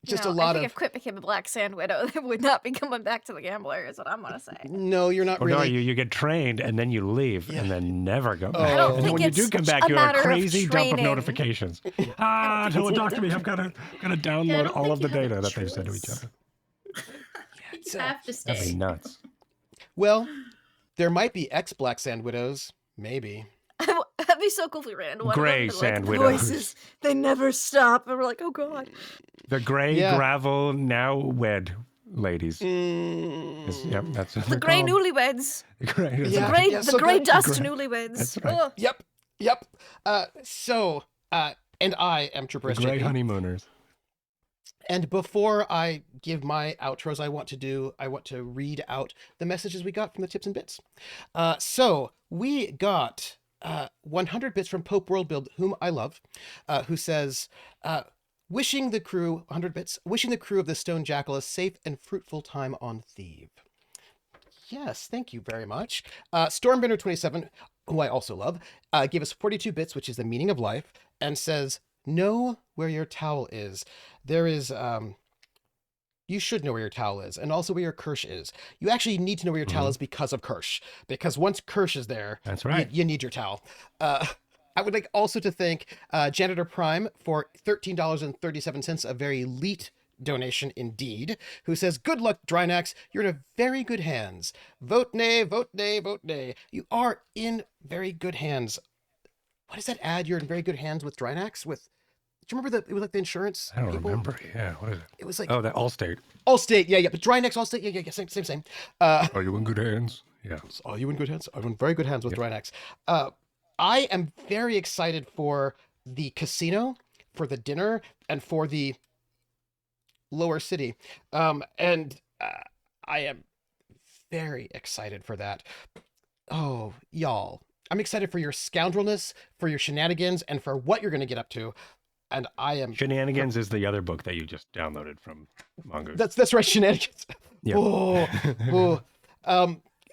Just No, a lot I think of. if Quint became a Black Sand Widow, they would not be coming back to the Gambler, is what I'm gonna say. No, you're not Or really. no, you get trained and then you leave and then never go back. I don't And think when you do it's come back, a you have matter a of crazy dump of training. notifications. Don't talk to me. I've got to download don't all think of the you have a data that they've sent to each choice. other. You have to That'd be stay. nuts. Well, there might be ex-Black Sand Widows, maybe. That'd be so cool if we ran into one Gray of them. And, Sand the Widows. voices, they never stop. And we're like, oh god. The gray Yeah. gravel now wed ladies. Mm. Yep, that's what The they're gray called. newlyweds. The gray, that's Yeah. right. The so gray good. dust Gray- newlyweds. That's right. Ugh. Yep. And I am The troopersjp. gray honeymooners. And before I give my outros, I want to read out the messages we got from the tips and bits. So we got 100 bits from Pope World Build, whom I love, who says, wishing the crew, 100 bits, wishing the crew of the Stone Jackal a safe and fruitful time on Thieves. Yes, thank you very much. Stormbender27, who I also love, gave us 42 bits, which is the meaning of life, and says, know where your towel is. There is, you should know where your towel is, and also where your Krrsh is. You actually need to know where your towel is because of Krrsh, because once Krrsh is there, That's right. you need your towel. I would like also to thank Janitor Prime for $13.37, a very elite donation indeed, who says, good luck, Drinax. You're in a very good hands. Vote nay, vote nay, vote nay. You are in very good hands. What does that add? You're in very good hands with Drinax? Do you remember it was like the insurance I don't people? remember. Yeah, what is it? It was like Oh, that Allstate. Allstate, yeah, but Drinax, Allstate, yeah, same. Are you in good hands? Yeah. Are you in good hands? I'm in very good hands with Drinax. I am very excited for the casino, for the dinner, and for the lower city. And I am very excited for that. Oh, y'all. I'm excited for your scoundrelness, for your shenanigans, and for what you're going to get up to. And I am... Shenanigans is the other book that you just downloaded from Mongoose. That's right, shenanigans. Yeah. Oh.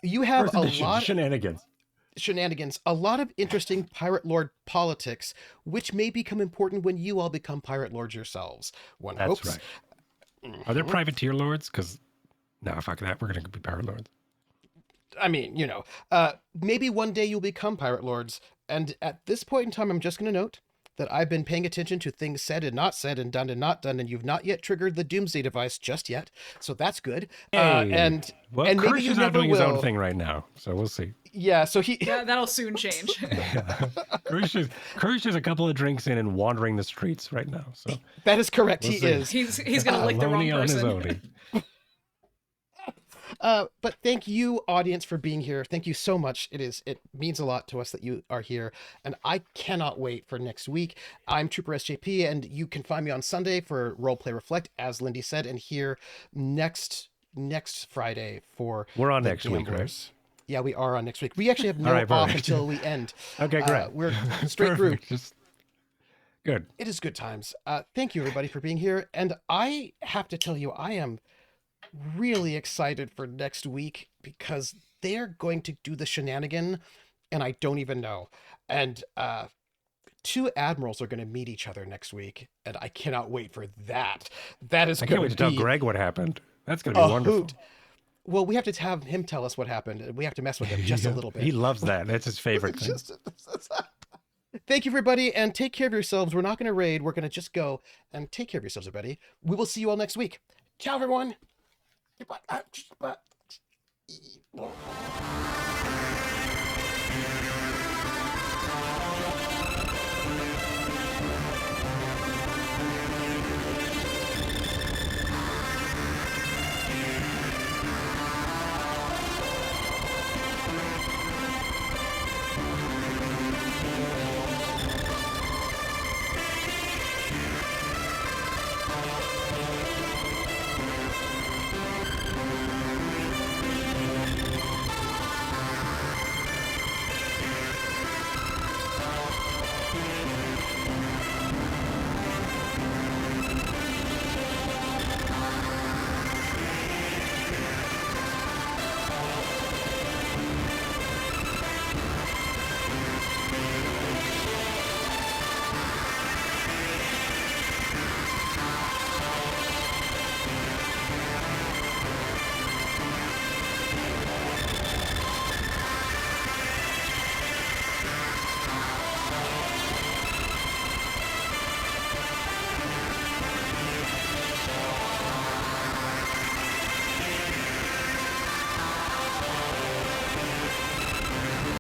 You have First a edition, lot... Shenanigans. A lot of interesting Pirate Lord politics, which may become important when you all become Pirate Lords yourselves. One That's hopes. right. Are there privateer lords? Because, no, fuck that. We're going to be pirate lords. I mean, maybe one day you'll become Pirate Lords. And at this point in time, I'm just going to note that I've been paying attention to things said and not said and done and not done, and you've not yet triggered the Doomsday device just yet. So that's good. Hey. And Well, maybe Krrsh you is out never doing his own will. thing right now, so we'll see. Yeah, so he... Yeah, that'll soon change. Krrsh is a couple of drinks in and wandering the streets right now. So That is correct. We'll he see. is. He's gonna lick the wrong Alone on his person. own. But thank you, audience, for being here. Thank you so much. It means a lot to us that you are here, and I cannot wait for next week. I'm Trooper SJP, and you can find me on Sunday for Roleplay Reflect, as Lindy said, and here next Friday for We're on the next week, Gamblers. Yeah, we are on next week. We actually have no All right, off perfect. until we end. Okay, great. We're straight through. Perfect. Just good. It is good times. Thank you, everybody, for being here. And I have to tell you, I am really excited for next week because they're going to do the shenanigan, and I don't even know. And two admirals are going to meet each other next week, and I cannot wait for that. That is I going can't wait to to tell be Greg what happened. That's going to a be wonderful. hoot. Well, we have to have him tell us what happened, and we have to mess with him just a little bit. He loves that. That's his favorite thing. Thank you, everybody, and take care of yourselves. We're not going to raid. We're going to just go and take care of yourselves, everybody. We will see you all next week. Ciao, everyone. Goodbye.